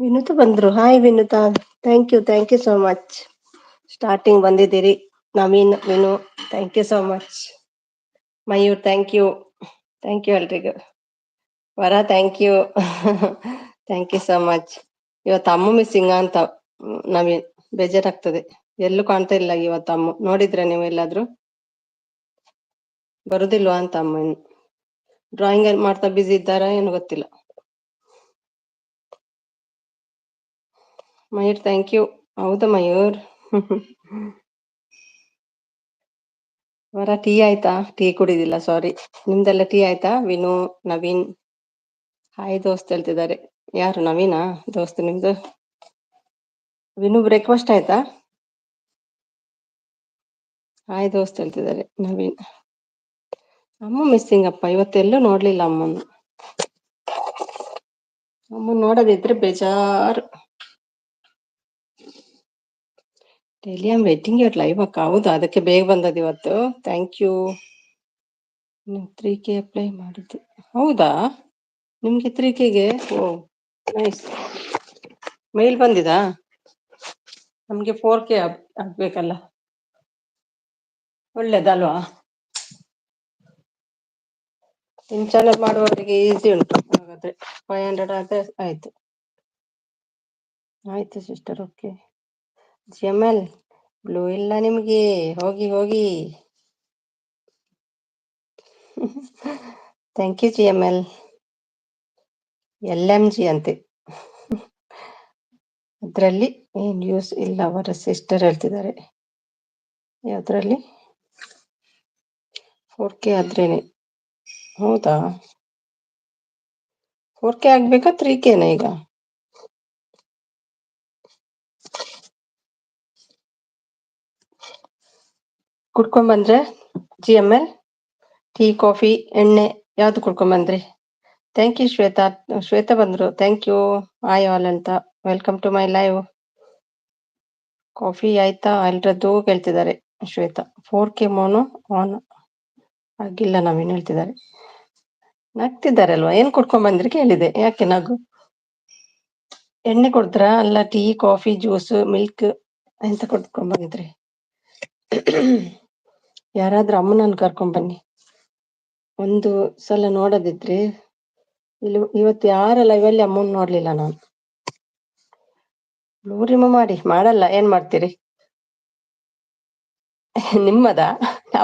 ವಿನುತಾ ಬಂದ್ರು. Hi Vinutha, thank you so much. Starting ಬಂದಿದ್ದೀರಿ. Naveen, Vinu, thank you so much. Mayur, thank you ಎಲ್ರಿಗೂ. Vara, thank you. Thank you so much. ಇವತ್ತು ಅಮ್ಮ missing ಅಂತ ನವೀನ್, ಬೇಜಾರಾಗ್ತದೆ. ಎಲ್ಲೂ ಕಾಣ್ತಾ ಇಲ್ಲ ಇವತ್ತು ಅಮ್ಮ. ನೋಡಿದ್ರೆ ನೀವು ಎಲ್ಲಾದ್ರೂ? ಬರುದಿಲ್ವಾ ಅಂತ ಅಮ್ಮ ಇನ್ನು ಡ್ರಾಯಿಂಗ್ ಮಾಡ್ತಾ ಬಿಸಿ ಇದ್ದಾರಾ ಏನು ಗೊತ್ತಿಲ್ಲ. Mayur, thank you. ಹೌದಾ ಮಯೂರ್? ವರ, ಟೀ ಆಯ್ತಾ? ಟೀ ಕುಡಿದಿಲ್ಲ, ಸಾರಿ. ನಿಮ್ದೆಲ್ಲ ಟೀ ಆಯ್ತಾ? ವಿನು, ನವೀನ್, ಹಾಯ್ ದೋಸ್ತ್ ಹೇಳ್ತಿದ್ದಾರೆ. ಯಾರು ನವೀನಾ ದೋಸ್ತ್ ನಿಮ್ದು? ವಿನು, ಬ್ರೇಕ್ಫಾಸ್ಟ್ ಆಯ್ತಾ? ಹಾಯ್ ದೋಸ್ತ್ ಹೇಳ್ತಿದ್ದಾರೆ ನವೀನ್. ಅಮ್ಮ ಮಿಸ್ಸಿಂಗ್ ಅಪ್ಪ, ಇವತ್ತೆಲ್ಲೂ ನೋಡ್ಲಿಲ್ಲ ಅಮ್ಮನ್ನು. ಅಮ್ಮ ನೋಡದಿದ್ರೆ ಬೇಜಾರು. Daily am waiting your live ಅಕ್ಕ. ಹೌದಾ, ಅದಕ್ಕೆ ಬೇಗ ಬಂದದ್ದು ಇವತ್ತು. Thank you. 3K ಅಪ್ಲೈ ಮಾಡಿದ್ದೆ. ಹೌದಾ, ನಿಮ್ಗೆ 3Kಗೆ? ಓ ನೈಸ್. ಮೇಲ್ ಬಂದಿದಾ? ನಮ್ಗೆ 4K ಆಗ್ಬೇಕಲ್ಲ. ಒಳ್ಳೇದಲ್ವಾ? ನಿಮ್ ಚಾನಲ್ ಮಾಡುವವರಿಗೆ ಈಸಿ ಉಂಟು ಹಾಗಾದ್ರೆ. 500 ಆದ್ರೆ ಆಯ್ತು. ಆಯ್ತು ಸಿಸ್ಟರ್, ಓಕೆ. GML ಬ್ಲೂ ಇಲ್ಲ ನಿಮ್ಗೆ, ಹೋಗಿ ಹೋಗಿ. Thank you GML. LMG ಅಂತೆ. ಅದ್ರಲ್ಲಿ ಏನ್ ಯೂಸ್ ಇಲ್ಲ, ಅವರ ಸಿಸ್ಟರ್ ಹೇಳ್ತಿದ್ದಾರೆ. ಯಾವ್ದ್ರಲ್ಲಿ? 4K ಆದ್ರೇನೆ. ಹೌದಾ, 4K ಆಗ್ಬೇಕಾ 3Kನ ಈಗ? ಕುಡ್ಕೊಂಬಂದ್ರೆ GML? ಟೀ, ಕಾಫಿ, ಎಣ್ಣೆ ಯಾವ್ದು ಕುಡ್ಕೊಂಬಂದ್ರಿ? ಥ್ಯಾಂಕ್ ಯು ಶ್ವೇತಾ ಬಂದ್ರು. Thank you. ಆಯ್ ಆಲ್ ಅಂತ. Welcome to my live. Coffee ಆಯ್ತಾ ಎಲ್ರದ್ದು ಕೇಳ್ತಿದ್ದಾರೆ ಶ್ವೇತಾ. 4K ಮೋನು ಆನ್ ಆಗಿಲ್ಲ ನಾವೇನ್ ಹೇಳ್ತಿದ್ದಾರೆ. ನಗ್ತಿದ್ದಾರೆ ಅಲ್ವಾ? ಏನ್ ಕುಡ್ಕೊಂಡ್ ಬಂದ್ರಿ ಕೇಳಿದೆ, ಯಾಕೆ ನಗು? ಎಣ್ಣೆ ಕೊಡ್ತೀರಾ? ಅಲ್ಲ, ಟೀ, ಕಾಫಿ, ಜ್ಯೂಸ್, ಮಿಲ್ಕ್ ಎಂತ ಕುಡ್ಕೊಂಡ್ ಬಂದಿದ್ರಿ? ಯಾರಾದ್ರೂ ಅಮ್ಮನನ್ನು ಕರ್ಕೊಂಡ್ ಬನ್ನಿ. ಒಂದು ಸಲ ನೋಡದಿದ್ರೆ ಇಲ್ಲಿ. ಇವತ್ತು ಯಾರ ಲೈವಲ್ಲಿ ಅಮ್ಮನ್ ನೋಡ್ಲಿಲ್ಲ ನಾನು. ಬ್ಲೂ ರಿಮೂವ್ ಮಾಡಲ್ಲ, ಏನ್ ಮಾಡ್ತೀರಿ? ನಿಮ್ಮದ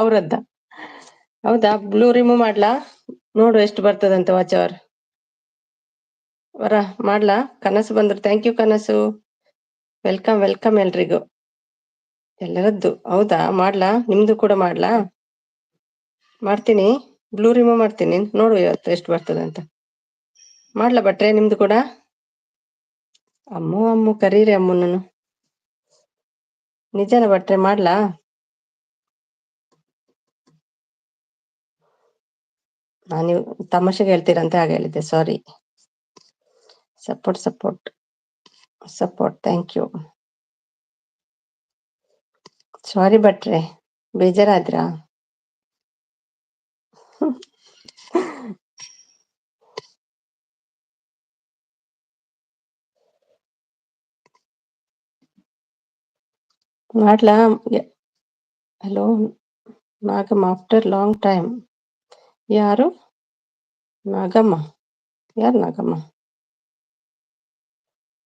ಅವ್ರದ್ದ? ಹೌದಾ, ಬ್ಲೂ ರಿಮೂವ್ ಮಾಡ್ಲಾ? ನೋಡು ಎಷ್ಟು ಬರ್ತದಂತ ವಾಚ್ ಅವರ್. ವರ ಮಾಡ್ಲಾ? ಕನಸು ಬಂದ್ರು. ಥ್ಯಾಂಕ್ ಯು ಕನಸು. ವೆಲ್ಕಮ್ ಎಲ್ರಿಗೂ. ಎಲ್ಲರದ್ದು? ಹೌದಾ, ಮಾಡ್ಲಾ? ನಿಮ್ದು ಕೂಡ ಮಾಡ್ಲಾ? ಮಾಡ್ತೀನಿ, ಬ್ಲೂ ರಿಮೂವ್ ಮಾಡ್ತೀನಿ. ನೋಡು ಇವತ್ತು ಎಷ್ಟು ಬರ್ತದಂತ. ಮಾಡ್ಲಾ ಭಟ್ರೆ ನಿಮ್ದು ಕೂಡ? ಅಮ್ಮು ಕರೀರಿ ಅಮ್ಮನನ್ನು. ನಿಜನ ಭಟ್ರೆ, ಮಾಡ್ಲಾ? ನೀವು ತಮಾಷೆಗೆ ಹೇಳ್ತೀರಂತ ಹಾಗೆ ಹೇಳಿದ್ದೆ, sorry. Support. Thank you. Sorry ಭಟ್ರೆ, ಬೇಜಾರಾದ್ರಾ? ಮಾಡ್ಲಾ? Hello Nagamma, after long time. ಯಾರು ನಾಗಮ್ಮ? ಯಾರು ನಾಗಮ್ಮ?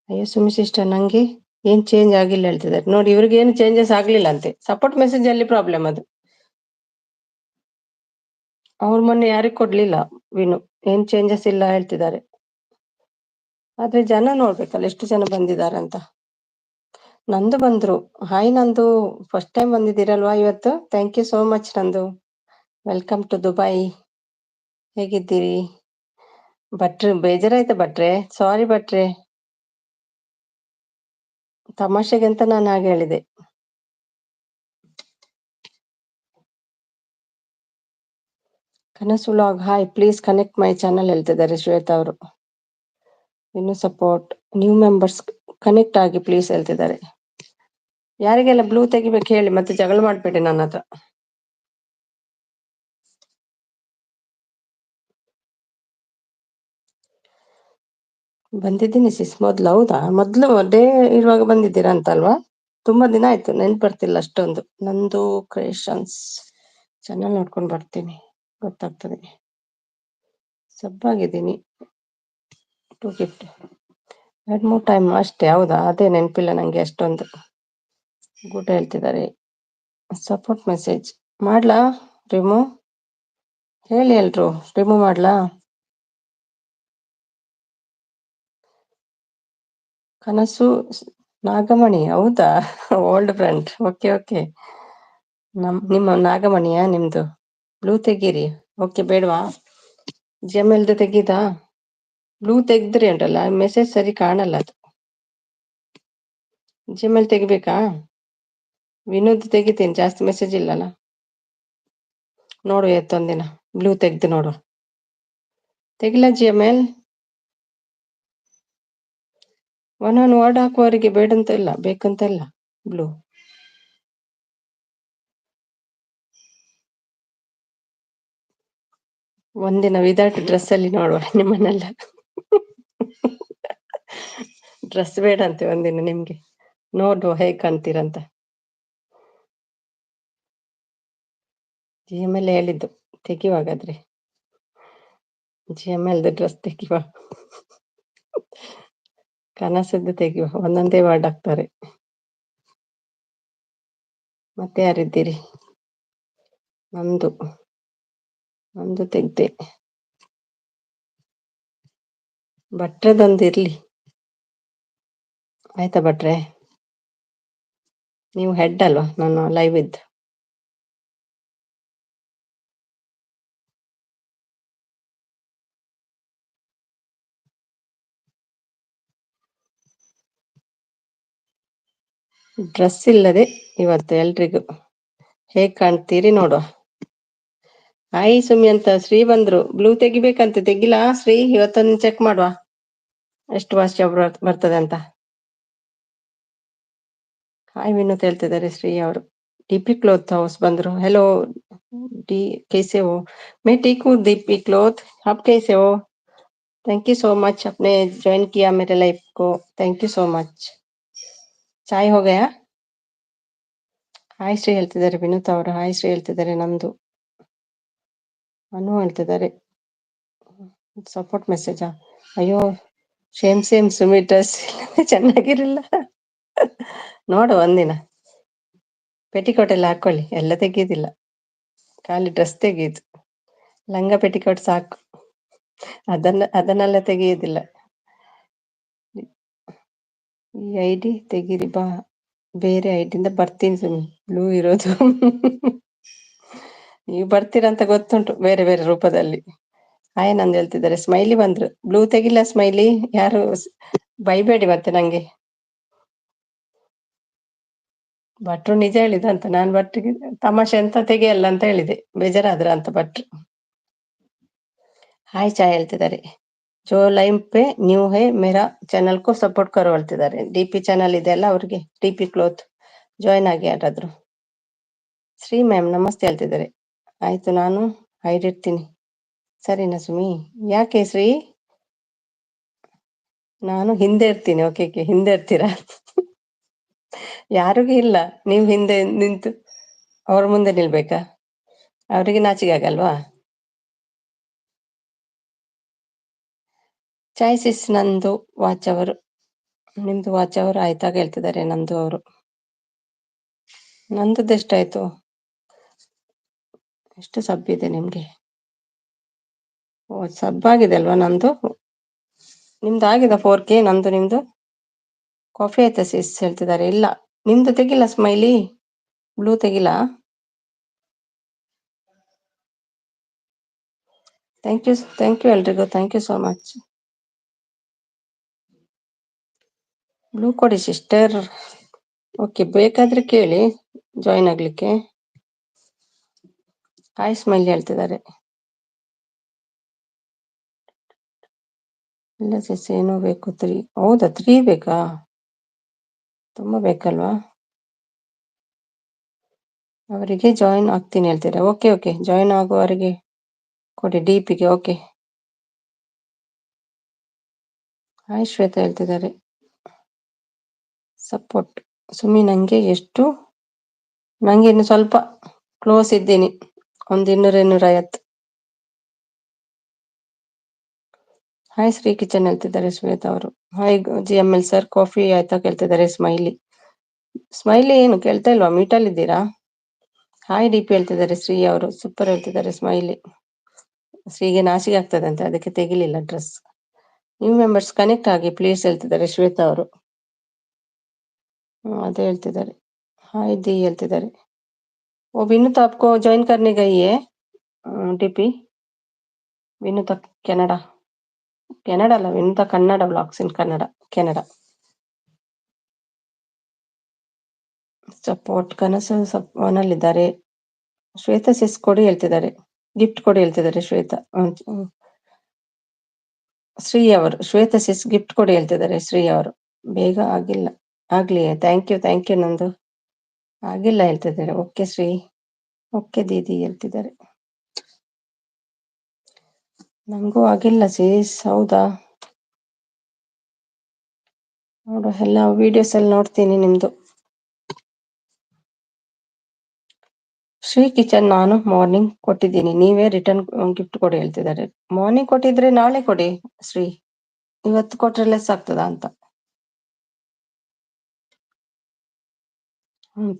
ಅಯ್ಯೋ ಸುಮಿ ಸಿಸ್ಟರ್, ನಂಗೆ ಏನ್ ಚೇಂಜ್ ಆಗಿಲ್ಲ ಹೇಳ್ತಿದ್ದಾರೆ ನೋಡಿ. ಇವ್ರಿಗೆ ಏನು ಚೇಂಜಸ್ ಆಗ್ಲಿಲ್ಲ ಅಂತೆ. ಸಪೋರ್ಟ್ ಮೆಸೇಜ್ ಅಲ್ಲಿ ಪ್ರಾಬ್ಲಮ್ ಅದು. ಅವ್ರ ಮೊನ್ನೆ ಯಾರಿಗ್ ಕೊಡ್ಲಿಲ್ಲ ವಿನು, ಏನ್ ಚೇಂಜಸ್ ಇಲ್ಲ ಹೇಳ್ತಿದ್ದಾರೆ. ಆದ್ರೆ ಜನ ನೋಡ್ಬೇಕಲ್ಲ ಎಷ್ಟು ಜನ ಬಂದಿದಾರಂತ. ನಂದು ಬಂದ್ರು. ಹಾಯ್ ನಂದು, ಫಸ್ಟ್ ಟೈಮ್ ಬಂದಿದ್ದೀರಲ್ವಾ ಇವತ್ತು? ಥ್ಯಾಂಕ್ ಯು ಸೋ ಮಚ್ ನಂದು. Welcome to Dubai. ಹೇಗಿದ್ದೀರಿ? ಭಟ್ರೆ ಬೇಜಾರಾಯ್ತಾ ಭಟ್ರೆ? ಸಾರಿ ಭಟ್ರೆ, ತಮಾಷೆಗೆ ಅಂತ ನಾನು ಹಾಗೆ ಹೇಳಿದೆ. ಕನಸು vlog hi, please connect my channel ಹೇಳ್ತಿದ್ದಾರೆ ಶ್ವೇತಾ ಅವರು. ಇನ್ನು ಸಪೋರ್ಟ್ ನ್ಯೂ ಮೆಂಬರ್ಸ್ ಕನೆಕ್ಟ್ ಆಗಿ ಪ್ಲೀಸ್ ಹೇಳ್ತಿದ್ದಾರೆ. ಯಾರಿಗೆಲ್ಲ ಬ್ಲೂ ತೆಗಿಬೇಕು ಹೇಳಿ, ಮತ್ತೆ ಜಗಳ ಮಾಡ್ಬೇಡಿ ನನ್ನ ಹತ್ರ. ಬಂದಿದ್ದೀನಿ ಸಿಸ್, ಮೊದ್ಲು. ಹೌದಾ? ಮೊದ್ಲು ಡೇ ಇರುವಾಗ ಬಂದಿದ್ದೀರಾ ಅಂತಲ್ವಾ? ತುಂಬಾ ದಿನ ಆಯ್ತು, ನೆನ್ಪು ಬರ್ತಿಲ್ಲ ಅಷ್ಟೊಂದು. ನಂದು ಕ್ರಿಯೇಷನ್ಸ್ ಚಾನಲ್ ನೋಡ್ಕೊಂಡು ಬರ್ತೀನಿ, ಗೊತ್ತಾಗ್ತದೆ. ಸಬ್ಬಾಗಿದ್ದೀನಿ. 250 2-3 ಟೈಮ್ ಅಷ್ಟೇ. ಹೌದಾ? ಅದೇ ನೆನಪಿಲ್ಲ ನಂಗೆ ಅಷ್ಟೊಂದು. ಗುಡ್ ಹೇಳ್ತಿದ್ದಾರೆ. ಸಪೋರ್ಟ್ ಮೆಸೇಜ್ ಮಾಡ್ಲಾ? ರಿಮೂವ್ ಹೇಳಿ ಎಲ್ರು, ರಿಮೂವ್ ಮಾಡ್ಲಾ? ಕನಸು ನಾಗಮಣಿ, ಹೌದಾ? Old friend. Okay okay. ನಿಮ್ಮ ನಾಗಮಣಿಯಾ ನಿಮ್ದು? ಬ್ಲೂ ತೆಗೀರಿ. ಓಕೆ, ಬೇಡವಾ? ಜಿಎಂಎಲ್ದು ತೆಗೀದಾ? ಬ್ಲೂ ತೆಗ್ದ್ರಿ ಉಂಟಲ್ಲ, ಮೆಸೇಜ್ ಸರಿ ಕಾಣಲ್ಲ ಅದು. ಜಿಎಂಎಲ್ ತೆಗಿಬೇಕಾ? ವಿನೋದ್ ತೆಗಿತೀನಿ, ಜಾಸ್ತಿ ಮೆಸೇಜ್ ಇಲ್ಲಲ್ಲ. ನೋಡು ಎತ್ತೊಂದಿನ ಬ್ಲೂ ತೆಗ್ದು ನೋಡು. ತೆಗಿಲ್ಲ ಜಿಎಂಎಲ್? ಒಂದೊಂದು ವರ್ಡ್ ಹಾಕುವವರಿಗೆ ಬೇಡಂತ ಇಲ್ಲ, ಬೇಕಂತ ಇಲ್ಲ ಬ್ಲೂ. ಒಂದಿನ ವಿದೌಟ್ ಡ್ರೆಸ್ ಅಲ್ಲಿ ನೋಡುವ ನಿಮ್ಮನ್ನೆಲ್ಲ. ಡ್ರೆಸ್ ಬೇಡಂತೆ ಒಂದಿನ ನಿಮ್ಗೆ, ನೋಡುವ ಹೇಗ್ ಕಾಣ್ತೀರಂತ. ಜಿಎಂಎಲ್ ಹೇಳಿದ್ದು ತೆಗಿವಾಗಾದ್ರೆ, ಜಿಎಂಎಲ್ದು ಡ್ರೆಸ್ ತೆಗಿವ, ಕನಸದ್ದು ತೆಗಿವ. ಒಂದೊಂದೇ ವರ್ಡ್ ಹಾಕ್ತಾರೆ. ಮತ್ತೆ ಯಾರಿದ್ದೀರಿ? ನಂದು ತೆಗ್ದೆ. ಭಟ್ರದೊಂದಿರ್ಲಿ. ಆಯ್ತಾ ಭಟ್ರೆ? ನೀವು ಹೆಡ್ ಅಲ್ವಾ ನಾನು ಲೈವ್ ಇದ್ದು. ಡ್ರೆಸ್ ಇಲ್ಲದೆ ಇವತ್ತು ಎಲ್ರಿಗೂ ಹೇಗ್ ಕಾಣ್ತೀರಿ ನೋಡುವ. ಹಾಯ್ ಸುಮಿ ಅಂತ ಶ್ರೀ ಬಂದ್ರು. ಬ್ಲೂ ತೆಗಿಬೇಕಂತೆ, ತೆಗಿಲಾ ಶ್ರೀ? ಇವತ್ತೊಂದು ಚೆಕ್ ಮಾಡುವ ಎಷ್ಟು ವಾಚ್ ಬರ್ತದೆ ಅಂತ. ಹಾಯ್ ವಿನೋತ್ ಹೇಳ್ತಿದ್ದಾರೆ ಶ್ರೀ ಅವರು. ಡಿಪಿ ಕ್ಲೋತ್ ಹೌಸ್ ಬಂದ್ರು. हेलो डी, कैसे हो? मैं ठीक हूँ दीपी क्लोथ, आप कैसे हो? थैंक यू सो मच, आपने ज्वाइन किया मेरे लाइफ को, थैंक यू सो मच. ಚಾಯ್ हो गया? ಹಾಯ್ ಶ್ರೀ ಹೇಳ್ತಿದ್ದಾರೆ ವಿನೋತ್ ಅವರು. ಹಾಯ್ ಶ್ರೀ ಹೇಳ್ತಿದ್ದಾರೆ. ನಮ್ದು ಅನು ಹೇಳ್ತಿದ್ದಾರೆ ಸಪೋರ್ಟ್ ಮೆಸೇಜಾ? ಅಯ್ಯೋ ಸೇಮ್ ಸೇಮ್ ಸುಮಿ, ಡ್ರೆಸ್ ಚೆನ್ನಾಗಿರಲ್ಲ. ನೋಡು ಒಂದಿನ ಪೆಟಿಕೋಟ್ ಎಲ್ಲ ಹಾಕೊಳ್ಳಿ, ಎಲ್ಲ ತೆಗೆಯುದಿಲ್ಲ, ಖಾಲಿ ಡ್ರೆಸ್ ತೆಗೆಯುದು. ಲಂಗ ಪೆಟಿಕೋಟ್ ಸಾಕು, ಅದನ್ನೆಲ್ಲ ತೆಗೆಯುವುದಿಲ್ಲ. ಈ ಐಡಿ ತೆಗೀರಿ ಬಾ, ಬೇರೆ ಐಡಿಯಿಂದ ಬರ್ತೀನಿ ಸುಮ್ಮನೆ, ಬ್ಲೂ ಇರೋದು. ನೀವು ಬರ್ತೀರಂತ ಗೊತ್ತುಂಟು, ಬೇರೆ ಬೇರೆ ರೂಪದಲ್ಲಿ. ನಂದು ಹೇಳ್ತಿದ್ದಾರೆ. ಸ್ಮೈಲಿ ಬಂದ್ರು. ಬ್ಲೂ ತೆಗಿಲ್ಲ ಸ್ಮೈಲಿ, ಯಾರು ಬೈಬೇಡಿ ಮತ್ತೆ ನಂಗೆ. ಭಟ್ರು ನಿಜ ಹೇಳಿದಂತ, ನಾನು ಭಟ್ರಿಗೆ ತಮಾಷೆ ಅಂತ ತೆಗಿಯಲ್ಲ ಅಂತ ಹೇಳಿದೆ, ಬೇಜಾರಾದ್ರ ಅಂತ ಭಟ್ರು. ಹಾಯ್ ಚಾಯ್ ಹೇಳ್ತಿದ್ದಾರೆ. ಜೋ ಲೈವ್ ಪೇ ನ್ಯೂ ಹೇ ಮೇರಾ ಚಾನಲ್ ಕೋ ಸಪೋರ್ಟ್ ಕರೋ ಹೇಳ್ತಿದ್ದಾರೆ. ಡಿಪಿ ಚಾನಲ್ ಇದೆ ಅಲ್ಲ ಅವ್ರಿಗೆ, ಡಿಪಿ ಕ್ಲೋತ್ ಜಾಯ್ನ್ ಆಗಿ ಯಾರಾದ್ರು. ಶ್ರೀ ಮ್ಯಾಮ್ ನಮಸ್ತೆ ಹೇಳ್ತಿದ್ದಾರೆ. ಆಯ್ತು, ನಾನು ಹೈಡ್ ಇಡ್ತೀನಿ, ಸರಿನಾ ಸುಮಿ? ಯಾಕೆ ಶ್ರೀ? ನಾನು ಹಿಂದೆ ಇರ್ತೀನಿ. ಓಕೆ, ಹಿಂದೆ ಇರ್ತೀರಾ? ಯಾರಿಗೂ ಇಲ್ಲ, ನೀವು ಹಿಂದೆ ನಿಂತು ಅವ್ರ ಮುಂದೆ ನಿಲ್ಬೇಕಾ? ಅವರಿಗೆ ನಾಚಿಕೆ ಆಗಲ್ವಾ? ಚಾಯ್ ಸಿಸ್, ನಂದು ವಾಚ್ ಅವರು. ನಿಮ್ದು ವಾಚ್ ಅವರು ಆಯ್ತಾಗ ಹೇಳ್ತಿದ್ದಾರೆ ನಂದು ಅವರು. ನಂದದ್ದು ಎಷ್ಟಾಯ್ತು? ಎಷ್ಟು ಸಬ್ ಇದೆ ನಿಮ್ಗೆ? ಓ, ಸಬ್ ಆಗಿದೆ ಅಲ್ವಾ ನಂದು? ನಿಮ್ದು ಆಗಿದೆ 4K, ನಂದು ನಿಮ್ದು? ಕಾಫಿ ಆಯ್ತಾ ಸಿಸ್ ಹೇಳ್ತಿದ್ದಾರೆ. ಇಲ್ಲ, ನಿಮ್ದು ತೆಗಿಲ್ಲ ಸ್ಮೈಲಿ, ಬ್ಲೂ ತೆಗಿಲ್ಲ. ಥ್ಯಾಂಕ್ ಯು ಎಲ್ರಿಗೂ, thank you so much. Blue ಕೊಡಿ ಸಿಸ್ಟರ್. ಓಕೆ, ಬೇಕಾದ್ರೆ ಕೇಳಿ ಜಾಯಿನ್ ಆಗ್ಲಿಕ್ಕೆ. ಹಾಯ್ ಸ್ಮೈಲಿ ಹೇಳ್ತಿದ್ದಾರೆ. ಇಲ್ಲ ಸಿಸ್, ಏನೋ ಬೇಕು 3. ಹೌದಾ, 3 ಬೇಕಾ? ತುಂಬಾ ಬೇಕಲ್ವಾ? ಅವರಿಗೆ ಜಾಯಿನ್ ಆಗ್ತೀನಿ ಹೇಳ್ತೀರಾ? ಓಕೆ, ಜಾಯಿನ್ ಆಗುವವರಿಗೆ ಕೊಡಿ ಡಿಪಿಗೆ. ಓಕೆ, ಹಾಯ್ ಶ್ವೇತಾ ಹೇಳ್ತಿದ್ದಾರೆ. ಸಪೋರ್ಟ್ ಸುಮ್ಮಿ ನಂಗೆ ಇನ್ನು ಸ್ವಲ್ಪ ಕ್ಲೋಸ್ ಇದ್ದೀನಿ, ಒಂದು 200-250. ಹಾಯ್ ಶ್ರೀ ಕಿಚನ್ ಹೇಳ್ತಿದ್ದಾರೆ ಶ್ವೇತಾ ಅವರು. ಹಾಯ್ GML ಸರ್, ಕಾಫಿ ಆಯ್ತಾ ಕೇಳ್ತಿದ್ದಾರೆ ಸ್ಮೈಲಿ ಏನು ಕೇಳ್ತಾ ಇಲ್ವಾ? ಮೀಟಲ್ಲಿ ಇದ್ದೀರಾ? ಹಾಯ್ DP ಹೇಳ್ತಿದ್ದಾರೆ ಶ್ರೀ ಅವರು. ಸೂಪರ್ ಹೇಳ್ತಿದ್ದಾರೆ ಸ್ಮೈಲಿ. ಶ್ರೀಗೆ ನಾಚಿಗೆ ಆಗ್ತದಂತೆ, ಅದಕ್ಕೆ ತೆಗಿಲಿಲ್ಲ ಡ್ರೆಸ್. ನ್ಯೂ ಮೆಂಬರ್ಸ್ ಕನೆಕ್ಟ್ ಆಗಿ ಪ್ಲೀಸ್ ಹೇಳ್ತಿದ್ದಾರೆ ಶ್ವೇತಾ ಅವರು. ಅದೇ ಹೇಳ್ತಿದ್ದಾರೆ. ಹಾಯ್ ದಿ ಹೇಳ್ತಿದ್ದಾರೆ. ಓ ವಿನುತಾ आपको ज्वाइन करने गई है DP? ವಿನುತಾ ಕೆನಡಾ ಅಲ್ಲ, Vinuta Kannada blogs in Canada. Support ಕನಸು ಮನಲ್ಲಿದ್ದಾರೆ. ಶ್ವೇತಾ ಸಿಸ್ ಕೊಡಿ ಹೇಳ್ತಿದ್ದಾರೆ, ಗಿಫ್ಟ್ ಕೊಡಿ ಹೇಳ್ತಿದ್ದಾರೆ ಶ್ವೇತಾ. ಶ್ರೀ ಅವರು, ಶ್ವೇತಾ ಸಿಸ್ ಗಿಫ್ಟ್ ಕೊಡಿ ಹೇಳ್ತಿದ್ದಾರೆ ಶ್ರೀ ಅವರು. ಬೇಗ ಆಗ್ಲಿ. ಥ್ಯಾಂಕ್ ಯು ನಂದು. ಆಗಿಲ್ಲ ಹೇಳ್ತಿದ್ದಾರೆ. ಓಕೆ ಶ್ರೀ, ಓಕೆ ದೀದಿ ಹೇಳ್ತಿದ್ದಾರೆ. ನಂಗೂ ಆಗಿಲ್ಲ ಸೀಸ್. ಹೌದಾ? ನೋಡು, ಎಲ್ಲ ವಿಡಿಯೋಸ್ ಎಲ್ಲ ನೋಡ್ತೀನಿ ನಿಮ್ದು. ಶ್ರೀ ಕಿಚನ್ ನಾನು ಮಾರ್ನಿಂಗ್ ಕೊಟ್ಟಿದ್ದೀನಿ, ನೀವೇ ರಿಟರ್ನ್ ಗಿಫ್ಟ್ ಕೊಡಿ ಹೇಳ್ತಿದ್ದಾರೆ. ಮಾರ್ನಿಂಗ್ ಕೊಟ್ಟಿದ್ರೆ ನಾಳೆ ಕೊಡಿ ಶ್ರೀ, ಇವತ್ತು ಕೊಟ್ರೆ ಲೆಸ್ ಆಗ್ತದಾ ಅಂತ.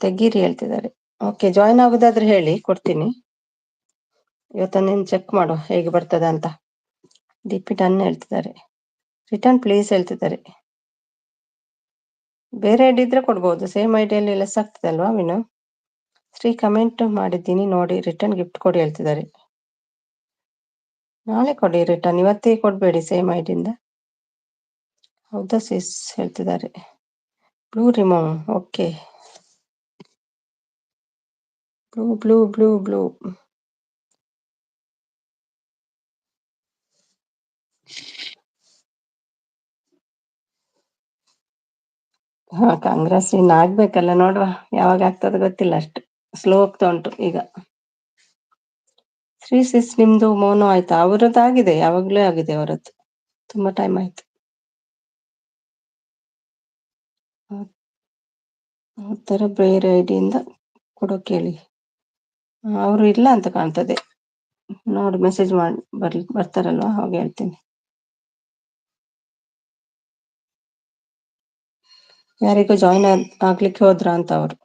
ತೆಗೀರಿ ಹೇಳ್ತಿದ್ದಾರೆ. ಓಕೆ, ಜಾಯಿನ್ ಆಗುದಾದ್ರೆ ಹೇಳಿ, ಕೊಡ್ತೀನಿ. ಇವತ್ತೊಂದಿನ ಚೆಕ್ ಮಾಡು ಹೇಗೆ ಬರ್ತದೆ ಅಂತ. DP ಡನ್ ಹೇಳ್ತಿದ್ದಾರೆ. ರಿಟರ್ನ್ ಪ್ಲೀಸ್ ಹೇಳ್ತಿದ್ದಾರೆ. ಬೇರೆ ಐಡಿ ಇದ್ರೆ ಕೊಡ್ಬೋದು, ಸೇಮ್ ಐಡಿಯಲ್ಲಿ ಲೆಸ್ ಆಗ್ತದೆ ಅಲ್ವಾ ವಿನು? ಶ್ರೀ ಕಮೆಂಟ್ ಮಾಡಿದ್ದೀನಿ ನೋಡಿ, ರಿಟರ್ನ್ ಗಿಫ್ಟ್ ಕೊಡಿ ಹೇಳ್ತಿದ್ದಾರೆ. ನಾಳೆ ಕೊಡಿ ರಿಟರ್ನ್, ಇವತ್ತೇ ಕೊಡ್ಬೇಡಿ ಸೇಮ್ ಐಡಿಯಿಂದ. ಹೌದಾ ಸಿಸ್ ಹೇಳ್ತಿದ್ದಾರೆ. Blue remove, okay. ಬ್ಲೂ. ಹಾ, ಕಾಂಗ್ರೆಸ್ ಇನ್ನು ಆಗ್ಬೇಕಲ್ಲ, ನೋಡುವ ಯಾವಾಗ ಆಗ್ತದೆ ಗೊತ್ತಿಲ್ಲ, ಅಷ್ಟು ಸ್ಲೋ ಆಗ್ತಾ ಉಂಟು ಈಗ. ಶ್ರೀ ಸಿಸ್ ನಿಮ್ದು ಮೋನೋ ಆಯ್ತಾ? ಅವರದ್ದು ಆಗಿದೆ, ಯಾವಾಗ್ಲೂ ಆಗಿದೆ ಅವರದ್ದು, ತುಂಬಾ ಟೈಮ್ ಆಯ್ತು. ಆ ಥರ ಬೇರೆ ಐಡಿಯಿಂದ ಕೊಡೋಕೆ ಹೇಳಿ. ಅವರು ಇಲ್ಲ ಅಂತ ಕಾಣ್ತದೆ, ನೋಡಿ ಮೆಸೇಜ್ ಮಾಡಿ ಬರ್ತಾರಲ್ವಾ, ಹಾಗೆ ಹೇಳ್ತೀನಿ. ಯಾರಿಗೂ ಜಾಯಿನ್ ಆಗ್ಲಿಕ್ಕೆ ಹೋದ್ರ ಅಂತ ಅವರು.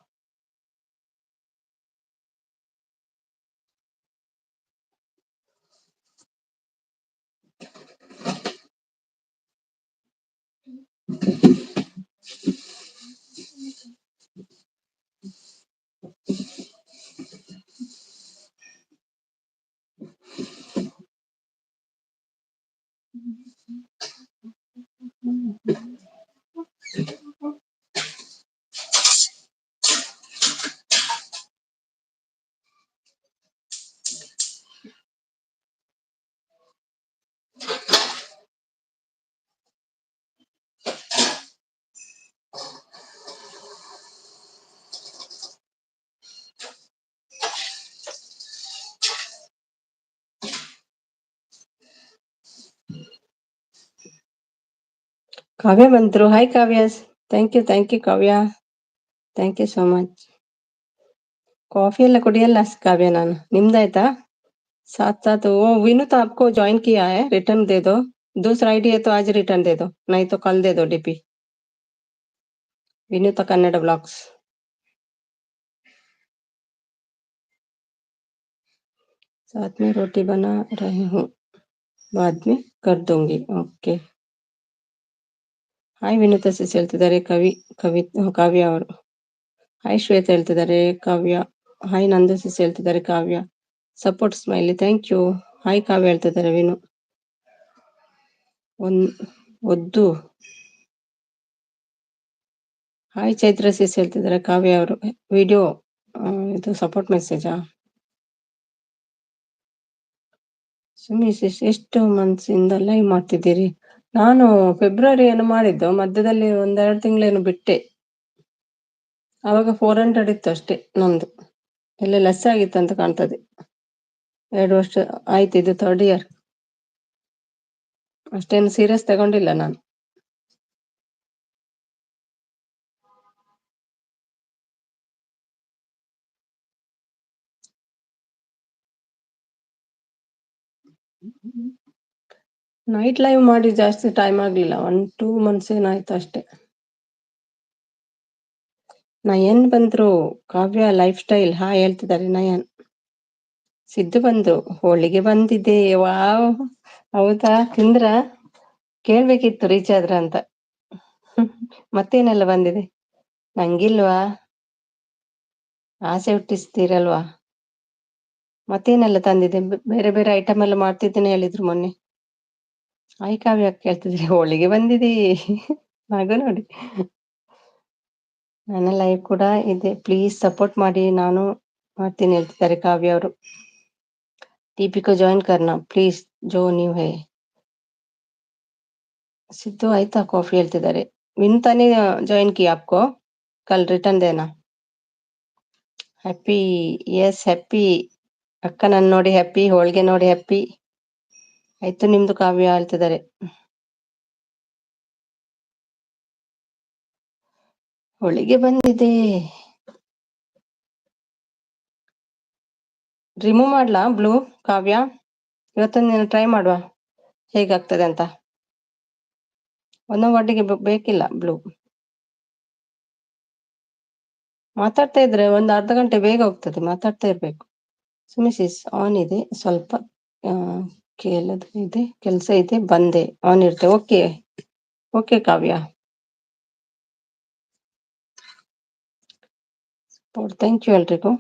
ಕಾವ್ಯ ಬಂದ್ರು. Hi Kavya. Thank you Kavya, thank you so much. Coffee ಎಲ್ಲ ಕುಡಿಯಲ್ಲ ಕಾವ್ಯ ನಾನು, ನಿಮ್ದಾಯ್ತಾ? साथ वो विनुता आपको ज्वाइन किया है, रिटर्न दे दो. दूसरा आईडी है तो आज रिटर्न दे दो, नहीं तो कल दे दो DP. विनुता कन्नड़ ब्लॉग्स. साथ में रोटी बना रही हूँ, बाद में कर दूंगी. ओके. ಹಾಯ್ ವಿನುತಾ ಸಿಸ್ ಹೇಳ್ತಿದ್ದಾರೆ. ಕಾವ್ಯ ಅವರು. ಹಾಯ್ ಶ್ವೇತ ಹೇಳ್ತಿದ್ದಾರೆ. ಕಾವ್ಯ ಹಾಯ್ ನಂದು ಸಿಸ್ ಹೇಳ್ತಿದ್ದಾರೆ. Kavya support smiley, thank you. Hi Kavya ಹೇಳ್ತಿದ್ದಾರೆ. ವಿನು ಒದ್ದು. ಹಾಯ್ ಚೈತ್ರ ಸಿಸ್ ಹೇಳ್ತಿದ್ದಾರೆ. ಕಾವ್ಯ ಅವರು ವಿಡಿಯೋ ಇದು ಸಪೋರ್ಟ್ ಮೆಸೇಜಾ? ಸುಮ್ಮಿ ಸಿಸ್ ಎಷ್ಟು ಮಂತ್ಸಿಂದ ಲೈವ್ ಮಾಡ್ತಿದ್ದೀರಿ? ನಾನು ಫೆಬ್ರವರಿ ಏನು ಮಾಡಿದ್ದು, ಮಧ್ಯದಲ್ಲಿ 1-2 ತಿಂಗಳೇನು ಬಿಟ್ಟೆ. ಅವಾಗ 400 ಇತ್ತು ಅಷ್ಟೇ ನಂದು, ಎಲ್ಲ ಲೆಸ್ ಆಗಿತ್ತು ಅಂತ ಕಾಣ್ತದೆ. 2 ವರ್ಷ ಆಯ್ತು, ಇದು 3rd ಇಯರ್. ಅಷ್ಟೇನು ಸೀರಿಯಸ್ ತಗೊಂಡಿಲ್ಲ ನಾನು. ನೈಟ್ ಲೈವ್ ಮಾಡಿ ಜಾಸ್ತಿ ಟೈಮ್ ಆಗ್ಲಿಲ್ಲ, 1-2 ಮಂತ್ಸ್ ಏನಾಯ್ತು ಅಷ್ಟೇ. ನಯನ್ ಬಂದ್ರು, ಕಾವ್ಯ ಲೈಫ್ ಸ್ಟೈಲ್ ಹಾಯ್ ಹೇಳ್ತಿದ್ದಾರೆ ನಯನ್. ಸಿದ್ದು ಬಂದ್ರು, ಹೋಳಿಗೆ ಬಂದಿದೆ, ವಾವ್. ಹೌದಾ, ತಿಂದ್ರ? ಕೇಳ್ಬೇಕಿತ್ತು ರೀಚ್ ಆದ್ರ ಅಂತ. ಮತ್ತೇನೆಲ್ಲ ಬಂದಿದೆ? ನಂಗಿಲ್ವಾ? ಆಸೆ ಹುಟ್ಟಿಸ್ತೀರಲ್ವಾ? ಮತ್ತೇನೆಲ್ಲ ತಂದಿದೆ? ಬೇರೆ ಬೇರೆ ಐಟಮ್ ಎಲ್ಲ ಮಾಡ್ತಿದ್ದೇನೆ ಹೇಳಿದ್ರು ಮೊನ್ನೆ. ಆಯ್ ಕಾವ್ಯ ಕೇಳ್ತಿದ್ರಿ, ಹೋಳಿಗೆ ಬಂದಿದೆ. ನಗು ನೋಡಿ. ನನ್ನ ಲೈವ್ ಕೂಡ ಇದೆ, ಪ್ಲೀಸ್ ಸಪೋರ್ಟ್ ಮಾಡಿ, ನಾನು ಮಾಡ್ತೀನಿ ಹೇಳ್ತಿದ್ದಾರೆ ಕಾವ್ಯ ಅವರು. ದೀಪಿಕಾ ಜಾಯಿನ್ ಕರ್ನಾ ಪ್ಲೀಸ್, ಜೋ ನೀವು ಹೇ. ಸಿದ್ದು ಆಯ್ತಾ ಕಾಫಿ ಹೇಳ್ತಿದ್ದಾರೆ. ವಿನ್ ಜಾಯಿನ್ ಕಿ ಆಪ್ಕೋ ಕಲ್ ರಿಟರ್ನ್ ದೇನಾ. Happy, yes happy. ಅಕ್ಕ ನನ್ ನೋಡಿ ಹ್ಯಾಪಿ, ಹೋಳಿಗೆ ನೋಡಿ ಹ್ಯಾಪಿ. ಆಯ್ತು ನಿಮ್ದು ಕಾವ್ಯ ಹೇಳ್ತಿದ್ದಾರೆ. ಹೋಳಿಗೆ ಬಂದಿದೆ. ರಿಮೂವ್ ಮಾಡ್ಲಾ ಬ್ಲೂ ಕಾವ್ಯ? ಇವತ್ತೊಂದು ದಿನ ಟ್ರೈ ಮಾಡುವ ಹೇಗಾಗ್ತದೆ ಅಂತ. ಒಂದೊಂದು ಒಟ್ಟಿಗೆ ಬೇಕಿಲ್ಲ ಬ್ಲೂ. ಮಾತಾಡ್ತಾ ಇದ್ರೆ ಒಂದು ಅರ್ಧ ಗಂಟೆ ಬೇಗ ಹೋಗ್ತದೆ, ಮಾತಾಡ್ತಾ ಇರ್ಬೇಕು. ಸುಮಿಸಿಸ್ ಆನ್ ಇದೆ, ಸ್ವಲ್ಪ ಕೇಳದು ಇದೆ, ಕೆಲಸ ಇದೆ, ಬಂದೆ. ಆನ್ ಇರುತ್ತೆ. Okay okay Kavya, thank you ಎಲ್ರಿಗೂ.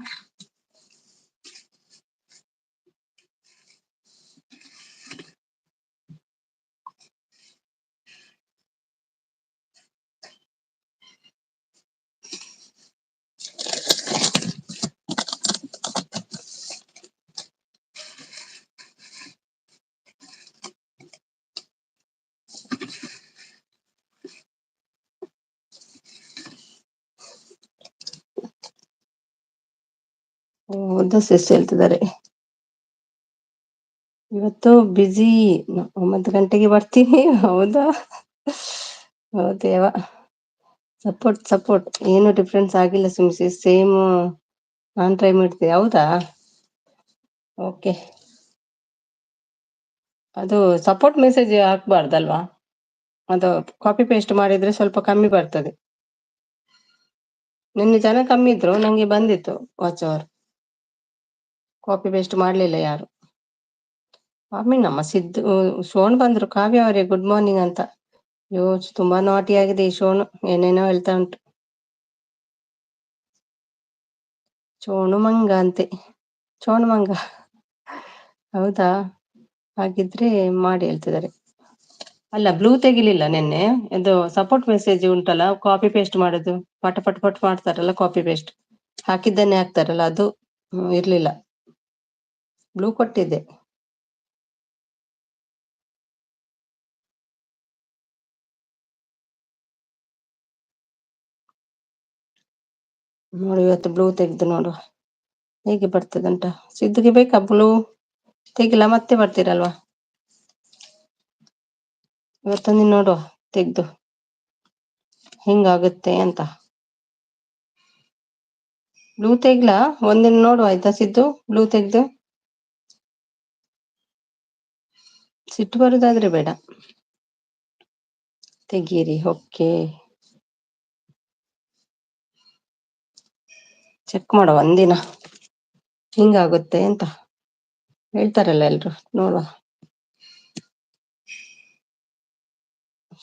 ಸಿಸ್ ಹೇಳ್ತಿದ್ದಾರೆ, ಇವತ್ತು ಬ್ಯುಸಿ, 9 ಗಂಟೆಗೆ ಬರ್ತೀನಿ. ಹೌದಾ, ಹೌದೇವ. ಸಪೋರ್ಟ್ ಸಪೋರ್ಟ್, ಏನು ಡಿಫ್ರೆನ್ಸ್ ಆಗಿಲ್ಲ ಸುಮ್ಸಿ, ಸೇಮ್ ನಾನ್ ಟ್ರೈ ಮಾಡ್ತೀನಿ. ಹೌದಾ, ಓಕೆ. ಅದು ಸಪೋರ್ಟ್ ಮೆಸೇಜ್ ಹಾಕ್ಬಾರ್ದಲ್ವಾ? ಅದು ಕಾಪಿ ಪೇಸ್ಟ್ ಮಾಡಿದ್ರೆ ಸ್ವಲ್ಪ ಕಮ್ಮಿ ಬರ್ತದೆ. ನಿನ್ನೆ ಜನ ಕಮ್ಮಿ ಇದ್ರು, ನಂಗೆ ಬಂದಿತ್ತು ವಾಚ್ ಅವರ್. ಕಾಪಿ ಪೇಸ್ಟ್ ಮಾಡ್ಲಿಲ್ಲ ಯಾರು. ನಮ್ಮ ಸಿದ್ದು ಶೋನ್ ಬಂದ್ರು, ಕಾವ್ಯ ಅವರೇ ಗುಡ್ ಮಾರ್ನಿಂಗ್ ಅಂತ. ಅಯ್ಯೋ ತುಂಬಾ ನಾಟಿ ಆಗಿದೆ ಈ ಶೋನು, ಏನೇನೋ ಹೇಳ್ತಾ ಉಂಟು. ಚೋಣು ಮಂಗ ಅಂತೆ, ಚೋಣು ಮಂಗ. ಹೌದಾ, ಹಾಗಿದ್ರೆ ಮಾಡಿ ಹೇಳ್ತಿದ್ದಾರೆ. ಅಲ್ಲ, ಬ್ಲೂ ತೆಗಿಲಿಲ್ಲ ನಿನ್ನೆ. ಇದು ಸಪೋರ್ಟ್ ಮೆಸೇಜ್ ಉಂಟಲ್ಲ, ಕಾಪಿ ಪೇಸ್ಟ್ ಮಾಡುದು, ಪಟ ಪಟ ಪಟ್ ಮಾಡ್ತಾರಲ್ಲ ಕಾಪಿ ಪೇಸ್ಟ್, ಹಾಕಿದ್ದನ್ನೇ ಹಾಕ್ತಾರಲ್ಲ, ಅದು ಇರ್ಲಿಲ್ಲ. ಬ್ಲೂ ಕೊಟ್ಟಿದ್ದೆ. ನೋಡಿ ಇವತ್ತು ಬ್ಲೂ ತೆಗ್ದು ನೋಡುವ ಹೇಗೆ ಬರ್ತದಂಟ. ಸಿದ್ದುಗೆ ಬೇಕಾ ಬ್ಲೂ? ತೆಗಿಲ್ಲ, ಮತ್ತೆ ಬರ್ತೀರಲ್ವಾ. ಇವತ್ತೊಂದಿನ ನೋಡುವ ತೆಗ್ದು ಹಿಂಗಾಗುತ್ತೆ ಅಂತ. ಬ್ಲೂ ತೆಗ್ಲಾ? ಒಂದಿನ ನೋಡುವ ಆಯ್ತಾ ಸಿದ್ದು, ಬ್ಲೂ ತೆಗ್ದು. ಸಿಟ್ಟು ಬರುದಾದ್ರೆ ಬೇಡ, ತೆಗೀರಿ. ಓಕೆ, ಚೆಕ್ ಮಾಡುವ ಒಂದಿನ ಹಿಂಗಾಗುತ್ತೆ ಅಂತ ಹೇಳ್ತಾರಲ್ಲ ಎಲ್ರು, ನೋಡುವ.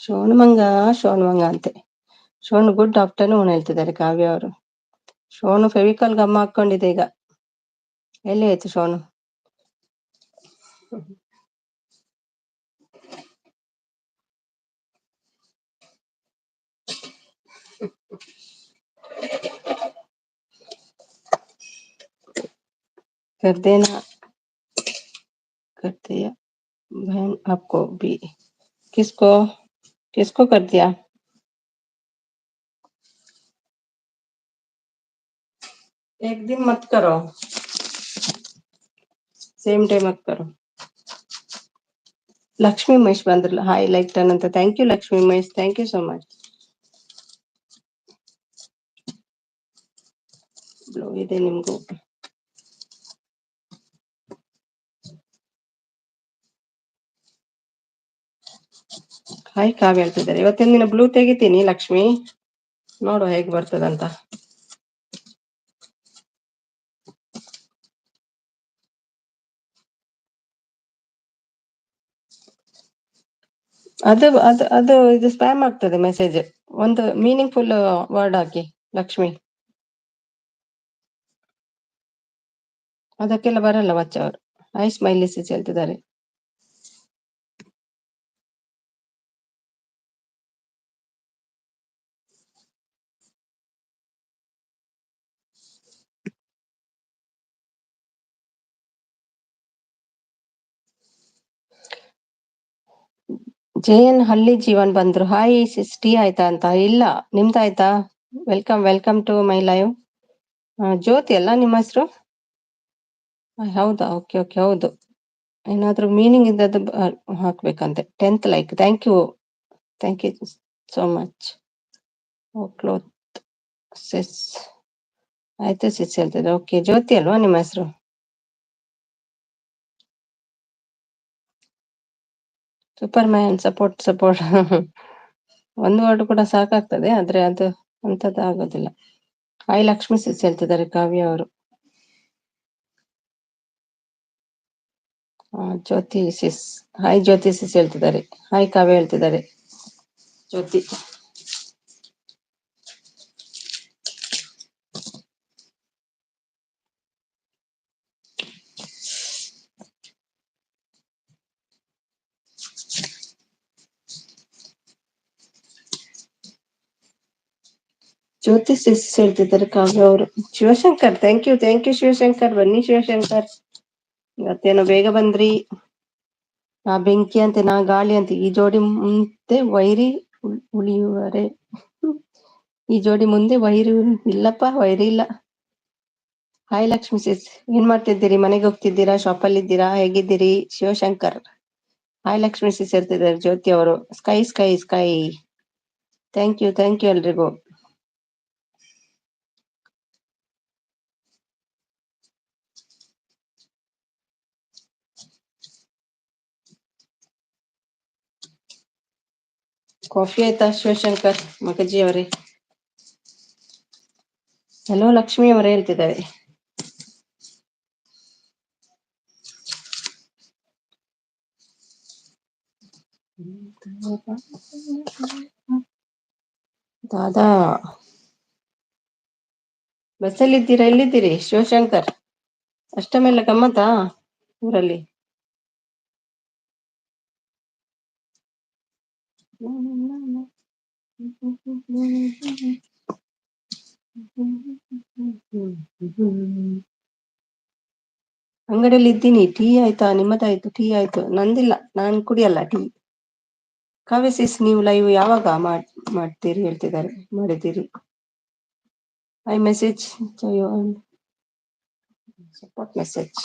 ಶೋಣ್ಮಂಗ ಶೋಣ್ಮಂಗ ಅಂತೆ. ಶೋನು ಗುಡ್ ಆಫ್ಟರ್ನೂನ್ ಹೇಳ್ತಿದ್ದಾರೆ ಕಾವ್ಯ ಅವರು. ಶೋನು ಫೆವಿಕಾಲ್ ಗಮ್ಮ ಹಾಕೊಂಡಿದೆ ಈಗ. ಎಲ್ಲಿ ಆಯ್ತು ಶೋನು? कर देना, कर दिया बहन आपको भी। किसको किसको कर दिया? एक दिन मत करो, ಸೇಮ್ ಟೈಮ್ ಮತ್ ಕರೋ. ಲಕ್ಷ್ಮಿ ಮಹೇಶ್ ಬಂದ್ರಲ್ಲ, ಹಾಯ್ ಲೈಕ್ ಟನ್ ಅಂತ. Thank you Lakshmi Mahesh, thank you so much. Blue ಇದೆ ನಿಮ್ಗೂ. ಹಾಯ್ ಕಾವ್ಯ ಹೇಳ್ತಿದ್ದಾರೆ. ಇವತ್ತಿನ ದಿನ ಬ್ಲೂ ತೆಗಿತೀನಿ ಲಕ್ಷ್ಮಿ, ನೋಡುವ ಹೇಗ್ ಬರ್ತದಂತ. ಅದು ಇದು ಸ್ಪ್ಯಾಮ್ ಆಗ್ತದೆ ಮೆಸೇಜ್. ಒಂದು ಮೀನಿಂಗ್ ಫುಲ್ ವರ್ಡ್ ಹಾಕಿ ಲಕ್ಷ್ಮಿ, ಅದಕ್ಕೆಲ್ಲ ಬರಲ್ಲ ವಾಚ್ ಅವರು. ಹಾಯ್ ಸ್ಮೈಲಿಸ್ ಹೇಳ್ತಿದ್ದಾರೆ. ಜೇಎನ್ ಹಳ್ಳಿ ಜೀವನ್ ಬಂದ್ರು. ಹಾಯ್ ಸಿಸ್, ಟೀ ಆಯ್ತಾ ಅಂತ. ಇಲ್ಲ, ನಿಮ್ದಾಯ್ತಾ? Welcome welcome to my live. Jyothi ಅಲ್ಲ ನಿಮ್ಮ ಹೆಸರು? ಹೌದಾ, ಓಕೆ ಓಕೆ, ಹೌದು. ಏನಾದ್ರೂ ಮೀನಿಂಗ್ ಇದ್ದದ್ದು ಹಾಕ್ಬೇಕಂತೆ. 10th like. Thank you so much. Cloth sis ಆಯ್ತು ಸಿಸ್ ಹೇಳ್ತಿದ್ರೆ. ಓಕೆ, ಜ್ಯೋತಿ ಅಲ್ವಾ ನಿಮ್ಮ ಹೆಸರು? ಸೂಪರ್ ಮ್ಯಾನ್, ಸಪೋರ್ಟ್ ಒಂದು ವರ್ಡ್ ಕೂಡ ಸಾಕಾಗ್ತದೆ, ಆದ್ರೆ ಅದು ಅಂತದ್ದು ಆಗೋದಿಲ್ಲ. ಹಾಯ್ ಲಕ್ಷ್ಮಿ ಸಿಸ್ ಹೇಳ್ತಿದ್ದಾರೆ ಕಾವ್ಯ ಅವರು. ಜ್ಯೋತಿ ಸಿಸ್, ಹಾಯ್ ಜ್ಯೋತಿ ಸಿಸ್ ಹೇಳ್ತಿದ್ದಾರೆ. ಹಾಯ್ ಕಾವ್ಯ ಹೇಳ್ತಿದ್ದಾರೆ ಜ್ಯೋತಿ. ಜ್ಯೋತಿ ಸಿಸ್ ಹೇಳ್ತಿದ್ದಾರೆ ಕಾವ್ಯ ಅವರು. Shivashankar, thank you Shivashankar. ಬನ್ನಿ ಶಿವಶಂಕರ್, ಇವತ್ತೇನೋ ಬೇಗ ಬಂದ್ರಿ. ನಾ ಬೆಂಕಿ ಅಂತೆ, ನಾ ಗಾಳಿ ಅಂತೆ, ಈ ಜೋಡಿ ಮುಂದೆ ವೈರಿ ಉಳಿಯುವರೆ. ಈ ಜೋಡಿ ಮುಂದೆ ವೈರಿ ಇಲ್ಲಪ್ಪ, ವೈರಿ ಇಲ್ಲ. ಹಾಯ್ ಲಕ್ಷ್ಮಿ ಸಿಸ್, ಏನ್ ಮಾಡ್ತಿದ್ದೀರಿ? ಮನೆಗೆ ಹೋಗ್ತಿದ್ದೀರಾ? ಶಾಪಲ್ಲಿ ಇದ್ದೀರಾ? ಹೇಗಿದ್ದೀರಿ? ಶಿವಶಂಕರ್ ಹಾಯ್ ಲಕ್ಷ್ಮಿ ಸಿಸ್ ಹೇಳ್ತಿದ್ದಾರೆ. ಜ್ಯೋತಿ ಅವರು sky sky sky. Thank you ಎಲ್ರಿಗೂ. ಕಾಫಿ ಆಯ್ತಾ ಶಿವಶಂಕರ್ ಮಗಜಿ ಅವರೇ? ಹಲೋ ಲಕ್ಷ್ಮಿ ಅವರೇ ಹೇಳ್ತಿದ್ದಾರೆ. ದಾದಾ ಬಸ್ಸಲ್ಲಿ ಇದ್ದೀರಾ? ಎಲ್ಲಿದ್ದೀರಿ ಶಿವಶಂಕರ್? ಅಷ್ಟಮೆಲ್ಲ ಗಮ್ಮತಾ ಊರಲ್ಲಿ? ಅಂಗಡಿಯಲ್ಲಿ ಇದ್ದೀನಿ. ಟೀ ಆಯ್ತಾ? ನಿಮ್ಮದಾಯ್ತು? ಟೀ ಆಯ್ತು? ನಂದಿಲ್ಲ, ನಾನ್ ಕುಡಿಯಲ್ಲ ಟೀ. ಕಾವ್ಯ ಸಿಸ್, ನೀವು ಲೈವ್ ಯಾವಾಗ ಮಾಡ್ತೀರಿ ಹೇಳ್ತಿದ್ದಾರೆ, ಮಾಡಿದ್ದೀರಿ? I message support message.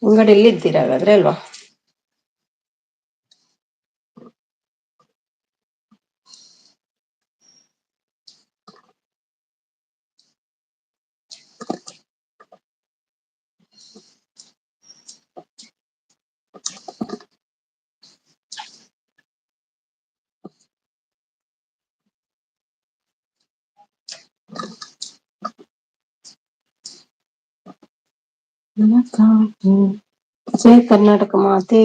ಅಂಗಡಿಯಲ್ಲಿ ಇದ್ದೀರಾ ಹಾಗಾದ್ರೆ ಅಲ್ವಾ? ಜೈ ಕರ್ನಾಟಕ ಮಾತೆ.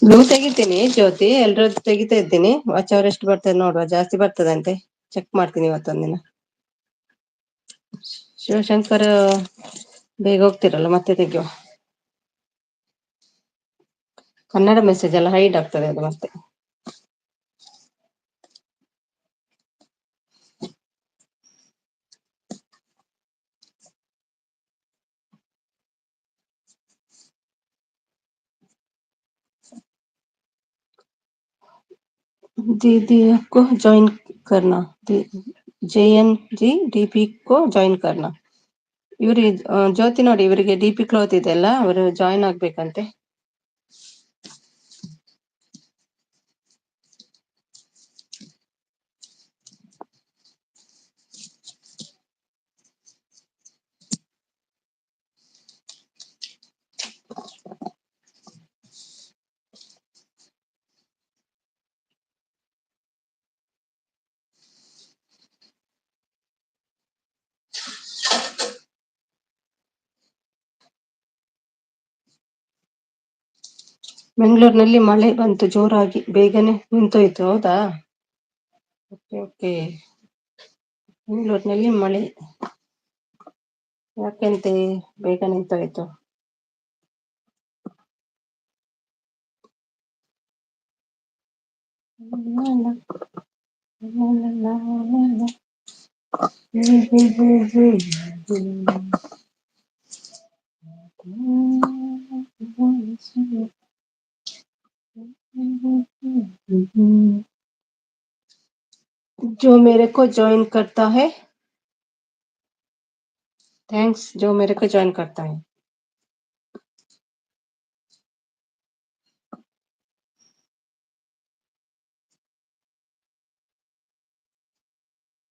ಬ್ಲೂ ತೆಗಿತೀನಿ ಜ್ಯೋತಿ, ಎಲ್ರದ್ದು ತೆಗಿತಾ ಇದ್ದೀನಿ. ವಾಚ್ ಅವರ್ ಎಷ್ಟು ಬರ್ತದೆ ನೋಡುವ. ಜಾಸ್ತಿ ಬರ್ತದಂತೆ, ಚೆಕ್ ಮಾಡ್ತೀನಿ ಇವತ್ತೊಂದಿನ. ಶಿವಶಂಕರ್ ಬೇಗ ಹೋಗ್ತಿರಲ್ಲ, ಮತ್ತೆ ತೆಗೆಯುವ. ಕನ್ನಡ ಮೆಸೇಜ್ ಎಲ್ಲ ಹೈಡ್ ಆಗ್ತದೆ ಅದು ಮತ್ತೆ. दीदी को ಜಾಯಿನ್ करना JN जी DP को ಜಾಯಿನ್ करना ಇವ್ರಿಗೆ ಜ್ಯೋತಿ ನೋಡಿ ಇವರಿಗೆ DP ಕ್ಲೋತ್ ಇದೆ ಅಲ್ಲ ಅವರು ಜಾಯಿನ್ ಆಗ್ಬೇಕಂತೆ ಬೆಂಗಳೂರಿನಲ್ಲಿ ಮಳೆ ಬಂತು ಜೋರಾಗಿ ಬೇಗನೆ ನಿಂತೋಯ್ತು ಹೌದಾ ಓಕೆ ಓಕೆ ಬೆಂಗಳೂರಿನಲ್ಲಿ ಮಳೆ ಯಾಕೆಂತೆ ಬೇಗ ನಿಂತೋಯ್ತು जो मेरे को ज्वाइन करता है थैंक्स जो मेरे को ज्वाइन करता है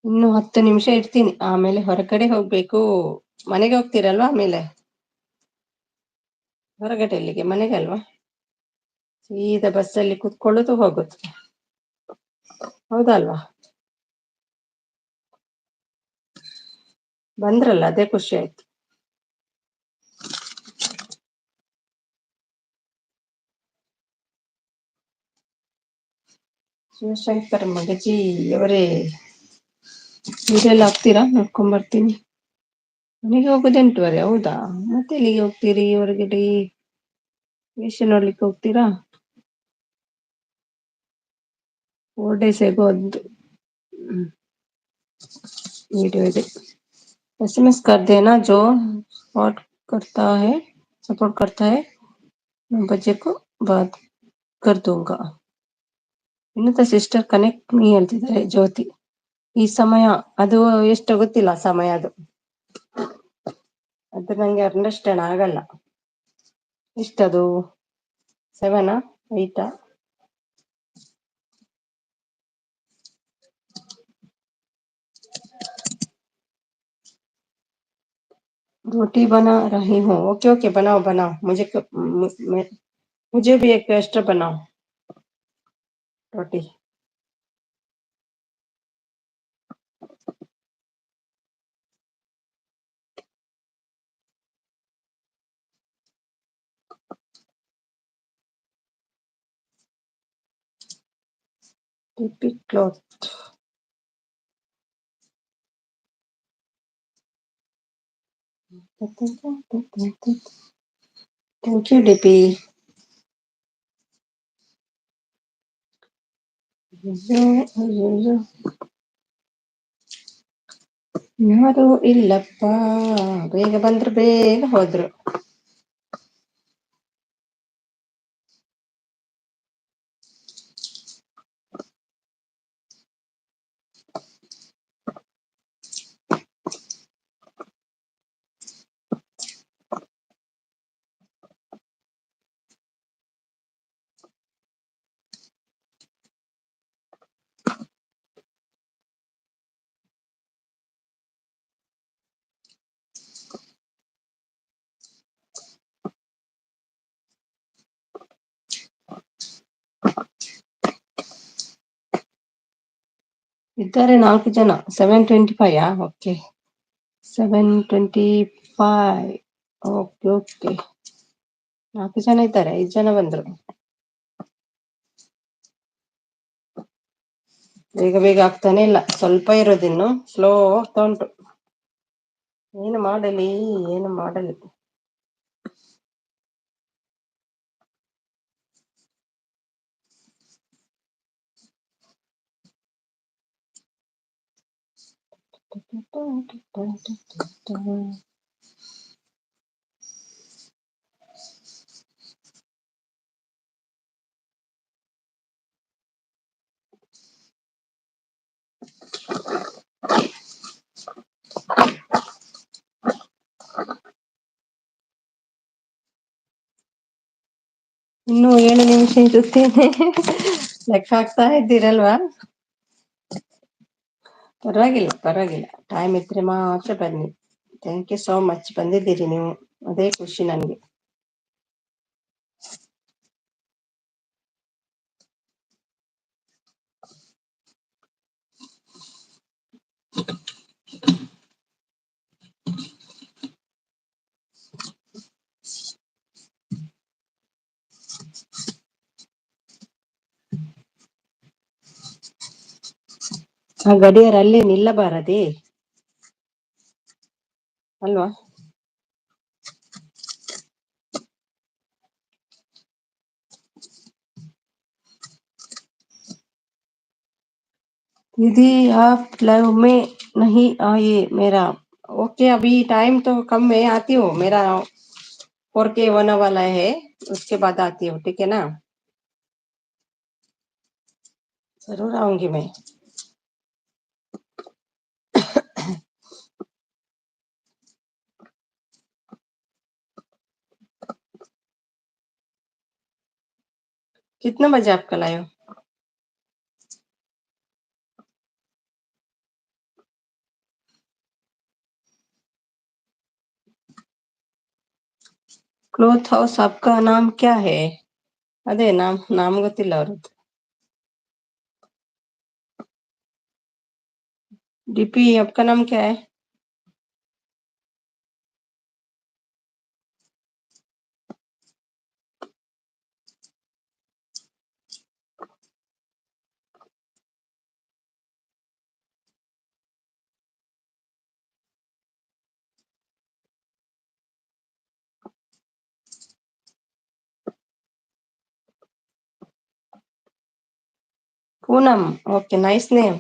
ಇನ್ನು 10 ನಿಮಿಷ ಇರ್ತೀನಿ ಆಮೇಲೆ ಹೊರಗಡೆ ಹೋಗ್ಬೇಕು ಮನೆಗೆ ಹೋಗ್ತೀರಲ್ವಾ ಆಮೇಲೆ ಹೊರಗಡೆ ಎಲ್ಲಿಗೆ ಮನೆಗೆ ಅಲ್ವಾ ಸೀದಾ ಬಸ್ಸಲ್ಲಿ ಕುತ್ಕೊಳ್ಳೋದು ಹೋಗೋದು ಹೌದಲ್ವಾ ಬಂದ್ರಲ್ಲ ಅದೇ ಖುಷಿ ಆಯ್ತು ಶಿವಶಂಕರ್ ಮಗಜಿ ಅವರೇ ಸೀರಿಯಲ್ ಹಾಕ್ತೀರಾ ನೋಡ್ಕೊಂಡ್ ಬರ್ತೀನಿ ಮನೆಗೆ ಹೋಗೋದು 8:30 ಹೌದಾ ಮತ್ತೆ ಎಲ್ಲಿಗೆ ಹೋಗ್ತೀರಿ ಹೊರಗಡೆ ವೇಷ ನೋಡ್ಲಿಕ್ಕೆ ಹೋಗ್ತೀರಾ 4 days ಆಗೋದು वीडियो ಇದೆ SMS कर देना जो सपोर्ट करता है 9 बजे को बात कर दूंगा ಇನ್ನತ ಸಿಸ್ಟರ್ ಕನೆಕ್ಟ್ ಮೀ ಹೇಳ್ತಿದ್ದಾರೆ ಜ್ಯೋತಿ ಈ ಸಮಯ ಅದು ಎಷ್ಟು ಗೊತ್ತಿಲ್ಲ ಸಮಯ ಅದು ನಂಗೆ ಅಂಡರ್ಸ್ಟ್ಯಾಂಡ್ ಆಗಲ್ಲ ಎಷ್ಟದು 7 8 रोटी बना रही हूँ ओके ओके बनाओ बनाओ मुझे भी एक एक्स्ट्रा बनाओ रोटी TP cloth thank you DP ಯಾರು ಇಲ್ಲಪ್ಪ ಬೇಗ ಬಂದ್ರು ಬೇಗ ಹೋದ್ರು ಇದ್ದಾರೆ 4 ಜನ 7:25 ಓಕೆ 7:25 ಓಕೆ ಓಕೆ 4 ಜನ ಇದ್ದಾರೆ 5 ಜನ ಬಂದ್ರು ಬೇಗ ಬೇಗ ಆಗ್ತಾನೆ ಇಲ್ಲ ಸ್ವಲ್ಪ ಇರೋದಿನ್ನು ಸ್ಲೋ ಆಗ್ತಾ ಉಂಟು ಏನು ಮಾಡಲಿ ಇನ್ನು 7 ನಿಮಿಷ ಇರುತ್ತೇನೆ. ಲೆಕ್ಕ ಹಾಕ್ತಾ ಇದ್ದೀರಲ್ವಾ? ಪರವಾಗಿಲ್ಲ ಪರವಾಗಿಲ್ಲ, ಟೈಮ್ ಇದ್ರೆ ಮಾತ್ರ ಬನ್ನಿ. ಥ್ಯಾಂಕ್ ಯು ಸೋ ಮಚ್, ಬಂದಿದ್ದೀರಿ ನೀವು, ಅದೇ ಖುಷಿ ನನಗೆ. ಆ ಗಡಿಯಾರ ಅಲ್ಲೇ ನಿಲ್ಲಬಾರದೆ ಅಲ್ವಾ? दीदी आप लाइव में नहीं आए मेरा। ओके, अभी टाइम तो कम है, आती हूँ। मेरा 4K होने वाला है, उसके बाद आती हूँ, ठीक है ना? जरूर आऊंगी मैं। कितना बजे आप कल आए हो? क्लॉथ हाउस आपका नाम क्या है? ಅದೇ ನಾಮ್ ಗೊತ್ತಿಲ್ಲ ಅವ್ರದ್ದು. डीपी आपका नाम क्या है? Poonam, okay, nice name.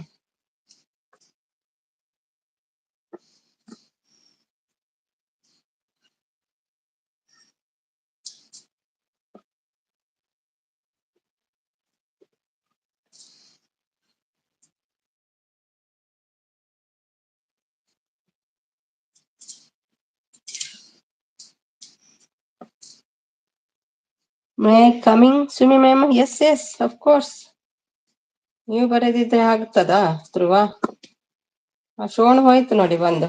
मैं coming Sumi ma'am. Yes yes of course. ನೀವು ಬರೆದಿದ್ರೆ ಆಗ್ತದಾ ಧ್ರುವ? ಆ ಶೋಣು ಹೋಯ್ತು ನೋಡಿ, ಬಂದು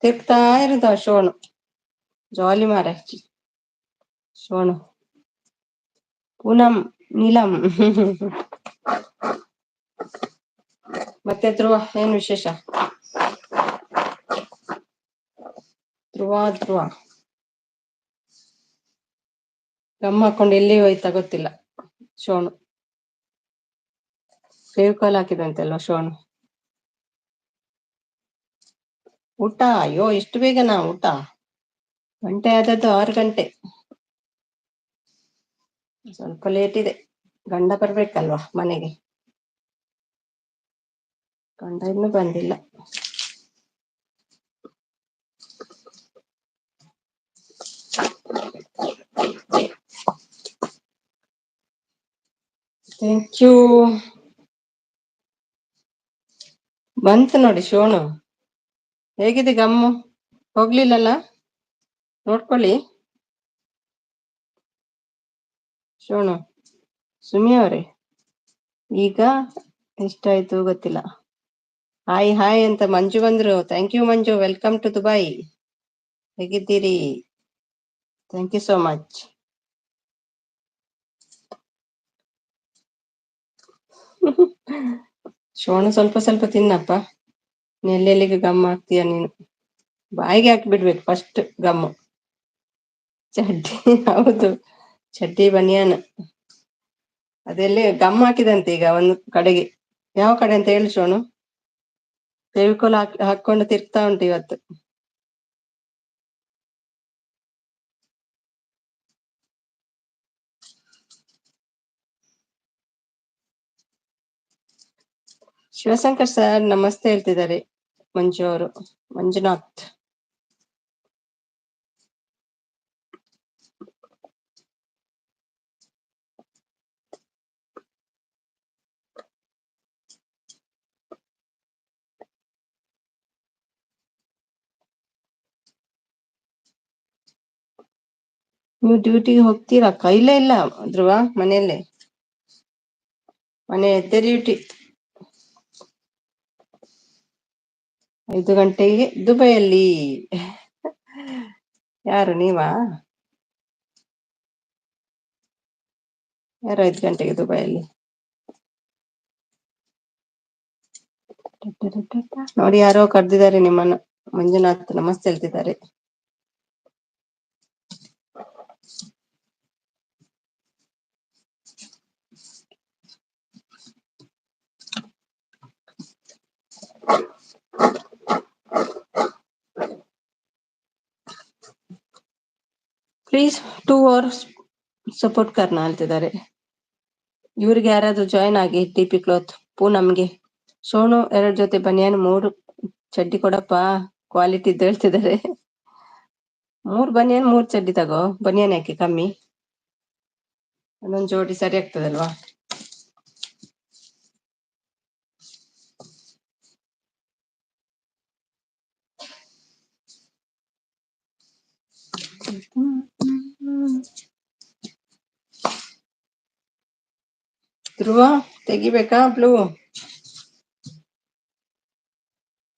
ತಿರ್ಗ್ತಾ ಇರುದು ಆ ಶೋಣು. ಜಾಲಿ ಮಾರ ಶೋಣು. ಪೂನಂ, ನೀಲಂ. ಮತ್ತೆ ಧ್ರುವ, ಏನ್ ವಿಶೇಷ? ಧ್ರುವ ಗಮ್ಮ ಹಾಕೊಂಡು ಎಲ್ಲಿ ಹೋಯ್ತಾ ಗೊತ್ತಿಲ್ಲ ಶೋಣು. ಸೇವ್ ಕಾಲ್ ಹಾಕಿದಂತೆಲ್ಲ ಶೋಣು. ಊಟ? ಅಯ್ಯೋ, ಇಷ್ಟು ಬೇಗನಾ ಊಟ? ಗಂಟೆ ಆದದ್ದು 6 ಗಂಟೆ. ಸ್ವಲ್ಪ ಲೇಟ್ ಇದೆ, ಗಂಡ ಬರ್ಬೇಕಲ್ವಾ ಮನೆಗೆ. ಗಂಡ ಇನ್ನೂ ಬಂದಿಲ್ಲ. Thank you. ಬಂತು ನೋಡಿ ಶೋಣು. ಹೇಗಿದೆ ಗಮ್ಮು? ಹೋಗ್ಲಿಲ್ಲಲ್ಲ? ನೋಡ್ಕೊಳ್ಳಿ ಶೋಣು. ಸುಮಿ ಅವರೇ, ಈಗ ಎಷ್ಟಾಯ್ತು ಗೊತ್ತಿಲ್ಲ. ಹಾಯ್ ಹಾಯ್ ಅಂತ ಮಂಜು ಬಂದ್ರು. Thank you Manju, welcome to Dubai. ಹೇಗಿದ್ದೀರಿ? Thank you so much. Shonu, ಸ್ವಲ್ಪ ಸ್ವಲ್ಪ ತಿನ್ನಪ್ಪ, ಎಲ್ಲೆಲ್ಲಿಗೆ ಗಮ್ ಹಾಕ್ತೀಯ ನೀನು. ಬಾಯಿಗೆ ಹಾಕ್ಬಿಡ್ಬೇಕು ಫಸ್ಟ್ ಗಮ್ಮು. ಚಡ್ಡಿ? ಹೌದು, ಚಡ್ಡಿ ಬನಿಯಾನ್. ಅದೆಲ್ಲಿ ಗಮ್ ಹಾಕಿದಂತೆ ಈಗ ಒಂದು ಕಡೆಗೆ. ಯಾವ ಕಡೆ ಅಂತ ಹೇಳಿ ಶೋಣು. ಫೆವಿಕೋಲ್ ಹಾಕೊಂಡು ತಿರ್ಗ್ತಾ ಉಂಟು ಇವತ್ತು. ಶಿವಶಂಕರ್ ಸರ್ ನಮಸ್ತೆ ಹೇಳ್ತಿದ್ದಾರೆ. ಮಂಜು ಅವರು, ಮಂಜುನಾಥ್. ನೀವು ಡ್ಯೂಟಿಗೆ ಹೋಗ್ತೀರಾ ಅಕ್ಕ? ಇಲ್ಲ ಇಲ್ಲ ಧ್ರುವ, ಮನೆಯಲ್ಲೇ. ಮನೆಯದ್ದೇ ಡ್ಯೂಟಿ. 5 ಗಂಟೆಗೆ ದುಬೈಯಲ್ಲಿ. ಯಾರು ನೀವಾ? ಯಾರು 5 ಗಂಟೆಗೆ ದುಬೈಯಲ್ಲಿ? ನೋಡಿ ಯಾರೋ ಕರೆದಿದ್ದಾರೆ ನಿಮ್ಮನ್ನ. ಮಂಜುನಾಥ್ ನಮಸ್ತೆ ಹೇಳ್ತಿದ್ದಾರೆ. ಪ್ಲೀಸ್ 2 hours ಸಪೋರ್ಟ್ ಕರ್ನಾ ಅಂತಿದ್ದಾರೆ. ಇವ್ರಿಗೆ ಯಾರಾದ್ರೂ ಜಾಯ್ನ್ ಆಗಿ ಟಿಪಿ ಕ್ಲಾತ್ ಪೂನಮ್ಗೆ. ಸೋನು 2 ಜೊತೆ ಬನಿಯನ್ 3 ಚಡ್ಡಿ ಕೊಡಪ್ಪ, ಕ್ವಾಲಿಟಿ ಇದ್ದು ಹೇಳ್ತಿದ್ದಾರೆ. 3 ಬನಿಯನ್ 3 ಚಡ್ಡಿ ತಗೋ. ಬನಿಯನ್ ಯಾಕೆ ಕಮ್ಮಿ? ಅದೊಂದು ಜೋಡಿ ಸರಿ ಆಗ್ತದಲ್ವಾ? ಧ್ರುವ ತೆಗಿಬೇಕಾ ಬ್ಲೂ?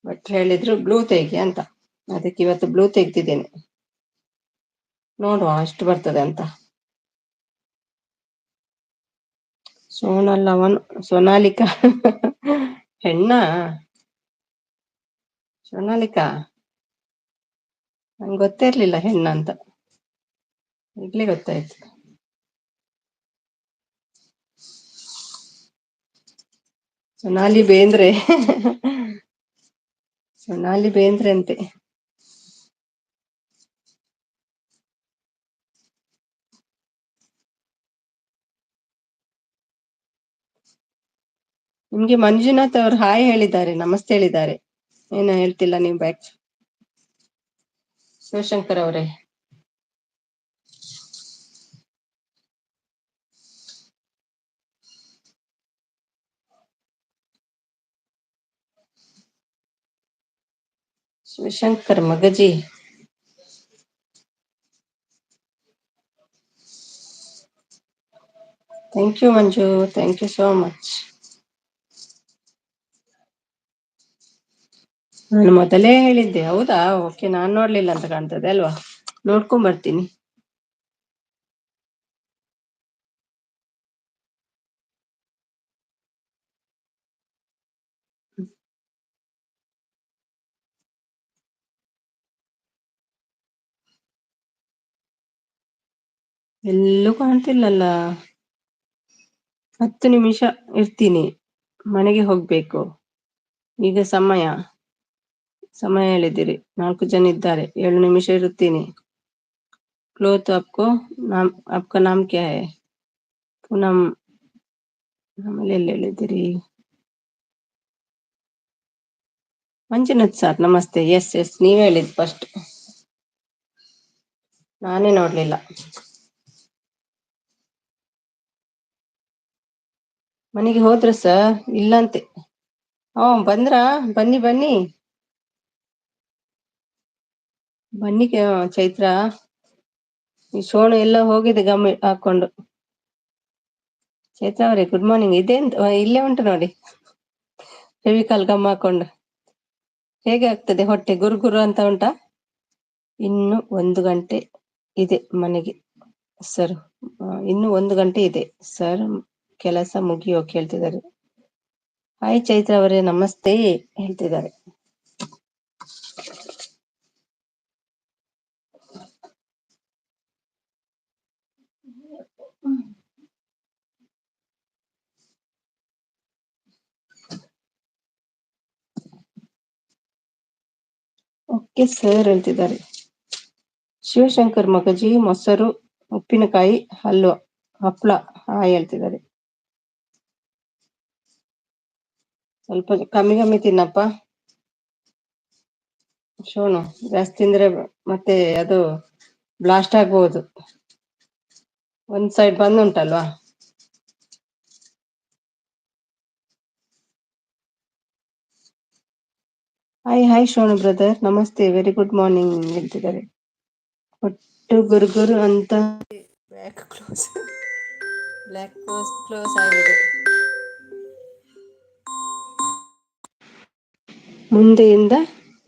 ಬಟ್ ಹೇಳಿದ್ರು ಬ್ಲೂ ತೆಗಿ ಅಂತ, ಅದಕ್ಕೆ ಇವತ್ತು ಬ್ಲೂ ತೆಗ್ದಿದ್ದೇನೆ. ನೋಡುವ ಎಷ್ಟು ಬರ್ತದೆ ಅಂತ. ಸೋನಲ್ ಅವನು ಸೋನಾಲಿಕಾ. ಹೆಣ್ಣ? ಸೋನಾಲಿಕಾ ನಂಗೆ ಗೊತ್ತೇ ಇರ್ಲಿಲ್ಲ ಹೆಣ್ಣ ಅಂತ. ಈಗ್ಲೇ ಗೊತ್ತಾಯ್ತು. ಸೊನಾಲಿ ಬೇಂದ್ರೆ. ಸೊನಾಲಿ ಬೇಂದ್ರೆ ಅಂತೆ. ನಿಮ್ಗೆ ಮಂಜುನಾಥ್ ಅವ್ರು ಹಾಯ್ ಹೇಳಿದ್ದಾರೆ, ನಮಸ್ತೆ ಹೇಳಿದ್ದಾರೆ. ಏನೋ ಹೇಳ್ತಿಲ್ಲ ನೀವು ಬ್ಯಾಕ್. ಶಿವಶಂಕರ್ ಅವರೇ, Shivashankar Magaji. Thank you Manju, thank you so much. ನಾನು ಮೊದಲೇ ಹೇಳಿದ್ದೆ. ಹೌದಾ? ಓಕೆ, ನಾನ್ ನೋಡ್ಲಿಲ್ಲ ಅಂತ ಕಾಣ್ತದೆ ಅಲ್ವಾ? ನೋಡ್ಕೊಂಡ್ ಬರ್ತೀನಿ. ಎಲ್ಲೂ ಕಾಣ್ತಿಲ್ಲಲ್ಲ. 10 ನಿಮಿಷ ಇರ್ತೀನಿ, ಮನೆಗೆ ಹೋಗ್ಬೇಕು. ಈಗ ಸಮಯ ಹೇಳಿದ್ದೀರಿ. 4 ಜನ ಇದ್ದಾರೆ. 7 ನಿಮಿಷ ಇರುತ್ತೀನಿ. ಕ್ಲೋತ್ आपका नाम क्या है? ಪೂನಂ. ಆಮೇಲೆ ಎಲ್ಲಿ ಹೇಳಿದ್ದೀರಿ? ಮಂಜುನಾಥ್ ಸರ್ ನಮಸ್ತೆ. ಎಸ್ ಎಸ್, ನೀವೇ ಹೇಳಿದ್ ಫಸ್ಟ್, ನಾನೇ ನೋಡ್ಲಿಲ್ಲ. ಮನೆಗೆ ಹೋದ್ರ ಸರ್? ಇಲ್ಲಂತೆ. ಬಂದ್ರಾ? ಬನ್ನಿ ಬನ್ನಿ ಬನ್ನಿ. ಚೈತ್ರ, ಈ ಸೋಣು ಎಲ್ಲ ಹೋಗಿದೆ ಗಮ್ಮಿ ಹಾಕೊಂಡು. ಚೈತ್ರ ಅವರೇ ಗುಡ್ ಮಾರ್ನಿಂಗ್. ಇಲ್ಲೇ ಉಂಟು ನೋಡಿ, ಫೆವಿಕಾಲ್ ಗಮ್ ಹಾಕೊಂಡು. ಹೇಗೆ ಆಗ್ತದೆ ಹೊಟ್ಟೆ? ಗುರುಗುರು ಅಂತ ಉಂಟಾ? ಇನ್ನು 1 ಗಂಟೆ ಇದೆ ಮನೆಗೆ ಸರ್. ಇನ್ನು 1 ಗಂಟೆ ಇದೆ ಸರ್, ಕೆಲಸ ಮುಗಿಯೋಕೆ ಹೇಳ್ತಿದ್ದಾರೆ. ಹಾಯ್ ಚೈತ್ರ ಅವರೇ ನಮಸ್ತೆ ಹೇಳ್ತಿದ್ದಾರೆ. ಓಕೆ ಸರ್ ಹೇಳ್ತಿದ್ದಾರೆ. ಶಿವಶಂಕರ್ ಮಗಜಿ, ಮೊಸರು, ಉಪ್ಪಿನಕಾಯಿ, ಹಪ್ಳ ಹಾಯ್ ಹೇಳ್ತಿದ್ದಾರೆ. ಸ್ವಲ್ಪ ಕಮ್ಮಿ ತಿನ್ನಪ್ಪ ಶೋನು. ಜಾಸ್ತಿ ತಿಂದ್ರೆ ಮತ್ತೆ ಅದು ಬ್ಲಾಸ್ಟ್ ಆಗ್ಬಹುದು. ಒಂದ್ ಸೈಡ್ ಬಂದುಂಟಲ್ವಾ? ಹಾಯ್ ಶೋನು ಬ್ರದರ್ ನಮಸ್ತೆ, ವೆರಿ ಗುಡ್ ಮಾರ್ನಿಂಗ್ ಹೇಳ್ತಿದ್ದಾರೆ. ಗುರುಗುರು ಅಂತ ಬ್ಯಾಕ್ ಕ್ಲೋಸ್ ಬ್ಲ್ಯಾಕ್ ಕ್ಲೋಸ್ ಆಗಿದೆ. ಮುಂದೆಯಿಂದ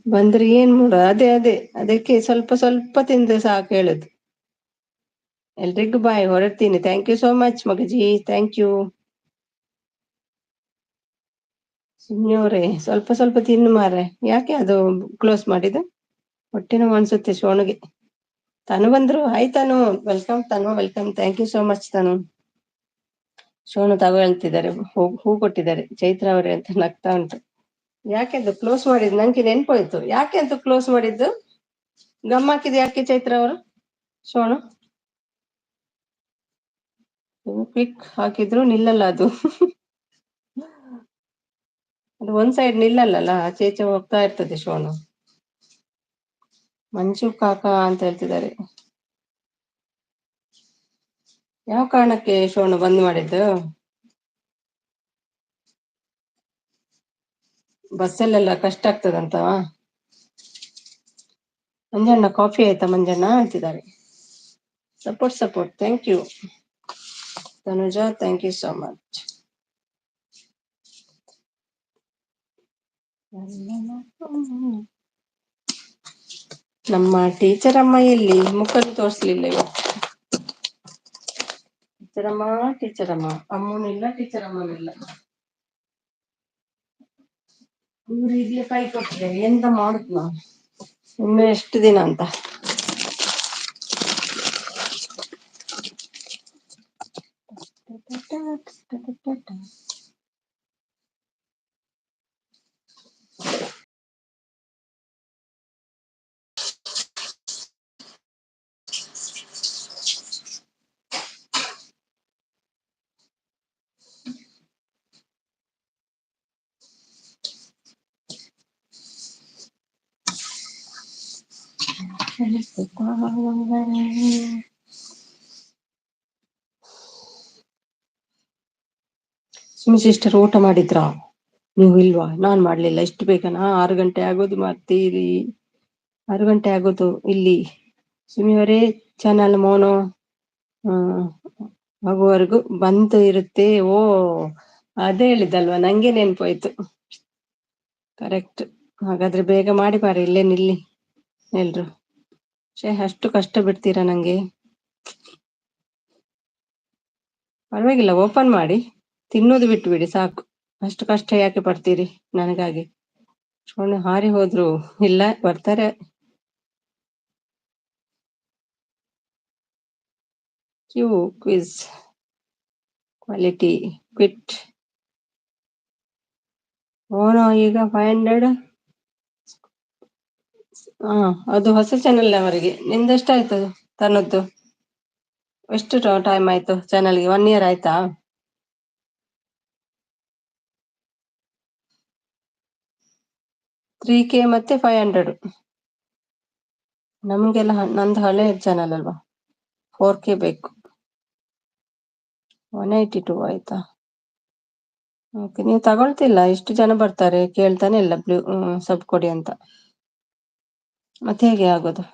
ಬಂದ್ರೆ ಏನ್ ಮಾಡ, ಅದೇ ಅದಕ್ಕೆ ಸ್ವಲ್ಪ ಸ್ವಲ್ಪ ತಿಂದ್ರೆ ಸಾಕು ಹೇಳುದು. ಎಲ್ರಿಗೂ ಬಾಯ್, ಹೊರಡ್ತೀನಿ. Thank you so much Magaji, thank you. ಸುಮ್ನೆವ್ರೆ ಸ್ವಲ್ಪ ಸ್ವಲ್ಪ ತಿನ್ನು ಮಾರೆ, ಯಾಕೆ ಅದು ಕ್ಲೋಸ್ ಮಾಡಿದ್ದು? ಹೊಟ್ಟೆ ನೋವು ಅನ್ಸುತ್ತೆ ಶೋಣಿಗೆ. ತನು ಬಂದ್ರು. Hi Tanu, welcome Tanu, welcome. Thank you so much Tanu. Shonu ತಗೊಳ್ತಿದ್ದಾರೆ, ಹೂ ಕೊಟ್ಟಿದ್ದಾರೆ ಚೈತ್ರ ಅವರೇ ಅಂತ ನಗ್ತಾ ಉಂಟು. ಯಾಕೆ ಅದು ಕ್ಲೋಸ್ ಮಾಡಿದ್ದು ನಂಗೆ ನೆನ್ಪೋಯ್ತು. ಯಾಕೆ ಅಂತ ಕ್ಲೋಸ್ ಮಾಡಿದ್ದು? ಗಮ್ ಹಾಕಿದ್ ಯಾಕೆ ಚೈತ್ರ ಅವರು? ಶೋನು ಕ್ಲಿಕ್ ಹಾಕಿದ್ರು ನಿಲ್ಲಲ್ಲ ಅದು. ಅದು ಒಂದ್ ಸೈಡ್ ನಿಲ್ಲಲ್ಲ, ಆಚೆ ಈಚೆ ಹೋಗ್ತಾ ಇರ್ತದೆ ಶೋನು. ಮಂಜು ಕಾಕಾ ಅಂತ ಹೇಳ್ತಿದ್ದಾರೆ. ಯಾವ ಕಾರಣಕ್ಕೆ ಶೋನು ಬಂದ್ ಮಾಡಿದ್ದು? ಬಸ್ಸಲ್ಲೆಲ್ಲ ಕಷ್ಟ ಆಗ್ತದಂತವ. ಮಂಜಣ್ಣ ಕಾಫಿ ಆಯ್ತಾ ಮಂಜಣ್ಣ ಅಂತಿದ್ದಾರೆ. Support thank you Tanuja, thank you so much. ನಮ್ಮ ಟೀಚರ್ ಅಮ್ಮ ಎಲ್ಲಿ ಮುಖದ ತೋರ್ಸ್ಲಿಲ್ಲ ಇವತ್ತು. ಟೀಚರ್ ಅಮ್ಮ ಅಮ್ಮನಿಲ್ಲ, ಟೀಚರ್ ಅಮ್ಮನಿಲ್ಲ. ಇವ್ರು ಇಡ್ಲಿ ಕೈ ಕೊಟ್ರೆ ಎಂತ ಮಾಡುದು ನಾವು ಇನ್ನು ಎಷ್ಟು ದಿನ ಅಂತ. ಸುಮಿ ಸಿಸ್ಟರ್ ಊಟ ಮಾಡಿದ್ರಾ? ನೀವು ಇಲ್ವಾ? ನಾನ್ ಮಾಡ್ಲಿಲ್ಲ. ಇಷ್ಟು ಬೇಕನಾ? 6 ಗಂಟೆ ಆಗೋದು ಮಾಡ್ತೀರಿ. 6 ಗಂಟೆ ಆಗೋದು ಇಲ್ಲಿ. ಸುಮಿಯವರೇ ಚಾನಲ್ ಮೋನೋ ಆಗುವವರೆಗೂ ಬಂತು ಇರುತ್ತೆ. ಓ ಅದೇ ಹೇಳಿದ್ದಲ್ವಾ, ನಂಗೆ ನೆನ್ಪೋಯ್ತು. ಕರೆಕ್ಟ್. ಹಾಗಾದ್ರೆ ಬೇಗ ಮಾಡಿ ಪಾರಿ, ಇಲ್ಲೇ ನಿಲ್ಲಿ ಎಲ್ರು. ಅಷ್ಟು ಕಷ್ಟ ಬಿಡ್ತೀರಾ ನಂಗೆ? ಪರವಾಗಿಲ್ಲ, ಓಪನ್ ಮಾಡಿ ತಿನ್ನೋದು ಬಿಟ್ಟು ಬಿಡಿ ಸಾಕು. ಅಷ್ಟು ಕಷ್ಟ ಯಾಕೆ ಪಡ್ತೀರಿ ನನಗಾಗಿ? ಶೋಣು ಹಾರಿ ಹೋದ್ರು. ಇಲ್ಲ, ಬರ್ತಾರೆ. Quiz quality quit. ಓನೋ ಈಗ 500. ಅದು ಹೊಸ ಚಾನೆಲ್ ಅವರಿಗೆ. ನಿಂದೆಷ್ಟಾಯ್ತು ತನ್ನದ್ದು? ಎಷ್ಟು ಟೈಮ್ ಆಯ್ತು ಚಾನಲ್ಗೆ? 1 year ಆಯ್ತಾ? 3K ಮತ್ತೆ 500. ನಮ್ಗೆಲ್ಲ ನಂದು ಹಳೆ ಚಾನಲ್ ಅಲ್ವಾ, 4K ಬೇಕು. 182 ಆಯ್ತಾ? ಓಕೆ, ನೀವು ತಗೊಳ್ತಿಲ್ಲ. ಇಷ್ಟು ಜನ ಬರ್ತಾರೆ, ಕೇಳ್ತಾನೆ ಇಲ್ಲ ಸಬ್ ಕೊಡಿ ಅಂತ. ಮತ್ತೆ ಹೇಗೆ ಆಗೋದು?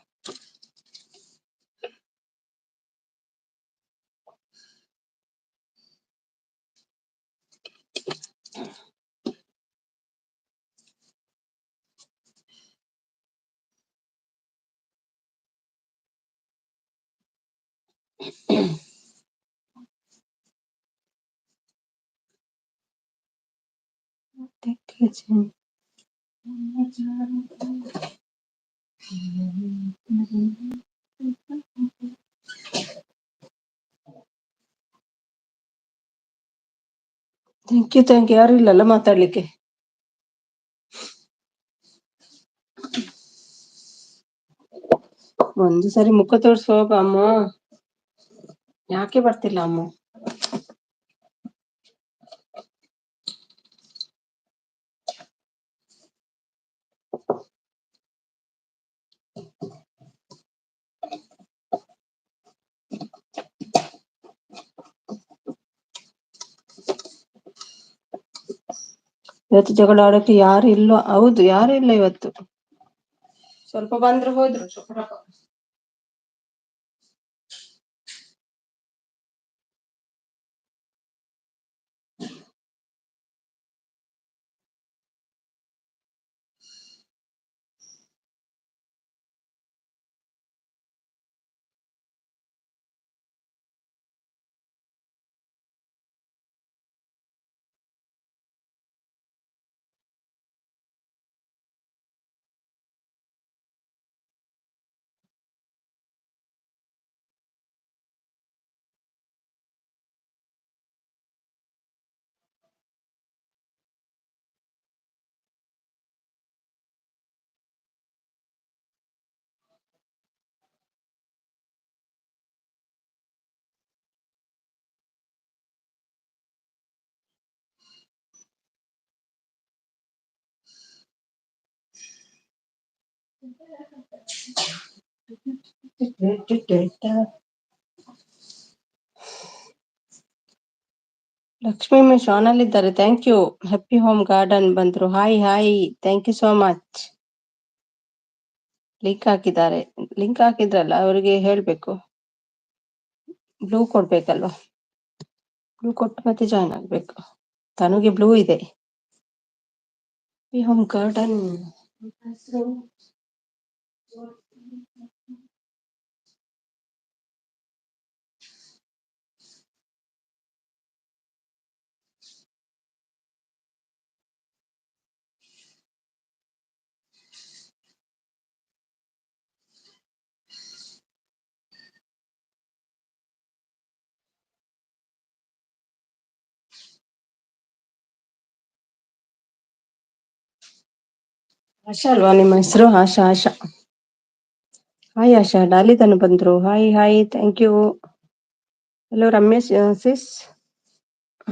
Thank you. ಯಾರು ಇಲ್ಲಲ್ಲ ಮಾತಾಡ್ಲಿಕ್ಕೆ? ಒಂದು ಸರಿ ಮುಖ ತೋರ್ಸು ಹೋಗ ಅಮ್ಮ. ಯಾಕೆ ಬರ್ತಿಲ್ಲ ಅಮ್ಮ? ಇವತ್ತು ಜಗಳ ಆಡೋಕೆ ಯಾರು ಇಲ್ಲ. ಹೌದು, ಯಾರು ಇಲ್ಲ ಇವತ್ತು. ಸ್ವಲ್ಪ ಬಂದ್ರು ಹೋದ್ರು. ಲಕ್ಷ್ಮಿ ಮಿಸ್ ಆನ್ ಇದ್ದಾರೆ. Thank you. Happy home garden ಬಂದ್ರು. Hi hi, thank you so much. Link ಹಾಕಿದ್ದಾರೆ. ಲಿಂಕ್ ಹಾಕಿದ್ರಲ್ಲ, ಅವರಿಗೆ ಹೇಳ್ಬೇಕು, ಬ್ಲೂ ಕೊಡ್ಬೇಕಲ್ವಾ? ಬ್ಲೂ ಕೊಟ್ಟು ಮತ್ತೆ ಜಾಯ್ನ್ ಆಗ್ಬೇಕು. ತನುಗೆ ಬ್ಲೂ ಇದೆ. Happy home garden. ಆಶಾ ಅಲ್ವಾ ನಿಮ್ಮ ಹೆಸರು? ಆಶಾ. ಆಶಾ ಹಾಯ್. ಆಶಾ ಡಾಲಿ ತನು ಬಂದ್ರು. Hi hi, thank you. Hello Ramesh sis.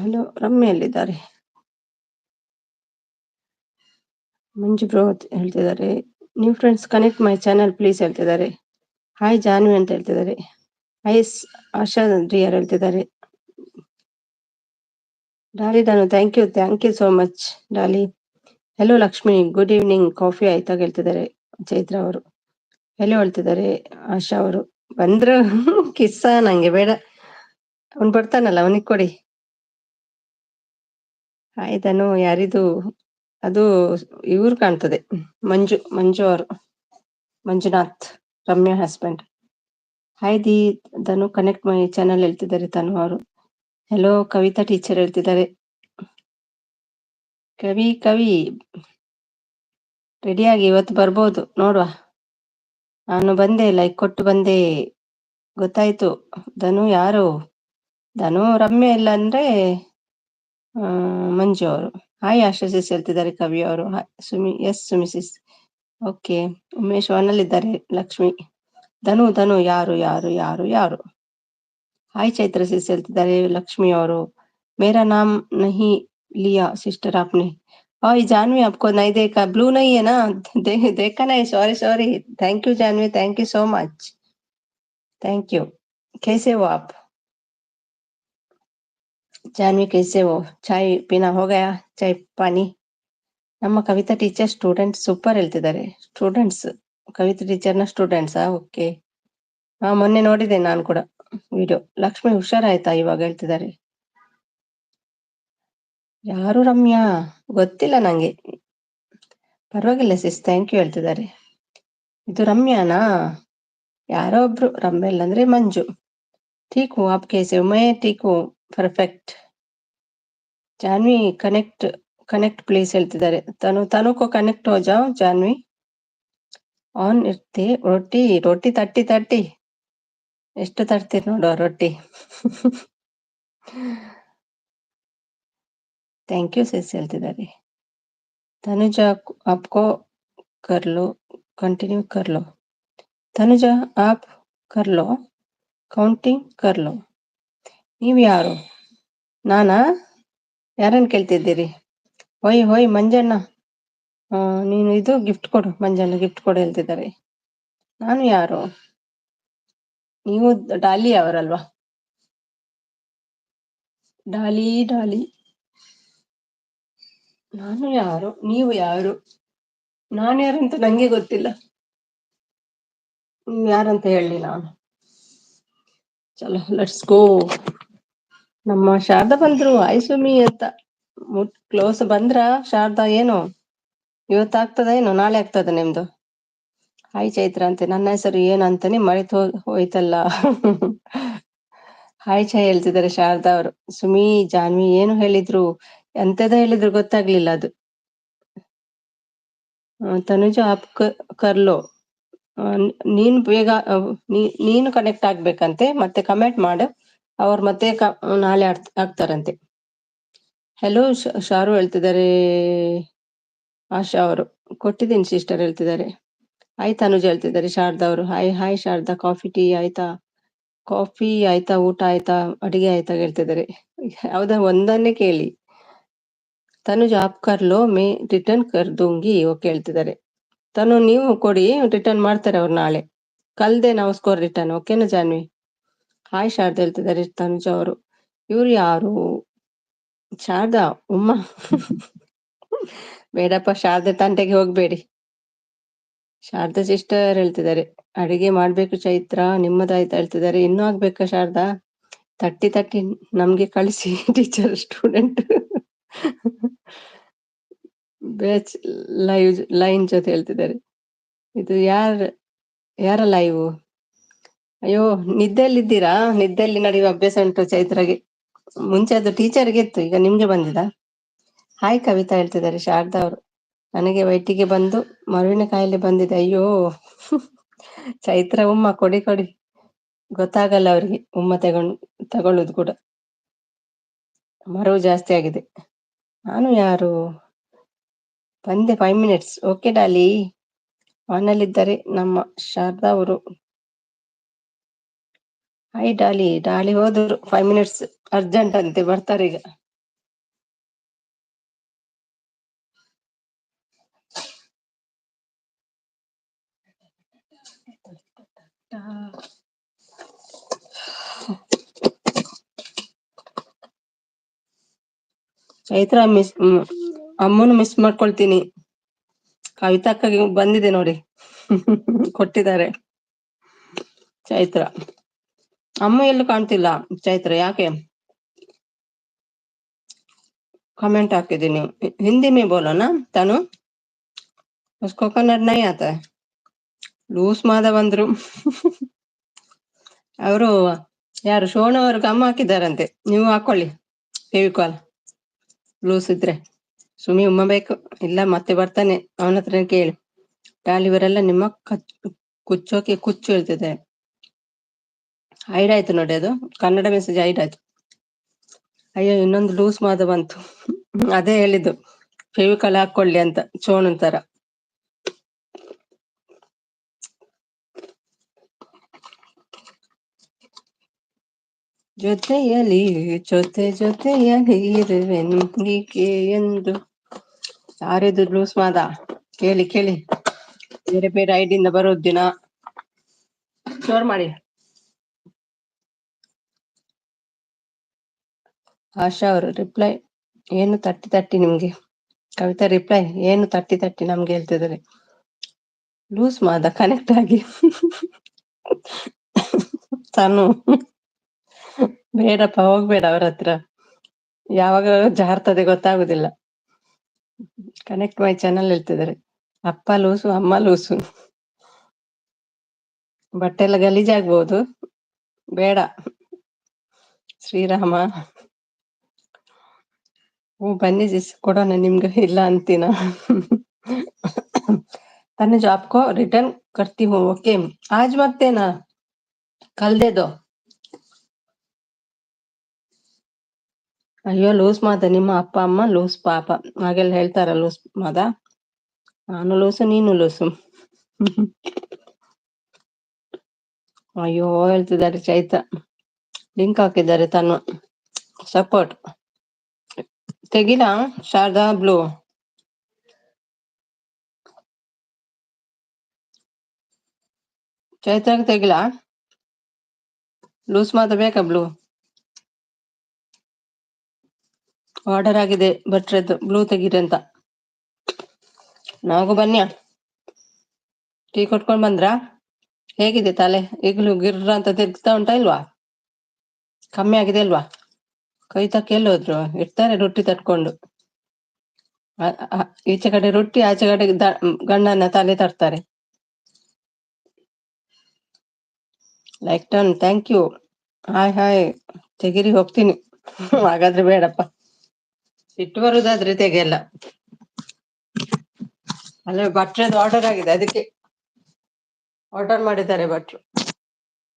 Hello Ramya ಎಲ್ಲಿದ್ದಾರೆ? ಮಂಜು ಬ್ರೋ ಹೇಳ್ತಿದ್ದಾರೆ. New friends connect my channel please ಹೇಳ್ತಿದ್ದಾರೆ. ಹಾಯ್ ಜಾನ್ವಿ ಅಂತ ಹೇಳ್ತಿದ್ದಾರೆ. ಹಾಯ್ ಆಶಾ ಡಿಯರ್ ಹೇಳ್ತಿದ್ದಾರೆ. Dolly Dhanu thank you so much Dolly. Hello Lakshmi, good evening. Coffee ಆಯ್ತಾ ಹೇಳ್ತಿದ್ದಾರೆ ಚೈತ್ರ ಅವರು. ಹೆಲೋ ಹೇಳ್ತಿದ್ದಾರೆ ಆಶಾ ಅವರು. ಬಂದ್ರು ಕಿಸ್ಸ ನಂಗೆ ಬೇಡ, ಅವ್ನು ಬರ್ತಾನಲ್ಲ ಅವನಿಗೆ ಕೊಡಿ. ಹಾಯ್ ಧನು. ಯಾರಿದು? ಅದು ಇವ್ರು ಕಾಣ್ತದೆ, ಮಂಜು ಅವರು, Manjunath, Ramya husband. Hi the Dhanu, connect my channel ಹೇಳ್ತಿದ್ದಾರೆ ತನು ಅವರು. ಹೆಲೋ ಕವಿತಾ ಟೀಚರ್ ಹೇಳ್ತಿದ್ದಾರೆ. ಕವಿ ರೆಡಿಯಾಗಿ ಇವತ್ತು ಬರ್ಬೋದು ನೋಡುವ. ನಾನು ಬಂದೆ, ಲೈಕ್ ಕೊಟ್ಟು ಬಂದೆ, ಗೊತ್ತಾಯ್ತು. ಧನು ಯಾರು? ಧನು ರಮ್ಯ ಇಲ್ಲ ಅಂದ್ರೆ ಮಂಜು ಅವರು. ಹಾಯ್ ಆಶಾ ಸಿಸ್ ಹೇಳ್ತಿದ್ದಾರೆ ಕವಿ ಅವರು. ಸುಮಿ ಸಿಸ್. ಓಕೆ. ಉಮೇಶ್ ವಾನಲ್ಲಿದ್ದಾರೆ. ಲಕ್ಷ್ಮಿ. ಧನು ಯಾರು ಯಾರು ಯಾರು ಯಾರು? ಹಾಯ್ ಚೈತ್ರ ಸಿಸ್ ಹೇಳ್ತಿದ್ದಾರೆ ಲಕ್ಷ್ಮಿ ಅವರು. ಮೇರಾ नाम नहीं लिया सिस्टर आपने. और जानवी आपको नहीं देखा, ब्लू नहीं है ना? देखा नहीं, sorry. Thank you Janvi, thank you so much, thank you. कैसे हो आप जानवी? कैसे हो? चाय पीना हो गया? चाय पानी? ನಮ್ಮ ಕವಿತಾ ಟೀಚರ್ ಸ್ಟೂಡೆಂಟ್ ಸೂಪರ್ ಹೇಳ್ತಿದ್ದಾರೆ. ಸ್ಟೂಡೆಂಟ್ಸ್, ಕವಿತಾ ಟೀಚರ್ನ ಸ್ಟೂಡೆಂಟ್ಸಾ? ಓಕೆ. ಮೊನ್ನೆ ನೋಡಿದೆ ನಾನು ಕೂಡ ವಿಡಿಯೋ. ಲಕ್ಷ್ಮಿ ಹುಷಾರಾಯ್ತಾ ಇವಾಗ ಹೇಳ್ತಿದ್ದಾರೆ. ಯಾರು ರಮ್ಯಾ? ಗೊತ್ತಿಲ್ಲ ನಂಗೆ. ಪರವಾಗಿಲ್ಲ ಸಿಸ್, ಥ್ಯಾಂಕ್ ಯು ಹೇಳ್ತಿದ್ದಾರೆ. ಇದು ರಮ್ಯಾನಾ? ಯಾರೋ ಒಬ್ರು ರಮ್ಯ ಇಲ್ಲಂದ್ರೆ ಮಂಜು. ठीक हूँ, आप कैसे हो? मैं ठीक हूँ, परफेक्ट. ಜಾನ್ವಿ ಕನೆಕ್ಟ್ ಪ್ಲೀಸ್ ಹೇಳ್ತಿದ್ದಾರೆ. ತನುಕೋ ಕನೆಕ್ಟ್ ಹೋ ಜಾओ ಜಾನ್ವಿ. ಆನ್ ಇರ್ತಿ. ರೊಟ್ಟಿ ತಟ್ಟಿ ಎಷ್ಟು ತಟ್ತೀರಿ ನೋಡುವ ರೊಟ್ಟಿ. ಥ್ಯಾಂಕ್ ಯು ಸಿಸ್ ಹೇಳ್ತಿದ್ದಾರೆ. ತನುಜಾ ಆಪ್ಕೋ ಕರ್ಲೋ, ಕಂಟಿನ್ಯೂ ಕರ್ಲೋ. ತನುಜಾ ಆಪ್ ಕರ್ಲೋ, ಕೌಂಟಿಂಗ್ ಕರ್ಲೋ. ನೀವ್ ಯಾರು? ನಾನಾ? ಯಾರನ್ನ ಕೇಳ್ತಿದ್ದೀರಿ? ಹೊಯ್ ಮಂಜಣ್ಣ, ನೀನು ಇದು ಗಿಫ್ಟ್ ಕೊಡು, ಮಂಜಣ್ಣ ಗಿಫ್ಟ್ ಕೊಡು ಹೇಳ್ತಿದ್ದಾರೆ. ನಾನು ಯಾರು? ನೀವು ಡಾಲಿ ಅವರಲ್ವಾ? ಡಾಲಿ. ನಾನು ಯಾರು, ನೀವು ಯಾರು? ನಾನು ಯಾರಂತ ನಂಗೆ ಗೊತ್ತಿಲ್ಲ. ನೀವು ಯಾರಂತ ಹೇಳಿ ನಾನು. ಚಲೋ ಲೆಟ್ಸ್ ಗೋ. ನಮ್ಮ ಶಾರದಾ ಬಂದ್ರು. ಐಸುಮಿ ಅಂತ ಕ್ಲೋಸ್ ಬಂದ್ರ ಶಾರದಾ? ಏನು ಇವತ್ತಾಗ್ತದ ಏನು ನಾಳೆ ಆಗ್ತದ ನಿಮ್ದು? ಹಾಯ್ ಚೈತ್ರ ಅಂತೆ. ನನ್ನ ಹೆಸರು ಏನಂತಾನೆ ಮರೆತು ಹೋಯ್ತಲ್ಲ. ಹಾಯ್ ಛಾಯ್ ಹೇಳ್ತಿದ್ದಾರೆ ಶಾರದಾ ಅವರು. ಸುಮಿ ಜಾನ್ವಿ ಏನು ಹೇಳಿದ್ರು, ಎಂತದ ಹೇಳಿದ್ರು ಗೊತ್ತಾಗ್ಲಿಲ್ಲ ಅದು. ತನುಜ ಆಪ್ ಕರ್ಲೋ. ನೀನು ಬೇಗ ನೀನು ಕನೆಕ್ಟ್ ಆಗ್ಬೇಕಂತೆ, ಮತ್ತೆ ಕಮೆಂಟ್ ಮಾಡು, ಅವ್ರು ಮತ್ತೆ ನಾಳೆ ಆಗ್ತಾರಂತೆ. ಹೆಲೋ ಶಾರು ಹೇಳ್ತಿದ್ದಾರೆ ಆಶಾ ಅವರು. ಕೊಟ್ಟಿದ್ದೀನಿ ಸಿಸ್ಟರ್ ಹೇಳ್ತಿದ್ದಾರೆ. ಹಾಯ್ ತನುಜ ಹೇಳ್ತಿದ್ದಾರೆ ಶಾರದಾ ಅವರು. ಹಾಯ್ ಶಾರದಾ, ಕಾಫಿ ಆಯ್ತಾ, ಊಟ ಆಯ್ತಾ, ಅಡಿಗೆ ಆಯ್ತಾ ಹೇಳ್ತಿದ್ದಾರೆ. ಯಾವ್ದ ಒಂದನ್ನೇ ಕೇಳಿ. ತನುಜ ಆಪ್ ಕರ್ಲೋ, ಮೇ ರಿಟರ್ನ್ ಕರ್ ದೂಂಗಿ. ಓಕೆ ಹೇಳ್ತಿದ್ದಾರೆ. ತನು ನೀವು ಕೊಡಿ, ರಿಟರ್ನ್ ಮಾಡ್ತಾರೆ ಅವ್ರು ನಾಳೆ. ಕಲ್ದೆ ನಾವು ಸ್ಕೋರ್ ರಿಟರ್ನ್, ಓಕೆನಾ ಜಾನ್ವಿ? ಹಾಯ್ ಶಾರದಾ ಹೇಳ್ತಿದ್ದಾರೆ ತನುಜ ಅವರು. ಇವ್ರು ಯಾರು? ಶಾರದಾ ಉಮ್ಮ. ಬೇಡಪ್ಪ, ಶಾರದಾ ತಂಟೆಗೆ ಹೋಗ್ಬೇಡಿ. ಶಾರದಾ ಸಿಸ್ಟರ್ ಹೇಳ್ತಿದ್ದಾರೆ, ಅಡಿಗೆ ಮಾಡ್ಬೇಕು ಚೈತ್ರ, ನಿಮ್ಮದಾಯ್ತಾ ಹೇಳ್ತಿದ್ದಾರೆ. ಇನ್ನೂ ಆಗ್ಬೇಕಾ ಶಾರದಾ? ತಟ್ಟಿ ತಟ್ಟಿ ನಮ್ಗೆ ಕಳಿಸಿ ಟೀಚರ್ ಸ್ಟೂಡೆಂಟ್ ಬ್ಯಾಚ್ ಲೈನ್ ಜೊತೆ ಹೇಳ್ತಿದ್ದಾರೆ. ಇದು ಯಾರ ಲೈವ್? ಅಯ್ಯೋ, ನಿದ್ದೆಯಲ್ಲಿದ್ದೀರಾ? ನಿದ್ದೆಯಲ್ಲಿ ನಡೆಯುವ ಅಭ್ಯಾಸ ಉಂಟು ಚೈತ್ರಗೆ. ಮುಂಚೆ ಅದು ಟೀಚರ್ಗೆ ಇತ್ತು, ಈಗ ನಿಮ್ಗೆ ಬಂದಿದ. ಹಾಯ್ ಕವಿತಾ ಹೇಳ್ತಿದ್ದಾರೆ ಶಾರದಾ ಅವರು. ನನಗೆ ವೈಟಿಗೆ ಬಂದು ಮರುವಿನ ಕಾಯಿಲೆ ಬಂದಿದೆ. ಅಯ್ಯೋ ಚೈತ್ರ ಉಮ್ಮ ಕೊಡಿ ಕೊಡಿ, ಗೊತ್ತಾಗಲ್ಲ ಅವ್ರಿಗೆ ಉಮ್ಮ ತಗೊಳ್ಳುದು ಕೂಡ. ಮರವು ಜಾಸ್ತಿ ಆಗಿದೆ. ನಾನು ಯಾರು? ಬಂದೆ 5 ಮಿನಿಟ್ಸ್. ಓಕೆ ಡಾಲಿ. ಆನಲ್ಲಿದ್ದಾರೆ ನಮ್ಮ ಶಾರದಾ ಅವರು. ಹಾಯ್ ಡಾಲಿ. ಡಾಲಿ ಹೋದ್ರು, 5 ಮಿನಿಟ್ಸ್ ಅರ್ಜೆಂಟ್ ಅಂತೆ, ಬರ್ತಾರೆ ಈಗ. ಚೈತ್ರ ಅಮ್ಮನು ಮಿಸ್ ಮಾಡ್ಕೊಳ್ತೀನಿ. ಕವಿತಾಕ್ಕಗೆ ಬಂದಿದೆ ನೋಡಿ ಕೊಟ್ಟಿದ್ದಾರೆ ಚೈತ್ರ. ಅಮ್ಮ ಎಲ್ಲೂ ಕಾಣ್ತಿಲ್ಲ ಚೈತ್ರ, ಯಾಕೆ? कमेंट ಹಾಕಿದ್ದೀನಿ. ಹಿಂದಿ में बोलो ना तनु, उसको कन्नड़ नहीं आता है. ಲೂಸ್ ಮಾದ ಬಂದ್ರು ಅವರು. ಯಾರು? ಶೋಣ ಅವ್ರಿಗೆ ಅಮ್ಮ ಹಾಕಿದ್ದಾರಂತೆ, ನೀವು ಹಾಕೊಳ್ಳಿ ಫೆವಿಕಾಲ್ ಲೂಸ್ ಇದ್ರೆ. ಸುಮಿ ಉಮ್ಮ ಬೇಕು? ಇಲ್ಲ, ಮತ್ತೆ ಬರ್ತಾನೆ, ಅವನ ಹತ್ರ ಕೇಳಿ. ಡಾಲಿ ಇವರೆಲ್ಲ ನಿಮ್ಮ ಕುಚ್ಚೋಕೆ ಕುಚ್ಚು ಹೇಳ್ತಿದೆ. ಹೈಡ್ ಆಯ್ತು ನೋಡಿ, ಅದು ಕನ್ನಡ ಮೆಸೇಜ್ ಹೈಡ್ ಆಯ್ತು. ಅಯ್ಯೋ, ಇನ್ನೊಂದು ಲೂಸ್ ಮಾದ ಬಂತು. ಅದೇ ಹೇಳಿದ್ದು ಫೆವಿಕಾಲ್ ಹಾಕೊಳ್ಳಿ ಅಂತ, ಚೋಣನ್ ತರ. ಜೊತೆಯಲಿ ಜೊತೆಯಲಿ ಇರುವೆನು ಹೀಗೆ ಎಂದು. ಯಾರಿದು ಲೂಸ್ ಮಾದ? ಕೇಳಿ ಕೇಳಿ, ಬೇರೆ ಬೇರೆ ಐಡಿಯಿಂದ ಬರೋದ್ ದಿನ. ಶೋರ್ ಮಾಡಿ. ಆಶಾ ಅವರು ರಿಪ್ಲೈ ಏನು ತಟ್ಟಿ ತಟ್ಟಿ ನಿಮ್ಗೆ? ಕವಿತಾ ರಿಪ್ಲೈ ಏನು ತಟ್ಟಿ ತಟ್ಟಿ ನಮ್ಗೆ ಹೇಳ್ತಿದ್ದಾರೆ. ಲೂಸ್ ಮಾದ ಕನೆಕ್ಟ್ ಆಗಿ ತಾನು ಬೇಡಪ್ಪ, ಹೋಗ್ಬೇಡ ಅವ್ರ ಹತ್ರ, ಯಾವಾಗ ಜಾರ್ತದೆ ಗೊತ್ತಾಗುದಿಲ್ಲ. ಕನೆಕ್ಟ್ ಮೈ ಚಾನಲ್ ಹೇಳ್ತಿದ್ದಾರೆ. ಅಪ್ಪ ಲೂಸು, ಅಮ್ಮ ಲೂಸು. ಬಟ್ಟೆ ಎಲ್ಲ ಗಲೀಜಾಗ್ಬೋದು, ಬೇಡ. ಶ್ರೀರಾಮ, ಹ್ಞೂ ಬನ್ನಿ ಜಿಸ್, ಕೊಡೋಣ ನಿಮ್ಗೆ, ಇಲ್ಲ ಅಂತೀನ. तनुज आपको रिटर्न करती हूँ, ओके? आज मत देना, कल दे दो. ಅಯ್ಯೋ, ಲೂಸ್ ಮಾದ ನಿಮ್ಮ ಅಪ್ಪ ಅಮ್ಮ ಲೂಸ್ ಪಾಪ, ಹಾಗೆಲ್ಲ ಹೇಳ್ತಾರ ಲೂಸ್ ಮಾದ. ನಾನು ಲೂಸು, ನೀನು ಲೂಸು. ಅಯ್ಯೋ ಹೇಳ್ತಿದ್ದಾರೆ ಚೈತ್ರ. ಲಿಂಕ್ ಹಾಕಿದ್ದಾರೆ ತನು, ಸಪೋರ್ಟ್. ತೆಗಿಲಾ ಶಾರದಾ ಬ್ಲೂ? ಚೈತ್ರ ತೆಗಿಲಾ? ಲೂಸ್ ಮಾದ ಬೇಕಾ ಬ್ಲೂ? ಆರ್ಡರ್ ಆಗಿದೆ ಭಟ್ರದ್ದು, ಬ್ಲೂ ತೆಗೀರಿ ಅಂತ. ನಾವು ಬನ್ನಿ, ಟೀ ಕೊಟ್ಕೊಂಡ್ ಬಂದ್ರಾ? ಹೇಗಿದೆ ತಲೆ? ಈಗಲೂ ಗಿರ್ರ ಅಂತ ತಿರ್ಗ್ತಾ ಉಂಟಾ ಇಲ್ವಾ? ಕಮ್ಮಿ ಆಗಿದೆ ಇಲ್ವಾ? ಕವಿತಕ್ಕೆ ಎಲ್ಲಿ ಹೋದ್ರು? ಇರ್ತಾರೆ ರೊಟ್ಟಿ ತಟ್ಕೊಂಡು. ಈಚೆ ಕಡೆ ರೊಟ್ಟಿ, ಆಚೆ ಕಡೆ ಗಂಡನ ತಲೆ ತರ್ತಾರೆ. Like done, thank you. Hi hi. ತೆಗಿರಿ, ಹೋಗ್ತೀನಿ. ಹಾಗಾದ್ರೆ ಬೇಡಪ್ಪ, ಸಿಟ್ಟು ಬರುದಾದ್ರೆ ತೆಗೆಯಲ್ಲ. ಅಲ್ಲ, ಭಟ್ರದ್ದು ಆರ್ಡರ್ ಆಗಿದೆ, ಅದಕ್ಕೆ ಆರ್ಡರ್ ಮಾಡಿದ್ದಾರೆ ಭಟ್ರು,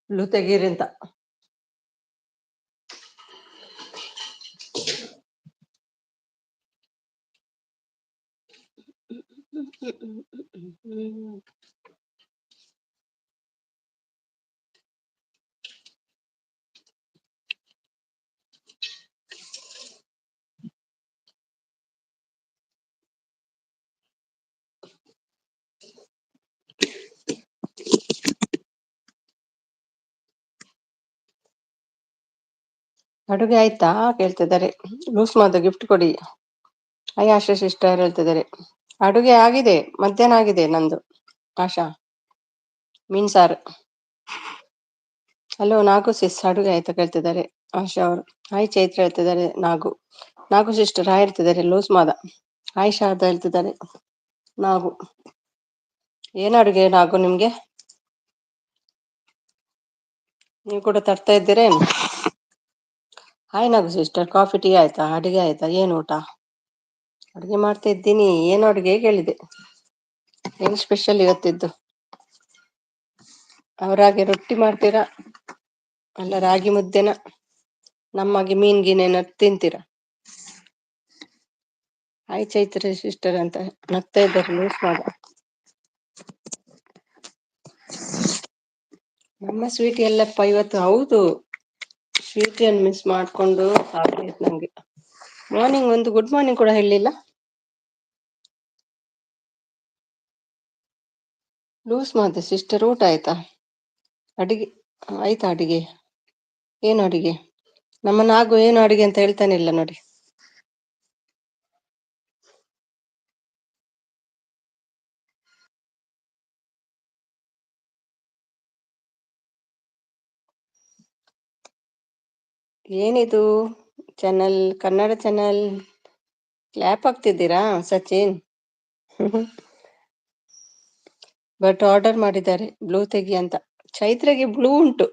ಬ್ಲೂ ತೆಗೀರಿ ಅಂತ. ಅಡುಗೆ ಆಯ್ತಾ ಕೇಳ್ತಿದ್ದಾರೆ. ಲೂಸ್ ಮಾದ ಗಿಫ್ಟ್ ಕೊಡಿ. ಹಾಯ್ ಆಶಾ ಸಿಸ್ಟರ್ ಹೇಳ್ತಿದ್ದಾರೆ. ಅಡುಗೆ ಆಗಿದೆ, ಮಧ್ಯಾಹ್ನ ಆಗಿದೆ ನಂದು. ಆಶಾ ಮೀನ್ ಸಾರು. ಹಲೋ ನಾಗು ಸಿಸ್, ಅಡುಗೆ ಆಯ್ತಾ ಕೇಳ್ತಿದ್ದಾರೆ ಆಶಾ ಅವರು. ಹಾಯ್ ಚೈತ್ರ ಹೇಳ್ತಿದ್ದಾರೆ. ನಾಗು ಸಿಸ್ಟರ್ ಹಾಯ್ ಹೇಳ್ತಿದ್ದಾರೆ. ಲೂಸ್ ಮಾದ ಹಾಯ್ ಶಾರದಾ ಹೇಳ್ತಿದ್ದಾರೆ. ನಾವು ಏನ್ ಅಡುಗೆ ನಾಗು ನಿಮ್ಗೆ? ನೀವು ಕೂಡ ತರ್ತಾ ಇದ್ದೀರಾ ಏನು? ಹಾಯ್ ನಾಗು ಸಿಸ್ಟರ್, ಕಾಫಿ ಟೀ ಆಯ್ತಾ? ಅಡುಗೆ ಆಯ್ತಾ? ಏನ್ ಊಟ? ಅಡುಗೆ ಮಾಡ್ತಾ ಇದ್ದೀನಿ. ಏನು ಅಡುಗೆ ಕೇಳಿದೆ? ಏನ್ ಸ್ಪೆಷಲ್ ಇವತ್ತಿದ್ದು? ಅವರಾಗೆ ರೊಟ್ಟಿ ಮಾಡ್ತೀರಾ ಅಲ್ಲ ರಾಗಿ ಮುದ್ದೆನ? ನಮ್ಮಾಗೆ ಮೀನ್ ಗೀನ್ ಏನಾದ್ರು ತಿಂತೀರಾ? ಹಾಯ್ ಚೈತ್ರ ಸಿಸ್ಟರ್ ಅಂತ ನಗ್ತಾ ಇದ್ದಾರೆ ಲೂಸ್ ಮಾದ. ನಮ್ಮ ಸ್ವೀಟ್ ಎಲ್ಲಪ್ಪ ಇವತ್ತು. ಹೌದು, ಸ್ವೀಟ್ ಅನ್ನು ಮಿಸ್ ಮಾಡ್ಕೊಂಡು ಸಾಕಾಯ್ತು ನಂಗೆ. ಮಾರ್ನಿಂಗ್ ಒಂದು ಗುಡ್ ಮಾರ್ನಿಂಗ್ ಕೂಡ ಹೇಳಿಲ್ಲ. ಲೂಸ್ ಮಾದ ಸಿಸ್ಟರ್, ಊಟ ಆಯ್ತಾ? ಅಡಿಗೆ ಆಯ್ತಾ? ಅಡಿಗೆ ಏನು ಅಡಿಗೆ? ನಮ್ಮ ನಾಗು ಏನು ಅಡಿಗೆ ಅಂತ ಹೇಳ್ತಾನೆ ಇಲ್ಲ ನೋಡಿ. ಏನಿದು ಚಾನಲ್? ಕನ್ನಡ ಚಾನಲ್ ಕ್ಲಾಪ್ ಆಗ್ತಿದ್ದೀರಾ ಸಚಿನ್? ಬಟ್ ಆರ್ಡರ್ ಮಾಡಿದ್ದಾರೆ ಬ್ಲೂ ತೆಗಿ ಅಂತ. ಚೈತ್ರೆಗೆ ಬ್ಲೂ ಉಂಟು,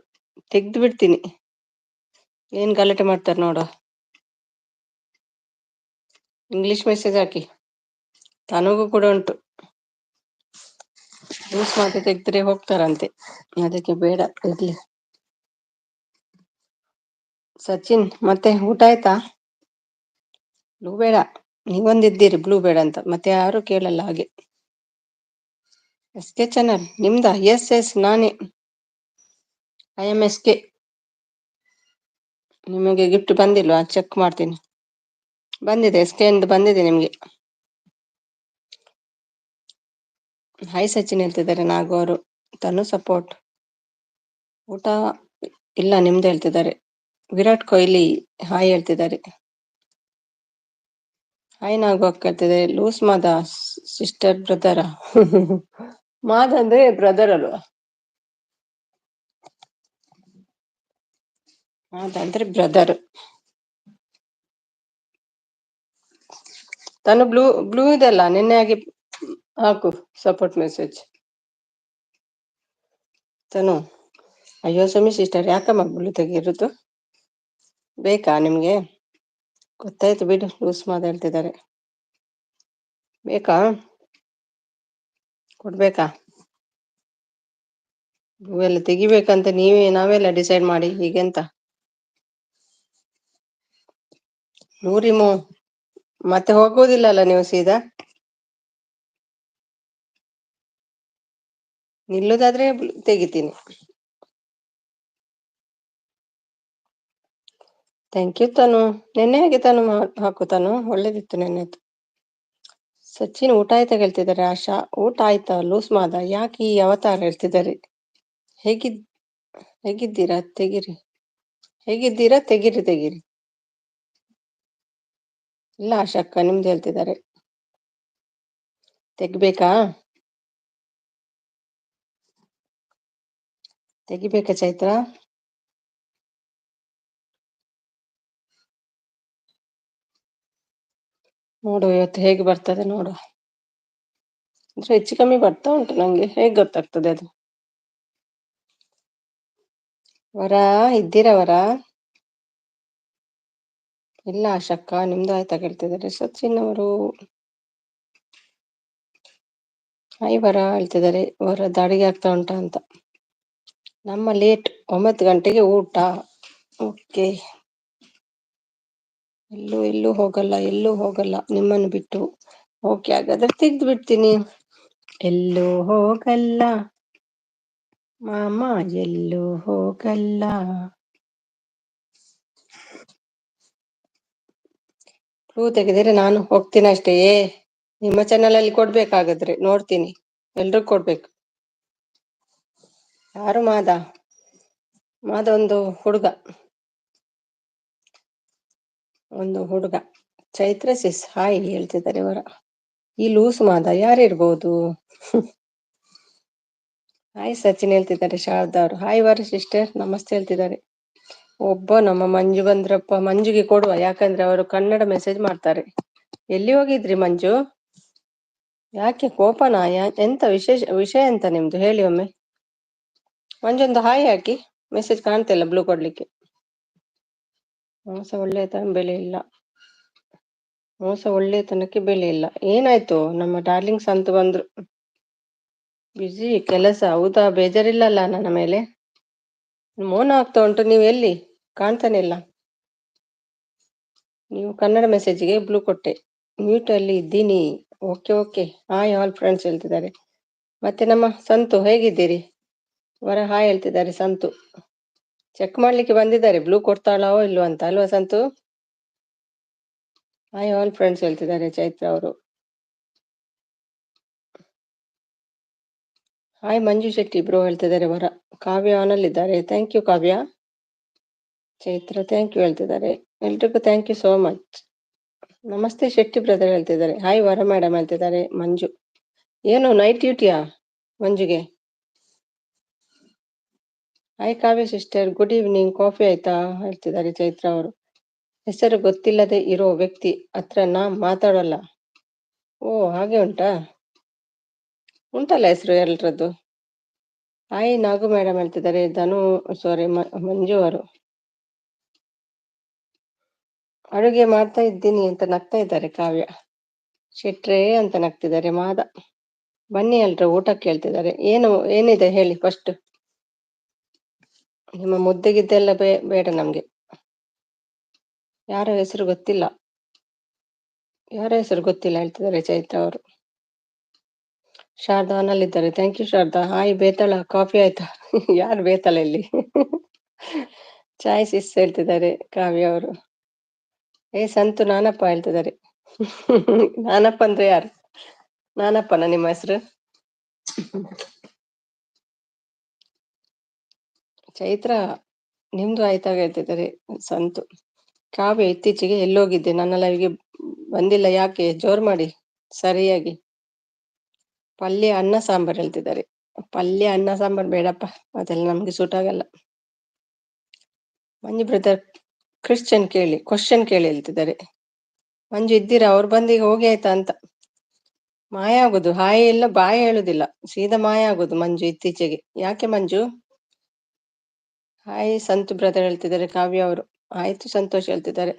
ತೆಗ್ದು ಬಿಡ್ತೀನಿ. ಏನ್ ಗಲಾಟೆ ಮಾಡ್ತಾರೆ ನೋಡು. ಇಂಗ್ಲಿಷ್ ಮೆಸೇಜ್ ಹಾಕಿ. ತನಗೂ ಕೂಡ ಉಂಟು. ಯೂಸ್ ಮಾಡಿ ತೆಗ್ದ್ರೆ ಹೋಗ್ತಾರಂತೆ, ಅದಕ್ಕೆ ಬೇಡ ಇರ್ಲಿ. ಸಚಿನ್ ಮತ್ತೆ ಊಟ ಆಯ್ತಾ? ಬ್ಲೂ ಬೇಡ, ನೀವೊಂದಿದ್ದೀರಿ ಬ್ಲೂ ಬೇಡ ಅಂತ, ಮತ್ತೆ ಯಾರು ಕೇಳಲ್ಲ ಹಾಗೆ. ಎಸ್ ಕೆ ಚಾನಲ್ ನಿಮ್ದಾ? ಎಸ್ ಎಸ್ ನಾನೇ, ಐ ಎಂ ಎಸ್ ಕೆ. ನಿಮಗೆ ಗಿಫ್ಟ್ ಬಂದಿಲ್ವಾ? ಚೆಕ್ ಮಾಡ್ತೀನಿ. ಬಂದಿದೆ, ಎಸ್ ಕೆ ಎಂದು ಬಂದಿದೆ ನಿಮ್ಗೆ. ಹಾಯ್ ಸಚಿನ್ ಹೇಳ್ತಿದ್ದಾರೆ ನಾಗು ಅವರು. ತನು ಸಪೋರ್ಟ್. ಊಟ ಇಲ್ಲ, ನಿಮ್ದು ಹೇಳ್ತಿದ್ದಾರೆ. ವಿರಾಟ್ ಕೊಹ್ಲಿ ಹಾಯ್ ಹೇಳ್ತಿದ್ದಾರೆ. ಹಾಯ್ ನಾಗು ಅಕ್ಕ ಹೇಳ್ತಿದ್ದಾರೆ. ಲೂಸ್ ಮಾದ ಸಿಸ್ಟರ್ ಬ್ರದರ? ಮಾದ ಅಂದ್ರೆ ಬ್ರದರ್ ಅಲ್ವಾ? ಮಾದ ಅಂದ್ರೆ ಬ್ರದರ್. ತನು ಬ್ಲೂ ಬ್ಲೂ ಇದೆಲ್ಲ ನಿನ್ನೆ ಆಗಿ ಹಾಕು ಸಪೋರ್ಟ್ ಮೆಸೇಜ್. ತನು ಅಯ್ಯೋ ಸುಮಿ ಸಿಸ್ಟರ್, ಯಾಕಮ್ಮ ಬ್ಲೂ ತೆಗಿರುದು? ಬೇಕಾ ನಿಮ್ಗೆ? ಗೊತ್ತಾಯ್ತು ಬಿಡು, ಲೂಸ್ ಮಾದ ಹೇಳ್ತಿದ್ದಾರೆ. ಬೇಕಾ? ಕೊಡ್ಬೇಕಾ? ಹೂವೆಲ್ಲ ತೆಗಿಬೇಕಂತ ನಾವೆಲ್ಲ ಡಿಸೈಡ್ ಮಾಡಿ ಹೀಗೆಂತ? ನೂರಿಮೋ ಮತ್ತೆ ಹೋಗುವುದಿಲ್ಲ ನೀವು ಸೀದಾ? ನಿಲ್ಲುದಾದ್ರೆ ತೆಗಿತೀನಿ. ಥ್ಯಾಂಕ್ ಯು ತನು. ನೆನ್ನೆ ಹಾಗೆ ತಾನು ಹಾಕು ತಾನು, ಒಳ್ಳೇದಿತ್ತು ನೆನ್ನೆದು. ಸಚಿನ್ ಊಟ ಆಯ್ತಾ ಕೇಳ್ತಿದ್ದಾರೆ ಆಶಾ. ಊಟ ಆಯ್ತಾ ಲೂಸ್ ಮಾದ? ಯಾಕೆ ಈ ಅವತಾರ ಹೇಳ್ತಿದ್ದಾರೆ? ಹೇಗಿದ್ ಹೇಗಿದ್ದೀರಾ ತೆಗಿರಿ, ಹೇಗಿದ್ದೀರಾ ತೆಗಿರಿ ತೆಗಿರಿ. ಇಲ್ಲ ಆಶಕ್ಕ, ನಿಮ್ದು ಹೇಳ್ತಿದ್ದಾರೆ. ತೆಗಿಬೇಕಾ? ತೆಗಿಬೇಕಾ ಚೈತ್ರ? ನೋಡು ಇವತ್ತು ಹೇಗೆ ಬರ್ತದೆ ನೋಡು. ಅಂದ್ರೆ ಹೆಚ್ಚು ಕಮ್ಮಿ ಬರ್ತಾ ಉಂಟು ನಂಗೆ, ಹೇಗ್ ಗೊತ್ತಾಗ್ತದೆ ಅದು? ವರ ಇದ್ದೀರಾ ವರ? ಇಲ್ಲ ಆಶಕ್ಕ, ನಿಮ್ದು ಆಯ್ತಾ ಕೇಳ್ತಿದ್ದಾರೆ ಸಚಿನ್ ಅವರು. ಹಾಯ್ ವರ ಹೇಳ್ತಿದ್ದಾರೆ. ವರದ್ದು ಅಡಿಗೆ ಆಗ್ತಾ ಉಂಟಾ ಅಂತ. ನಮ್ಮ ಲೇಟ್ 9 ಗಂಟೆಗೆ ಊಟ. ಓಕೆ. ಎಲ್ಲೂ ಹೋಗಲ್ಲ, ಎಲ್ಲೂ ಹೋಗಲ್ಲ ನಿಮ್ಮನ್ನು ಬಿಟ್ಟು. ಓಕೆ, ಹಾಗಾದ್ರೆ ತೆಗ್ದು ಬಿಡ್ತೀನಿ. ಎಲ್ಲೂ ಹೋಗಲ್ಲ ಮಾಮ, ಎಲ್ಲೂ ಹೋಗಲ್ಲ. ಬ್ಲೂ ತೆಗೆದ್ರೆ ನಾನು ಹೋಗ್ತೀನಿ ಅಷ್ಟೇ. ನಿಮ್ಮ ಚಾನಲ್ ಅಲ್ಲಿ ಕೊಡ್ಬೇಕಾಗಾದ್ರೆ ನೋಡ್ತೀನಿ. ಎಲ್ರಿಗೂ ಕೊಡ್ಬೇಕು. ಯಾರು ಮಾದ? ಮಾದ ಒಂದು ಹುಡುಗ. ಒಂದು ಹುಡುಗ ಚೈತ್ರ ಸಿಸ್ ಹಾಯ್ ಹೇಳ್ತಿದ್ದಾರೆ ಇವರ. ಈ ಲೂಸ್ ಮಾದ ಯಾರಿರ್ಬೋದು? ಹಾಯ್ ಸಚಿನ್ ಹೇಳ್ತಿದ್ದಾರೆ ಶಾರದಾ ಅವರು. ಹಾಯ್ ವರ ಸಿಸ್ಟರ್ ನಮಸ್ತೆ ಹೇಳ್ತಿದ್ದಾರೆ. ಒಬ್ಬ ನಮ್ಮ ಮಂಜು ಬಂದ್ರಪ್ಪ, ಮಂಜುಗೆ ಕೊಡುವ, ಯಾಕಂದ್ರೆ ಅವರು ಕನ್ನಡ ಮೆಸೇಜ್ ಮಾಡ್ತಾರೆ. ಎಲ್ಲಿ ಹೋಗಿದ್ರಿ ಮಂಜು? ಯಾಕೆ ಕೋಪನಾ? ಎಂತ ವಿಷಯ ಎಂತ ನಿಮ್ದು ಹೇಳಿ ಒಮ್ಮೆ. ಮಂಜೊಂದು ಹಾಯ್ ಹಾಕಿ, ಮೆಸೇಜ್ ಕಾಣ್ತಿಲ್ಲ ಬ್ಲೂ ಕೊಡ್ಲಿಕ್ಕೆ. ಮೋಸ ಒಳ್ಳೆತನ ಬೆಲೆ ಇಲ್ಲ, ಮೋಸ ಒಳ್ಳೆತನಕ್ಕೆ ಬೆಲೆ ಇಲ್ಲ. ಏನಾಯ್ತು? ನಮ್ಮ ಡಾರ್ಲಿಂಗ್ ಸಂತು ಬಂದ್ರು. ಬಿಜಿ ಕೆಲಸ? ಹೌದಾ, ಬೇಜಾರಿಲ್ಲಲ್ಲ ನನ್ನ ಮೇಲೆ? ಮೌನ ಆಗ್ತಾ ಉಂಟು, ನೀವು ಎಲ್ಲಿ ಕಾಣ್ತಾನೆ ಇಲ್ಲ. ನೀವು ಕನ್ನಡ ಮೆಸೇಜ್ಗೆ ಬ್ಲೂ ಕೊಟ್ಟೆ, ಮ್ಯೂಟ್ ಅಲ್ಲಿ ಇದ್ದೀನಿ. Okay okay, hi all friends ಹೇಳ್ತಿದ್ದಾರೆ. ಮತ್ತೆ ನಮ್ಮ ಸಂತು ಹೇಗಿದ್ದೀರಿ? ವರ ಹಾಯ್ ಹೇಳ್ತಿದ್ದಾರೆ ಸಂತು. ಚೆಕ್ ಮಾಡ್ಲಿಕ್ಕೆ ಬಂದಿದ್ದಾರೆ ಬ್ಲೂ ಕೊಡ್ತಾಳೋ ಇಲ್ವೋ ಅಂತ, ಅಲ್ವಾ ಸಂತು? ಹಾಯ್ ಆಲ್ ಫ್ರೆಂಡ್ಸ್ ಹೇಳ್ತಿದ್ದಾರೆ ಚೈತ್ರ ಅವರು. ಹಾಯ್ ಮಂಜು ಶೆಟ್ಟಿ ಬ್ರೋ ಹೇಳ್ತಿದ್ದಾರೆ ವರ. ಕಾವ್ಯ ಆನಲ್ಲಿದ್ದಾರೆ, thank you Kavya. Chaitra thank you ಹೇಳ್ತಿದ್ದಾರೆ. ಎಲ್ರಿಗೂ ಥ್ಯಾಂಕ್ ಯು ಸೋ ಮಚ್. ನಮಸ್ತೆ ಶೆಟ್ಟಿ ಬ್ರದರ್ ಹೇಳ್ತಿದ್ದಾರೆ. ಹಾಯ್ ವರ ಮೇಡಮ್ ಹೇಳ್ತಿದ್ದಾರೆ ಮಂಜು. ಏನು ನೈಟ್ ಡ್ಯೂಟಿಯಾ ಮಂಜುಗೆ? Hi Kavya sister, good evening. Coffee ಆಯ್ತಾ ಹೇಳ್ತಿದ್ದಾರೆ ಚೈತ್ರ ಅವರು. ಹೆಸರು ಗೊತ್ತಿಲ್ಲದೆ ಇರೋ ವ್ಯಕ್ತಿ ಹತ್ರ ನಾ ಮಾತಾಡಲ್ಲ. ಓ ಹಾಗೆ ಉಂಟಾ? ಉಂಟಲ್ಲ ಹೆಸರು ಎಲ್ರದ್ದು. ಹಾಯ್ ನಾಗು ಮೇಡಮ್ ಹೇಳ್ತಿದ್ದಾರೆ. ಧನು ಸಾರಿ ಮಂಜು ಅವರು. ಅಡುಗೆ ಮಾಡ್ತಾ ಇದ್ದೀನಿ ಅಂತ ನಗ್ತಾ ಇದ್ದಾರೆ ಕಾವ್ಯ. ಶೆಟ್ರೇ ಅಂತ ನಗ್ತಿದ್ದಾರೆ ಮಾದ. ಬನ್ನಿ ಎಲ್ರು ಊಟಕ್ಕೆ ಹೇಳ್ತಿದ್ದಾರೆ. ಏನಿದೆ ಹೇಳಿ ಫಸ್ಟ್. ನಿಮ್ಮ ಮುದ್ದೆಗಿದ್ದೆಲ್ಲ ಬೇಡ ನಮ್ಗೆ. ಯಾರ ಹೆಸರು ಗೊತ್ತಿಲ್ಲ, ಯಾರ ಹೆಸರು ಗೊತ್ತಿಲ್ಲ ಹೇಳ್ತಿದ್ದಾರೆ ಚೈತ್ರ ಅವರು. ಶಾರದಾ ಅವನಲ್ಲಿದ್ದಾರೆ, ಥ್ಯಾಂಕ್ ಯು ಶಾರದಾ. ಹಾಯ್ ಬೇತಾಳ, ಕಾಫಿ ಆಯ್ತಾ? ಯಾರು ಬೇತಾಳ ಇಲ್ಲಿ? ಚಾಯ್ ಸಿಸ್ ಹೇಳ್ತಿದ್ದಾರೆ ಕಾವ್ಯ ಅವರು. ಸಂತು ನಾನಪ್ಪ ಹೇಳ್ತಿದ್ದಾರೆ. ನಾನಪ್ಪ ಅಂದ್ರೆ ಯಾರು? ನಾನಪ್ಪನ ನಿಮ್ಮ ಹೆಸರು? ಚೈತ್ರ ನಿಮ್ದು ಆಯ್ತಾ ಹೇಳ್ತಿದ್ದಾರೆ ಸಂತು. ಕಾವ್ಯ ಇತ್ತೀಚೆಗೆ ಎಲ್ಲೋಗಿದ್ದೆ, ನನ್ನ ಲೈವ್ಗೆ ಬಂದಿಲ್ಲ, ಯಾಕೆ? ಜೋರ್ ಮಾಡಿ ಸರಿಯಾಗಿ. ಪಲ್ಯ ಅನ್ನ ಸಾಂಬಾರ್ ಹೇಳ್ತಿದ್ದಾರೆ. ಪಲ್ಯ ಅನ್ನ ಸಾಂಬಾರ್ ಬೇಡಪ್ಪ, ಅದೆಲ್ಲ ನಮ್ಗೆ ಸೂಟ್ ಆಗಲ್ಲ. ಮಂಜು ಬ್ರದರ್ ಕ್ವಶನ್ ಕೇಳಿ ಹೇಳ್ತಿದ್ದಾರೆ. ಮಂಜು ಇದ್ದೀರಾ? ಅವ್ರು ಬಂದೀಗ ಹೋಗಿ ಆಯ್ತಾ ಅಂತ. ಮಾಯ ಆಗುದು, ಹಾಯ್ ಎಲ್ಲ ಬಾಯಿ ಹೇಳುದಿಲ್ಲ, ಸೀದಾ ಮಾಯ ಆಗುದು ಮಂಜು ಇತ್ತೀಚೆಗೆ. ಯಾಕೆ ಮಂಜು? ಹಾಯ್ ಸಂತು ಬ್ರದರ್ ಹೇಳ್ತಿದ್ದಾರೆ ಕಾವ್ಯ ಅವರು. ಆಯ್ತು ಸಂತೋಷ್ ಹೇಳ್ತಿದ್ದಾರೆ.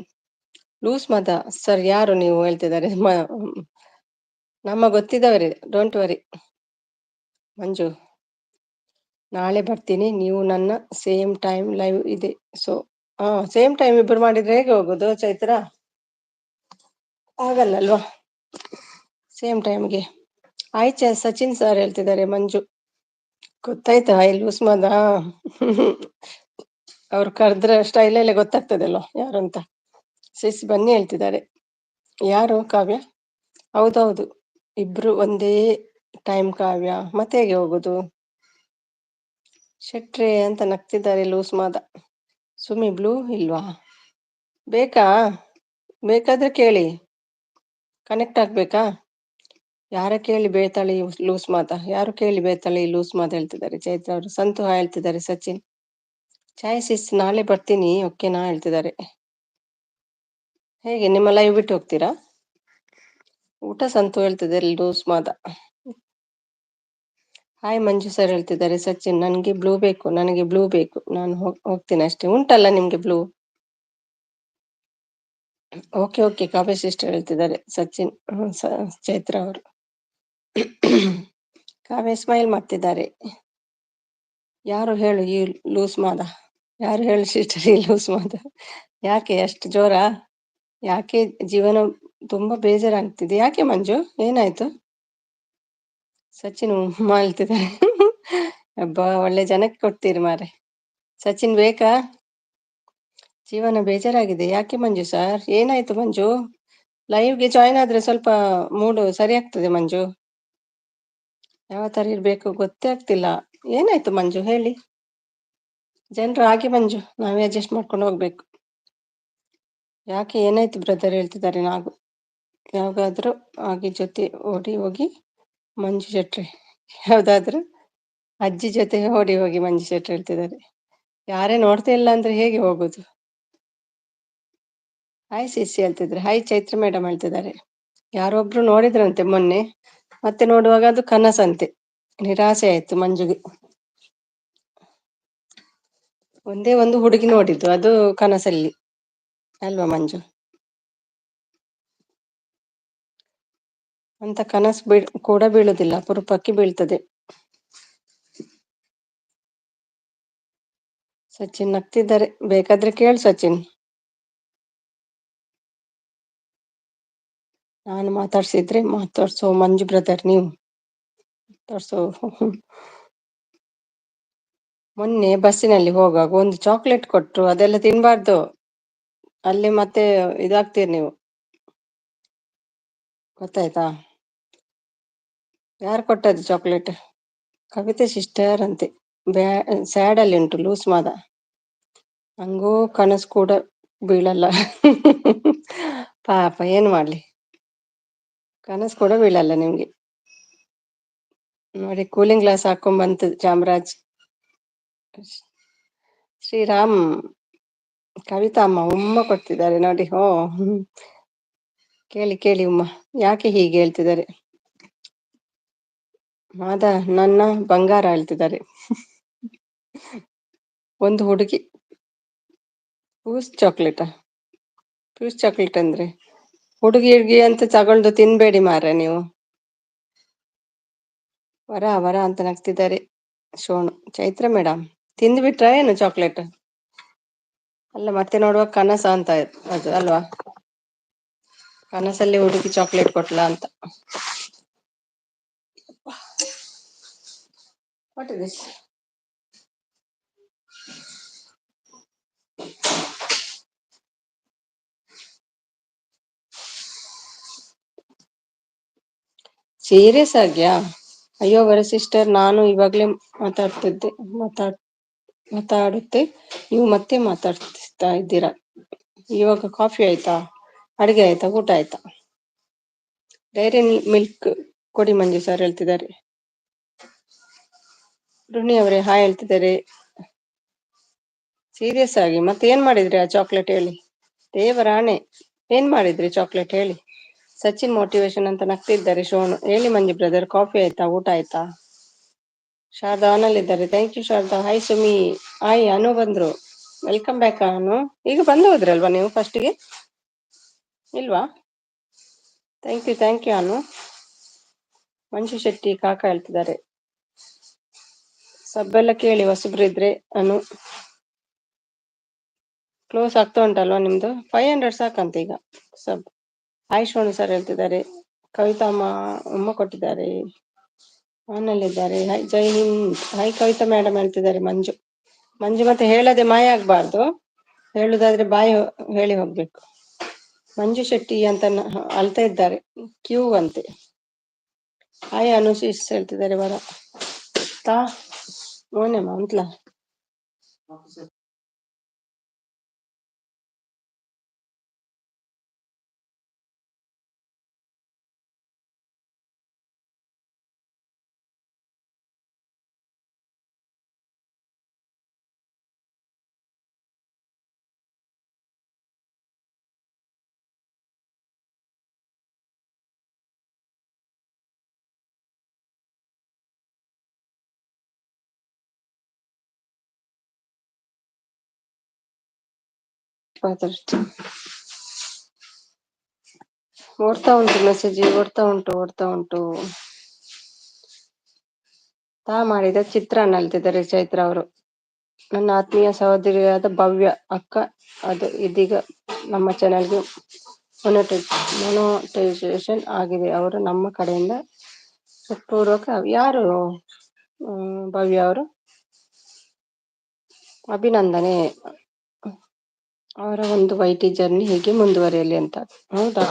ಲೂಸ್ ಮದ ಸರ್ ಯಾರು ನೀವು ಹೇಳ್ತಿದ್ದಾರೆ. ನಮ್ಮ ಗೊತ್ತಿದ್ದವರೇ, ಡೋಂಟ್ ವರಿ. ಮಂಜು ನಾಳೆ ಬರ್ತೀನಿ, ನೀವು ನನ್ನ ಸೇಮ್ ಟೈಮ್ ಲೈವ್ ಇದೆ. ಸೊ ಸೇಮ್ ಟೈಮ್ ಇಬ್ರು ಮಾಡಿದ್ರೆ ಹೇಗೆ ಹೋಗುದು ಚೈತ್ರ? ಆಗಲ್ಲ ಅಲ್ವಾ ಸೇಮ್ ಟೈಮ್ಗೆ. ಆಯ್ತು ಸಚಿನ್ ಸರ್ ಹೇಳ್ತಿದ್ದಾರೆ ಮಂಜು. ಗೊತ್ತಾಯ್ತಾ ಲೂಸ್ ಮದ? ಅವ್ರು ಕರೆದ್ರೆ ಸ್ಟೈಲಲ್ಲೇ ಗೊತ್ತಾಗ್ತದಲ್ಲ ಯಾರು ಅಂತ. ಸಿಸ್ ಬನ್ನಿ ಹೇಳ್ತಿದ್ದಾರೆ. ಯಾರು? ಕಾವ್ಯ. ಹೌದೌದು, ಇಬ್ರು ಒಂದೇ ಟೈಮ್ ಕಾವ್ಯ, ಮತ್ತೆ ಹೇಗೆ ಹೋಗುದು? ಶೆಟ್ರೆ ಅಂತ ನಗ್ತಿದ್ದಾರೆ ಲೂಸ್ ಮಾದ. ಸುಮಿ ಬ್ಲೂ ಇಲ್ವಾ? ಬೇಕಾದ್ರೆ ಕೇಳಿ, ಕನೆಕ್ಟ್ ಆಗ್ಬೇಕಾ? ಯಾರ ಕೇಳಿ ಬೇತಾಳಿ ಲೂಸ್ ಮಾತ, ಯಾರು ಕೇಳಿ ಬೇತಾಳಿ ಲೂಸ್ ಮಾತ ಹೇಳ್ತಿದ್ದಾರೆ ಚೈತ್ರ ಅವರು. ಸಂತು ಹೇಳ್ತಿದ್ದಾರೆ ಸಚಿನ್. ಚಾಯ್ ಸಿಸ್ ನಾಳೆ ಬರ್ತೀನಿ ಓಕೆನಾ ಹೇಳ್ತಿದ್ದಾರೆ. ಹೇಗೆ ನಿಮ್ಮ ಲೈವ್ ಬಿಟ್ಟು ಹೋಗ್ತೀರಾ? ಊಟ ಸಂತು ಹೇಳ್ತಿದ್ದಾರೆ ಲೂಸ್ ಮಾದ. ಹಾಯ್ ಮಂಜು ಸರ್ ಹೇಳ್ತಿದ್ದಾರೆ ಸಚಿನ್. ನನಗೆ ಬ್ಲೂ ಬೇಕು, ನಾನು ಹೋಗ್ತೀನಿ ಅಷ್ಟೇ. ಉಂಟಲ್ಲ ನಿಮ್ಗೆ ಬ್ಲೂ? ಓಕೆ ಓಕೆ ಕಾವ್ಯ ಸಿಸ್ಟರ್ ಹೇಳ್ತಿದ್ದಾರೆ ಸಚಿನ್. ಚೈತ್ರ ಅವರು. ಕಾವ್ಯ ಸ್ಮೈಲ್ ಮಾಡ್ತಿದ್ದಾರೆ. ಯಾರು ಹೇಳು ಈ ಲೂಸ್ ಮಾದ? ಯಾರು ಹೇಳು ಸಿಸ್ಟರ್ ಈ ಲೂಸ್ ಮಾದ? ಯಾಕೆ ಅಷ್ಟು ಜೋರ? ಯಾಕೆ ಜೀವನ ತುಂಬಾ ಬೇಜಾರಾಗ್ತಿದೆ? ಯಾಕೆ ಮಂಜು, ಏನಾಯ್ತು? ಸಚಿನ್ ಹೇಳ್ತಿದ್ದಾರೆ. ಹಬ್ಬ ಒಳ್ಳೆ ಜನಕ್ಕೆ ಕೊಡ್ತೀರಿ ಮಾರೆ. ಸಚಿನ್ ಬೇಕಾ? ಜೀವನ ಬೇಜಾರಾಗಿದೆ ಯಾಕೆ ಮಂಜು ಸರ್? ಏನಾಯ್ತು ಮಂಜು? ಲೈವ್ಗೆ ಜಾಯ್ನ್ ಆದ್ರೆ ಸ್ವಲ್ಪ ಮೂಡು ಸರಿ ಆಗ್ತದೆ ಮಂಜು. ಯಾವ ತರ ಇರ್ಬೇಕು ಗೊತ್ತೇ ಆಗ್ತಿಲ್ಲ. ಏನಾಯ್ತು ಮಂಜು ಹೇಳಿ? ಜನರು ಹಾಗೆ ಮಂಜು, ನಾವೇ ಅಡ್ಜಸ್ಟ್ ಮಾಡ್ಕೊಂಡು ಹೋಗ್ಬೇಕು. ಯಾಕೆ ಏನಾಯ್ತು ಬ್ರದರ್ ಹೇಳ್ತಿದ್ದಾರೆ ನಾವು ಯಾವಾಗಾದ್ರೂ ಆಗಿ ಜೊತೆ ಓಡಿ ಹೋಗಿ ಮಂಜು ಶೆಟ್ಟಿ ಯಾವ್ದಾದ್ರು ಅಜ್ಜಿ ಜೊತೆ ಓಡಿ ಹೋಗಿ ಮಂಜು ಶೆಟ್ಟಿ ಹೇಳ್ತಿದ್ದಾರೆ. ಯಾರೇ ನೋಡ್ತಾ ಇಲ್ಲ ಅಂದ್ರೆ ಹೇಗೆ ಹೋಗುದು? ಹಾಯ್ ಸಿಸಿ ಹೇಳ್ತಿದ್ರೆ, ಹಾಯ್ ಚೈತ್ರ ಮೇಡಮ್ ಹೇಳ್ತಿದ್ದಾರೆ. ಯಾರೊಬ್ರು ನೋಡಿದ್ರಂತೆ ಮೊನ್ನೆ, ಮತ್ತೆ ನೋಡುವಾಗ ಅದು ಕನಸಂತೆ. ನಿರಾಸೆ ಆಯ್ತು ಮಂಜುಗೆ. ಒಂದೇ ಒಂದು ಹುಡುಗಿ ನೋಡಿದ್ದು, ಅದು ಕನಸಲ್ಲಿ ಅಲ್ವಾ ಮಂಜು? ಅಂತ ಕನಸು ಕೂಡ ಬೀಳುದಿಲ್ಲ, ಅಪರೂಪಕ್ಕೆ ಬೀಳ್ತದೆ. ಸಚಿನ್ ನಗ್ತಿದ್ದಾರೆ, ಬೇಕಾದ್ರೆ ಕೇಳು ಸಚಿನ್. ನಾನು ಮಾತಾಡ್ಸಿದ್ರೆ ಮಾತಾಡ್ಸೋ ಮಂಜು ಬ್ರದರ್, ನೀವು ಮಾತಾಡ್ಸೋ. ಮೊನ್ನೆ ಬಸ್ಸಿನಲ್ಲಿ ಹೋಗುವಾಗ ಒಂದು ಚಾಕ್ಲೇಟ್ ಕೊಟ್ರು, ಅದೆಲ್ಲ ತಿನ್ಬಾರ್ದು, ಅಲ್ಲಿ ಮತ್ತೆ ಇದಾಗ್ತೀರಿ ನೀವು, ಗೊತ್ತಾಯ್ತಾ? ಯಾರು ಕೊಟ್ಟದ್ದು ಚಾಕ್ಲೇಟ್? ಕವಿತೆ ಸಿಸ್ಟರ್ ಅಂತೆ. ಸ್ಯಾಡ್ ಅಲ್ಲಿ ಉಂಟು ಲೂಸ್ ಮಾದ. ಹಂಗೂ ಕನಸು ಕೂಡ ಬೀಳಲ್ಲ. ಪಾಪ ಏನ್ ಮಾಡ್ಲಿ, ಕನಸು ಕೂಡ ಬೀಳಲ್ಲ ನಿಮ್ಗೆ. ನೋಡಿ ಕೂಲಿಂಗ್ ಗ್ಲಾಸ್ ಹಾಕೊಂಡ್ ಬಂತು ಚಾಮರಾಜ್. ಶ್ರೀರಾಮ್ ಕವಿತಾ ಅಮ್ಮ ಉಮ್ಮ ಕೊಡ್ತಿದ್ದಾರೆ ನೋಡಿ. ಹೋ ಕೇಳಿ ಕೇಳಿ ಉಮ್ಮ ಯಾಕೆ ಹೀಗೆ ಹೇಳ್ತಿದ್ದಾರೆ. ಮಾದ ನನ್ನ ಬಂಗಾರ ಹೇಳ್ತಿದ್ದಾರೆ. ಒಂದು ಹುಡುಗಿ ಪೂಸ್ ಚಾಕ್ಲೇಟಾ? ಪೂಸ್ ಚಾಕ್ಲೇಟ್ ಅಂದ್ರೆ ಹುಡುಗಿ ಅಂತ ತಗೊಂಡು ತಿನ್ಬೇಡಿ ಮಾರ್ರೆ ನೀವು. ವರ ವರ ಅಂತ ನಗ್ತಿದ್ದಾರೆ ಶೋಣು. ಚೈತ್ರ ಮೇಡಮ್ ತಿಂದ್ಬಿಟ್ರ ಏನು ಚಾಕ್ಲೇಟ್? ಅಲ್ಲ ಮತ್ತೆ ನೋಡುವ ಕನಸ ಅಂತ ಅದು ಅಲ್ವಾ? ಕನಸಲ್ಲಿ ಹುಡುಗಿ ಚಾಕ್ಲೇಟ್ ಕೊಟ್ಲಾ ಅಂತ. What is this? ಸೀರಿಯಸ್ ಆಗ್ಯಾ? ಅಯ್ಯೋ ವರ ಸಿಸ್ಟರ್, ನಾನು ಇವಾಗ್ಲೇ ಮಾತಾಡ್ತಿದ್ದೆ ಮಾತಾಡುತ್ತೆ, ನೀವು ಮತ್ತೆ ಮಾತಾಡ್ತಾ ಇದ್ದೀರಾ. ಇವಾಗ ಕಾಫಿ ಆಯ್ತಾ, ಅಡಿಗೆ ಆಯ್ತಾ, ಊಟ ಆಯ್ತಾ? ಡೈರಿ ಮಿಲ್ಕ್ ಕೊಡಿ ಮಂಜು ಸರ್ ಹೇಳ್ತಿದ್ದಾರೆ. ರುಣಿ ಅವರೇ ಹಾಯ್ ಹೇಳ್ತಿದ್ದಾರೆ. ಸೀರಿಯಸ್ ಆಗಿ ಮತ್ತೆ ಏನ್ ಮಾಡಿದ್ರಿ ಆ ಚಾಕ್ಲೇಟ್ ಹೇಳಿ? ದೇವರಾಣೆ ಏನ್ ಮಾಡಿದ್ರಿ ಚಾಕ್ಲೇಟ್ ಹೇಳಿ? ಸಚಿನ್ ಮೋಟಿವೇಶನ್ ಅಂತ ನಗ್ತಿದ್ದಾರೆ ಶೋನು. ಹೇಳಿ ಮಂಜು ಬ್ರದರ್, ಕಾಫಿ ಆಯ್ತಾ, ಊಟ ಆಯ್ತಾ? ಶಾರದಾ ಆನಲ್ಲಿದ್ದಾರೆ. Thank you Sharada. Hi Sumi. Hi Anu ಬಂದ್ರು. Welcome back Anu. ಈಗ ಬಂದು ಹೋದ್ರಲ್ವಾ ನೀವು ಫಸ್ಟಿಗೆ? ಇಲ್ವಾ? Thank you Anu. ಮಂಜು ಶೆಟ್ಟಿ ಕಾಕ ಹೇಳ್ತಿದ್ದಾರೆ. ಸಬ್ಬೆಲ್ಲ ಕೇಳಿ ಹೊಸಬ್ರು ಇದ್ರೆ. ಅನು ಕ್ಲೋಸ್ ಆಗ್ತಾ ಉಂಟಲ್ವಾ ನಿಮ್ದು? 500 ಸಾಕಂತ ಈಗ ಸಬ್. ಹಾಯ್ ಶೋಣು ಸರ್ ಹೇಳ್ತಿದ್ದಾರೆ. ಕವಿತಾ ಅಮ್ಮ ಕೊಟ್ಟಿದ್ದಾರೆ, ಮನೆಯಲ್ಲಿದ್ದಾರೆ. ಹಾಯ್ ಜೈ ಹಿಂದ್. ಹಾಯ್ ಕವಿತಾ ಮೇಡಮ್ ಹೇಳ್ತಿದ್ದಾರೆ. ಮಂಜು ಮತ್ತೆ ಹೇಳದೆ ಮಾಯ ಆಗ್ಬಾರ್ದು, ಹೇಳುದಾದ್ರೆ ಬಾಯಿ ಹೇಳಿ ಹೋಗ್ಬೇಕು. ಮಂಜು ಶೆಟ್ಟಿ ಅಂತ ಅಳ್ತಾ ಇದ್ದಾರೆ. ಕ್ಯೂ ಅಂತೆ. ಹಾಯ್ ಅನುಶೀಸ್ ಹೇಳ್ತಿದ್ದಾರೆ. ಬರ ತಾ ಮೋನೆ ಮಂತ್ಲ ಓಡ್ತಾ ಉಂಟು ಮೆಸೇಜ್, ಓಡ್ತಾ ಉಂಟು. ತಾ ಮಾಡಿದ ಚಿತ್ರಾನ್ನ ಅಲ್ತಿದ್ದಾರೆ ಚೈತ್ರ ಅವರು. ನನ್ನ ಆತ್ಮೀಯ ಸಹೋದರಿಯಾದ ಭವ್ಯ ಅಕ್ಕ ಅದು ಇದೀಗ ನಮ್ಮ ಚಾನೆಲ್ಗೆ ಮೊನೋಟೈಸೇಷನ್ ಆಗಿದೆ. ಅವರು ನಮ್ಮ ಕಡೆಯಿಂದ ಪೂರ್ವಕ. ಯಾರು ಭವ್ಯ ಅವರು? ಅಭಿನಂದನೆ. ಅವರ ಒಂದು ವೈಟಿ ಜರ್ನಿ ಹೀಗೆ ಮುಂದುವರಿಯಲಿ ಅಂತ. ಹೌದಾ?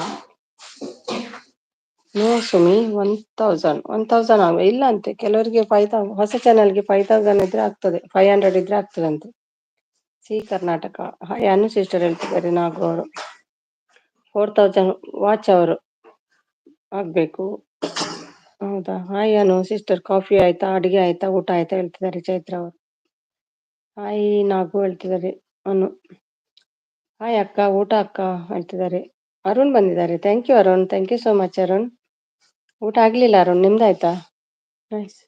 ನೋ ಸುಮಿ, 1000 ಆಗ ಇಲ್ಲ ಅಂತೆ. ಕೆಲವರಿಗೆ 5000, ಹೊಸ ಚಾನಲ್ಗೆ 5000 ಇದ್ರೆ ಆಗ್ತದೆ, 500 ಇದ್ರೆ ಆಗ್ತದೆ ಅಂತೆ. ಸಿ ಕರ್ನಾಟಕ. ಹಾಯ್ ಅನು ಸಿಸ್ಟರ್ ಹೇಳ್ತಿದ್ದಾರೆ. ನಾಗು ಅವರು 4000 ವಾಚ್ ಅವರು ಆಗ್ಬೇಕು. ಹೌದಾ? ಹಾಯ್ ಅನು ಸಿಸ್ಟರ್, ಕಾಫಿ ಆಯ್ತಾ, ಅಡಿಗೆ ಆಯ್ತಾ, ಊಟ ಆಯ್ತಾ ಹೇಳ್ತಿದ್ದಾರೆ ಚೈತ್ರ ಅವರು. ಹಾಯ್ ನಾಗು ಹೇಳ್ತಿದ್ದಾರೆ. ಅನು ಹಾಯ್ ಅಕ್ಕ, ಊಟ ಅಕ್ಕ ಹೇಳ್ತಿದ್ದಾರೆ. ಅರುಣ್ ಬಂದಿದ್ದಾರೆ. Thank you Arun, thank you so much Arun. ಊಟ ಆಗ್ಲಿಲ್ಲ ಅರುಣ್, ನಿಮ್ದಾಯ್ತಾ? ನೈಸ್.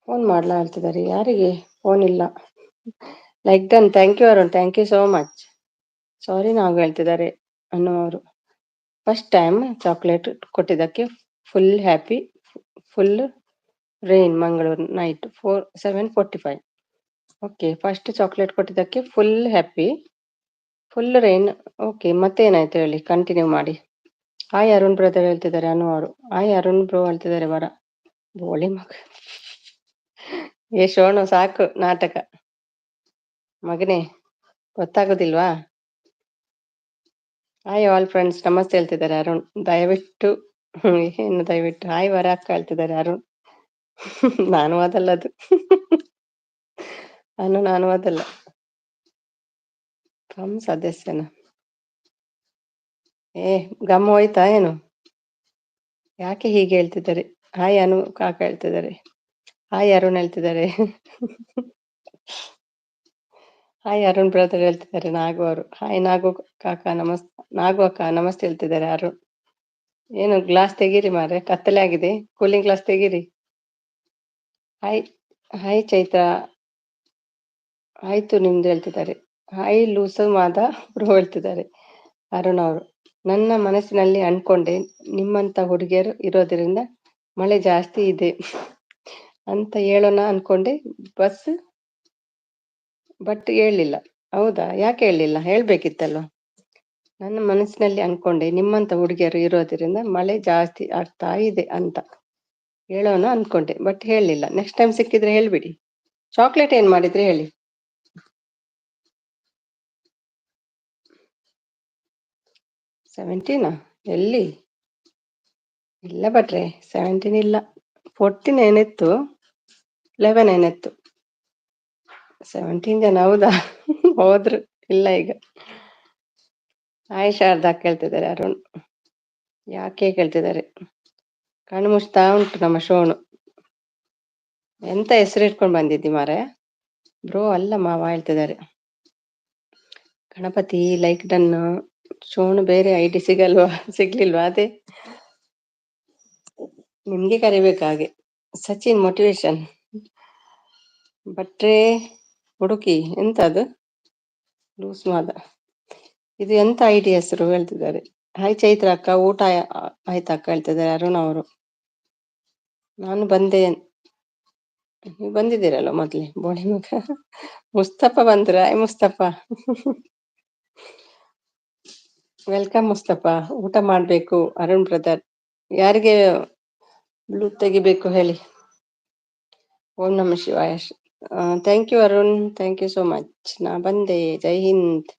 ಫೋನ್ ಮಾಡ್ಲಾ ಹೇಳ್ತಿದ್ದಾರೆ. ಯಾರಿಗೆ? ಫೋನ್ ಇಲ್ಲ. Like done. Thank you Arun, thank you so much. Sorry ನಾವು ಹೇಳ್ತಿದ್ದಾರೆ ಅನ್ನು ಅವರು. ಫಸ್ಟ್ ಟೈಮ್ ಚಾಕ್ಲೇಟ್ ಕೊಟ್ಟಿದ್ದಕ್ಕೆ full happy. Full rain Mangaluru night 7:45. Okay, first chocolate ಕೊಟ್ಟಿದ್ದಕ್ಕೆ full happy, full rain. Okay, ಮತ್ತೇನಾಯ್ತು ಹೇಳಿ, ಕಂಟಿನ್ಯೂ ಮಾಡಿ. ಹಾಯ್ ಅರುಣ್ ಬ್ರದರ್ ಹೇಳ್ತಿದ್ದಾರೆ ಅನು ಅವರು. ಹಾಯ್ ಅರುಣ್ ಬ್ರೋ ಹೇಳ್ತಿದ್ದಾರೆ. ಬರ ಬೋಳಿ ಮಗ. ಏ ಶೋಣು, ಸಾಕು ನಾಟಕ ಮಗನೇ, ಗೊತ್ತಾಗೋದಿಲ್ವಾ? ಹಾಯ್ ಆಲ್ ಫ್ರೆಂಡ್ಸ್, ನಮಸ್ತೆ ಹೇಳ್ತಿದ್ದಾರೆ ಅರುಣ್. ದಯವಿಟ್ಟು ಏನು ದಯವಿಟ್ಟು ಹಾಯ್ ವರ ಅಕ್ಕ ಹೇಳ್ತಿದ್ದಾರೆ ಅರುಣ್. ನಾನು ಓದಲ್ಲ ಅದು. ನಾನು ಓದಲ್ಲ. ಸದಸ್ಯನ ಏ ಗಮ್ಮ ಹೋಯ್ತಾ ಏನು? ಯಾಕೆ ಹೀಗೆ ಹೇಳ್ತಿದ್ದಾರೆ? ಹಾಯ್ ಅನು ಕಾಕ ಹೇಳ್ತಿದ್ದಾರೆ. ಹಾಯ್ ಅರುಣ್ ಹೇಳ್ತಿದ್ದಾರೆ. ಹಾಯ್ ಅರುಣ್ ಬ್ರದರ್ ಹೇಳ್ತಿದ್ದಾರೆ ನಾಗು ಅವರು. ಹಾಯ್ ನಾಗು ಕಾಕ ನಮಸ್ತೆ. ನಾಗು ಅಕ್ಕ ನಮಸ್ತೆ ಹೇಳ್ತಿದ್ದಾರೆ ಅರುಣ್. ಏನು ಗ್ಲಾಸ್ ತೆಗೀರಿ ಮಾರೆ, ಕತ್ತಲೆ ಆಗಿದೆ. ಕೂಲಿಂಗ್ ಗ್ಲಾಸ್ ತೆಗೀರಿ. ಹಾಯ್ ಹಾಯ್ ಚೈತ್ರ, ಆಯ್ತು ನಿಮ್ದು ಹೇಳ್ತಿದ್ದಾರೆ. ಹಾಯ್ ಲೂಸು ಮಾದ ಬ್ರೋ ಹೇಳ್ತಿದ್ದಾರೆ ಅರುಣ್ ಅವರು. ನನ್ನ ಮನಸ್ಸಿನಲ್ಲಿ ಅನ್ಕೊಂಡೆ, ನಿಮ್ಮಂತ ಹುಡುಗಿಯರು ಇರೋದ್ರಿಂದ ಮಳೆ ಜಾಸ್ತಿ ಇದೆ ಅಂತ ಹೇಳೋಣ ಅನ್ಕೊಂಡೆ, ಬಟ್ ಹೇಳಲಿಲ್ಲ. ಹೌದಾ? ಯಾಕೆ ಹೇಳಲಿಲ್ಲ? ಹೇಳ್ಬೇಕಿತ್ತಲ್ವ. ನನ್ನ ಮನಸ್ಸಿನಲ್ಲಿ ಅನ್ಕೊಂಡೆ, ನಿಮ್ಮಂತ ಹುಡುಗಿಯರು ಇರೋದ್ರಿಂದ ಮಳೆ ಜಾಸ್ತಿ ಆಗ್ತಾ ಇದೆ ಅಂತ ಹೇಳೋಣ ಅನ್ಕೊಂಡೆ, ಬಟ್ ಹೇಳಲಿಲ್ಲ. ನೆಕ್ಸ್ಟ್ ಟೈಮ್ ಸಿಕ್ಕಿದ್ರೆ ಹೇಳ್ಬಿಡಿ. ಚಾಕ್ಲೇಟ್ ಏನ್ ಮಾಡಿದ್ರಿ ಹೇಳಿ. 17 ಎಲ್ಲಿ? ಇಲ್ಲ ಬಟ್ರೆ 17 ಇಲ್ಲ, 14 ಏನಿತ್ತು, 11 ಏನಿತ್ತು. 17 ಜನ ಹೌದಾ? ಹೋದ್ರು, ಇಲ್ಲ ಈಗ. ಹಾಯ್ ಶಾರದಾ ಕೇಳ್ತಿದ್ದಾರೆ ಅರುಣ್. ಯಾಕೆ ಕೇಳ್ತಿದ್ದಾರೆ? ಕಣ್ಣು ಮುಚ್ತಾ ಉಂಟು ನಮ್ಮ ಶೋಣು. ಎಂತ ಹೆಸರು ಇಟ್ಕೊಂಡು ಬಂದಿದ್ದಿ ಮಾರೆ? ಬ್ರೋ ಅಲ್ಲ ಮಾವ ಹೇಳ್ತಿದ್ದಾರೆ. Ganapati like done. ಶೋಣು ಬೇರೆ ಐಡಿ ಸಿಗ್ಲಿಲ್ವಾ? ಅದೇ ನಿಮ್ಗೆ ಕರಿಬೇಕು ಹಾಗೆ. ಸಚಿನ್ ಮೋಟಿವೇಶನ್ ಬಟ್ರೆ ಹುಡುಕಿ ಎಂತ ಅದು? ಲೂಸ್ ಮಾದ. ಇದು ಎಂತ ಐಡಿ ಹೆಸರು ಹೇಳ್ತಿದ್ದಾರೆ. ಹಾಯ್ ಚೈತ್ರ ಅಕ್ಕ, ಊಟ ಆಯ್ತಾ ಅಕ್ಕ ಹೇಳ್ತಿದ್ದಾರೆ ಅರುಣ್ ಅವರು. ನಾನು ಬಂದೆ. ನೀವು ಬಂದಿದ್ದೀರಲ್ಲ ಮೊದ್ಲೇ, ಬೋಳಿ ಮಗ. ಮುಸ್ತಫ ಬಂದ್ರ? ಮುಸ್ತಫ ವೆಲ್ಕಮ್ ಮುಸ್ತಫ. ಊಟ ಮಾಡ್ಬೇಕು ಅರುಣ್ ಬ್ರದರ್. ಯಾರಿಗೆ ಬ್ಲೂ ತೆಗಿಬೇಕು ಹೇಳಿ. ಓಂ ನಮ ಶಿವಾಯ. Thank you Arun, thank you so much. ನಾ ಬಂದೆ. ಜೈ ಹಿಂದ್.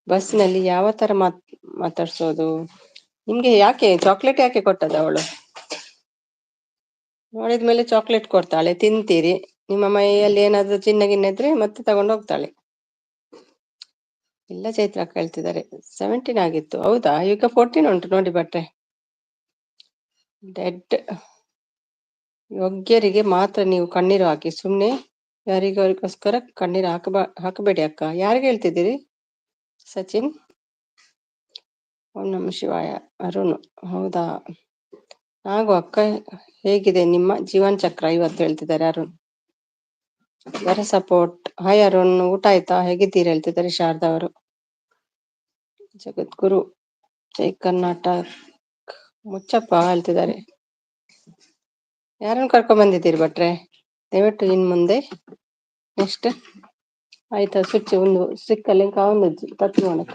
ಬಸ್ನಲ್ಲಿ ಯಾವ ತರ ಮಾತಾಡ್ಸೋದು? ನಿಮ್ಗೆ ಯಾಕೆ ಚಾಕ್ಲೇಟ್ ಯಾಕೆ ಕೊಟ್ಟದ ಅವಳು? ನೋಡಿದ್ಮೇಲೆ ಚಾಕ್ಲೇಟ್ ಕೊಡ್ತಾಳೆ, ತಿಂತೀರಿ. ನಿಮ್ಮ ಮೈಯಲ್ಲಿ ಏನಾದ್ರು ಚಿನ್ನ ಗಿನ್ನ ಇದ್ರೆ ಮತ್ತೆ ತಗೊಂಡು ಹೋಗ್ತಾಳೆ. ಇಲ್ಲ ಚೈತ್ರ ಕೇಳ್ತಿದ್ದಾರೆ. 17 ಆಗಿತ್ತು. ಹೌದಾ? ಈಗ 14 ಉಂಟು ನೋಡಿ ಬಟ್ರೆ. ಡೆಡ್ ಯೋಗ್ಯರಿಗೆ ಮಾತ್ರ ನೀವು ಕಣ್ಣೀರು ಹಾಕಿ, ಸುಮ್ನೆ ಯಾರಿಗೋಸ್ಕರ ಕಣ್ಣೀರು ಹಾಕಬೇಡಿ ಅಕ್ಕ. ಯಾರಿಗೆ ಹೇಳ್ತಿದ್ದೀರಿ ಸಚಿನ್? ಓಂ ನಮ ಶಿವಾಯ. ಅರುಣ್ ಹೌದಾ? ನಾಗು ಅಕ್ಕ, ಹೇಗಿದೆ ನಿಮ್ಮ ಜೀವನ ಚಕ್ರ ಇವತ್ತು ಹೇಳ್ತಿದ್ದಾರೆ ಅರುಣ್. ಬರ ಸಪೋರ್ಟ್. ಹಾಯ್ ಅರುಣ್, ಊಟ ಆಯ್ತಾ, ಹೇಗಿದ್ದೀರಿ ಹೇಳ್ತಿದ್ದಾರೆ ಶಾರದಾ ಅವರು. ಜಗದ್ಗುರು ಜೈ ಕರ್ನಾಟಕ ಮುಚ್ಚಪ್ಪ ಹೇಳ್ತಿದ್ದಾರೆ. ಯಾರನ್ನು ಕರ್ಕೊಂಡ್ ಬಂದಿದ್ದೀರಿ ಭಟ್ರೆ? ದಯವಿಟ್ಟು ಇನ್ ಮುಂದೆ ನೆಕ್ಸ್ಟ್ ಆಯ್ತಾ ಸ್ವಿಚ್ ಒಂದು ಸಿಕ್ಕಲ್ಲಿ ಕಾವೊಂದು ತಪ್ಪು ಮಾಡಕ್ಕ.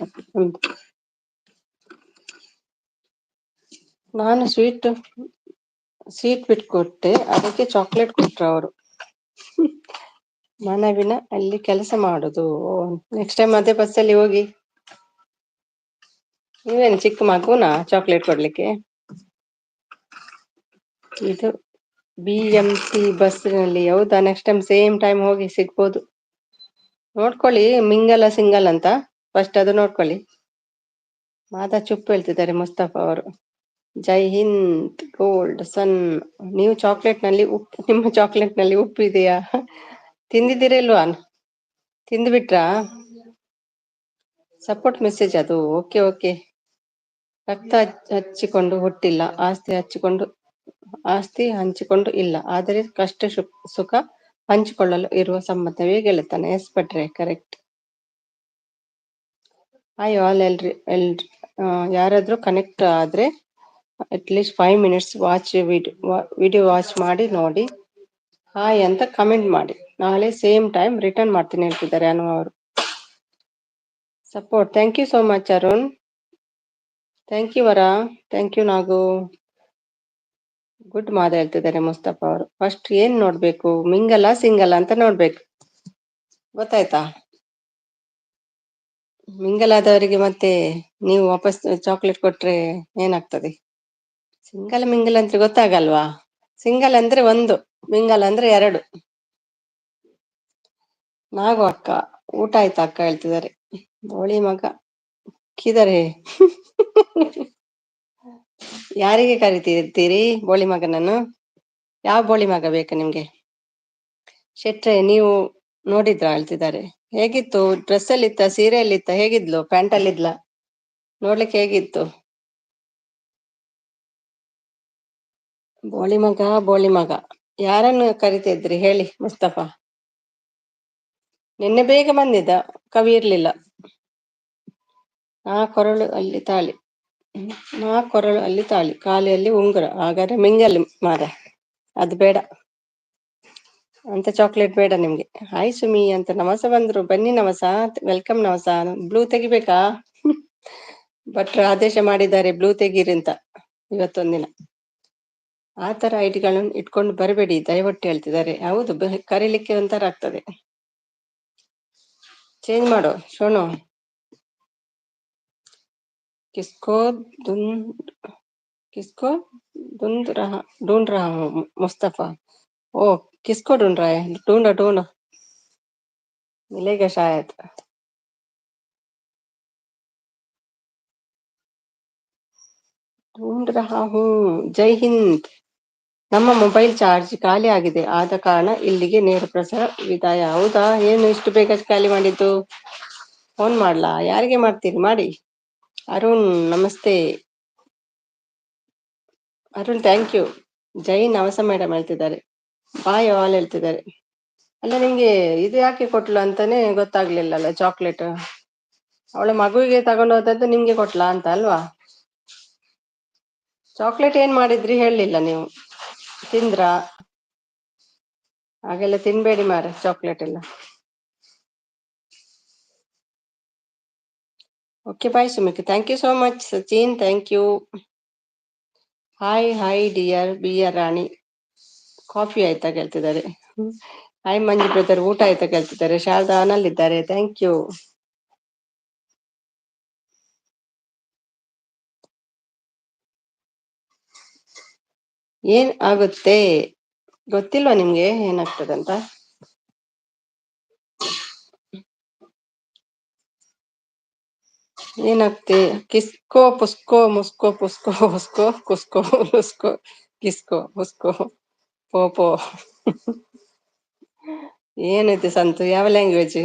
ನಾನು ಸ್ವೀಟ್ ಬಿಟ್ಕೊಟ್ಟೆ, ಅದಕ್ಕೆ ಚಾಕ್ಲೇಟ್ ಕೊಟ್ರು ಅವರು. ಮನವಿನ ಅಲ್ಲಿ ಕೆಲಸ ಮಾಡುದು. ನೆಕ್ಸ್ಟ್ ಟೈಮ್ ಅದೇ ಬಸ್ಸಲ್ಲಿ ಹೋಗಿ. ನೀವೇನು ಚಿಕ್ಕ ಮಗುನಾ ಚಾಕ್ಲೇಟ್ ಕೊಡ್ಲಿಕ್ಕೆ? ಇದು BMC ಬಸ್ನಲ್ಲಿ. ಹೌದಾ? ನೆಕ್ಸ್ಟ್ ಟೈಮ್ ಸೇಮ್ ಟೈಮ್ ಹೋಗಿ ಸಿಗ್ಬೋದು. ನೋಡ್ಕೊಳ್ಳಿ ಮಿಂಗಲ ಸಿಂಗಲ್ ಅಂತ ಫಸ್ಟ್ ಅದು ನೋಡ್ಕೊಳ್ಳಿ. ಮಾತಾ ಚುಪ್ ಹೇಳ್ತಿದ್ದಾರೆ ಮುಸ್ತಫಾ ಅವರು. ಜೈ ಹಿಂದ್ ಗೋಲ್ಡ್ ಸನ್. ನೀವು ಚಾಕ್ಲೇಟ್ ನಲ್ಲಿ ಉಪ್ಪು, ನಿಮ್ಮ ಚಾಕ್ಲೇಟ್ ನಲ್ಲಿ ಉಪ್ಪು ಇದೆಯಾ? ತಿಂದಿದ್ದೀರಿಲ್ವಾ? ತಿಂದು ಬಿಟ್ರಾ? ಸಪೋರ್ಟ್ ಮೆಸೇಜ್ ಅದು. Okay okay. ರಕ್ತ ಹಚ್ಚಿಕೊಂಡು ಹುಟ್ಟಿಲ್ಲ, ಆಸ್ತಿ ಹಂಚಿಕೊಂಡು ಇಲ್ಲ, ಆದರೆ ಕಷ್ಟ ಸುಖ ಹಂಚಿಕೊಳ್ಳಲು ಇರುವ ಸಂಬಂಧವೇ ಗೆಳೆತನ. ಎಸ್ ಪಟ್ರೆ ಕರೆಕ್ಟ್. Hi all. ಎಲ್ರಿ ಯಾರಾದ್ರೂ ಕನೆಕ್ಟ್ ಆದ್ರೆ at least 5 minutes watch video watch ಮಾಡಿ ನೋಡಿ, ಹಾಯ್ ಅಂತ ಕಮೆಂಟ್ ಮಾಡಿ. ನಾಳೆ ಸೇಮ್ ಟೈಮ್ ರಿಟರ್ನ್ ಮಾಡ್ತೀನಿ ಹೇಳ್ತಿದ್ದಾರೆ ಅನು ಅವರು. Support. Thank you so much Arun. Thank you Vara. Thank you Nagu. Good Mada ಹೇಳ್ತಿದ್ದಾರೆ ಮುಸ್ತಫಾ ಅವರು. ಫಸ್ಟ್ ಏನ್ ನೋಡ್ಬೇಕು, ಮಿಂಗಲ ಸಿಂಗಲ್ ಅಂತ ನೋಡ್ಬೇಕು. ಗೊತ್ತಾಯ್ತಾ? ಮಿಂಗಲ್ ಆದವರಿಗೆ ಮತ್ತೆ ನೀವು ವಾಪಸ್ ಚಾಕ್ಲೇಟ್ ಕೊಟ್ರೆ ಏನಾಗ್ತದೆ? ಸಿಂಗಲ್ ಮಿಂಗಲ್ ಅಂತ ಗೊತ್ತಾಗಲ್ವಾ? ಸಿಂಗಲ್ ಅಂದ್ರೆ ಒಂದು, ಮಿಂಗಲ್ ಅಂದ್ರೆ ಎರಡು. ನಾಗು ಅಕ್ಕ ಊಟ ಆಯ್ತಾ ಅಕ್ಕ ಹೇಳ್ತಿದ್ದಾರೆ. ಬೋಳಿ ಮಗ ಕಿದರೆ. ಯಾರಿಗೆ ಕರಿತೀರಿ ಬೋಳಿ ಮಗನನ್ನು? ಯಾವ ಬೋಳಿ ಮಗ ಬೇಕು ನಿಮ್ಗೆ? ಶೆಟ್ರೆ ನೀವು ನೋಡಿದ್ರ ಹೇಳ್ತಿದ್ದಾರೆ. ಹೇಗಿತ್ತು? ಡ್ರೆಸ್ ಅಲ್ಲಿ ಇತ್ತ, ಸೀರೆಯಲ್ಲಿ ಇತ್ತ, ಹೇಗಿದ್ಲು? ಪ್ಯಾಂಟ್ ಅಲ್ಲಿ ಇದ್ಲ? ನೋಡ್ಲಿಕ್ಕೆ ಹೇಗಿತ್ತು? ಬೋಳಿ ಮಗ ಬೋಳಿ ಮಗ ಯಾರನ್ನು ಕರಿತಿದ್ರಿ ಹೇಳಿ ಮುಸ್ತಫಾ? ನಿನ್ನೆ ಬೇಗ ಬಂದಿದ್ದ, ಕವಿ ಇರ್ಲಿಲ್ಲ. ನಾ ಕೊರಳು ಅಲ್ಲಿ ತಾಳಿ, ಕಾಲಿಯಲ್ಲಿ ಉಂಗುರ. ಹಾಗಾದ್ರೆ ಮಿಂಗಲ್ ಮಾರ, ಅದು ಬೇಡ. ಅಂತ ಚಾಕ್ಲೇಟ್ ಬೇಡ ನಿಮ್ಗೆ. ಹಾಯ್ ಸುಮಿ ಅಂತ ನಮಸ ಬಂದ್ರು. ಬನ್ನಿ ನಮಸ. ವೆಲ್ಕಮ್ ನಮಸ. ಬ್ಲೂ ತೆಗಿಬೇಕಾ? ಭಟ್ರು ಆದೇಶ ಮಾಡಿದ್ದಾರೆ ಬ್ಲೂ ತೆಗೀರಿ ಅಂತ ಇವತ್ತೊಂದಿನ. ಆ ತರ ಐಡಿಗಳನ್ನು ಇಟ್ಕೊಂಡು ಬರಬೇಡಿ ದಯವಿಟ್ಟು ಹೇಳ್ತಿದ್ದಾರೆ. ಹೌದು, ಕರೀಲಿಕ್ಕೆ ಒಂಥರ ಆಗ್ತದೆ. ಚೇಂಜ್ ಮಾಡೋ ಶೋನು. ಕಿಸ್ಕೋ ಕಿಸ್ಕೋ ढूंढ रहा हूँ मुस्तफा. ओ किसको ढूंढ रहा है? ढूंढो मिलेगा शायद. ढूंढ रहा हूँ. ಜೈ ಹಿಂದ್. ನಮ್ಮ ಮೊಬೈಲ್ ಚಾರ್ಜ್ ಖಾಲಿ ಆಗಿದೆ, ಆದ ಕಾರಣ ಇಲ್ಲಿಗೆ ನೇರ ಪ್ರಸಾರ ವಿದಾಯ. ಹೌದಾ? ಏನು ಇಷ್ಟು ಬೇಗ ಖಾಲಿ ಮಾಡಿದ್ದು? ಫೋನ್ ಮಾಡ್ಲಾ? ಯಾರಿಗೆ ಮಾಡ್ತೀರಿ ಮಾಡಿ. ಅರುಣ್ ನಮಸ್ತೆ. Arun thank you. ಜೈ ನವಸ ಮೇಡಮ್ ಹೇಳ್ತಿದ್ದಾರೆ. ಬಾಯ್ ಆಲ್ ಹೇಳ್ತಿದ್ದಾರೆ. ಅಲ್ಲ ನಿಂಗೆ ಇದು ಯಾಕೆ ಕೊಟ್ಲು ಅಂತಾನೆ ಗೊತ್ತಾಗ್ಲಿಲ್ಲಲ್ಲ ಚಾಕ್ಲೇಟ್. ಅವಳ ಮಗುವಿಗೆ ತಗೊಂಡು ಹೋದದ್ದು ನಿಮ್ಗೆ ಕೊಟ್ಲಾ ಅಂತ ಅಲ್ವಾ? ಚಾಕ್ಲೇಟ್ ಏನ್ ಮಾಡಿದ್ರಿ ಹೇಳಲಿಲ್ಲ ನೀವು. ತಿಂದ್ರಾ? ಹಾಗೆಲ್ಲ ತಿನ್ಬೇಡಿ ಮಾರೆ ಚಾಕ್ಲೇಟ್ ಎಲ್ಲ. Okay bye Sumith. Thank you so much Sachin. Thank you. Hi dear beer Rani. Coffee ಆಯ್ತಾ ಕೇಳ್ತಿದ್ದಾರೆ. ಹಾಯ್ ಮಂಜು ಬ್ರದರ್. ಊಟ ಆಯ್ತಾ ಕೇಳ್ತಿದ್ದಾರೆ. ಶಾರದಾ ಅನಲ್ಲಿದ್ದಾರೆ. Thank you. ಏನ್ ಆಗುತ್ತೆ ಗೊತ್ತಿಲ್ವಾ ನಿಮ್ಗೆ ಏನಾಗ್ತದಂತ? ಏನಾಗ್ತೆ? ಕಿಸ್ಕೋ ಪುಸ್ಕೋ ಮುಸ್ಕೋ ಪುಸ್ಕೋ ಹುಸ್ಕೋ ಕುಸ್ಕೋ ಲುಸ್ಕೋ ಕಿಸ್ಕೋ ಹುಸ್ಕೋ ಪೋಪೋ. ಏನಿದೆ ಸಂತು? ಯಾವ ಲ್ಯಾಂಗ್ವೇಜ್?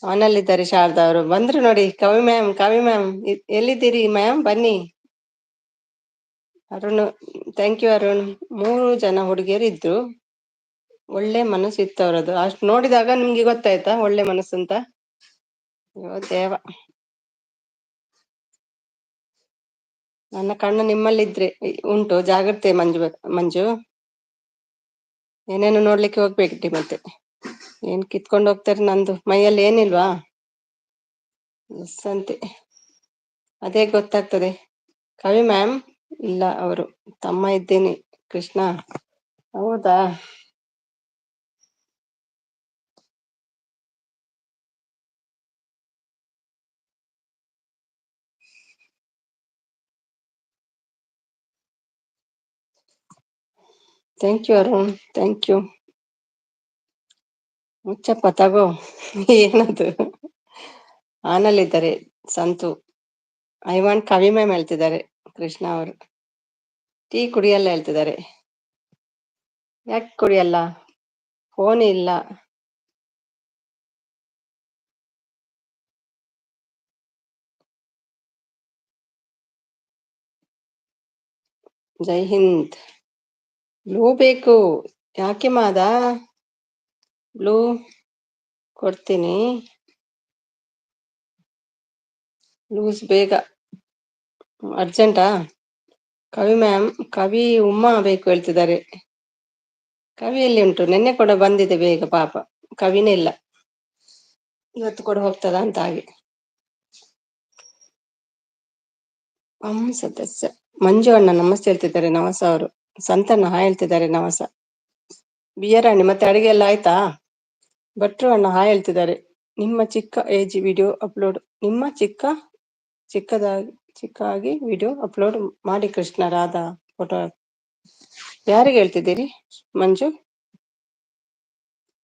ಅವನಲ್ಲಿದ್ದಾರೆ ಶಾರದಾ ಅವರು. ಬಂದ್ರು ನೋಡಿ. ಕವಿ ಮ್ಯಾಮ್ ಎಲ್ಲಿದ್ದೀರಿ ಮ್ಯಾಮ್? ಬನ್ನಿ. Arun thank you Arun. 3 ಜನ ಹುಡುಗಿಯರು ಇದ್ರು. ಒಳ್ಳೆ ಮನಸ್ಸು ಇತ್ತು ಅವರದು. ಅಷ್ಟು ನೋಡಿದಾಗ ನಿಮ್ಗೆ ಗೊತ್ತಾಯ್ತಾ ಒಳ್ಳೆ ಮನಸ್ಸು ಅಂತ? ಅಯ್ಯೋ ದೇವ. ನನ್ನ ಕಣ್ಣು ನಿಮ್ಮಲ್ಲಿದ್ರೆ ಉಂಟು, ಜಾಗ್ರತೆ ಮಂಜು. ಏನೇನು ನೋಡ್ಲಿಕ್ಕೆ ಹೋಗ್ಬೇಕಿ ಮತ್ತೆ. ಏನ್ ಕಿತ್ಕೊಂಡು ಹೋಗ್ತಾರೆ ನಂದು ಮೈಯಲ್ಲಿ ಏನಿಲ್ವಾ? ಎಸ್ ಅಂತೆ, ಅದೇ ಗೊತ್ತಾಗ್ತದೆ. ಕವಿ ಮ್ಯಾಮ್ ಇಲ್ಲ, ಅವರು ತಮ್ಮ ಇದ್ದೇನೆ ಕೃಷ್ಣ. ಹೌದಾ? Thank you Arun. Thank you. ಮುಚ್ಚಪ್ಪ ತಗೋ. ಏನದು? ಆನಲ್ಲಿದ್ದಾರೆ Santu. I want Kavi ma'am ಹೇಳ್ತಿದ್ದಾರೆ ಕೃಷ್ಣ ಅವರು. ಟೀ ಕುಡಿಯಲ್ಲ ಹೇಳ್ತಿದ್ದಾರೆ. ಯಾಕೆ ಕುಡಿಯಲ್ಲ? ಫೋನ್ ಇಲ್ಲ. ಜೈ ಹಿಂದ್. ಬ್ಲೂ ಬೇಕು. ಯಾಕೆ ಮಾದ? ಬ್ಲೂ ಕೊಡ್ತೀನಿ. ಲೂಸ್ ಬೇಗ. ಅರ್ಜೆಂಟಾ? ಕವಿ ಮ್ಯಾಮ್, ಕವಿ ಉಮ್ಮಾ ಬೇಕು ಹೇಳ್ತಿದ್ದಾರೆ. ಕವಿಯಲ್ಲಿ ಉಂಟು, ನಿನ್ನೆ ಕೂಡ ಬಂದಿದೆ ಬೇಗ ಪಾಪ. ಕವಿನೇ ಇಲ್ಲ, ಇವತ್ತು ಕೂಡ ಹೋಗ್ತದ ಅಂತ ಹಾಗೆ. ಸದಸ್ಯ ಮಂಜು ಅಣ್ಣ ನಮಸ್ತೆ ಹೇಳ್ತಿದ್ದಾರೆ ನವಸ ಅವರು. ಸಂತಣ್ಣ ಹಾಯ್ ಹೇಳ್ತಿದ್ದಾರೆ ನವಸ. ಬಿಯರಾಣಿ ಮತ್ತೆ ಅಡಿಗೆ ಎಲ್ಲ ಆಯ್ತಾ? ಭಟ್ರು ಅಣ್ಣ ಹಾಯ್ ಹೇಳ್ತಿದ್ದಾರೆ. ನಿಮ್ಮ ಚಿಕ್ಕ ಏಜ್ ವಿಡಿಯೋ ಅಪ್ಲೋಡ್, ನಿಮ್ಮ ಚಿಕ್ಕದಾಗಿ ಚಿಕ್ಕಾಗಿ ವಿಡಿಯೋ ಅಪ್ಲೋಡ್ ಮಾಡಿ ಕೃಷ್ಣ ರಾಧಾ ಫೋಟೋ. ಯಾರಿಗೆ ಹೇಳ್ತಿದ್ದೀರಿ ಮಂಜು?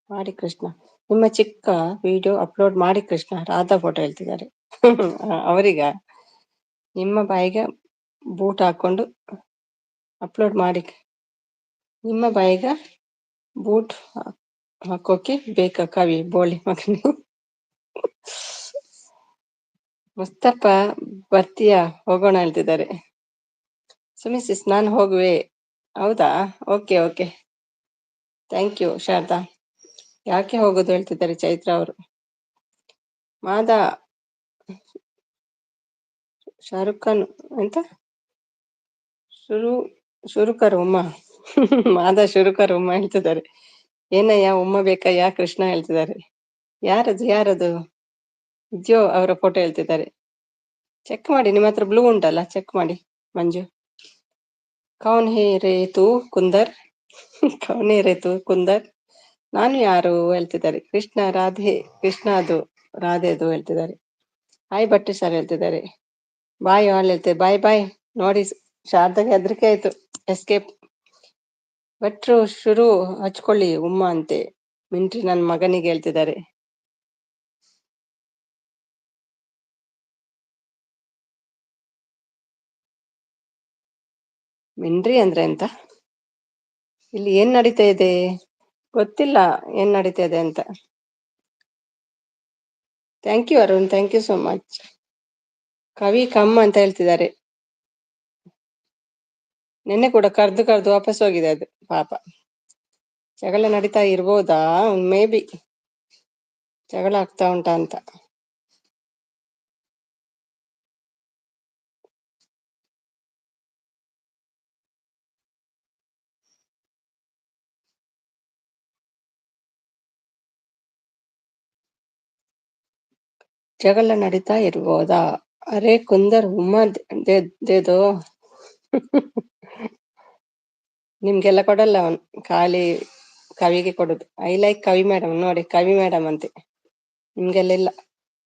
ಮಾಡಿ ಕೃಷ್ಣ, ನಿಮ್ಮ ಚಿಕ್ಕ ವಿಡಿಯೋ ಅಪ್ಲೋಡ್ ಮಾಡಿ ಕೃಷ್ಣ ರಾಧಾ ಫೋಟೋ ಹೇಳ್ತಿದ್ದಾರೆ. ಅವರಿಗ ನಿಮ್ಮ ಬಾಯಿಗೆ ಬೂಟ್ ಹಾಕೊಂಡು ಅಪ್ಲೋಡ್ ಮಾಡಿ. ನಿಮ್ಮ ಬಾಯಿಗ ಬೂಟ್ ಹಾಕೋಕೆ ಬೇಕಾ ಕವಿ ಬೋಳಿ ಮಗನಿ? ಮುಸ್ತಫ ಬರ್ತೀಯಾ ಹೋಗೋಣ ಹೇಳ್ತಿದ್ದಾರೆ. ಸುಮಿಸಿಸ್ ನಾನು ಹೋಗುವೆ. ಹೌದಾ? Okay okay, thank you Sharada. ಯಾಕೆ ಹೋಗೋದು ಹೇಳ್ತಿದ್ದಾರೆ ಚೈತ್ರ ಅವರು. ಮಾದ ಶಾರುಖ್ ಖಾನ್ ಅಂತ ಶುರು ಶುರುಕರು ಉಮ್ಮ. ಮಾದ ಶುರುಕರು ಉಮ್ಮ ಹೇಳ್ತಿದ್ದಾರೆ. ಏನಯ್ಯ ಉಮ್ಮ ಬೇಕಯ್ಯ ಕೃಷ್ಣ ಹೇಳ್ತಿದ್ದಾರೆ. ಯಾರದು ಜಿಯೋ ಅವರ ಫೋಟೋ ಹೇಳ್ತಿದ್ದಾರೆ. ಚೆಕ್ ಮಾಡಿ, ನಿಮ್ಮ ಹತ್ರ ಬ್ಲೂ ಉಂಟಲ್ಲ, ಚೆಕ್ ಮಾಡಿ ಮಂಜು. ಕೌನ್ ಹೇ ರೇ ತೂ ಕುಂದರ್. ಕೌನ್ ಹೇ ರೇ ತೂ ಕುಂದರ್. ನಾನು ಯಾರು ಹೇಳ್ತಿದ್ದಾರೆ. ಕೃಷ್ಣ ರಾಧೆ, ಕೃಷ್ಣ ಅದು ರಾಧೆ ಅದು ಹೇಳ್ತಿದ್ದಾರೆ. ಹಾಯ್ ಭಟ್ಟಿ ಸರ್ ಹೇಳ್ತಿದ್ದಾರೆ. ಬಾಯ್ ಆಲ್ ಹೇಳ್ತೇವೆ. ಬಾಯ್ ಬಾಯ್. ನೋಡಿ ಶಾರದಾಗೆ ಹೆದರಿಕೆ ಆಯ್ತು, ಎಸ್ಕೇಪ್. ಭಟ್ರು ಶುರು ಹಚ್ಕೊಳ್ಳಿ ಉಮ್ಮ ಅಂತೆ. ಮಿಂಟ್ರಿ ನನ್ನ ಮಗನಿಗೆ ಹೇಳ್ತಿದ್ದಾರೆ. ಮಿಂಡ್ರಿ ಅಂದ್ರೆ ಎಂತ? ಇಲ್ಲಿ ಏನ್ ನಡೀತಾ ಇದೆ ಗೊತ್ತಿಲ್ಲ, ಏನ್ ನಡೀತಾ ಇದೆ ಅಂತ. Thank you Arun, thank you so much. Kavi come ಅಂತ ಹೇಳ್ತಿದ್ದಾರೆ. ನಿನ್ನೆ ಕೂಡ ಕರ್ದು ವಾಪಸ್ ಹೋಗಿದೆ ಅದು ಪಾಪ. ಜಗಳ ನಡೀತಾ ಇರ್ಬೋದಾ? ಮೇ ಬಿ ಜಗಳ ಆಗ್ತಾ ಉಂಟಾ ಅಂತ. ಜಗಳ ನಡೀತಾ ಇರ್ಬೋದಾ? ಅರೆ ಕುಂದರ್ ಉಮ್ಮ ದೇದೋ. ನಿಮ್ಗೆಲ್ಲ ಕೊಡಲ್ಲ ಅವನು, ಖಾಲಿ ಕವಿಗೆ ಕೊಡುದು. ಐ ಲೈಕ್ ಕವಿ ಮೇಡಮ್, ನೋಡಿ ಕವಿ ಮೇಡಮ್ ಅಂತೆ. ನಿಮ್ಗೆಲ್ಲ ಇಲ್ಲ.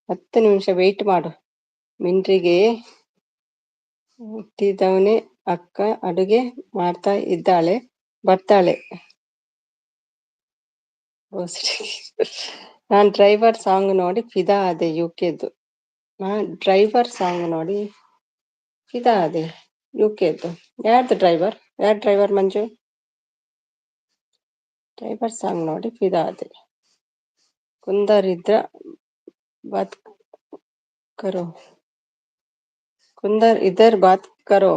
10 ನಿಮಿಷ ವೆಯ್ಟ್ ಮಾಡು. ಮಿಂಟ್ರಿಗೆ ಹುಟ್ಟಿದವನೇ ಅಕ್ಕ ಅಡುಗೆ ಮಾಡ್ತಾ ಇದ್ದಾಳೆ, ಬರ್ತಾಳೆ. ನಾನ್ ಡ್ರೈವರ್ ಸಾಂಗ್ ನೋಡಿ ಫಿದಾ ಆದೆ ಯುಕೆದು. ಡ್ರೈವರ್ ಸಾಂಗ್ ನೋಡಿ ಫಿದಾ ಆದೆ ಯುಕೆದು. ಯಾರ್ದು ಡ್ರೈವರ್? ಯಾರ್ ಡ್ರೈವರ್ ಮಂಜು? ಡ್ರೈವರ್ ಸಾಂಗ್ ನೋಡಿ ಫಿದಾ ಆದೆ. ಕುಂದರ್ ಇದ್ರ ಬಾತ್ ಕರೋ, ಕುಂದರ್ ಇದರ್ ಬಾತ್ ಕರೋ.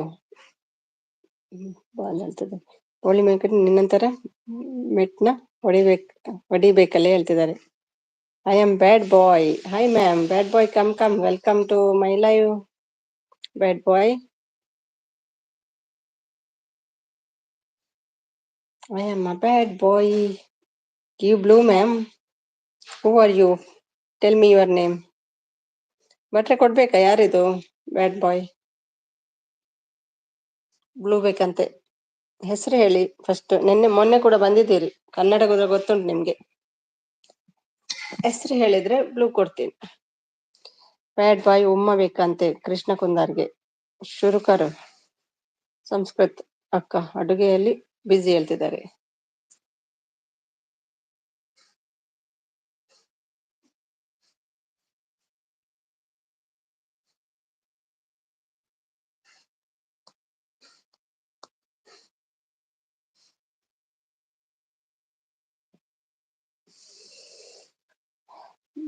ಬಾಲ್ ಹೇಳ್ತದೆ. ಹೋಳಿ ಮೇಕರ್ ನಿನ್ನಂತರ ಮೆಟ್ನ ಹೊಡಿಬೇಕಲ್ಲೇ ಹೇಳ್ತಿದ್ದಾರೆ. I am bad boy. Hi ma'am, bad boy come welcome to my live. Bad boy, I am a bad boy. Give blue ma'am. Who are you? Tell me your name. ಬಟ್ರೆ ಕೊಡ್ಬೇಕಾ? ಯಾರಿದು ಬ್ಯಾಡ್ ಬಾಯ್? Blue ಬೇಕಂತೆ. ಹೆಸರು ಹೇಳಿ first. ಮೊನ್ನೆ ಕೂಡ ಬಂದಿದ್ದೀರಿ, ಕನ್ನಡ ಗೊತ್ತುಂಟು ನಿಮ್ಗೆ. ಹೆಸರು ಹೇಳಿದ್ರೆ ಬ್ಲೂ ಕೊಡ್ತೀನಿ. ಬ್ಯಾಡ್ ಬಾಯ್ ಉಮ್ಮ ಬೇಕಂತೆ ಕೃಷ್ಣ ಕುಂದಾರ್ಗೆ. ಶುರುಕರು ಸಂಸ್ಕೃತ್ ಅಕ್ಕ ಅಡುಗೆಯಲ್ಲಿ ಬಿಸಿ ಹೇಳ್ತಿದ್ದಾರೆ.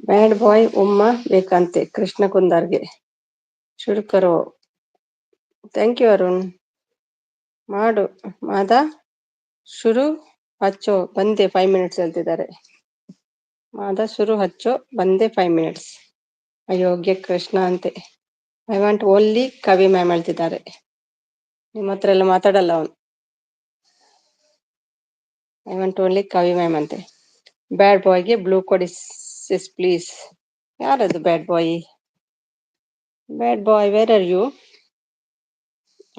ಬ್ಯಾಡ್ ಬಾಯ್ ಉಮ್ಮ ಬೇಕಂತೆ ಕೃಷ್ಣ ಕುಂದಾರ್ಗೆ. ಶುರು ಕರೋ. Thank you Arun. ಮಾಡು ಮಾದ ಶುರು ಹಚ್ಚೋ ಬಂದೆ 5 ಮಿನಿಟ್ಸ್ ಹೇಳ್ತಿದ್ದಾರೆ. ಮಾದ ಶುರು ಹಚ್ಚೋ ಬಂದೆ 5 ಮಿನಿಟ್ಸ್. ಅಯೋಗ್ಯ ಕೃಷ್ಣ ಅಂತೆ. ಐ ವಾಂಟ್ ಓನ್ಲಿ ಕವಿ ಮ್ಯಾಮ್ ಹೇಳ್ತಿದ್ದಾರೆ. ನಿಮ್ಮ ಹತ್ರ ಎಲ್ಲ ಮಾತಾಡಲ್ಲ ಅವನು. ಐ ವಾಂಟ್ ಓನ್ಲಿ ಕವಿ ಮ್ಯಾಮ್ ಅಂತೆ. ಬ್ಯಾಡ್ ಬಾಯ್ಗೆ ಬ್ಲೂ ಕೊಡಿ ಸಿಸ್ ಪ್ಲೀಸ್. ಯಾರದು ಬ್ಯಾಡ್ ಬಾಯ್? ಬ್ಯಾಡ್ ಬಾಯ್ ವೇರ್ ಆರ್ ಯು?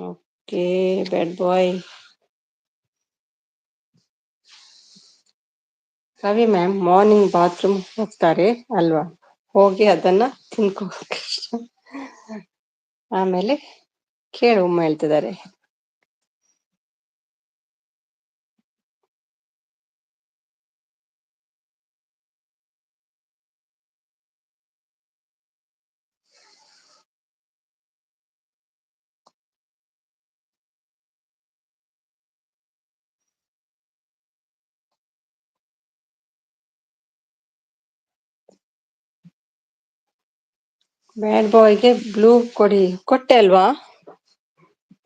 ಓಕೆ ಬ್ಯಾಡ್ ಬಾಯ್. ಕವಿ ಮ್ಯಾಮ್ ಮಾರ್ನಿಂಗ್ ಬಾತ್ರೂಮ್ ಹೋಗ್ತಾರೆ ಅಲ್ವಾ? ಹೋಗಿ ಅದನ್ನ ತಿನ್ಕೋ ಕೃಷ್ಣ. ಆಮೇಲೆ ಕೇಳು ಉಮ್ಮ ಹೇಳ್ತಿದ್ದಾರೆ. ಬ್ಯಾಡ್ ಬಾಯ್ಗೆ ಬ್ಲೂ ಕೊಡಿ. ಕೊಟ್ಟೆ ಅಲ್ವಾ?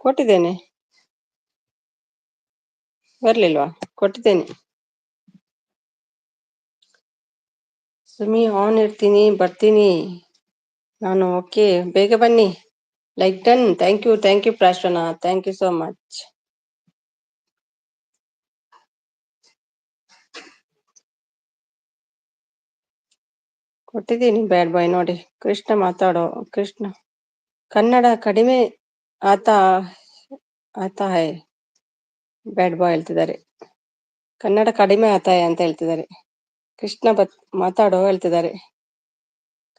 ಕೊಟ್ಟಿದ್ದೇನೆ. ಬರ್ಲಿಲ್ವಾ? ಕೊಟ್ಟಿದ್ದೇನೆ. ಸುಮಿ ಆನ್ ಇರ್ತೀನಿ ಬರ್ತೀನಿ ನಾನು. ಓಕೆ ಬೇಗ ಬನ್ನಿ. Like done. Thank you Prashvana. Thank you so much. ಕೊಟ್ಟಿದ್ದೀನಿ ಬ್ಯಾಡ್ ಬಾಯ್ ನೋಡಿ. ಕೃಷ್ಣ ಮಾತಾಡೋ. ಕೃಷ್ಣ ಕನ್ನಡ ಕಡಿಮೆ ಆತಾ ಆತಾ ಹೈ. ಬ್ಯಾಡ್ ಬಾಯ್ ಹೇಳ್ತಿದ್ದಾರೆ. ಕನ್ನಡ ಕಡಿಮೆ ಆತಾಯ ಅಂತ ಹೇಳ್ತಿದ್ದಾರೆ. ಕೃಷ್ಣ ಮಾತಾಡೋ ಹೇಳ್ತಿದ್ದಾರೆ.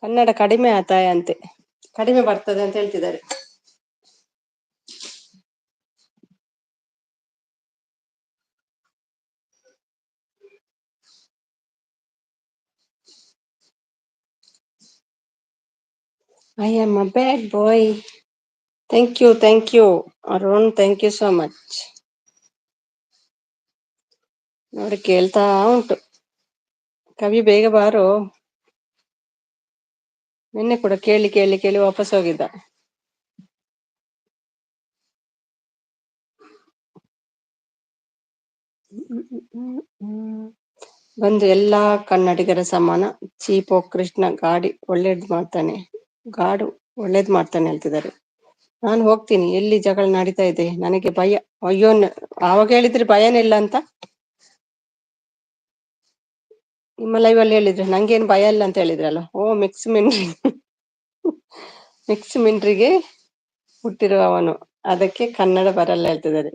ಕನ್ನಡ ಕಡಿಮೆ ಆತಾಯ ಅಂತೆ. ಕಡಿಮೆ ಬರ್ತದೆ ಅಂತ ಹೇಳ್ತಿದ್ದಾರೆ. I am a bad boy. Thank you Arun. Thank you so much. ನೋಡಿ ಕೇಳ್ತಾ ಉಂಟು. ಕವಿ ಬೇಗ ಬಾರೋ. ನಿನ್ನೆ ಕೂಡ ಕೇಳಿ ಕೇಳಿ ಕೇಳಿ ವಾಪಸ್ ಹೋಗಿದ್ದ. ಬಂದು ಎಲ್ಲಾ ಕನ್ನಡಿಗರ ಸಮಾನ. ಚೀಪೋ ಕೃಷ್ಣ ಗಾಡಿ ಒಳ್ಳೇದ್ ಮಾಡ್ತಾನೆ. ಗಾಡು ಒಳ್ಳೇದ್ ಮಾಡ್ತಾನೆ ಹೇಳ್ತಿದ್ದಾರೆ. ನಾನು ಹೋಗ್ತೀನಿ. ಎಲ್ಲಿ ಜಗಳ ನಡೀತಾ ಇದೆ ನನಗೆ ಭಯ. ಅಯ್ಯೋ ಆವಾಗ ಹೇಳಿದ್ರೆ ಭಯನೇ ಇಲ್ಲ ಅಂತ. ನಿಮ್ಮ ಲೈವ್ ಅಲ್ಲಿ ಹೇಳಿದ್ರೆ ನಂಗೇನು ಭಯ ಇಲ್ಲ ಅಂತ ಹೇಳಿದ್ರಲ್ಲ. ಓ ಮಿಕ್ಸ್ ಮಿಂಡ್ರಿಗೆ ಹುಟ್ಟಿರುವ ಅವನು. ಅದಕ್ಕೆ ಕನ್ನಡ ಬರಲ್ಲ ಹೇಳ್ತಿದ್ದಾರೆ.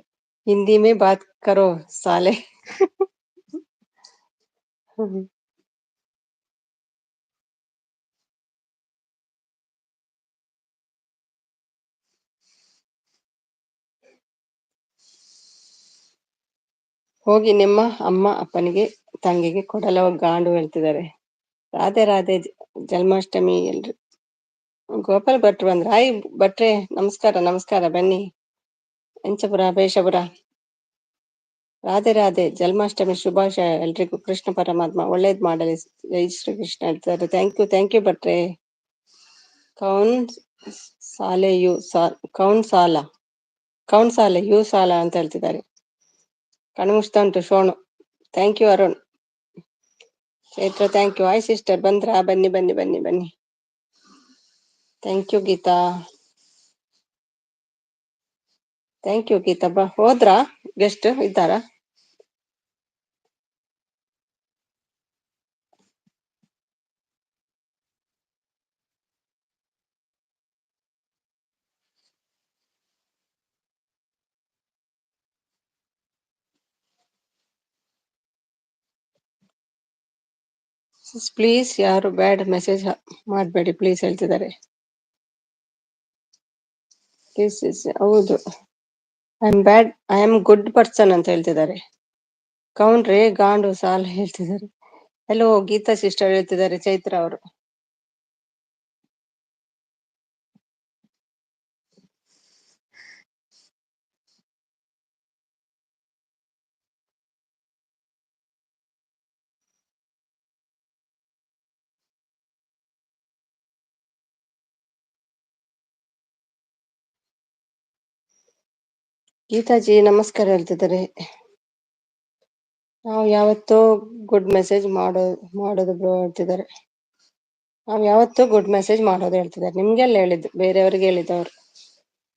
ಹಿಂದಿ ಮೇ ಬಾತ್ ಕರೋ ಸಾಲೆ. ಹೋಗಿ ನಿಮ್ಮ ಅಮ್ಮ ಅಪ್ಪನಿಗೆ ತಂಗಿಗೆ ಕೊಡಲವ ಗಾಂಡು ಹೇಳ್ತಿದ್ದಾರೆ. ರಾಧೆ ರಾಧೆ. ಜನ್ಮಾಷ್ಟಮಿ ಎಲ್ರು. ಗೋಪಾಲ್ ಭಟ್ರು ಬಂದ್ರ. ಹಾಯ್ ಭಟ್ರೆ. ನಮಸ್ಕಾರ ಬನ್ನಿ. ಎಂಚಪುರ ಬೇಷಪುರ. ರಾಧೆ ರಾಧೆ. ಜನ್ಮಾಷ್ಟಮಿ ಶುಭಾಶಯ ಎಲ್ರಿಗೂ. ಕೃಷ್ಣ ಪರಮಾತ್ಮ ಒಳ್ಳೇದ್ ಮಾಡಲಿ. ಜೈ ಶ್ರೀ ಕೃಷ್ಣ ಹೇಳ್ತಾರೆ. ಥ್ಯಾಂಕ್ ಯು ಭಟ್ರೆ. ಕೌನ್ ಸಾಲೆ ಯು ಕೌನ್ ಸಾಲೆ ಯು ಸಾಲ ಅಂತ ಹೇಳ್ತಿದ್ದಾರೆ. ಕಣ್ಮುಚ್ತಾ ಉಂಟು Shonu. Thank you Arun. Chaitra thank you. Hi sister ಬಂದ್ರಾ? ಬನ್ನಿ. Thank you Geetha. Thank you Geetha. ಹೋದ್ರಾ? ಗೆಸ್ಟ್ ಇದ್ದಾರಾ? ಪ್ಲೀಸ್ ಯಾರು ಬ್ಯಾಡ್ ಮೆಸೇಜ್ ಮಾಡಬೇಡಿ ಪ್ಲೀಸ್ ಹೇಳ್ತಿದ್ದಾರೆ. ಹೌದು. ಐ ಆಮ್ ಗುಡ್ ಪರ್ಸನ್ ಅಂತ ಹೇಳ್ತಿದ್ದಾರೆ. ಕೌನ್ರೇ ಗಾಂಡು ಸಾಲ ಹೇಳ್ತಿದ್ದಾರೆ. ಹಲೋ ಗೀತಾ ಸಿಸ್ಟರ್ ಹೇಳ್ತಿದ್ದಾರೆ. ಚೈತ್ರ ಅವರು. ಗೀತಾಜಿ ನಮಸ್ಕಾರ ಹೇಳ್ತಿದ್ದಾರೆ. ನಾವು ಯಾವತ್ತೂ ಗುಡ್ ಮೆಸೇಜ್ ಮಾಡೋದು ಬ್ರೋ ಹೇಳ್ತಿದ್ದಾರೆ. ನಾವು ಯಾವತ್ತೂ ಗುಡ್ ಮೆಸೇಜ್ ಮಾಡೋದು ಹೇಳ್ತಿದ್ದಾರೆ. ನಿಮ್ಗೆಲ್ಲ ಹೇಳಿದ್ದು, ಬೇರೆಯವ್ರಿಗೆ ಹೇಳಿದ್ದವ್ರು.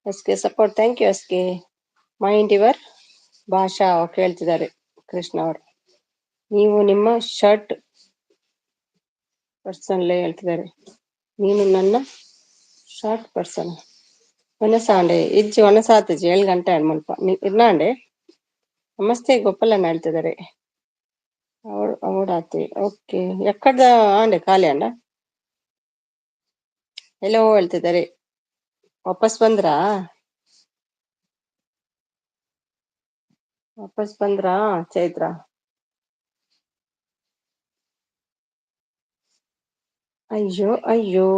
S K support, thank you S K. Mind your ಭಾಷಾ ಕೇಳ್ತಿದ್ದಾರೆ ಕೃಷ್ಣ ಅವರು. ನೀವು ನಿಮ್ಮ ಶರ್ಟ್ ಪರ್ಸನ್ಲೇ ಹೇಳ್ತಿದ್ದಾರೆ. ನೀನು ನನ್ನ ಶಾರ್ಟ್ ಪರ್ಸನ್ ಒನಸಾಂಡೆ ಇಜ್ಜಿ ಒನಸಾತಜಿ 7 ಗಂಟೆ ಮುಲ್ಪ ಇರ್ನಾಂಡೆ. ನಮಸ್ತೆ ಗೋಪಾಲನ್ ಹೇಳ್ತಿದ್ದಾರೆ. ಅವಡಾತಿ ಓಕೆ. ಎಕ್ಕಡ ಆಂಡೆ ಖಾಲಿ ಅಂಡ ಎಲ್ಲೋ ಹೇಳ್ತಿದ್ದಾರೆ. ವಾಪಸ್ ಬಂದ್ರಾ? ವಾಪಸ್ ಬಂದ್ರಾ ಚೈತ್ರ? ಅಯ್ಯೋ ಅಯ್ಯೋ,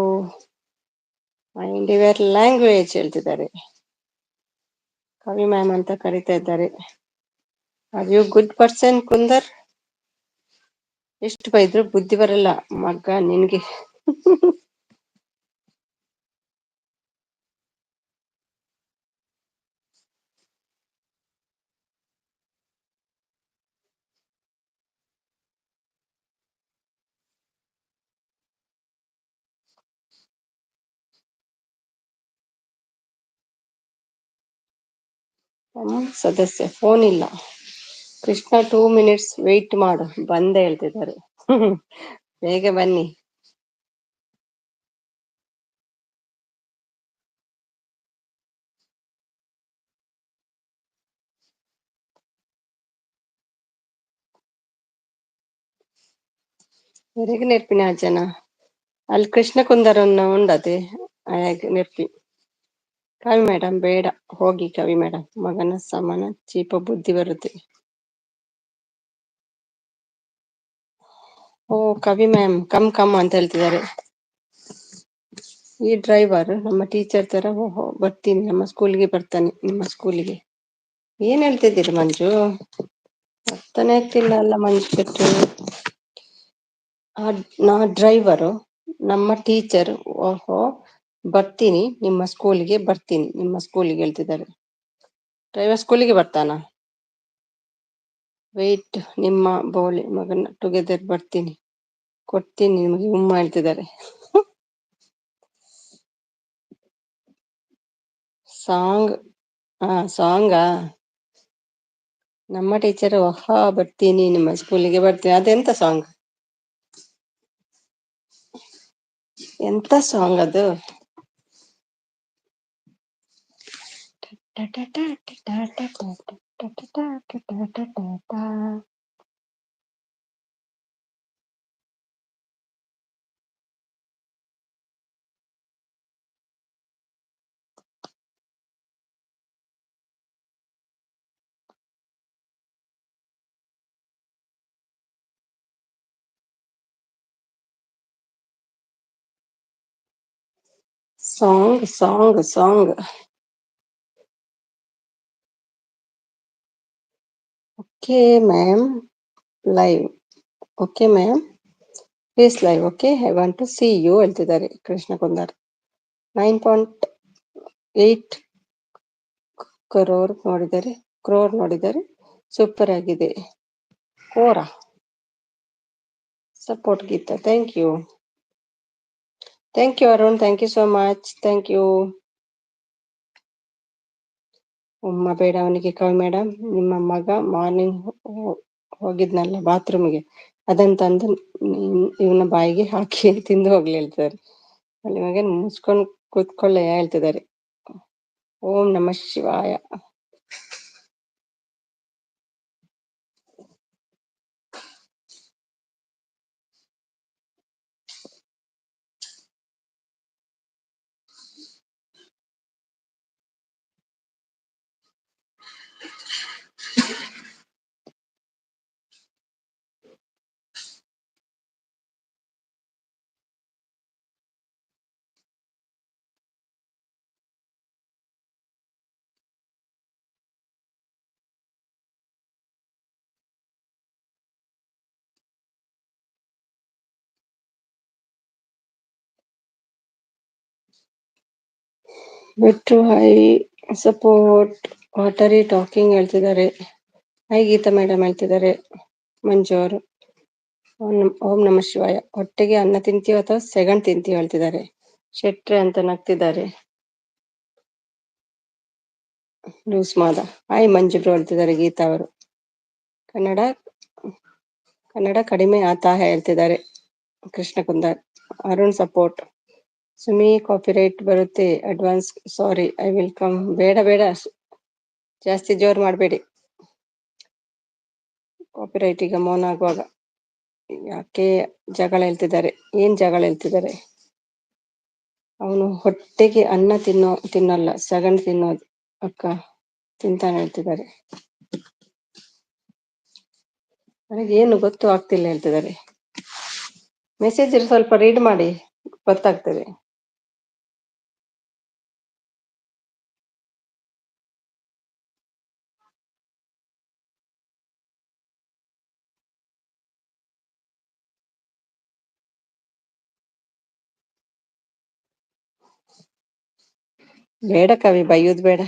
ಮೈಂಡ್ ಯುವರ್ ಲ್ಯಾಂಗ್ವೇಜ್ ಹೇಳ್ತಿದ್ದಾರೆ. ಕವಿ ಮ್ಯಾಮ್ ಅಂತ ಕರಿತಾ ಇದ್ದಾರೆ. ಆರ್ ಯು ಗುಡ್ ಪರ್ಸನ್ ಕುಂದರ್? ಎಷ್ಟು ಬೈದ್ರು ಬುದ್ಧಿ ಬರಲ್ಲ ಮಗ ನಿನ್ಗೆ. ಸದಸ್ಯ ಫೋನ್ ಇಲ್ಲ. ಕೃಷ್ಣ 2 minutes ವೆಯ್ಟ್ ಮಾಡು ಬಂದೆ ಹೇಳ್ತಿದ್ದಾರೆ. ಬೇಗ ಬನ್ನಿ. ఎవరికి నేర్పిన జన ಅಲ್ಲಿ ಕೃಷ್ಣ ಕುಂದರನ್ನ ಉಂಡತೆ ನೆರ್ಪಿ. ಕವಿ ಮೇಡಮ್ ಬೇಡ ಹೋಗಿ ಕವಿ ಮೇಡಮ್, ಮಗನ ಸಮಾನ ಚೀಪ ಬುದ್ಧಿ ಬರುತ್ತೆ. ಓ ಕವಿ ಮ್ಯಾಮ್ ಕಮ್ ಕಮ್ ಅಂತ ಹೇಳ್ತಿದ್ದಾರೆ. ಈ ಡ್ರೈವರ್ ನಮ್ಮ ಟೀಚರ್ ತರ ಓಹೋ ಬರ್ತೀನಿ, ನಮ್ಮ ಸ್ಕೂಲ್ಗೆ ಬರ್ತಾನೆ, ನಿಮ್ಮ ಸ್ಕೂಲಿಗೆ. ಏನ್ ಹೇಳ್ತಿದ್ದೀರಿ ಮಂಜು? ಅರ್ಥನೇ ಆಗ್ತಿಲ್ಲ ಅಲ್ಲ ಮಂಜು ಶೆಟ್ಟಿ. ನಾ ಡ್ರೈವರು ನಮ್ಮ ಟೀಚರ್ ಓಹೋ ಬರ್ತೀನಿ ನಿಮ್ಮ ಸ್ಕೂಲಿಗೆ, ಬರ್ತೀನಿ ನಿಮ್ಮ ಸ್ಕೂಲಿಗೆ ಹೇಳ್ತಿದ್ದಾರೆ. ಡ್ರೈವರ್ ಸ್ಕೂಲಿಗೆ ಬರ್ತಾನ? ವೆಯ್ಟ್ ನಿಮ್ಮ ಬೋಳಿ ಮಗನ ಟುಗೆದರ್ ಬರ್ತೀನಿ ಕೊಡ್ತೀನಿ ನಿಮಗೆ ಉಮ್ಮ ಹೇಳ್ತಿದ್ದಾರೆ. ಸಾಂಗ್ ಸಾಂಗಾ? ನಮ್ಮ ಟೀಚರ್ ಓಹಾ ಬರ್ತೀನಿ ನಿಮ್ಮ ಸ್ಕೂಲಿಗೆ ಬರ್ತೀನಿ, ಅದೆಂತ ಸಾಂಗ್? ಎಂತ ಸಾಂಗ್ ಅದು? Song song song. Okay ma'am live. Okay ma'am please live. Okay I want to see you ಹೇಳ್ತಿದ್ದಾರೆ ಕೃಷ್ಣ ಕುಂದರ್. 9.8 ಕ್ರೋರ್ ನೋಡಿದರೆ ಸೂಪರ್ ಆಗಿದೆ. ಕೋರಾ support Geetha, thank you. Thank you Arun, thank you so much, thank you. ಉಮ್ಮ ಬೇಡ ಅವನಿಗೆ ಕವಿ ಮೇಡಮ್, ನಿಮ್ಮ ಮಗ ಮಾರ್ನಿಂಗ್ ಹೋಗಿದ್ನಲ್ಲ ಬಾತ್ರೂಮ್ಗೆ, ಅದನ್ನ ತಂದು ಇವನ ಬಾಯಿಗೆ ಹಾಕಿ ತಿಂದು ಹೋಗ್ಲಿ ಹೇಳ್ತಿದ್ದಾರೆ. ಅಲ್ಲಿ ಮಗನ್ ಮುಚ್ಕೊಂಡು ಕೂತ್ಕೊಳ್ಳೆ ಹೇಳ್ತಿದ್ದಾರೆ. ಓಂ ನಮಃ ಶಿವಾಯ. Metro High support watery talking ಹೇಳ್ತಿದ್ದಾರೆ. ಹೈ ಗೀತಾ ಮೇಡಮ್ ಹೇಳ್ತಿದ್ದಾರೆ. ಮಂಜು ಅವರು ಓಂ ನಮ ಶಿವಾಯ. ಹೊಟ್ಟೆಗೆ ಅನ್ನ ತಿಂತೀವ ಅಥವಾ ಸೆಗಣ್ ತಿಂತೀವಿ ಹೇಳ್ತಿದ್ದಾರೆ. ಶೆಟ್ರೆ ಅಂತ ನಗ್ತಿದ್ದಾರೆ. Loose Mada hi Manju bro ಹೇಳ್ತಿದ್ದಾರೆ ಗೀತಾ ಅವರು. ಕನ್ನಡ ಕನ್ನಡ ಕಡಿಮೆ ಆತಾ ಹೇಳ್ತಿದ್ದಾರೆ Krishna Kundar. Arun support. Sumi copyright ಬರುತ್ತೆ advance sorry I will come. ಬೇಡ ಬೇಡ ಜಾಸ್ತಿ ಜೋರ್ ಮಾಡಬೇಡಿ. ಕಾಪಿ ರೈಟ್ ಈಗ ಮೌನ ಆಗುವಾಗ ಯಾಕೆ ಜಗಳ ಹೇಳ್ತಿದ್ದಾರೆ. ಏನ್ ಜಗಳ ಹೇಳ್ತಿದ್ದಾರೆ. ಅವನು ಹೊಟ್ಟೆಗೆ ಅನ್ನ ತಿನ್ನಲ್ಲ ಸಗಣಿ ತಿನ್ನೋದು ಅಕ್ಕ ತಿಂತಾನೆ ಹೇಳ್ತಿದ್ದಾರೆ. ನನಗೆ ಏನು ಗೊತ್ತು ಆಗ್ತಿಲ್ಲ ಹೇಳ್ತಿದ್ದಾರೆ. ಮೆಸೇಜ್ ಸ್ವಲ್ಪ ರೀಡ್ ಮಾಡಿ ಗೊತ್ತಾಗ್ತದೆ. ಬೇಡ ಕವಿ ಬೈಯೋದು ಬೇಡ.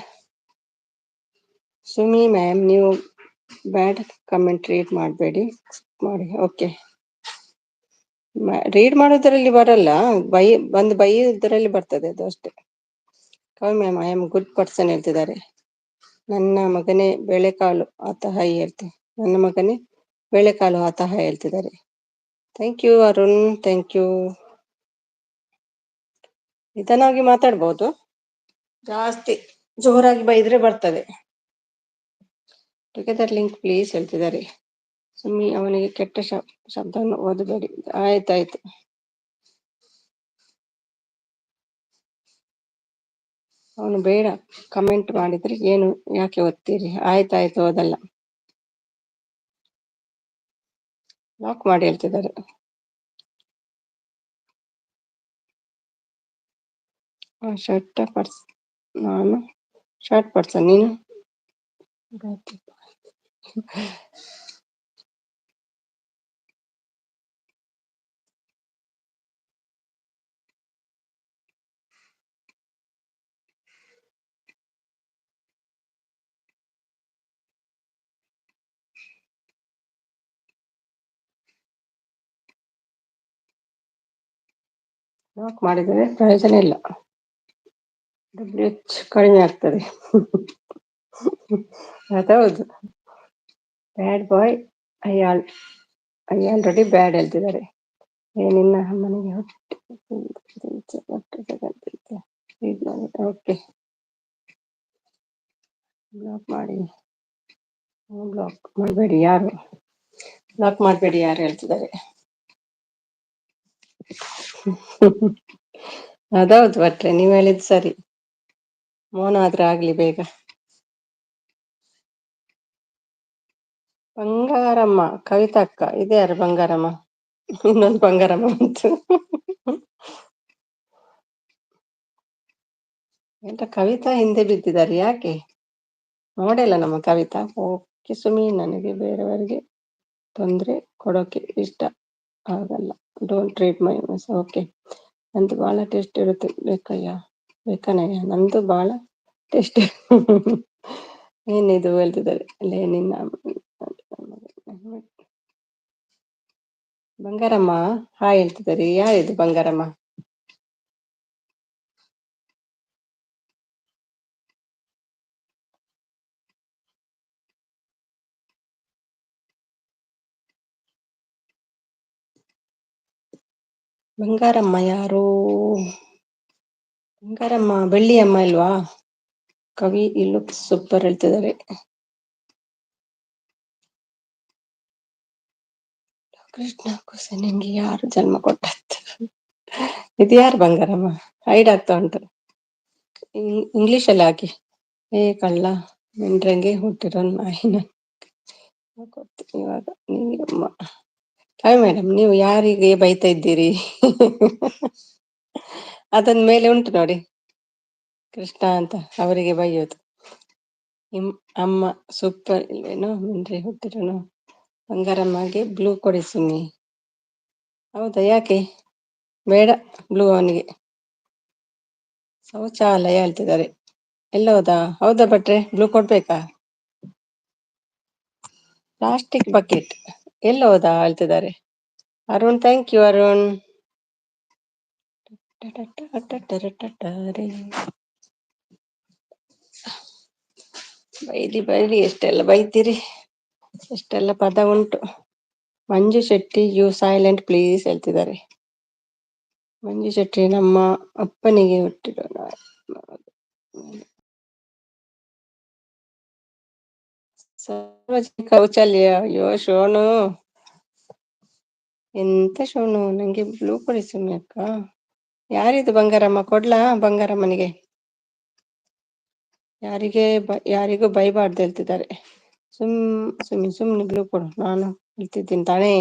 ಸುಮಿ ಮ್ಯಾಮ್ ನೀವು ಬ್ಯಾಡ್ ಕಮೆಂಟ್ ರೀಡ್ ಮಾಡಬೇಡಿ ಮಾಡಿ. ಓಕೆ ರೀಡ್ ಮಾಡೋದ್ರಲ್ಲಿ ಬರಲ್ಲ, ಬೈಯೋದ್ರಲ್ಲಿ ಬರ್ತದೆ ಅದು ಅಷ್ಟೇ. ಕವಿ ma'am I am good person ಹೇಳ್ತಿದ್ದಾರೆ. ನನ್ನ ಮಗನೇ ಬೇಳೆಕಾಳು ಆತ ಹೈ ಹೇಳ್ತೀನಿ. ನನ್ನ ಮಗನೇ ಬೇಳೆಕಾಳು ಆತ ಹೈ ಹೇಳ್ತಿದ್ದಾರೆ. Thank you Arun, thank you. ನಿಧಾನವಾಗಿ ಮಾತಾಡ್ಬೋದು, ಜಾಸ್ತಿ ಜೋರಾಗಿ ಬೈದ್ರೆ ಬರ್ತದೆ. ಟುಗೆದರ್ ಲಿಂಕ್ ಪ್ಲೀಸ್ ಹೇಳ್ತಿದ್ದಾರೆ. ಸುಮ್ಮಿ ಅವನಿಗೆ ಕೆಟ್ಟ ಶಬ್ದವನ್ನು ಓದಬೇಡಿ. ಆಯ್ತಾಯ್ತು. ಅವನು ಬೇಡ ಕಮೆಂಟ್ ಮಾಡಿದ್ರೆ ಏನು ಯಾಕೆ ಓದ್ತೀರಿ. ಆಯ್ತಾಯ್ತು ಓದಲ್ಲ. ಲಾಕ್ ಮಾಡಿ ಹೇಳ್ತಿದ್ದಾರೆ. ಶರ್ಟ್ ಪರ್ಸ್ ನಾನು ಶರ್ಟ್ ಪರ್ಸನ್ ನೀನು ಲಾಕ್ ಮಾಡಿದರೆ ಪ್ರಯೋಜನ ಇಲ್ಲ. WH ಕಡಿಮೆ ಆಗ್ತದೆ. ಅದೌದು. ಬ್ಯಾಡ್ ಬಾಯ್ ಐ ಆಲ್ರೆಡಿ ಬ್ಯಾಡ್ ಹೇಳ್ತಿದ್ದಾರೆ. ನಿನ್ನ ಮನೆಗೆ ಓಕೆ ಬ್ಲಾಕ್ ಮಾಡಿ. ಬ್ಲಾಕ್ ಮಾಡಬೇಡಿ ಯಾರು, ಬ್ಲಾಕ್ ಮಾಡಬೇಡಿ ಯಾರು ಹೇಳ್ತಿದ್ದಾರೆ. ಅದೌದು ಭಟ್ರೆ ನೀವ್ ಹೇಳಿದ್ ಸರಿ. ಮೌನ ಆದ್ರೆ ಆಗ್ಲಿ ಬೇಗ. ಬಂಗಾರಮ್ಮ ಕವಿತಾ ಅಕ್ಕ ಇದೆ ಯಾರು ಬಂಗಾರಮ್ಮ. ಇನ್ನೊಂದು ಬಂಗಾರಮ್ಮ ಬಂತು. ಎಂತ ಕವಿತಾ ಹಿಂದೆ ಬಿದ್ದಿದ್ದಾರೆ ಯಾಕೆ ನೋಡಿಲ್ಲ ನಮ್ಮ ಕವಿತಾ. ಓಕೆ ಸುಮಿ ನನಗೆ ಬೇರೆಯವರಿಗೆ ತೊಂದ್ರೆ ಕೊಡೋಕೆ ಇಷ್ಟ ಆಗಲ್ಲ. Don't treat my miss. Okay ನಂದು ಬಹಳ ಟೇಸ್ಟ್ ಇರುತ್ತೆ ಬೇಕನಯ್ಯ ನಂದು ಬಹಳ ಟೇಸ್ಟ್. ಏನಿದು ಹೇಳ್ತಿದ್ದಾರೆ ಅಲ್ಲೇ ನಿನ್ನ ಬಂಗಾರಮ್ಮ ಹಾಯ್ ಹೇಳ್ತಿದ್ದಾರೆ. ಯಾರಿದು ಬಂಗಾರಮ್ಮ. ಬಂಗಾರಮ್ಮ ಯಾರು. ಬಂಗಾರಮ್ಮ ಬೆಳ್ಳಿ ಅಮ್ಮ ಇಲ್ವಾ. ಕವಿ ಈ ಲುಕ್ ಸೂಪರ್ ಹೇಳ್ತಿದ್ದಾರೆ. ಕೃಷ್ಣ ಕುಸ ನಿಂಗೆ ಯಾರು ಜನ್ಮ ಕೊಟ್ಟದ್ದು. ಇದು ಯಾರು ಬಂಗಾರಮ್ಮ ಹೈಡ್ ಆಗ್ತಾ ಉಂಟು. ಇಂಗ್ಲಿಷ್ ಅಲ್ಲಿ ಹಾಕಿ. ಏ ಕಳ್ಳ ಮಿಂಡ್ರಂಗೆ ಹುಟ್ಟಿರೋ ನಾಯಿನ ಇವಾಗ ನೀವಮ್ಮ. ಹಾಯ್ ಮೇಡಮ್ ನೀವು ಯಾರಿಗೆ ಬೈತಾ ಇದ್ದೀರಿ. ಅದನ್ ಮೇಲೆ ಉಂಟು ನೋಡಿ ಕೃಷ್ಣ ಅಂತ ಅವರಿಗೆ ಬೈಯೋದು. ಅಮ್ಮ ಸೂಪರ್ ಇಲ್ವೇನೋ ಮಿಂಡ್ರೆ ಹುಟ್ಟಿರೋನು. ಬಂಗಾರಮ್ಮಗೆ ಬ್ಲೂ ಕೊಡಿ ಸುಮ್ಮಿ. ಹೌದಾ ಯಾಕೆ ಬೇಡ ಬ್ಲೂ ಅವನಿಗೆ. ಶೌಚಾಲಯ ಹೇಳ್ತಿದ್ದಾರೆ. ಎಲ್ಲ ಹೌದಾ? ಹೌದಾ ಭಟ್ರೆ, ಬ್ಲೂ ಕೊಡ್ಬೇಕಾ? ಪ್ಲಾಸ್ಟಿಕ್ ಬಕೆಟ್ ಎಲ್ಲ ಹೋದಾ ಹೇಳ್ತಿದ್ದಾರೆ. Arun, thank you Arun. ಬೈರಿ ಬೈರಿ, ಎಷ್ಟೆಲ್ಲ ಬೈತೀರಿ, ಎಷ್ಟೆಲ್ಲ ಪದ ಉಂಟು. Manju Shetty, you silent please ಹೇಳ್ತಿದ್ದಾರೆ. ಮಂಜು ಶೆಟ್ಟಿ ನಮ್ಮ ಅಪ್ಪನಿಗೆ ಹುಟ್ಟಿದ ಸಾರ್ವಜನಿಕ ಶೌಚಾಲಯ. ಅಯ್ಯೋ ಶೋನು, ಎಂತ ಶೋನು, ನಂಗೆ ಬ್ಲೂ ಕೊಡಿ ಸುಮ್ಮನೆ ಅಕ್ಕ. ಯಾರಿದು ಬಂಗಾರಮ್ಮ? ಕೊಡ್ಲಾ ಬಂಗಾರಮ್ಮನಿಗೆ? ಯಾರಿಗೂ ಬೈಬಾರ್ದು ಹೇಳ್ತಿದ್ದಾರೆ. ಸುಮ್ಮನೆ ಬ್ಲೂ ಕೊಡು, ನಾನು ಹೇಳ್ತಿದ್ದೀನಿ ತಾನೇ.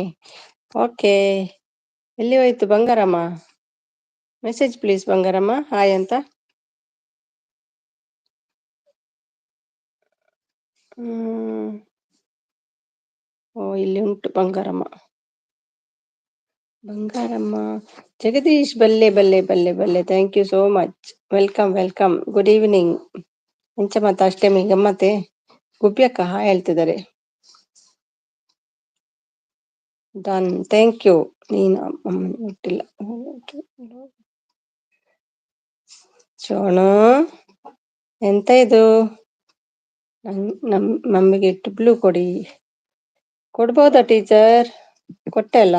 ಓಕೆ, ಎಲ್ಲಿ ಹೋಯ್ತು Bangaramma? Message please Bangaramma, hi ಅಂತ. ಓ, ಇಲ್ಲಿ ಉಂಟು ಬಂಗಾರಮ್ಮ. ಬಂಗಾರಮ್ಮ, ಜಗದೀಶ್, ಬಲ್ಲೆ ಬಲ್ಲೆ ಬಲ್ಲೆ ಬಲ್ಲೆ, thank you so much. Welcome welcome, good evening. ಎಂಚ ಮತ್ತ ಅಷ್ಟೇ ಗಮ್ಮತ್ತೆ. ಗುಬ್ಬಿಯಕ್ಕ ಹಾಯ್ ಹೇಳ್ತಿದ್ದಾರೆ. Done, thank you. ನೀನು ಅಮ್ಮನ ಹುಟ್ಟಿಲ್ಲ ಶೋನು, ಎಂತ ಇದು? ನಮ್ಮಿಗೆ ಇಟ್ಟು ಬ್ಲೂ ಕೊಡಿ. ಕೊಡ್ಬೋದಾ ಟೀಚರ್? ಕೊಟ್ಟೆ ಅಲ್ಲ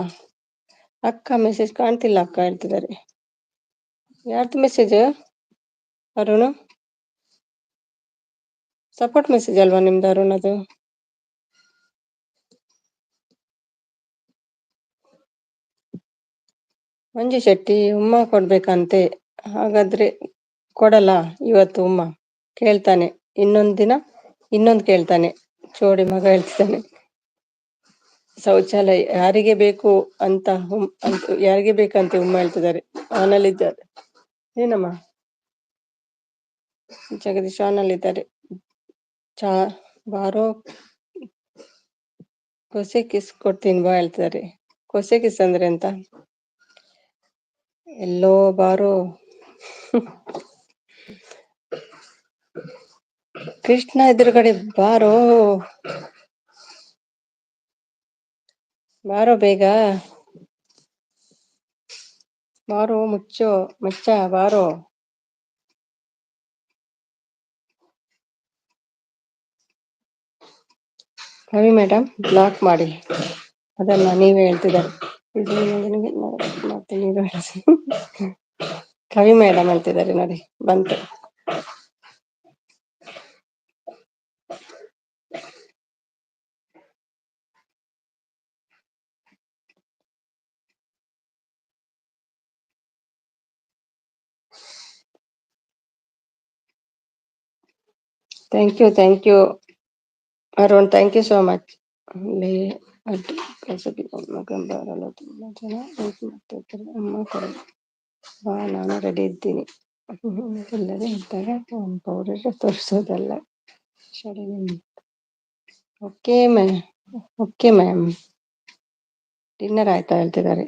ಅಕ್ಕ. ಮೆಸೇಜ್ ಕಾಣ್ತಿಲ್ಲ ಅಕ್ಕ ಹೇಳ್ತಿದ್ದಾರೆ. ಯಾರ್ದು ಮೆಸೇಜ್ ಅರುಣ್? ಸಪೋರ್ಟ್ ಮೆಸೇಜ್ ಅಲ್ವಾ ನಿಮ್ದು ಅರುಣ್? ಅದು ಮಂಜು ಶೆಟ್ಟಿ, ಉಮ್ಮ ಕೊಡ್ಬೇಕಂತೆ. ಹಾಗಾದ್ರೆ ಕೊಡಲ್ಲ ಇವತ್ತು ಉಮ್ಮ? ಕೇಳ್ತಾನೆ ಇನ್ನೊಂದ್ ದಿನ, ಇನ್ನೊಂದು ಕೇಳ್ತಾನೆ. ಚೋಡಿ ಮಗ ಹೇಳ್ತಾನೆ. ಶೌಚಾಲಯ ಯಾರಿಗೆ ಬೇಕು ಅಂತ ಯಾರಿಗೆ ಬೇಕಂತ ಉಮ್ಮ ಹೇಳ್ತಿದ್ದಾರೆ. ಆನಲ್ಲಿದ್ದಾರೆ. ಏನಮ್ಮ? ಜಗದೀಶ್ ಆನಲ್ಲಿದ್ದಾರೆ. ಬಾರೋ ಕೊಸೆ ಕಿಸ್ ಕೊಡ್ತೀನಿ ಬಾ ಹೇಳ್ತಿದ್ದಾರೆ. ಕೊಸೆ ಕಿಸ್ ಅಂದ್ರೆ ಅಂತ? ಎಲ್ಲೋ ಬಾರೋ ಕೃಷ್ಣ ಎದುರುಗಡೆ ಬಾರೋ, ಬಾರೋ ಬೇಗ ಬಾರೋ ಮುಚ್ಚ ಬಾರೋ. ಕವಿ ಮೇಡಮ್ ಬ್ಲಾಕ್ ಮಾಡಿ, ಅದನ್ನ ನೀವೇ ಹೇಳ್ತಿದ್ದಾರೆ. ಮತ್ತೆ ನೀವು ಕವಿ ಮೇಡಮ್ ಹೇಳ್ತಿದ್ದಾರೆ ನೋಡಿ, ಬಂತು. Thank you Arun, thank you so much. ಬರಲ್ಲ ತುಂಬಾ ಜನ ಅಮ್ಮ ಕೊಡಿ ಬಾ, ನಾನು ರೆಡಿ ಇದ್ದೀನಿ. ಎಲ್ಲರೂ ಇದ್ದಾಗ ಪೌಡರ್ ತೋರಿಸೋದಲ್ಲ. Okay ma'am, okay ma'am. Dinner ಆಯ್ತಾ ಹೇಳ್ತಿದ್ದಾರೆ.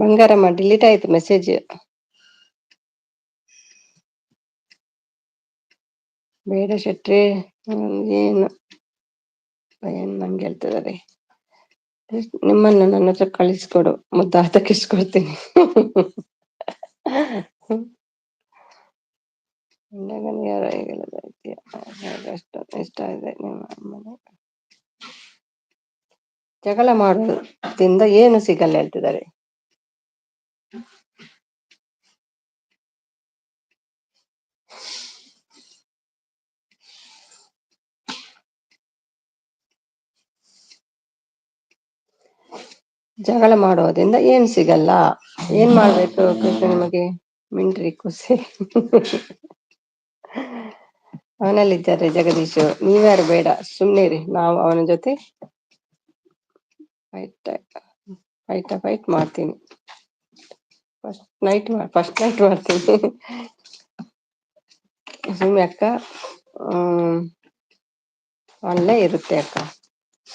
ಬಂಗಾರಮ್ಮ, ಡಿಲೀಟ್ ಆಯ್ತು ಮೆಸೇಜ್. ಬೇಡ ಶೆಟ್ರಿ, ಏನು ನಂಗೆ ಹೇಳ್ತಿದ್ದಾರೆ. ನಿಮ್ಮನ್ನು ನನ್ನ ಹತ್ರ ಕಳಿಸ್ಕೊಡು, ಮುದ್ದಾದ ಕಿಸ್ಕೊಡ್ತೀನಿ. ಇಷ್ಟ ಇದೆ ನಿಮ್ಮ ಅಮ್ಮನೆ. ಜಗಳ ಮಾಡೋದ್ರಿಂದ ಏನು ಸಿಗಲ್ಲ ಹೇಳ್ತಿದ್ದಾರೆ. ಜಗಳ ಮಾಡೋದ್ರಿಂದ ಏನ್ ಸಿಗಲ್ಲ. ಏನ್ ಮಾಡ್ಬೇಕು ಕೃಷ್ಣ ನಿಮಗೆ? ಮಿಂಟ್ರಿ ಖುಷಿ. ಅವನಲ್ಲಿದ್ದಾರೆ ಜಗದೀಶ್. ನೀವ್ಯಾರು ಬೇಡ ಸುಮ್ನಿರಿ, ನಾವು ಅವನ ಜೊತೆ ಫೈಟ್ ಮಾಡ್ತೀನಿ. ಫಸ್ಟ್ ನೈಟ್ ಮಾಡ್ತೀನಿ. ಸುಮ್ಮನೆ ಅಕ್ಕ, ಅಲ್ಲೇ ಇರುತ್ತೆ ಅಕ್ಕ.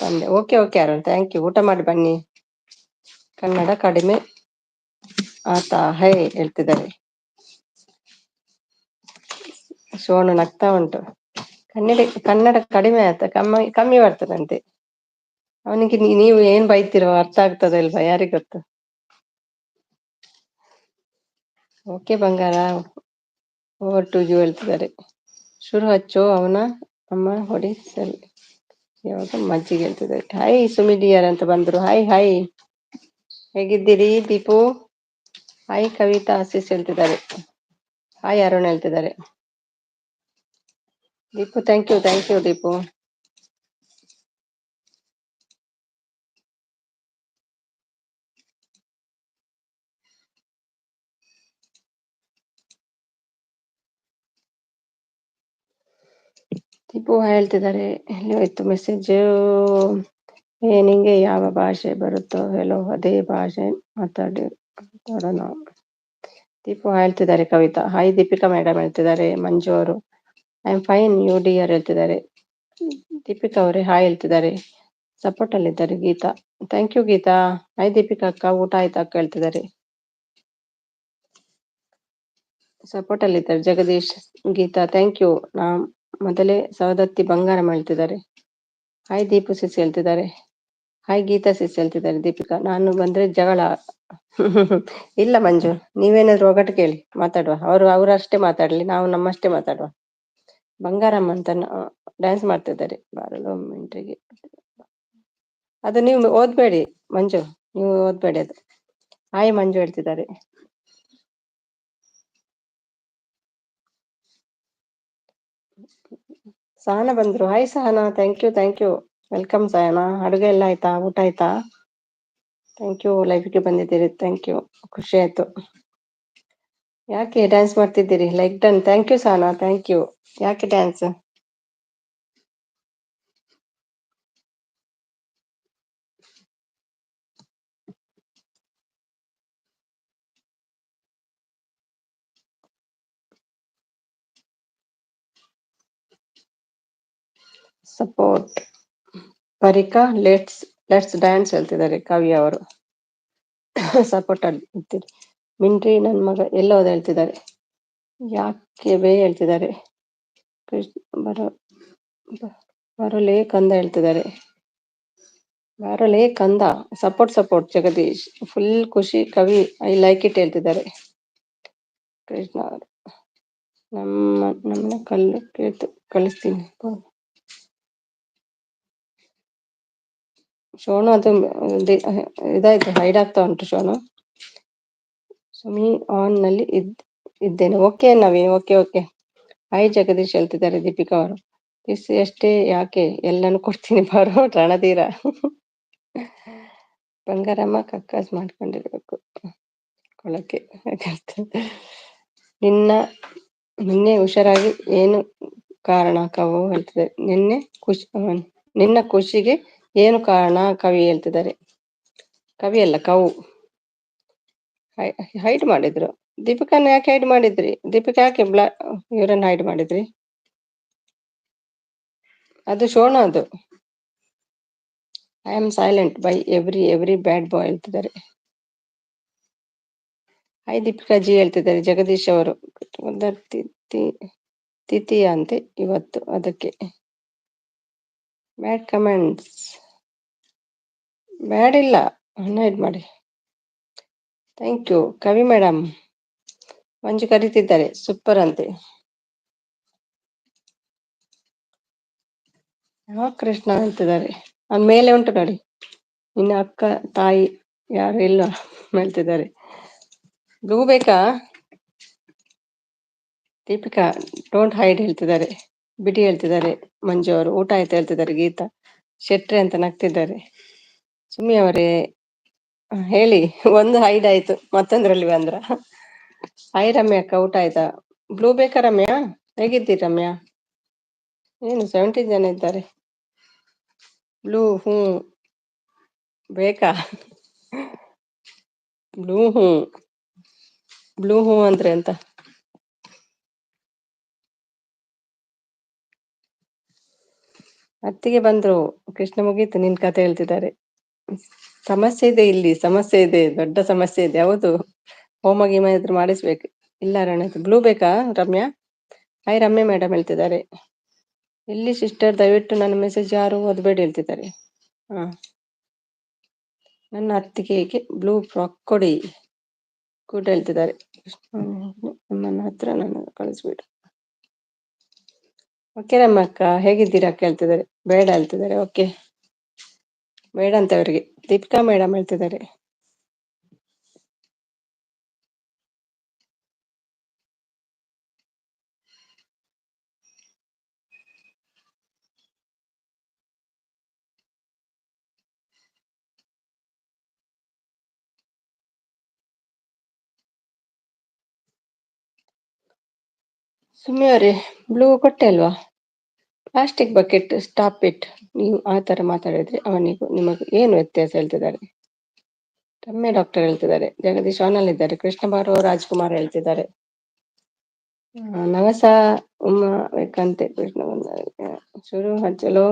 ಬಂದೆ. Okay okay Arun, thank you. ಊಟ ಮಾಡಿ ಬನ್ನಿ. ಕನ್ನಡ ಕಡಿಮೆ ಆತ ಹೇ ಹೇಳ್ತಿದ್ದಾರೆ. ಸೋನು ನಗ್ತಾ ಉಂಟು. ಕನ್ನಡ ಕಡಿಮೆ ಆಯ್ತಾ, ಕಮ್ಮಿ ಕಮ್ಮಿ ಬರ್ತದಂತೆ ಅವನಿಗೆ. ನೀವು ಏನ್ ಬೈತಿರೋ ಅರ್ಥ ಆಗ್ತದ ಇಲ್ವಾ ಯಾರಿಗ್ ಗೊತ್ತು. ಓಕೆ ಬಂಗಾರ, ಓವರ್ ಟು ಯು ಹೇಳ್ತಿದ್ದಾರೆ. ಶುರು ಹಚ್ಚು ಅವನ ಅಮ್ಮ ಹೊಡಿ ಸರಿ. ಯಾವಾಗ ಮಜ್ಜಿಗೆ ಹೇಳ್ತಿದ್ದಾರೆ. ಹಾಯ್ ಸುಮಿಡಿಯರ್ ಅಂತ ಬಂದ್ರು. ಹಾಯ್ ಹಾಯ್, ಹೇಗಿದ್ದೀರಿ ದೀಪು? ಹಾಯ್ ಕವಿತಾ ಆಶೀಸ್ ಹೇಳ್ತಿದ್ದಾರೆ. ಹಾಯ್ ಅರುಣ್ ಹೇಳ್ತಿದ್ದಾರೆ. Deepu thank you Deepu. ದೀಪು ಹೇಳ್ತಿದ್ದಾರೆ. ಎಲ್ಲಿ ಹೋಯ್ತು ಮೆಸೇಜ್? ನಿಂಗೆ ಯಾವ ಭಾಷೆ ಬರುತ್ತೋ ಹೇಳೋ, ಅದೇ ಭಾಷೆ ಮಾತಾಡೋಣ. ದೀಪು ಹೇಳ್ತಿದ್ದಾರೆ. ಕವಿತಾ ಹಾಯ್. ದೀಪಿಕಾ ಮೇಡಮ್ ಹೇಳ್ತಿದ್ದಾರೆ. ಮಂಜು ಅವರು I am fine you dear ಹೇಳ್ತಿದ್ದಾರೆ. ದೀಪಿಕಾ ಅವರೇ ಹಾಯ್ ಹೇಳ್ತಿದ್ದಾರೆ. ಸಪೋರ್ಟ್ ಅಲ್ಲಿದ್ದಾರೆ. Geetha thank you Geetha. Hi Deepika ಅಕ್ಕ, ಊಟ ಆಯ್ತಾ ಅಕ್ಕ ಹೇಳ್ತಿದ್ದಾರೆ. ಸಪೋರ್ಟ್ ಅಲ್ಲಿದ್ದಾರೆ. Jagadish, Geetha thank you. ನಾ ಮೊದಲೇ ಸವದತ್ತಿ ಬಂಗಾರಂ ಹೇಳ್ತಿದ್ದಾರೆ. ಹಾಯ್ ದೀಪು ಸಿಸ್ ಹೇಳ್ತಿದ್ದಾರೆ. ಹಾಯ್ ಗೀತಾ ಸಿಸ್ ಹೇಳ್ತಿದ್ದಾರೆ. ದೀಪಿಕಾ ನಾನು ಬಂದ್ರೆ ಜಗಳ. ಇಲ್ಲ ಮಂಜು, ನೀವೇನಾದ್ರು ಒಗಟು ಕೇಳಿ ಮಾತಾಡುವ. ಅವರಷ್ಟೇ ಮಾತಾಡ್ಲಿ, ನಾವು ನಮ್ಮಷ್ಟೇ ಮಾತಾಡುವ. ಬಂಗಾರಮ್ಮ ಅಂತ ಡ್ಯಾನ್ಸ್ ಮಾಡ್ತಿದ್ದಾರೆ. ಬಾರಲು ಮಿಂಟ್ರಿಗೆ ಅದು ನೀವು ಓದ್ಬೇಡಿ ಮಂಜು, ನೀವು ಓದ್ಬೇಡಿ ಅದು. ಹಾಯ್ ಮಂಜು ಹೇಳ್ತಿದ್ದಾರೆ. ಸಹನ ಬಂದ್ರು. Hi Sahana, thank you. Welcome Sahana. ಅಡುಗೆ ಎಲ್ಲ ಆಯ್ತಾ? ಊಟ ಆಯ್ತಾ? Thank you. ಲೈವ್ಗೆ ಬಂದಿದ್ದೀರಿ, ಥ್ಯಾಂಕ್ ಯು, ಖುಷಿ ಆಯ್ತು. ಯಾಕೆ ಡ್ಯಾನ್ಸ್ ಮಾಡ್ತಿದ್ದೀರಿ? Like done. Thank you Sahana, thank you. ಯಾಕೆ ಡ್ಯಾನ್ಸ್? ಸಪೋರ್ಟ್ ಪರಿಕಾ ಲೆಟ್ಸ್ ಡ್ಯಾನ್ಸ್ ಹೇಳ್ತಿದ್ದಾರೆ ಕಾವ್ಯ ಅವರು. ಸಪೋರ್ಟ್ ಆಗ್ತೀರಿ. ಮಿಂಟ್ರಿ ನನ್ ಮಗ ಎಲ್ಲೋದ ಹೇಳ್ತಿದ್ದಾರೆ. ಯಾಕೆ ಬೇ ಹೇಳ್ತಿದ್ದಾರೆ. ಬರಲೇ ಕಂದ ಹೇಳ್ತಿದ್ದಾರೆ. ಬರಲೇ ಕಂದ. ಸಪೋರ್ಟ್ ಜಗದೀಶ್. ಫುಲ್ ಖುಷಿ ಕವಿ, ಐ ಲೈಕ್ ಇಟ್ ಹೇಳ್ತಿದ್ದಾರೆ. ಕೃಷ್ಣ ಅವರು ನಮ್ಮನ್ನ ಕಳಿಸ್ತೀನಿ. ಶೋನು ಅದು ಇದಾಯ್ತು, ಹೈಡ್ ಆಗ್ತಾ ಉಂಟು ಶೋನು. ಸುಮಿ ಆನ್ ನಲ್ಲಿ ಇದ್ದೇನೆ. Okay Naveen, okay. Hi Jagadish ಹೇಳ್ತಿದ್ದಾರೆ. ದೀಪಿಕಾ ಅವರು ಎಷ್ಟೇ ಯಾಕೆ ಎಲ್ಲಾನು ಕೊಡ್ತೀನಿ ಬರೋ ರಣಧೀರ. ಬಂಗಾರಮ್ಮ ಕಕ್ಕಾಸ್ ಮಾಡ್ಕೊಂಡಿರ್ಬೇಕು ಕೊಳಕ್ಕೆ. ನಿನ್ನೆ ಹುಷಾರಾಗಿ ಏನು ಕಾರಣ ಕವು ಹೇಳ್ತಿದ್ದಾರೆ. ನಿನ್ನ ಖುಷಿಗೆ ಏನು ಕಾರಣ ಕವಿ ಹೇಳ್ತಿದ್ದಾರೆ. ಕವಿ ಅಲ್ಲ ಕವು. ಹೈಡ್ ಮಾಡಿದ್ರು. ದೀಪಿಕಾನ ಯಾಕೆ ಹೈಡ್ ಮಾಡಿದ್ರಿ? ದೀಪಿಕಾ ಯಾಕೆ ಇವರನ್ನ ಹೈಡ್ ಮಾಡಿದ್ರಿ? ಅದು ಶೋಣ ಅದು. I am silent by every bad boy ಹೇಳ್ತಿದ್ದಾರೆ. ಹಾಯ್ ದೀಪಿಕಾ ಜಿ ಹೇಳ್ತಿದ್ದಾರೆ. ಜಗದೀಶ್ ಅವರು ತಿಥಿಯ ಅಂತೆ ಇವತ್ತು, ಅದಕ್ಕೆ ಬ್ಯಾಡ್ ಕಮೆಂಟ್ಸ್. ಬ್ಯಾಡ್ ಇಲ್ಲ, ಹೈಡ್ ಮಾಡಿ. Thank you Kavi madam. Manju ಕರೀತಿದ್ದಾರೆ. Super ಅಂತೆ. ಕೃಷ್ಣ ಅಂತಿದ್ದಾರೆ. ಮೇಲೆ ಉಂಟು ನೋಡಿ. ನಿನ್ನ ಅಕ್ಕ ತಾಯಿ ಯಾರು ಇಲ್ಲ ಹೇಳ್ತಿದ್ದಾರೆ. ಬ್ಲೂ ಬೇಕಾ? ದೀಪಿಕಾ ಡೋಂಟ್ ಹೈಡ್ ಹೇಳ್ತಿದ್ದಾರೆ. ಬಿಡಿ ಹೇಳ್ತಿದ್ದಾರೆ. ಮಂಜು ಅವರು ಊಟ ಆಯ್ತು ಹೇಳ್ತಿದ್ದಾರೆ. ಗೀತಾ ಶೆಟ್ರೆ ಅಂತ ನಗ್ತಿದ್ದಾರೆ. ಸುಮ್ಮಿ ಅವರೇ ಹೇಳಿ. ಒಂದು ಹೈಡ್ ಆಯ್ತು, ಮತ್ತೊಂದ್ರಲ್ಲಿ ಬಂದ್ರ. ಹಾಯ್ ರಮ್ಯಾ ಅಕ್ಕ, ಊಟ ಆಯ್ತಾ? ಬ್ಲೂ ಬೇಕಾ ರಮ್ಯಾ? ಹೇಗಿದ್ದೀರಿ ರಮ್ಯಾ? ಏನು 17 ಜನ ಇದ್ದಾರೆ. ಬ್ಲೂ ಹ್ಞೂ ಬೇಕಾ? ಬ್ಲೂ ಹೂ ಅಂದ್ರೆ ಅಂತ. ಅತ್ತಿಗೆ ಬಂದ್ರು. ಕೃಷ್ಣ ಮುಗೀತು ನಿನ್ ಕತೆ ಹೇಳ್ತಿದ್ದಾರೆ. ಸಮಸ್ಯೆ ಇದೆ ಇಲ್ಲಿ, ಸಮಸ್ಯೆ ಇದೆ, ದೊಡ್ಡ ಸಮಸ್ಯೆ ಇದೆ. ಹೌದು, ಹೋಮ ಗೀಮ ಇದ್ರು ಮಾಡಿಸ್ಬೇಕು. ಇಲ್ಲ ರಣತ್ ಬ್ಲೂ ಬೇಕಾ ರಮ್ಯಾ? ಹಾಯ್ ರಮ್ಯಾ ಮೇಡಮ್ ಹೇಳ್ತಿದ್ದಾರೆ. ಇಲ್ಲಿ ಸಿಸ್ಟರ್ ದಯವಿಟ್ಟು ನನ್ನ ಮೆಸೇಜ್ ಯಾರು ಓದ್ಬೇಡಿ ಹೇಳ್ತಿದ್ದಾರೆ. ಹಾ, ನನ್ನ ಅತ್ತಿಗೆಗೆ ಬ್ಲೂ ಫ್ರಾಕ್ ಕೊಡಿ ಕೂಡ ಹೇಳ್ತಿದ್ದಾರೆ. ನನ್ನ ಹತ್ರ ನನ್ನ ಕಳಿಸ್ಬಿಡು. ಓಕೆ ನಮ್ಮ ಅಕ್ಕ ಹೇಗಿದ್ದೀರಾ ಅಕ್ಕ ಹೇಳ್ತಿದ್ದಾರೆ. ಬೇಡ ಹೇಳ್ತಿದ್ದಾರೆ. ಓಕೆ, ಬೇಡ ಅಂತ ಅವರಿಗೆ. ದೀಪಿಕಾ ಮೇಡಮ್ ಹೇಳ್ತಿದ್ದಾರೆ. ಸುಮ್ಮನೆ ಅವರೇ ಬ್ಲೂ ಕೊಟ್ಟೆ ಅಲ್ವಾ? Plastic bucket stop it. ನೀವು ಆ ತರ ಮಾತಾಡಿದ್ರೆ ಅವನಿಗೂ ನಿಮಗೂ ಏನು ವ್ಯತ್ಯಾಸ ಹೇಳ್ತಿದ್ದಾರೆ. ರಮ್ಯ ಡಾಕ್ಟರ್ ಹೇಳ್ತಿದ್ದಾರೆ. ಜಗದೀಶ್ ಆನಲ್ ಇದ್ದಾರೆ. ಕೃಷ್ಣ ಬಾರು ರಾಜ್ಕುಮಾರ್ ಹೇಳ್ತಿದ್ದಾರೆ. ನವಸ ಉಮ್ಮ ಬೇಕಂತೆ ಕೃಷ್ಣ ಶುರು ಹಚ್ಚಲು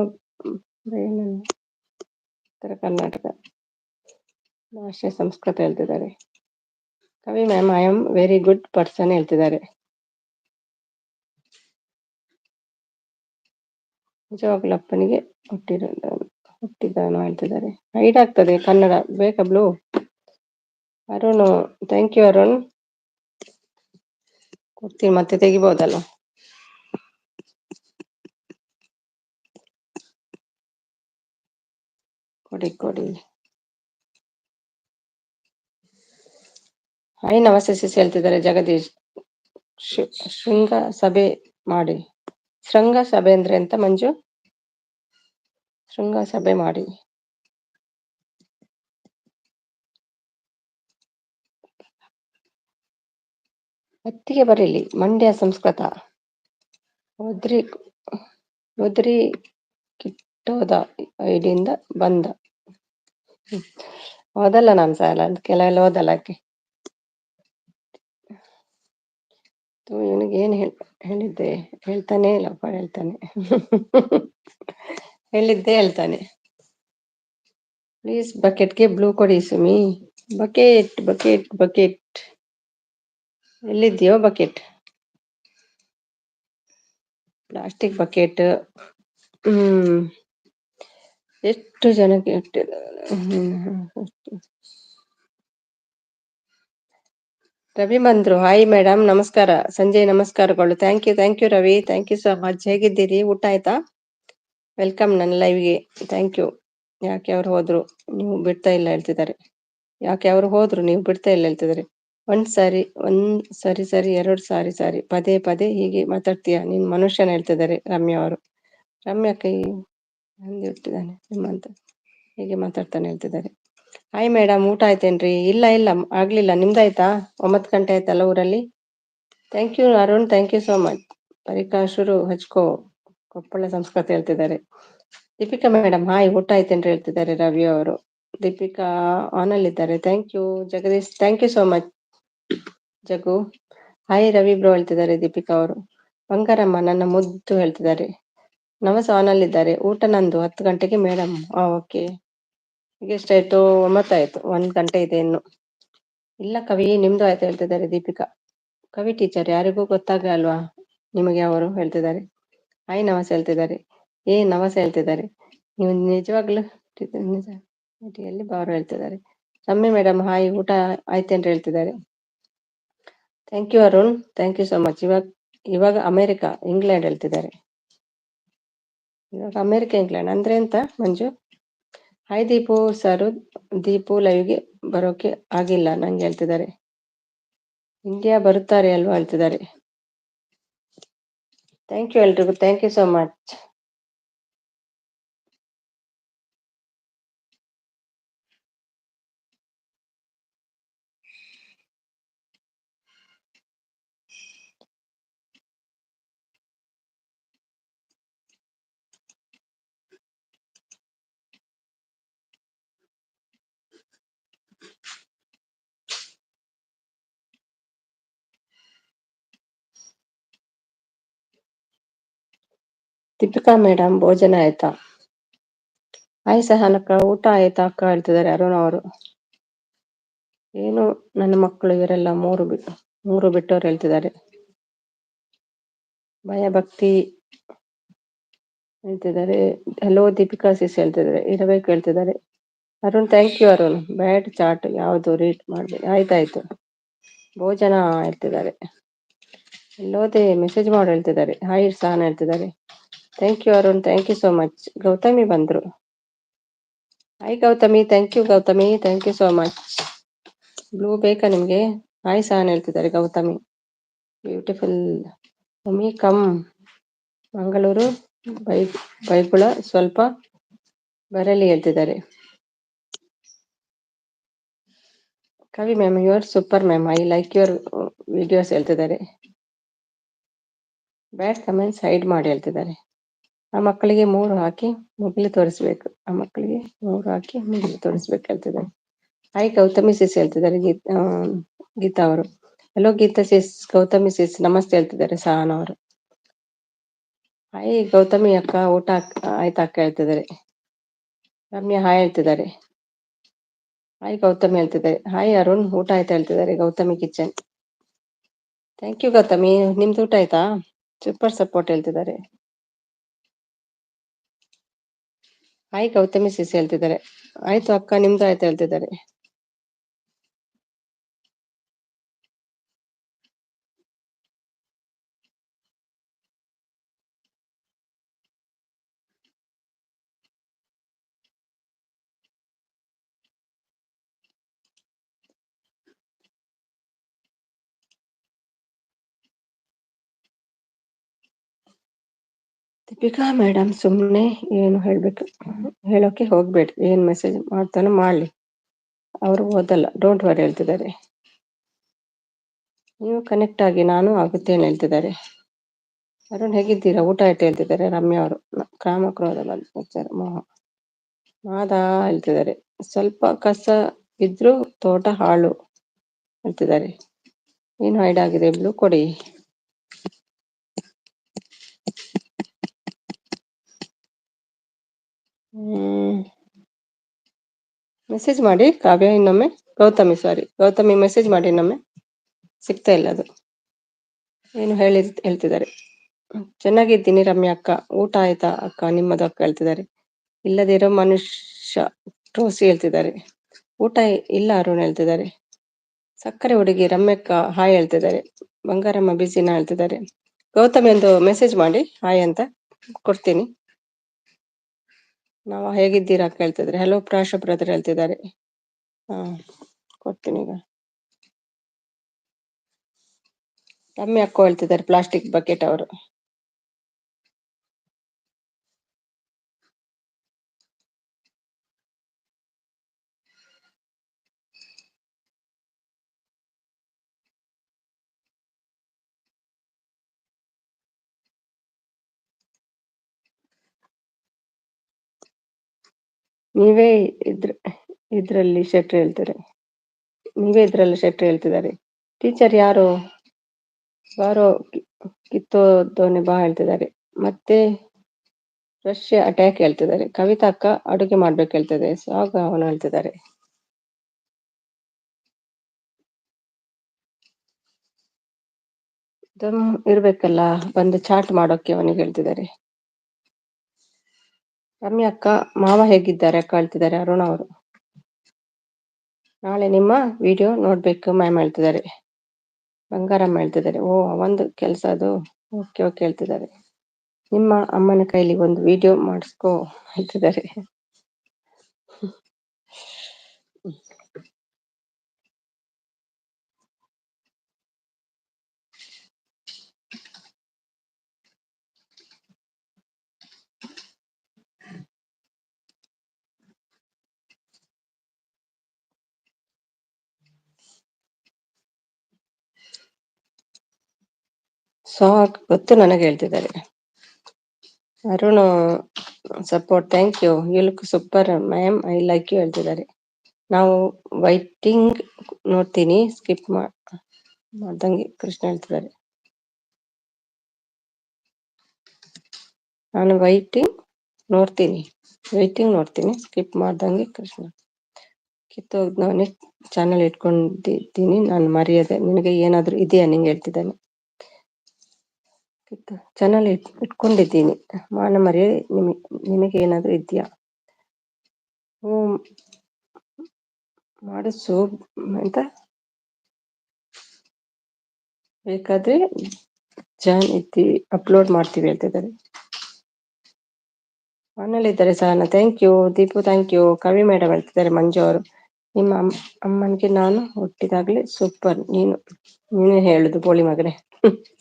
ಉತ್ತರ ಕರ್ನಾಟಕ ಭಾಷೆ ಸಂಸ್ಕೃತ ಹೇಳ್ತಿದ್ದಾರೆ. Kavi ma'am I am very good person ಹೇಳ್ತಿದ್ದಾರೆ. ನಿಜವಾಗ್ಲೂ ಅಪ್ಪನಿಗೆ ಹುಟ್ಟಿದಾನು ಹೇಳ್ತಿದ್ದಾರೆ. ಹೈಡ್ ಆಗ್ತದೆ ಕನ್ನಡ ಬೇಕಾ blue? Arun thank you Arun. ಕೊಡ್ತೀನಿ ಮತ್ತೆ ತೆಗಿಬಹುದಲ್ಲ. ಕೊಡಿ ಕೊಡಿ. ಹಾಯ್ ನಮಸ್ತೆ ಸಿಸ್ ಹೇಳ್ತಿದ್ದಾರೆ ಜಗದೀಶ್. ಶೃಂಗ ಸಭೆ ಮಾಡಿ. ಶೃಂಗ ಸಭೆ ಅಂದ್ರೆ ಎಂತ ಮಂಜು? ಶೃಂಗ ಸಭೆ ಮಾಡಿ. ಅತ್ತಿಗೆ ಬರೀಲಿ. ಮಂಡ್ಯ ಸಂಸ್ಕೃತ ಒದ್ರಿ ಕಿಟ್ಟೋದ ಐಡಿಯಿಂದ ಬಂದ. ಓದಲ್ಲ ನಾನು ಸಾಲ ಕೆಲವೆಲ್ಲ ಓದಲ್ಲ ಅಕ್ಕೆ. ಇವನಿಗೆ ಏನು ಹೇಳಿದ್ದೆ ಹೇಳ್ತಾನೆ ಇಲ್ಲಪ್ಪ ಹೇಳ್ತಾನೆ. ಹೇಳಿದ್ದೆ ಹೇಳ್ತಾನೆ. ಪ್ಲೀಸ್ ಬಕೆಟ್ಗೆ ಬ್ಲೂ ಕೊಡಿ ಸುಮಿ. ಬಕೆಟ್ ಬಕೆಟ್ ಬಕೆಟ್ ಎಲ್ಲಿದ್ಯೋ ಬಕೆಟ್? Plastic bucket. ಎಷ್ಟು ಜನಕ್ಕೆ ರವಿ ಬಂದ್ರು. ಹಾಯ್ ಮೇಡಮ್ ನಮಸ್ಕಾರ. ಸಂಜೆ ನಮಸ್ಕಾರಗಳು. Thank you Ravi. Thank you so much. ಹೇಗಿದ್ದೀರಿ? ಊಟ ಆಯ್ತಾ? ವೆಲ್ಕಮ್ ನನ್ನ ಲೈವ್ಗೆ. Thank you. ಯಾಕೆ ಅವ್ರು ಹೋದ್ರು ನೀವು ಬಿಡ್ತಾ ಇಲ್ಲ ಹೇಳ್ತಿದ್ದಾರೆ. ನೀವು ಬಿಡ್ತಾ ಇಲ್ಲ ಹೇಳ್ತಿದ್ದಾರೆ. ಒಂದ್ ಸರಿ ಎರಡು ಸಾರಿ ಪದೇ ಪದೇ ಹೀಗೆ ಮಾತಾಡ್ತೀಯ ನೀನ್ ಮನುಷ್ಯನ ಹೇಳ್ತಿದ್ದಾರೆ ರಮ್ಯಾ ಅವರು. ರಮ್ಯಾ ಕೈ ಹಂದಿ ಹುಟ್ಟಿದಾನೆ ನಿಮ್ಮಂತ ಹೀಗೆ ಮಾತಾಡ್ತಾನೆ ಹೇಳ್ತಿದ್ದಾರೆ. ಹಾಯ್ ಮೇಡಮ್ ಊಟ ಆಯ್ತೇನ್ರಿ? ಇಲ್ಲ ಆಗ್ಲಿಲ್ಲ. ನಿಮ್ದಾಯ್ತಾ? 9 ಗಂಟೆ ಆಯ್ತಲ್ಲ ಊರಲ್ಲಿ. Thank you Arun. Thank you so much. ಪರಿಕಾ ಶುರು ಹಚ್ಕೋ ಕೊಪ್ಪಳ ಸಂಸ್ಕೃತ ಹೇಳ್ತಿದ್ದಾರೆ. ದೀಪಿಕಾ ಮೇಡಮ್ ಹಾಯ್ ಊಟ ಆಯ್ತೇನ್ರಿ ಹೇಳ್ತಿದ್ದಾರೆ ರವಿ ಅವರು. ದೀಪಿಕಾ ಆನಲ್ ಇದ್ದಾರೆ. Thank you Jagadish. Thank you so much Jagu. Hi Ravi bro ಹೇಳ್ತಿದ್ದಾರೆ ದೀಪಿಕಾ ಅವರು. ಬಂಗಾರಮ್ಮ ನನ್ನ ಮುದ್ದು ಹೇಳ್ತಿದ್ದಾರೆ. ನವಸ ಆನಲ್ ಇದ್ದಾರೆ. ಊಟ ನಂದು 10 ಗಂಟೆಗೆ ಮೇಡಮ್. ಓಕೆ, ಈಗ ಎಷ್ಟಾಯ್ತು? 9 ಆಯ್ತು. 1 ಗಂಟೆ ಇದೆ ಇನ್ನು. ಇಲ್ಲ ಕವಿ ನಿಮ್ದು ಆಯ್ತು ಹೇಳ್ತಿದ್ದಾರೆ ದೀಪಿಕಾ. ಕವಿ ಟೀಚರ್ ಯಾರಿಗೂ ಗೊತ್ತಾಗಲ್ವಾ ನಿಮಗೆ ಅವರು ಹೇಳ್ತಿದ್ದಾರೆ. ಹಾಯ್ ನವಸ ಹೇಳ್ತಿದ್ದಾರೆ. ನವಸ ಹೇಳ್ತಿದ್ದಾರೆ. ನೀವು ನಿಜವಾಗ್ಲೂ ಎಲ್ಲಿ ಬಾರು ಹೇಳ್ತಿದ್ದಾರೆ. ರಮ್ಯ ಮೇಡಮ್ ಹಾಯ್ ಊಟ ಆಯ್ತೇನ್ರಿ ಹೇಳ್ತಿದ್ದಾರೆ. Thank you Arun. Thank you so much. ಇವಾಗ ಇಂಗ್ಲೆಂಡ್ ಹೇಳ್ತಿದ್ದಾರೆ. ಇವಾಗ ಇಂಗ್ಲೆಂಡ್ ಅಂದ್ರೆ ಎಂತ ಮಂಜು? Hi Deepu sir. ದೀಪು ಲೈವ್ಗೆ ಬರೋಕೆ ಆಗಿಲ್ಲ ನಂಗೆ ಹೇಳ್ತಿದ್ದಾರೆ. ಇಂಡಿಯಾ ಬರುತ್ತಾರೆ ಅಲ್ವಾ ಹೇಳ್ತಿದ್ದಾರೆ. ಥ್ಯಾಂಕ್ ಯು ಎಲ್ರಿಗೂ. Thank you so much. Deepika madam ಭೋಜನ ಆಯ್ತಾ? ಹಾಯ್ ಸಹನಕ್ಕ, ಊಟ ಆಯ್ತಾ ಅಕ್ಕ ಹೇಳ್ತಿದ್ದಾರೆ ಅರುಣ್ ಅವರು. ಏನು ನನ್ನ ಮಕ್ಕಳು ಇವರೆಲ್ಲ ಮೂರು ಬಿಟ್ಟವ್ರು ಹೇಳ್ತಿದ್ದಾರೆ. ಭಯ ಭಕ್ತಿ ಹೇಳ್ತಿದ್ದಾರೆ. ಹಲೋ ದೀಪಿಕಾ ಸಿಸ್ ಹೇಳ್ತಿದ್ದಾರೆ. ಇರಬೇಕು ಹೇಳ್ತಿದ್ದಾರೆ. Arun thank you Arun. Bad chat ಯಾವುದು ರೀಡ್ ಮಾಡ್ಬೇಕು. ಆಯ್ತಾಯ್ತು. ಭೋಜನ ಹೇಳ್ತಿದ್ದಾರೆ. ಎಲ್ಲೋದೆ ಮೆಸೇಜ್ ಮಾಡಿ ಹೇಳ್ತಿದ್ದಾರೆ. ಹಾಯ್ ಸಹನ ಹೇಳ್ತಿದ್ದಾರೆ. Thank you Arun, thank you so much. Gautami ಬಂದ್ರು. Hi Gautami, thank you Gautami, thank you so much. Blue ಬೇಕಾ ನಿಮ್ಗೆ? ಹಾಯ್ ಸಹನ ಹೇಳ್ತಿದ್ದಾರೆ Gautami. Beautiful mummy come Mangaluru ಬೈಗುಳ ಸ್ವಲ್ಪ ಬರಲಿ ಹೇಳ್ತಿದ್ದಾರೆ. Kavi ma'am you are super ma'am, I like your videos ಹೇಳ್ತಿದ್ದಾರೆ. ಬ್ಯಾಡ್ ಕಮೆಂಟ್ಸ್ ಹೈಡ್ ಮಾಡಿ ಹೇಳ್ತಿದ್ದಾರೆ. ಆ ಮಕ್ಕಳಿಗೆ 3 ಹಾಕಿ ಮುಗಿಲು ತೋರಿಸ್ಬೇಕು. ಹೇಳ್ತಿದ್ದಾರೆ. ಹಾಯ್ ಗೌತಮಿ ಸಿಸ್ ಹೇಳ್ತಿದ್ದಾರೆ ಗೀತಾ ಅವರು. ಹಲೋ ಗೀತಾ ಸಿಸ್, ಗೌತಮಿ ಸಿಸ್ ನಮಸ್ತೆ ಹೇಳ್ತಿದ್ದಾರೆ ಸಹನ ಅವರು. ಹಾಯ್ ಗೌತಮಿ ಅಕ್ಕ, ಊಟ ಆಯ್ತಾ ಅಕ್ಕ ಹೇಳ್ತಿದ್ದಾರೆ. ರಮ್ಯಾ ಹಾಯ್ ಹೇಳ್ತಿದ್ದಾರೆ. ಹಾಯ್ ಗೌತಮಿ ಹೇಳ್ತಿದ್ದಾರೆ. ಹಾಯ್ ಅರುಣ್, ಊಟ ಆಯ್ತಾ ಹೇಳ್ತಿದ್ದಾರೆ Gautami kitchen. Thank you Gautami, ನಿಮ್ದು ಊಟ ಆಯ್ತಾ? ಸೂಪರ್ ಸಪೋರ್ಟ್ ಹೇಳ್ತಿದ್ದಾರೆ. ಹಾಯ್ ಗೌತಮಿ ಸಿಸ್ ಹೇಳ್ತಿದ್ದಾರೆ. ಆಯ್ತು ಅಕ್ಕ, ನಿಮ್ದು ಆಯ್ತಾ ಹೇಳ್ತಿದ್ದಾರೆ. ದೀಪಿಕಾ ಮೇಡಮ್ ಸುಮ್ಮನೆ ಏನು ಹೇಳೋಕೆ ಹೋಗ್ಬೇಡಿ. ಏನ್ ಮೆಸೇಜ್ ಮಾಡ್ತಾನೋ ಮಾಡ್ಲಿ, ಅವರು ಓದಲ್ಲ, ಡೋಂಟ್ ವರಿ ಹೇಳ್ತಿದ್ದಾರೆ. ನೀವು ಕನೆಕ್ಟ್ ಆಗಿ ನಾನು ಆಗುತ್ತೇನೆ ಹೇಳ್ತಿದ್ದಾರೆ. ಅರುಣ್ ಹೇಗಿದ್ದೀರಾ? ಊಟ ಆಯ್ತು ಹೇಳ್ತಿದ್ದಾರೆ ರಮ್ಯಾ ಅವರು. ಕಾಮಕ್ರೋಧ ಮೋಹ ಮಾದ ಹೇಳ್ತಿದ್ದಾರೆ. ಸ್ವಲ್ಪ ಕಸ ಇದ್ರೂ ತೋಟ ಹಾಳು ಹೇಳ್ತಿದ್ದಾರೆ. ಏನು ಹೈಡ್ ಆಗಿದೆ ಬ್ಲೂ ಕೊಡಿ. ಮೆಸೇಜ್ ಮಾಡಿ ಕಾವ್ಯ ಇನ್ನೊಮ್ಮೆ. ಗೌತಮಿ ಮೆಸೇಜ್ ಮಾಡಿ ಇನ್ನೊಮ್ಮೆ. ಸಿಗ್ತಾ ಇಲ್ಲ ಅದು. ಏನು ಹೇಳ್ತಿದ್ದಾರೆ. ಚೆನ್ನಾಗಿದ್ದೀನಿ ರಮ್ಯಾ ಅಕ್ಕ, ಊಟ ಆಯ್ತಾ ಅಕ್ಕ ನಿಮ್ಮದು ಅಕ್ಕ ಹೇಳ್ತಿದ್ದಾರೆ. ಇಲ್ಲದಿರೋ ಮನುಷ್ಯ ಟೋಸಿ ಹೇಳ್ತಿದ್ದಾರೆ. ಊಟ ಇಲ್ಲ ಅರುಣ್ ಹೇಳ್ತಿದ್ದಾರೆ. ಸಕ್ಕರೆ ಹುಡುಗಿ ರಮ್ಯಕ್ಕ ಹಾಯ್ ಹೇಳ್ತಿದ್ದಾರೆ. ಬಂಗಾರಮ್ಮ ಬಿಸಿನ ಹೇಳ್ತಿದ್ದಾರೆ. ಗೌತಮಿ ಒಂದು ಮೆಸೇಜ್ ಮಾಡಿ ಹಾಯ್ ಅಂತ ಕೊಡ್ತೀನಿ. ನಾವು ಹೇಗಿದ್ದೀರಾ ಅಕ್ಕ ಹೇಳ್ತಿದ್ದಾರೆ. ಹಲೋ ಪ್ರಾಶ ಬ್ರದರ್ ಹೇಳ್ತಿದ್ದಾರೆ. ಕೊಡ್ತೀನಿ ಈಗ. ರಮ್ಯ ಅಕ್ಕ ಹೇಳ್ತಿದ್ದಾರೆ ಪ್ಲಾಸ್ಟಿಕ್ ಬಕೆಟ್ ಅವರು. ನೀವೇ ಇದ್ರಲ್ಲಿ ಶೆಟ್ರು ಹೇಳ್ತಾರೆ. ನೀವೇ ಇದ್ರಲ್ಲಿ ಶೆಟ್ರು ಹೇಳ್ತಿದ್ದಾರೆ. ಟೀಚರ್ ಯಾರು ಕಿತ್ತೋದೋನೆ ಬಾ ಹೇಳ್ತಿದ್ದಾರೆ. ಮತ್ತೆ ರಷ್ಯ ಅಟ್ಯಾಕ್ ಹೇಳ್ತಿದ್ದಾರೆ. ಕವಿತಾ ಅಕ್ಕ ಅಡುಗೆ ಮಾಡ್ಬೇಕು ಹೇಳ್ತಿದ್ದಾರೆ. ಸಾಗ ಅವನು ಹೇಳ್ತಿದ್ದಾರೆ. ದಮ್ ಇರ್ಬೇಕಲ್ಲ ಬಂದು ಚಾಟ್ ಮಾಡೋಕೆ ಅವನಿಗೆ ಹೇಳ್ತಿದ್ದಾರೆ. ರಮ್ಯಾ ಅಕ್ಕ ಮಾವ ಹೇಗಿದ್ದಾರೆ ಅಕ್ಕ ಹೇಳ್ತಿದ್ದಾರೆ ಅರುಣ ಅವರು. ನಾಳೆ ನಿಮ್ಮ ವಿಡಿಯೋ ನೋಡ್ಬೇಕು ಮ್ಯಾಮ್ ಹೇಳ್ತಿದ್ದಾರೆ. ಬಂಗಾರಮ್ಮ ಹೇಳ್ತಿದ್ದಾರೆ. ಓ ಒಂದು ಕೆಲಸ ಅದು. ಓಕೆ ಹೇಳ್ತಿದ್ದಾರೆ. ನಿಮ್ಮ ಅಮ್ಮನ ಕೈಲಿ ಒಂದು ವಿಡಿಯೋ ಮಾಡಿಸ್ಕೋ ಹೇಳ್ತಿದ್ದಾರೆ. ಗೊತ್ತು ನನಗೆ ಹೇಳ್ತಿದ್ದಾರೆ. Arun support thank you. You look super ma'am, I like you ಹೇಳ್ತಿದ್ದಾರೆ. ನಾವು ವೈಟಿಂಗ್ ನೋಡ್ತೀನಿ ಸ್ಕಿಪ್ ಮಾಡ್ದಂಗೆ ಕೃಷ್ಣ ಹೇಳ್ತಿದ್ದಾರೆ. ನಾನು ವೈಟಿಂಗ್ ನೋಡ್ತೀನಿ ಸ್ಕಿಪ್ ಮಾಡ್ದಂಗೆ ಕೃಷ್ಣ ಕಿತ್ತೋಗ್ದವನೇ ಚಾನಲ್ ಇಟ್ಕೊಂಡಿದ್ದೀನಿ ನಾನು ಮರೆಯದೆ ನಿನಗೆ ಏನಾದರೂ ಇದೆಯಾ ನಿಂಗೆ ಹೇಳ್ತಿದ್ದಾನೆ ಚಾನಲ್ ಇಟ್ಕೊಂಡಿದ್ದೀನಿ ಮಾನ ಮರೆಯ ನಿನಗೆ ಏನಾದರೂ ಇದೆಯಾ ಹ್ಞೂ ಮಾಡಿಸು ಅಂತ ಬೇಕಾದ್ರೆ ಜಾನ್ ಅಪ್ಲೋಡ್ ಮಾಡ್ತೀವಿ ಹೇಳ್ತಿದ್ದಾರೆ ಮನೇಲಿದ್ದಾರೆ Sahana thank you Deepu thank you Kavi madam ಹೇಳ್ತಿದ್ದಾರೆ ಮಂಜು ಅವರು ನಿಮ್ಮ ಅಮ್ಮನಿಗೆ ನಾನು ಹುಟ್ಟಿದಾಗಲೇ ಸೂಪರ್ ನೀನೇ ಹೇಳುದು ಬೋಳಿ ಮಗನೇ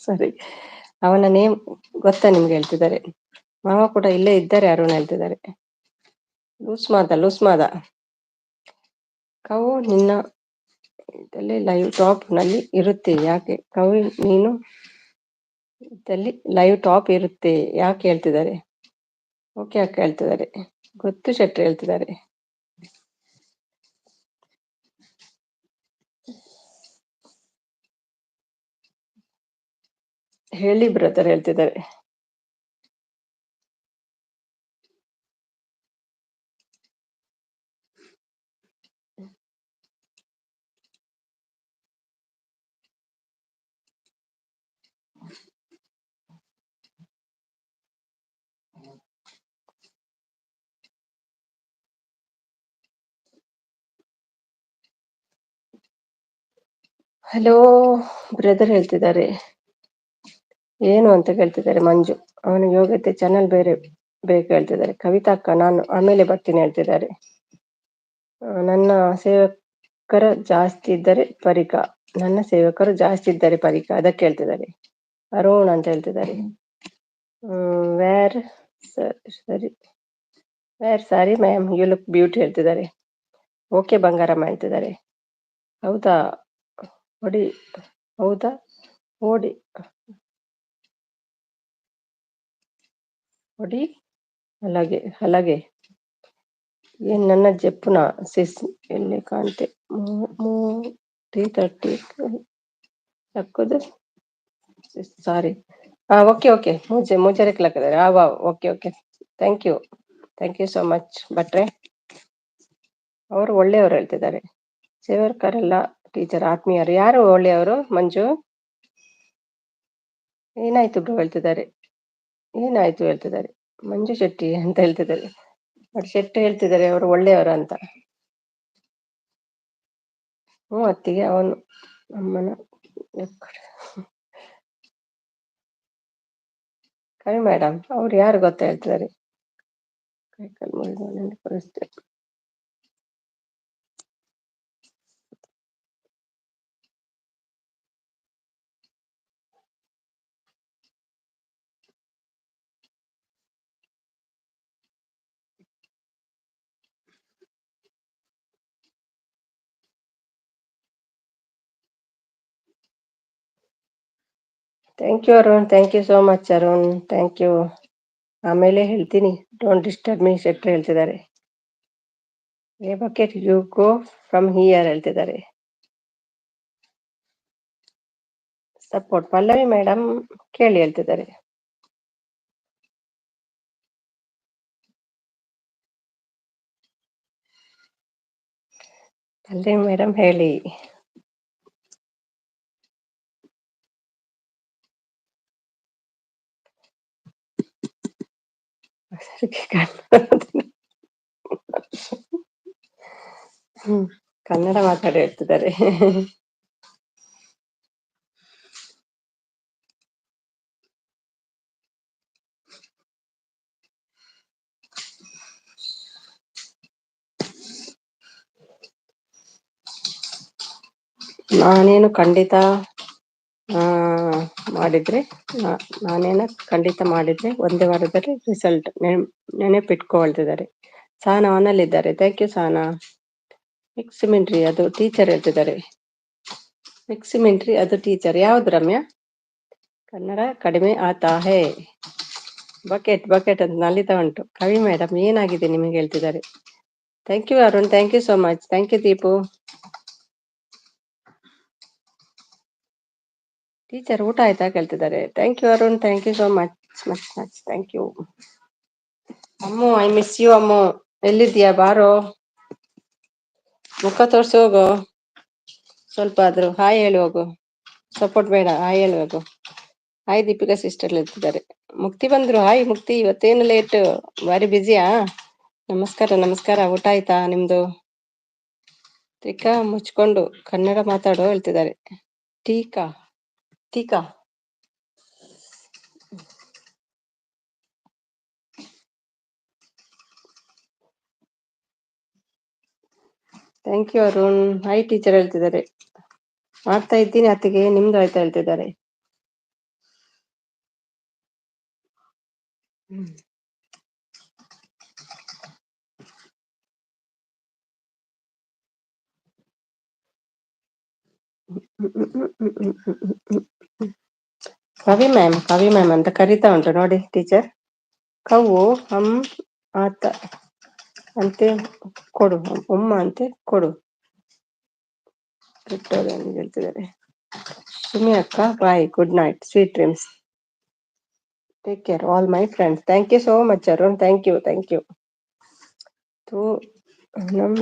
ಸರಿ ಅವನ ನೇಮ್ ಗೊತ್ತಾ ನಿಮ್ಗೆ ಹೇಳ್ತಿದ್ದಾರೆ ಮಾವ ಕೂಡ ಇಲ್ಲೇ ಇದ್ದಾರೆ ಅರುಣ್ ಹೇಳ್ತಿದ್ದಾರೆ ಲೂಸ್ ಮಾದ ಕವು ನಿನ್ನ ಇದರಲ್ಲಿ ಲೈವ್ ಟಾಪ್ ನಲ್ಲಿ ಇರುತ್ತೆ ಯಾಕೆ ಕವಿ ನೀನು ಇದರಲ್ಲಿ ಲೈವ್ ಟಾಪ್ ಇರುತ್ತೆ ಯಾಕೆ ಹೇಳ್ತಿದ್ದಾರೆ ಓಕೆ ಅಕ್ಕ ಹೇಳ್ತಿದ್ದಾರೆ ಗೊತ್ತು ಶೆಟ್ಟಿ ಹೇಳ್ತಿದ್ದಾರೆ ಹೇಳಿ ಬ್ರದರ್ ಹೇಳ್ತಿದ್ದಾರೆ ಹಲೋ ಬ್ರದರ್ ಹೇಳ್ತಿದ್ದಾರೆ ಏನು ಅಂತ ಕೇಳ್ತಿದ್ದಾರೆ ಮಂಜು ಅವನ ಯೋಗ್ಯತೆ ಚಾನಲ್ ಬೇರೆ ಬೇಕು ಹೇಳ್ತಿದ್ದಾರೆ ಕವಿತಾ ಅಕ್ಕ ನಾನು ಆಮೇಲೆ ಬರ್ತೀನಿ ಹೇಳ್ತಿದ್ದಾರೆ ನನ್ನ ಸೇವಕರ ಜಾಸ್ತಿ ಇದ್ದರೆ ಪರಿಕ ಅದಕ್ಕೆ ಹೇಳ್ತಿದ್ದಾರೆ ಅರುಣ್ ಅಂತ ಹೇಳ್ತಿದ್ದಾರೆ ವೇರ್ ಸರಿ sorry ma'am you look beauty ಹೇಳ್ತಿದ್ದಾರೆ ಓಕೆ ಬಂಗಾರಮ್ಮ ಹೇಳ್ತಿದ್ದಾರೆ ಹೌದಾ ಓಡಿ ಹಲಗೆ ಏನ್ ನನ್ನ ಜಪ್ಪುನ ಸಿಸ್ ಎಲ್ಲಿ ಕಾಣ್ತೆ 330 ಹಾಕೋದು ಸಾರಿ ಓಕೆ ಮುಜೆ ರೆಕ್ಲಾಕಿದ್ದಾರೆ okay thank you so much ಭಟ್ರೆ ಅವರು ಒಳ್ಳೆಯವರು ಹೇಳ್ತಿದ್ದಾರೆ ಸೇವಕರೆಲ್ಲ ಟೀಚರ್ ಆತ್ಮೀಯರು ಯಾರು ಒಳ್ಳೆಯವರು ಮಂಜು ಏನಾಯ್ತು ಬ್ರೋ ಹೇಳ್ತಿದ್ದಾರೆ ಮಂಜು ಶೆಟ್ಟಿ ಅಂತ ಹೇಳ್ತಿದ್ದಾರೆ ಶೆಟ್ಟಿ ಹೇಳ್ತಿದ್ದಾರೆ ಅವರು ಒಳ್ಳೆಯವರು ಅಂತ ಅತ್ತಿಗೆ ಅವನು ಅಮ್ಮನ ಕವಿ ಮೇಡಮ್ ಅವ್ರು ಯಾರು ಗೊತ್ತಾ ಹೇಳ್ತಿದ್ದಾರೆ ಪರಿಸ್ಥಿತಿ thank you Arun thank you so much Arun thank you ಆಮೇಲೆ ಹೇಳ್ತೀನಿ ಡೋಂಟ್ ಡಿಸ್ಟರ್ಬ್ ಮೀ ಶೆಟ್ಟಿ ಹೇಳ್ತಿದ್ದಾರೆ bucket you go from here ಹೇಳ್ತಿದ್ದಾರೆ ಸಪೋರ್ಟ್ ಪಲ್ಲವಿ ಮೇಡಮ್ ಕೇಳಿ ಹೇಳ್ತಿದ್ದಾರೆ ಪಲ್ಲವಿ ಮೇಡಮ್ ಹೇಳಿ ಕನ್ನಡ ಮಾತಾಡಿ ಹೇಳ್ತಿದ್ದಾರೆ ನಾನೇನು ಖಂಡಿತ ಮಾಡಿದ್ರೆ ಒಂದೇ ವಾರದಲ್ಲಿ ರಿಸಲ್ಟ್ ನೆನಪಿಟ್ಕೊಳ್ತಿದ್ದಾರೆ ಸಾನ ಅವನಲ್ಲಿದ್ದಾರೆ ಥ್ಯಾಂಕ್ ಯು ಸಾನ ಮಿಕ್ಸಿಮೆಂಟ್ರಿ ಅದು ಟೀಚರ್ ಹೇಳ್ತಿದ್ದಾರೆ ಯಾವ್ದು ರಮ್ಯಾ ಕನ್ನಡ ಕಡಿಮೆ ಆತಾ ಹೇ ಬಕೆಟ್ ಅಂತ ನಲಿತಾ ಉಂಟು ಕವಿ ಮೇಡಮ್ ಏನಾಗಿದೆ ನಿಮಗೆ ಹೇಳ್ತಿದ್ದಾರೆ thank you Arun thank you so much thank you Deepu teacher ಊಟ ಆಯ್ತಾ ಕೇಳ್ತಿದ್ದಾರೆ thank you Arun thank you so much much much thank you. Ammu I miss you Ammu. ಎಲ್ಲಿದ್ಯಾ ಬಾರೋ, ಮುಖ ತೋರ್ಸಿ ಹೋಗು. ಸ್ವಲ್ಪ ಆದ್ರೂ ಹಾಯ್ ಹೇಳಿ ಹೋಗು. ಸಪೋರ್ಟ್ ಬೇಡ, ಹಾಯ್ ಹೇಳಿ ಹೋಗು. ಹಾಯ್ ದೀಪಿಕಾ ಸಿಸ್ಟರ್ ಇರ್ತಿದ್ದಾರೆ. ಮುಕ್ತಿ ಬಂದ್ರು. ಹಾಯ್ ಮುಕ್ತಿ, ಇವತ್ತೇನು ಲೇಟ್, ಬಾರಿ ಬ್ಯುಸಿಯಾ? ನಮಸ್ಕಾರ ನಮಸ್ಕಾರ. ಊಟ ಆಯ್ತಾ ನಿಮ್ದು? ತ್ರಿಕಾ ಮುಚ್ಕೊಂಡು ಕನ್ನಡ ಮಾತಾಡೋ ಹೇಳ್ತಿದ್ದಾರೆ. ಟೀಕಾ ಟೀಕಾ. Thank you Arun. Hi teacher ಹೇಳ್ತಿದ್ದಾರೆ. ಮಾಡ್ತಾ ಇದ್ದೀನಿ ಅತ್ತಿಗೆ, ನಿಮ್ದು ಆಯ್ತಾ ಹೇಳ್ತಿದ್ದಾರೆ. ಕವಿ ಮ್ಯಾಮ್ ಅಂತ ಕರಿತಾ ಉಂಟು ನೋಡಿ ಟೀಚರ್. ಕವು ಹಮ್ ಆತ ಅಂತೆ ಕೊಡು, ಉಮ್ಮ ಅಂತೆ ಕೊಡು ಹೇಳ್ತಿದ್ದಾರೆ. ಸುಮಿ ಅಕ್ಕ bye, good night, sweet dreams, take care all my friends. Thank you so much Arun, thank you thank you. ನಮ್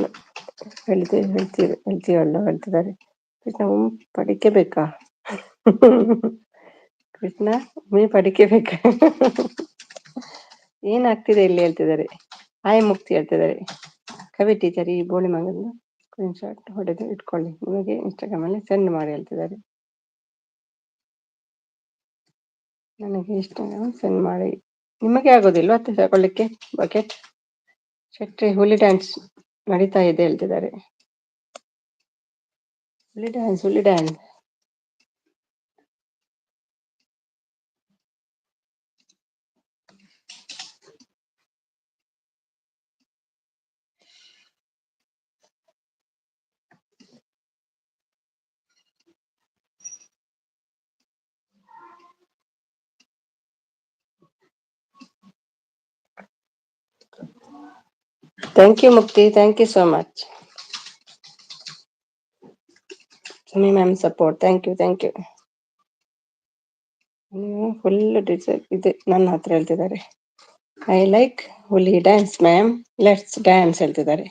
ಹೇಳ್ತೀವಲ್ಲ ಹೇಳ್ತಿದ್ದಾರೆ. ಕೃಷ್ಣ ಪಡಿಕೆ ಬೇಕಾ? ಕೃಷ್ಣ ಮೀ ಪಡಿಕೆ ಬೇಕಾ? ಏನಾಗ್ತಿದೆ ಇಲ್ಲಿ ಹೇಳ್ತಿದ್ದಾರೆ. ಹಾಯ್ ಮುಕ್ತಿ ಹೇಳ್ತಿದ್ದಾರೆ. ಕವಿ ಟೀಚರ್ ಈ ಬೋಳಿ ಮಗನ ಸ್ಕ್ರೀನ್ ಶಾಟ್ ಹೊಡೆದು ಇಟ್ಕೊಳ್ಳಿ, ನಿಮಗೆ ಇನ್ಸ್ಟಾಗ್ರಾಮ್ ಅಲ್ಲಿ ಸೆಂಡ್ ಮಾಡಿ ಹೇಳ್ತಿದ್ದಾರೆ. ನನಗೆ ಇನ್ಸ್ಟಾಗ್ರಾಮ್ ಸೆಂಡ್ ಮಾಡಿ. ನಿಮಗೆ ಆಗೋದಿಲ್ವಾ ತಗೊಳ್ಳಿಕ್ಕೆ ಬಕೆಟ್? ಶೆಟ್ಟಿ ಹುಲಿ ಡ್ಯಾನ್ಸ್ ನಡೀತಾ ಇದೆ ಹೇಳ್ತಿದ್ದಾರೆ. ಹುಲಿ ಡ್ಯಾನ್ಸ್ ಹುಲಿ dance. Thank you Mukti, thank you so much. Sumi ma'am support, thank you thank you. ನೀವು ಫುಲ್ ಡಿಸೈಡ್ ಇದೆ ನನ್ನ ಹತ್ರ ಹೇಳ್ತಿದ್ದಾರೆ. ಐ ಲೈಕ್ ಹುಲಿ ಡ್ಯಾನ್ಸ್ ಮ್ಯಾಮ್, ಲೆಟ್ಸ್ ಡ್ಯಾನ್ಸ್ ಹೇಳ್ತಿದ್ದಾರೆ.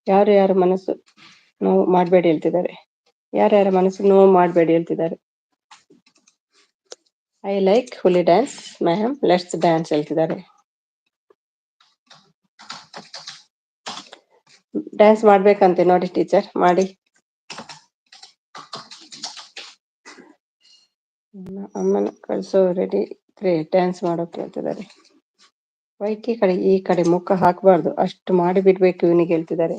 ಯಾರು ಮನಸ್ಸು ನೋವು ಮಾಡಬೇಡಿ ಹೇಳ್ತಿದ್ದಾರೆ. ಯಾರ್ಯಾರ ಮನಸ್ಸು ನೋವು ಮಾಡಬೇಡಿ ಹೇಳ್ತಿದ್ದಾರೆ. ಐ ಲೈಕ್ ಹುಲಿ ಡ್ಯಾನ್ಸ್ ಮ್ಯಾಮ್, ಲೆಟ್ಸ್ ಡ್ಯಾನ್ಸ್ ಹೇಳ್ತಿದ್ದಾರೆ. ಡ್ಯಾನ್ಸ್ ಮಾಡ್ಬೇಕಂತೆ ನೋಡಿ ಟೀಚರ್, ಮಾಡಿ. ಅಮ್ಮನ ಕಳ್ಸೋ ರೆಡಿ ಡ್ಯಾನ್ಸ್ ಮಾಡೋಕೆ ಹೇಳ್ತಿದ್ದಾರೆ. ವೈಕಿ ಕಡೆ ಈ ಕಡೆ ಮುಖ ಹಾಕಬಾರ್ದು, ಅಷ್ಟು ಮಾಡಿ ಬಿಡ್ಬೇಕು ಇವನಿಗೆ ಹೇಳ್ತಿದ್ದಾರೆ.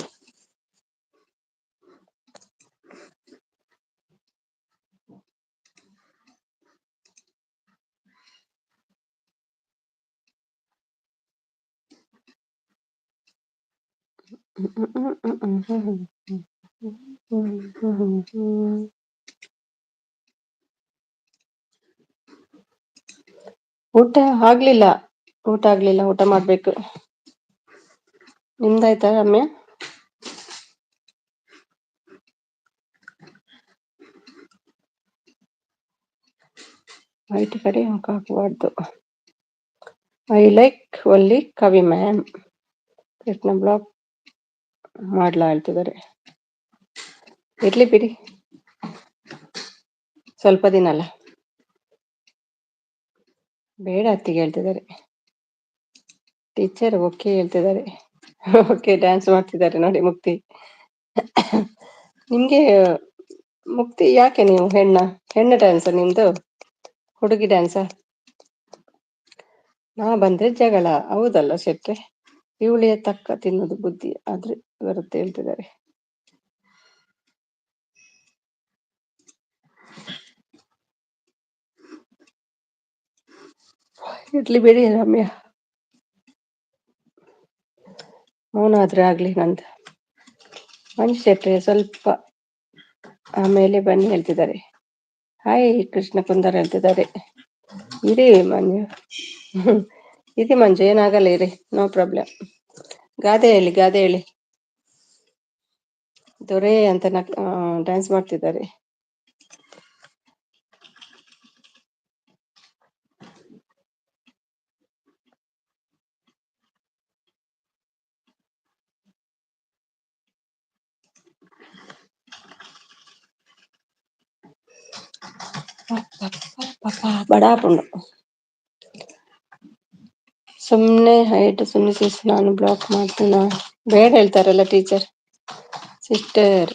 ಊಟ ಆಗ್ಲಿಲ್ಲ, ಊಟ ಮಾಡ್ಬೇಕು. ನಿಮ್ದಾಯ್ತಾ ರಮ್ಯಾ? ವೈಟ್ ಕಡೆ ಮುಖ ಹಾಕಬಾರ್ದು. ಐ ಲೈಕ್ ಒಲ್ಲಿ ಕವಿ ಮ್ಯಾಮ್, ಕೃಷ್ಣ ಬ್ಲಾಕ್ ಮಾಡ್ಲಾ ಹೇಳ್ತಿದ್ದಾರೆ. ಇರ್ಲಿ ಬಿಡಿ, ಸ್ವಲ್ಪ ದಿನ ಅಲ್ಲ. ಬೇಡ ಅತ್ತಿಗೆ ಹೇಳ್ತಿದ್ದಾರೆ. ಟೀಚರ್ ಓಕೆ ಹೇಳ್ತಿದ್ದಾರೆ. ಓಕೆ ಡ್ಯಾನ್ಸ್ ಮಾಡ್ತಿದ್ದಾರೆ ನೋಡಿ ಮುಕ್ತಿ. ನಿಮ್ಗೆ ಮುಕ್ತಿ ಯಾಕೆ ನೀವು ಹೆಣ್ಣು ಡ್ಯಾನ್ಸ ನಿಮ್ದು? ಹುಡುಗಿ ಡ್ಯಾನ್ಸ? ನಾ ಬಂದ್ರೆ ಜಗಳ, ಹೌದಲ್ಲ ಶೆಟ್ರೆ? ಇವಳಿಯ ತಕ್ಕ ತಿನ್ನೋದು ಬುದ್ಧಿ ಆದ್ರೆ ಬರುತ್ತೆ ಹೇಳ್ತಿದ್ದಾರೆ. ಇರ್ಲಿ ಬಿಡಿ ರಮ್ಯಾ, ಮೌನ ಆದ್ರೆ ಆಗ್ಲಿ ನಂದು. ಮನುಷ್ಯಟ್ರೆ ಸ್ವಲ್ಪ ಆಮೇಲೆ ಬನ್ನಿ ಹೇಳ್ತಿದ್ದಾರೆ. ಹಾಯ್ ಕೃಷ್ಣ ಕುಂದರ್ ಹೇಳ್ತಿದ್ದಾರೆ. ಇರಿ ಮಂಜು, ಇರಿ ಮಂಜು, ಏನಾಗಲ್ಲ ಇರಿ, ನೋ ಪ್ರಾಬ್ಲಮ್. ಗಾದೆ ಹೇಳಿ ದೊರೆ ಅಂತ ಡ್ಯಾನ್ಸ್ ಮಾಡ್ತಿದ್ದಾರೆ. ಬಡಾಪುಂಡು ಸುಮ್ನೆ ಹೈಟ್ ಸುಮ್ನೆ ನಾನು ಬ್ಲಾಕ್ ಮಾಡ್ತೀನ ಬೇಡ ಹೇಳ್ತಾರಲ್ಲ ಟೀಚರ್ ಸಿಸ್ಟರ್.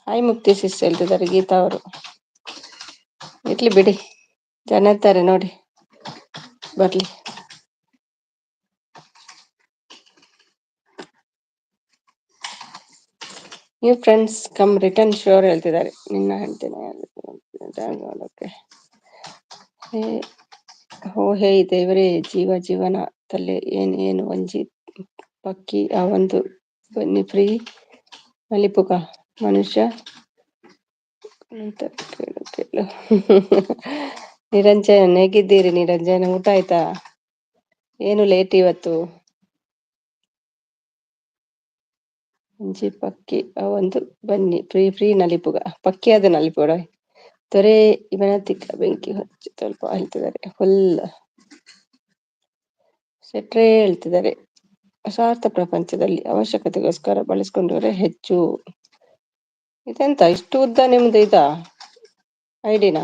ಹಾಯ್ ಮುಕ್ತಿ ಸಿಸ್ ಹೇಳ್ತಿದ್ದಾರೆ ಗೀತಾ ಅವರು. ಇರ್ಲಿ ಬಿಡಿ, ಜನ ಇರ್ತಾರೆ ನೋಡಿ, ಬರ್ಲಿ. New friends come return sure ಹೇಳ್ತಿದ್ದಾರೆ. ನಿನ್ನ ಹೇಳ್ತೀನಿ ಹೋ ಹೇ ದೇವರೇ, ಜೀವ ಜೀವನ ತಲೆ ಏನು ಒಂಜಿ ಪಕ್ಕಿ ಆ ಒಂದು ಬನ್ನಿ ಫ್ರೀ ಮಲಿಪುಗ ಮನುಷ್ಯ ಅಂತ ಕೇಳು. ನಿರಂಜನ್ ಹೇಗಿದ್ದೀರಿ? ನಿರಂಜನ್ ಊಟ ಆಯ್ತಾ? ಏನು ಲೇಟ್ ಇವತ್ತು? ಒಂಜಿ ಪಕ್ಕಿ ಆ ಒಂದು ಬನ್ನಿ ಫ್ರೀ ನಲಿಪುಗ ಪಕ್ಕಿ ಅದ ನಲಿಪುಗ ತೊರೆ ಇವನ ತಿಕ್ಕ ಬೆಂಕಿ ಹಚ್ಚಿ ಸ್ವಲ್ಪ ಹೇಳ್ತಿದ್ದಾರೆ. ಫುಲ್ ಸೆಟ್ರೇ ಹೇಳ್ತಿದ್ದಾರೆ. ಸ್ವಾರ್ಥ ಪ್ರಪಂಚದಲ್ಲಿ ಅವಶ್ಯಕತೆಗೋಸ್ಕರ ಬಳಸ್ಕೊಂಡವರೇ ಹೆಚ್ಚು. ಇದೆಂತ ಇಷ್ಟು ಉದ್ದ ನಿಮ್ದು ಐಡಿನ?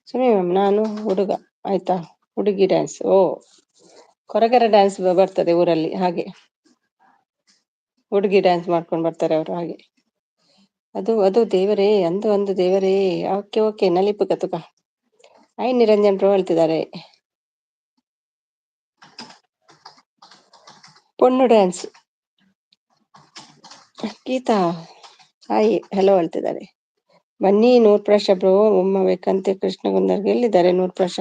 ಸುಮ್ಮನೆ ಮ್ಯಾಮ್ ನಾನು ಹುಡುಗ ಆಯ್ತಾ, ಹುಡುಗಿ ಡ್ಯಾನ್ಸ್. ಕೊರಗರ ಡ್ಯಾನ್ಸ್ ಬರ್ತದೆ ಊರಲ್ಲಿ, ಹಾಗೆ ಹುಡುಗಿ ಡ್ಯಾನ್ಸ್ ಮಾಡ್ಕೊಂಡು ಬರ್ತಾರೆ ಅವರು, ಹಾಗೆ. ಅದು ದೇವರೇ, ಒಂದು ದೇವರೇ. ಓಕೆ ನಲಿಪುಗ ತುಕ. ನಿರಂಜನ್ ಪ್ರೋ ಹೇಳ್ತಿದ್ದಾರೆ. ಪೊಣ್ಣು ಡ್ಯಾನ್ಸ್. ಗೀತಾ ಹಾಯ್ ಹೆಲೋ ಹೇಳ್ತಿದ್ದಾರೆ. ಬನ್ನಿ ನೂರ್ಪ್ರಶ ಬ್ರೋ, ಉಮ್ಮ ಬೇಕಂತೆ ಕೃಷ್ಣಗುಂದರ್ಗೆ. ಎಲ್ಲಿದ್ದಾರೆ ನೂರ್ಪ್ರಶ?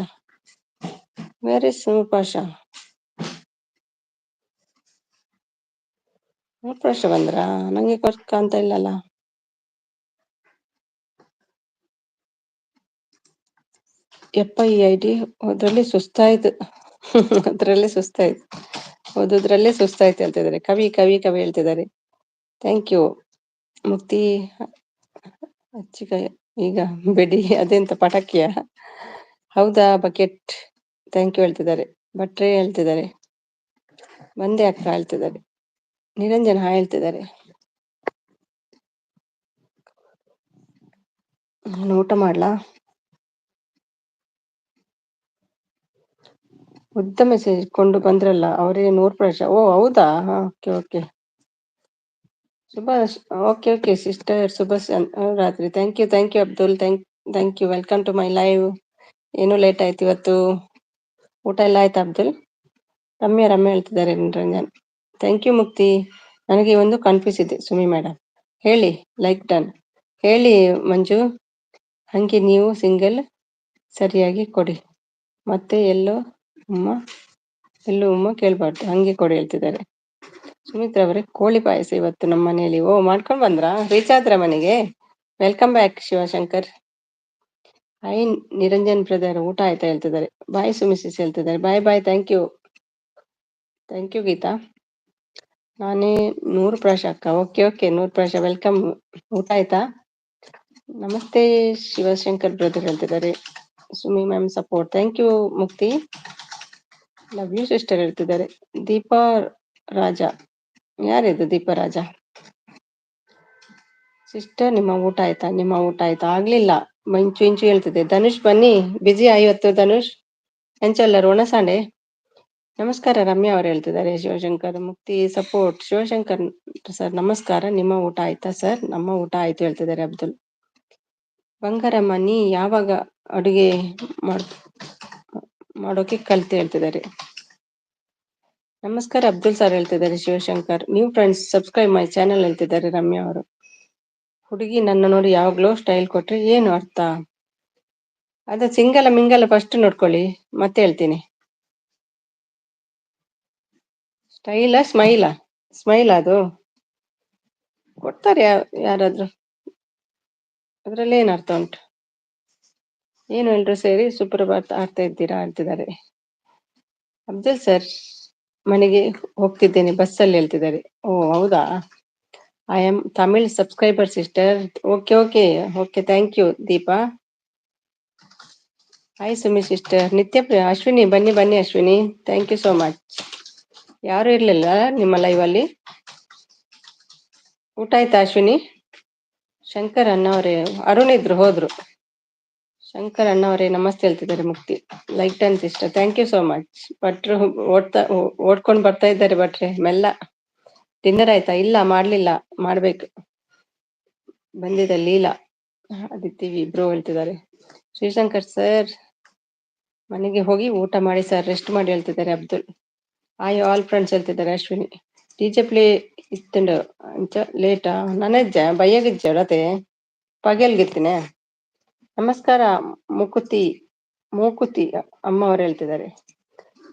Where is ನೂರ್ಪ್ರಶ? ನೂರ್ಪ್ರಶ ಬಂದ್ರ? ನಂಗೆ ಕಾಣ್ತಾ ಇಲ್ಲಲ್ಲ. ಯಪ್ಪ ಈ ಐಡಿ ಅದ್ರಲ್ಲಿ ಸುಸ್ತಾಯ್ತು. ಓದೋದ್ರಲ್ಲೇ ಸುಸ್ತಾಯ್ತು ಹೇಳ್ತಿದ್ದಾರೆ. ಕವಿ ಹೇಳ್ತಿದ್ದಾರೆ. ಥ್ಯಾಂಕ್ ಯು ಮುಕ್ತಿ. ಅಚ್ಚಿಕಾಯ ಈಗ ಬೆಡಿ ಅದೆಂತ ಪಟಾಕಿಯ? ಹೌದಾ ಬಕೆಟ್. ಥ್ಯಾಂಕ್ ಯು ಹೇಳ್ತಿದ್ದಾರೆ. ಭಟ್ರೆ ಹೇಳ್ತಿದ್ದಾರೆ. ಬಂದೆ ಅಕ್ಕ ಹೇಳ್ತಿದ್ದಾರೆ. ನಿರಂಜನ್ ಹೇಳ್ತಿದ್ದಾರೆ. ನಾನು ಊಟ ಮಾಡ್ಲಾ? ಉದ್ದ ಮೆಸೇಜ್ ಕೊಂಡು ಬಂದ್ರಲ್ಲ ಅವರೇ ನೂರ್ಪ್ರಶ. ಹೌದಾ, ಓಕೆ. ಓಕೆ ಸಿಸ್ಟರ್, ಶುಭ ರಾತ್ರಿ. Thank you Abdul. Thank you. Welcome to my live. ಏನು ಲೇಟ್ ಆಯ್ತು ಇವತ್ತು? ಊಟ ಎಲ್ಲ ಆಯ್ತಾ ಅಬ್ದುಲ್? ರಮ್ಯಾ ಹೇಳ್ತಿದ್ದಾರೆ. ನಿರಂಜನ್ ಥ್ಯಾಂಕ್ ಯು ಮುಕ್ತಿ. ನನಗೆ ಒಂದು ಕನ್ಫ್ಯೂಸ್ ಇದೆ ಸುಮಿ ಮೇಡಮ್. ಹೇಳಿ. Like done. ಹೇಳಿ ಮಂಜು. ಹಂಗೆ ನೀವು ಸಿಂಗಲ್ ಸರಿಯಾಗಿ ಕೊಡಿ, ಮತ್ತೆ ಎಲ್ಲೋ ಉಮ್ಮ ಕೇಳ್ಬಾರ್ದು, ಹಂಗೆ ಕೊಡಿ ಹೇಳ್ತಿದ್ದಾರೆ. ಸುಮಿತ್ರಾ ಅವರೇ, ಕೋಳಿ ಪಾಯಸ ಇವತ್ತು ನಮ್ಮ ಮನೆಯಲ್ಲಿ. ಮಾಡ್ಕೊಂಡ್ ಬಂದ್ರ? ರೀಚ್ ಆದ್ರ ಮನೆಗೆ? Welcome back Shivashankar. I Niranjan brother, ಊಟ ಆಯ್ತಾ ಹೇಳ್ತಿದ್ದಾರೆ. ಬಾಯ್ ಸುಮಿಸಿಸ್ ಹೇಳ್ತಿದ್ದಾರೆ. ಬಾಯ್. Thank you Geeta. ನಾನೇ ನೂರ್ಪ್ರಶ ಅಕ್ಕ. ಓಕೆ ನೂರ್ಪ್ರಶ, ವೆಲ್ಕಮ್. ಊಟ ಆಯ್ತಾ? ನಮಸ್ತೆ ಶಿವಶಂಕರ್ ಬ್ರದರ್ ಹೇಳ್ತಿದ್ದಾರೆ. Sumi ma'am support. Thank you Mukti. Love you sister ಹೇಳ್ತಿದ್ದಾರೆ. ದೀಪಾ ರಾಜ, ಯಾರಿದು ದೀಪಾ ರಾಜ? ಸಿಸ್ಟರ್ ನಿಮ್ಮ ಊಟ ಆಯ್ತಾ? ಆಗ್ಲಿಲ್ಲ. ಇಂಚು ಹೇಳ್ತಿದೆ. ಧನುಷ್ ಬನ್ನಿ. ಬಿಜಿ ಇವತ್ತು ಧನುಷ್? ಎಂಚಲ್ಲರು ಒಣಸಾಂಡೆ. ನಮಸ್ಕಾರ ರಮ್ಯಾ ಅವರು ಹೇಳ್ತಿದ್ದಾರೆ. ಶಿವಶಂಕರ್ ಮುಕ್ತಿ ಸಪೋರ್ಟ್. ಶಿವಶಂಕರ್ ಸರ್ ನಮಸ್ಕಾರ, ನಿಮ್ಮ ಊಟ ಆಯ್ತಾ ಸರ್? ನಮ್ಮ ಊಟ ಆಯ್ತು ಹೇಳ್ತಿದ್ದಾರೆ ಅಬ್ದುಲ್. ಬಂಗಾರಮ್ಮ, ನೀ ಯಾವಾಗ ಅಡುಗೆ ಮಾಡೋಕೆ ಕಲ್ತೆ ಹೇಳ್ತಿದ್ದಾರೆ. ನಮಸ್ಕಾರ ಅಬ್ದುಲ್ ಸರ್ ಹೇಳ್ತಿದ್ದಾರೆ. Shivashankar new friends subscribe my channel ಹೇಳ್ತಿದ್ದಾರೆ ರಮ್ಯಾ ಅವರು. ಹುಡುಗಿ ನನ್ನ ನೋಡಿ ಯಾವಾಗ್ಲೂ ಸ್ಟೈಲ್ ಕೊಟ್ರೆ ಏನು ಅರ್ಥ? ಅದ ಮಿಂಗಲ ಫಸ್ಟ್ ನೋಡ್ಕೊಳ್ಳಿ, ಮತ್ತೆ ಹೇಳ್ತೀನಿ. ಸ್ಮೈಲ್ ಅದು ಕೊಡ್ತಾರೆ ಯಾರಾದ್ರೂ, ಅದ್ರಲ್ಲಿ ಏನ್ ಅರ್ಥ ಉಂಟು? ಏನು ಎಲ್ರು ಸೇರಿ ಸುಪ್ರಭಾತ್ ಆಡ್ತಾ ಇದ್ದೀರಾ ಅಂತಿದ್ದಾರೆ. ಅಬ್ದುಲ್ ಸರ್ ಮನೆಗೆ ಹೋಗ್ತಿದ್ದೇನೆ ಬಸ್ಸಲ್ಲಿ ಹೇಳ್ತಿದ್ದಾರೆ. ಹೌದಾ? I am Tamil subscriber sister. Okay thank you Deepa. Hi Sumi sister. Nitya Ashwini ಬನ್ನಿ Ashwini. Thank you so much. ಯಾರು ಇರ್ಲಿಲ್ಲ ನಿಮ್ಮ ಲೈವ್ ಅಲ್ಲಿ? ಊಟ ಆಯ್ತಾ ಅಶ್ವಿನಿ? ಶಂಕರ್ ಅಣ್ಣವರೇ, ಅರುಣ್ ಇದ್ರು ಹೋದ್ರು. ಶಂಕರ್ ಅಣ್ಣವರೇ ನಮಸ್ತೆ ಹೇಳ್ತಿದ್ದಾರೆ ಮುಕ್ತಿ. ಲೈಕ್ ಟೆನ್ ಇಷ್ಟ, ಥ್ಯಾಂಕ್ ಯು ಸೋ ಮಚ್. ಭಟ್ರು ಓಡ್ಕೊಂಡ್ ಬರ್ತಾ ಇದ್ದಾರೆ ಭಟ್ರೆ, ಮೆಲ್ಲ. ಡಿನ್ನರ್ ಆಯ್ತಾ? ಇಲ್ಲ, ಮಾಡ್ಲಿಲ್ಲ, ಮಾಡ್ಬೇಕು. ಬಂದಿದೆ ಲೀಲಾ, ಅದಿತಿ ಇಬ್ರು ಹೇಳ್ತಿದ್ದಾರೆ. ಶ್ರೀಶಂಕರ್ ಸರ್ ಮನೆಗೆ ಹೋಗಿ ಊಟ ಮಾಡಿ ಸರ್, ರೆಸ್ಟ್ ಮಾಡಿ ಹೇಳ್ತಿದ್ದಾರೆ ಅಬ್ದುಲ್. ಆಯ್ ಆಲ್ ಫ್ರೆಂಡ್ಸ್ ಹೇಳ್ತಿದ್ದಾರೆ ಅಶ್ವಿನಿ. ಡಿಜೆ ಪ್ಲೇ ಇತ್ತುಂಡು ಅಂಚ ಲೇಟಾ ನನಜ್ಜ ಬಯ್ಯಗಿಜ್ಜ ಪಗೆಲ್ಗಿತ್ತಿನ. ನಮಸ್ಕಾರ ಮುಕುತಿ ಮೂಕುತಿ ಅಮ್ಮ ಅವ್ರು ಹೇಳ್ತಿದ್ದಾರೆ.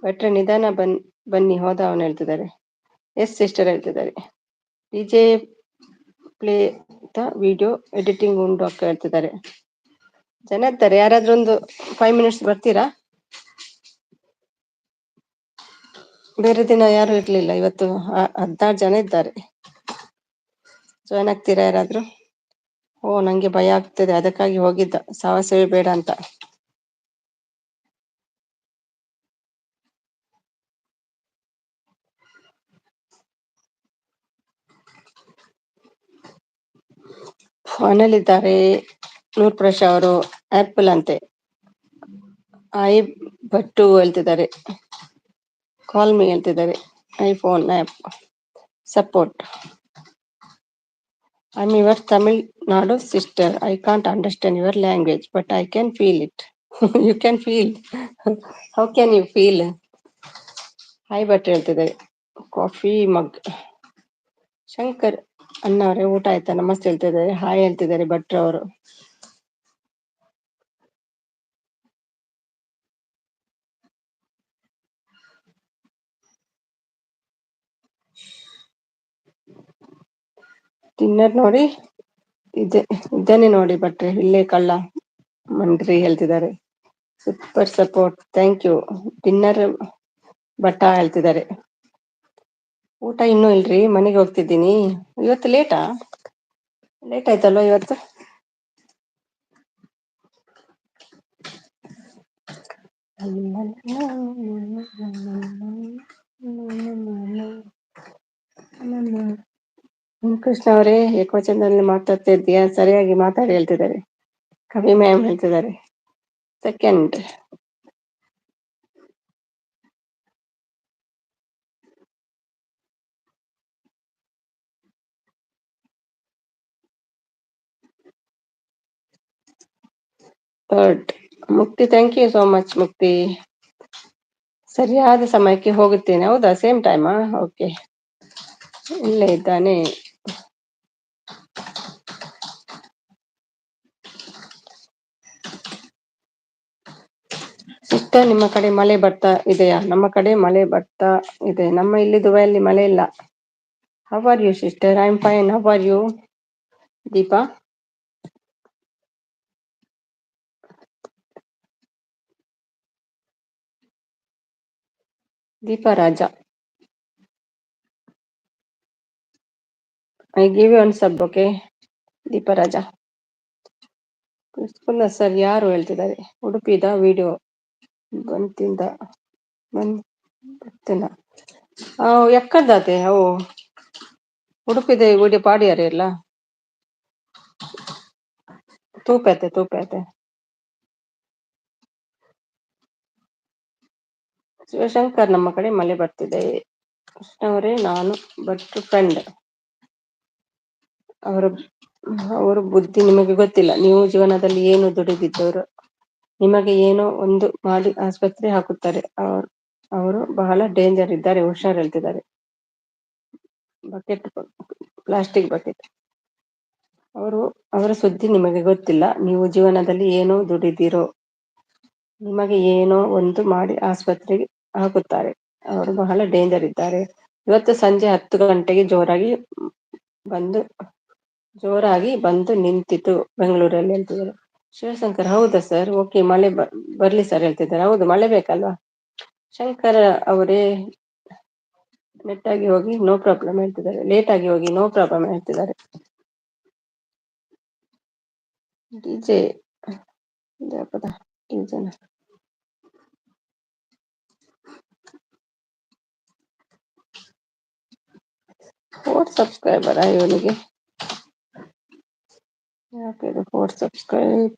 ಭಟ್ರೆ ನಿಧಾನ ಬನ್ನಿ ಹೋದ ಅವನು ಹೇಳ್ತಿದ್ದಾರೆ. ಎಸ್ ಸಿಸ್ಟರ್ ಹೇಳ್ತಿದ್ದಾರೆ. DJ play the video editing ಉಂಡು ಅಕ್ಕ ಹೇಳ್ತಿದ್ದಾರೆ. ಜನ ಇರ್ತಾರೆ, ಯಾರಾದ್ರೂ ಒಂದು 5 ಮಿನಿಟ್ಸ್ ಬರ್ತೀರಾ? ಬೇರೆ ದಿನ ಯಾರು ಇರ್ಲಿಲ್ಲ, ಇವತ್ತು 16 ಜನ ಇದ್ದಾರೆ. ಜಾಯ್ನ್ ಆಗ್ತೀರಾ ಯಾರಾದ್ರೂ? ಓ, ನಂಗೆ ಭಯ ಆಗ್ತದೆ, ಅದಕ್ಕಾಗಿ ಹೋಗಿದ್ದ, ಸಾಹಸವೇ ಬೇಡ ಅಂತ. ಮನೇಲಿದ್ದಾರೆ ನೂರ್ ಪ್ರಶ್ ಅವರು. ಆಪಲ್ ಅಂತೆ. ಐ ಭಟ್ಟು ಹೇಳ್ತಿದ್ದಾರೆ. ಕಾಲ್ ಮೀ ಹೇಳ್ತಿದ್ದಾರೆ. IPhone app support. I'm your Tamil Nadu sister. I can't understand your language, but I can feel it. You can feel. How can you feel? Hi Bhat ಹೇಳ್ತಿದ್ದಾರೆ. ಕಾಫಿ ಮಗ್. ಶಂಕರ್ ಅಣ್ಣವ್ರೆ ಊಟ ಆಯ್ತಾ? ನಮಸ್ತೆ ಹೇಳ್ತಿದ್ದಾರೆ. Hi ಹೇಳ್ತಿದ್ದಾರೆ ಭಟ್ರ ಅವರು. ಡಿನ್ನರ್ ನೋಡಿ ಇದ್ದೇನೆ ನೋಡಿ ಭಟ್ರೆ, ಇಲ್ಲೇ ಕಳ್ಳ ಮಂಡ್ರಿ ಹೇಳ್ತಿದ್ದಾರೆ. Super support, thank you. Dinner Bhatta ಹೇಳ್ತಿದ್ದಾರೆ. ಊಟ ಇನ್ನೂ ಇಲ್ರಿ, ಮನೆಗೆ ಹೋಗ್ತಿದ್ದೀನಿ. ಇವತ್ತು ಲೇಟ್ ಆಯ್ತಲ್ವ ಇವತ್ತು? ಕೃಷ್ಣ ಅವರೇ ಏಕವಚನದಲ್ಲಿ ಮಾತಾಡ್ತಾ ಇದ್ದೀಯಾ? ಸರಿಯಾಗಿ ಮಾತಾಡಿ ಹೇಳ್ತಿದ್ದಾರೆ. ಕವಿ ಮ್ಯಾಮ್ ಹೇಳ್ತಿದ್ದಾರೆ. ಸೆಕೆಂಡ್ ಥರ್ಡ್ ಮುಕ್ತಿ, ಥ್ಯಾಂಕ್ ಯು ಸೋ ಮಚ್ ಮುಕ್ತಿ. ಸರಿಯಾದ ಸಮಯಕ್ಕೆ ಹೋಗುತ್ತೇನೆ. ಹೌದಾ, ಸೇಮ್ ಟೈಮಾ? ಓಕೆ, ಇಲ್ಲೇ ಇದ್ದಾನೆ. ಸಿಸ್ಟರ್, ನಿಮ್ಮ ಕಡೆ ಮಳೆ ಬರ್ತಾ ಇದೆಯಾ? ನಮ್ಮ ಕಡೆ ಮಳೆ ಬರ್ತಾ ಇದೆ. ನಮ್ಮ ಇಲ್ಲಿ ದುಬೈಯಲ್ಲಿ ಮಳೆ ಇಲ್ಲ. How are you sister? I am fine. How are you? Deepa Raja, I give you one sub. Okay Deepa Raja. ಕ್ರಿಸ್ಪುಲ್ಲ ಸರ್ ಯಾರು ಹೇಳ್ತಿದ್ದಾರೆ? ಉಡುಪಿದ ವಿಡಿಯೋ ಬಂತಿಂದ ಬರ್ತಿಲ್ಲ. ಎಕ್ಕದಾತೆ ಅವು ಉಡುಪಿದ ವಿಡಿಯೋ ಪಾಡಿಯಾರೆ ಎಲ್ಲ ತೂಪೈತೆ. ಶಿವಶಂಕರ್, ನಮ್ಮ ಕಡೆ ಮಳೆ ಬರ್ತಿದೆ. ಕೃಷ್ಣವರೇ, ನಾನು ಭಟ್ರು ಫ್ರೆಂಡ್. ಅವರ ಬುದ್ಧಿ ನಿಮಗೆ ಗೊತ್ತಿಲ್ಲ. ನೀವು ಜೀವನದಲ್ಲಿ ಏನು ದುಡಿದಿದ್ದವರು, ನಿಮಗೆ ಏನೋ ಒಂದು ಮಾಡಿ ಆಸ್ಪತ್ರೆ ಹಾಕುತ್ತಾರೆ. ಅವರು ಬಹಳ ಡೇಂಜರ್ ಇದ್ದಾರೆ, ಹುಷಾರ್ ಹೇಳ್ತಿದ್ದಾರೆ. Plastic bucket. ಅವರ ಸುದ್ದಿ ನಿಮಗೆ ಗೊತ್ತಿಲ್ಲ. ನೀವು ಜೀವನದಲ್ಲಿ ಏನೋ ದುಡಿದಿರೋ, ನಿಮಗೆ ಏನೋ ಒಂದು ಮಾಡಿ ಆಸ್ಪತ್ರೆಗೆ ಹಾಕುತ್ತಾರೆ. ಅವರು ಬಹಳ ಡೇಂಜರ್ ಇದ್ದಾರೆ. ಇವತ್ತು ಸಂಜೆ 10 ಗಂಟೆಗೆ ಜೋರಾಗಿ ಬಂದು ನಿಂತಿತು ಬೆಂಗಳೂರಲ್ಲಿ ಹೇಳ್ತಿದ್ದಾರೆ. ಶಿವಶಂಕರ್, ಹೌದಾ ಸರ್? ಓಕೆ, ಮಳೆ ಬರ್ಲಿ ಸರ್ ಹೇಳ್ತಿದ್ದಾರೆ. ಹೌದು, ಮಳೆ ಬೇಕಲ್ವಾ? ಶಂಕರ್ ಅವರೇ ಲೇಟ್ ಆಗಿ ಹೋಗಿ ನೋ ಪ್ರಾಬ್ಲಮ್ ಹೇಳ್ತಿದ್ದಾರೆ. ಡಿಜೆ ಡಿಜೆನ ಫೋರ್ ಸಬ್ಸ್ಕ್ರೈಬರ್ ಇವನಿಗೆ. ಯಾಕೆ 4 subscribe?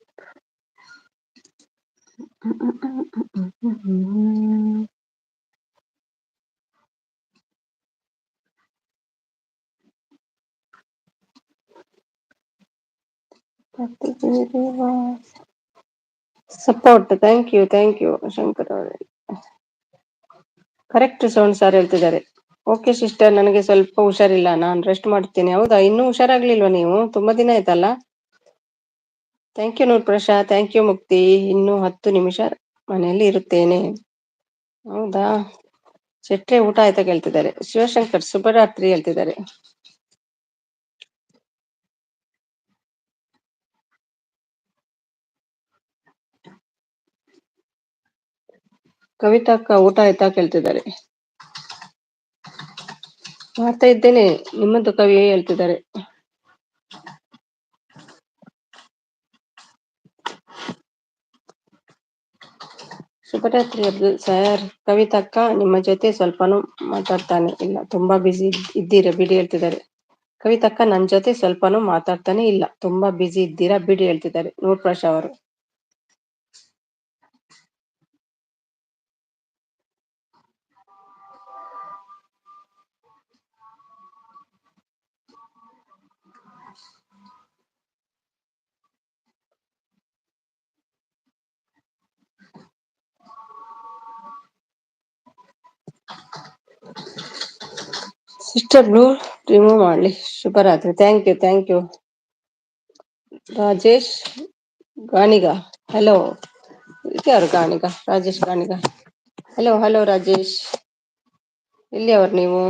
Support. Thank you Shankar ಅವರೇ. ಕರೆಕ್ಟ್ ಸೌಂಡ್ ಸರ್ ಹೇಳ್ತಿದ್ದಾರೆ. ಓಕೆ ಸಿಸ್ಟರ್, ನನಗೆ ಸ್ವಲ್ಪ ಹುಷಾರಿಲ್ಲ, ನಾನು ರೆಸ್ಟ್ ಮಾಡ್ತೀನಿ. ಹೌದಾ, ಇನ್ನೂ ಹುಷಾರಾಗ್ಲಿಲ್ವಾ ನೀವು? ತುಂಬಾ ದಿನ ಆಯ್ತಲ್ಲ. Thank you Noor Prasad, thank you Mukti. ಇನ್ನು 10 ನಿಮಿಷ ಮನೆಯಲ್ಲಿ ಇರುತ್ತೇನೆ. ಹೌದಾ, ಶೆಟ್ರೆ ಊಟ ಆಯ್ತಾ ಕೇಳ್ತಿದ್ದಾರೆ. ಶಿವಶಂಕರ್ ಶುಭರಾತ್ರಿ ಹೇಳ್ತಿದ್ದಾರೆ. ಕವಿತಾ ಅಕ್ಕ ಊಟ ಆಯ್ತಾ ಕೇಳ್ತಿದ್ದಾರೆ. ಮಾಡ್ತಾ ಇದ್ದೇನೆ, ನಿಮ್ಮದು ಕವಿ ಹೇಳ್ತಿದ್ದಾರೆ. ಶುಭರಾತ್ರಿ ಅಬ್ದುಲ್ ಸರ್. ಕವಿತಕ್ಕ ನಿಮ್ಮ ಜೊತೆ ಸ್ವಲ್ಪನೂ ಮಾತಾಡ್ತಾನೆ ಇಲ್ಲ, ತುಂಬಾ ಬ್ಯುಸಿ ಇದ್ದೀರಾ ಬಿಡಿ ಹೇಳ್ತಿದ್ದಾರೆ. ಕವಿತಕ್ಕ ನನ್ನ ಜೊತೆ ಸ್ವಲ್ಪನೂ ಮಾತಾಡ್ತಾನೆ ಇಲ್ಲ, ತುಂಬಾ ಬ್ಯುಸಿ ಇದ್ದೀರಾ ಬಿಡಿ ಹೇಳ್ತಿದ್ದಾರೆ ನೂರ್ ಪ್ರಶ್ ಅವರು. ಸಿಸ್ಟರ್ ಬ್ಲೂ ರಿಮೂವ್ ಮಾಡ್ಲಿ. ಶುಭರಾತ್ರಿ. Thank you. Rajesh Ganiga, hello. ಯಾರು ಗಾಣಿಗ? ರಾಜೇಶ್ ಗಾಣಿಗ. ಹಲೋ ರಾಜೇಶ್, ಎಲ್ಲಿ ಅವರು ನೀವು?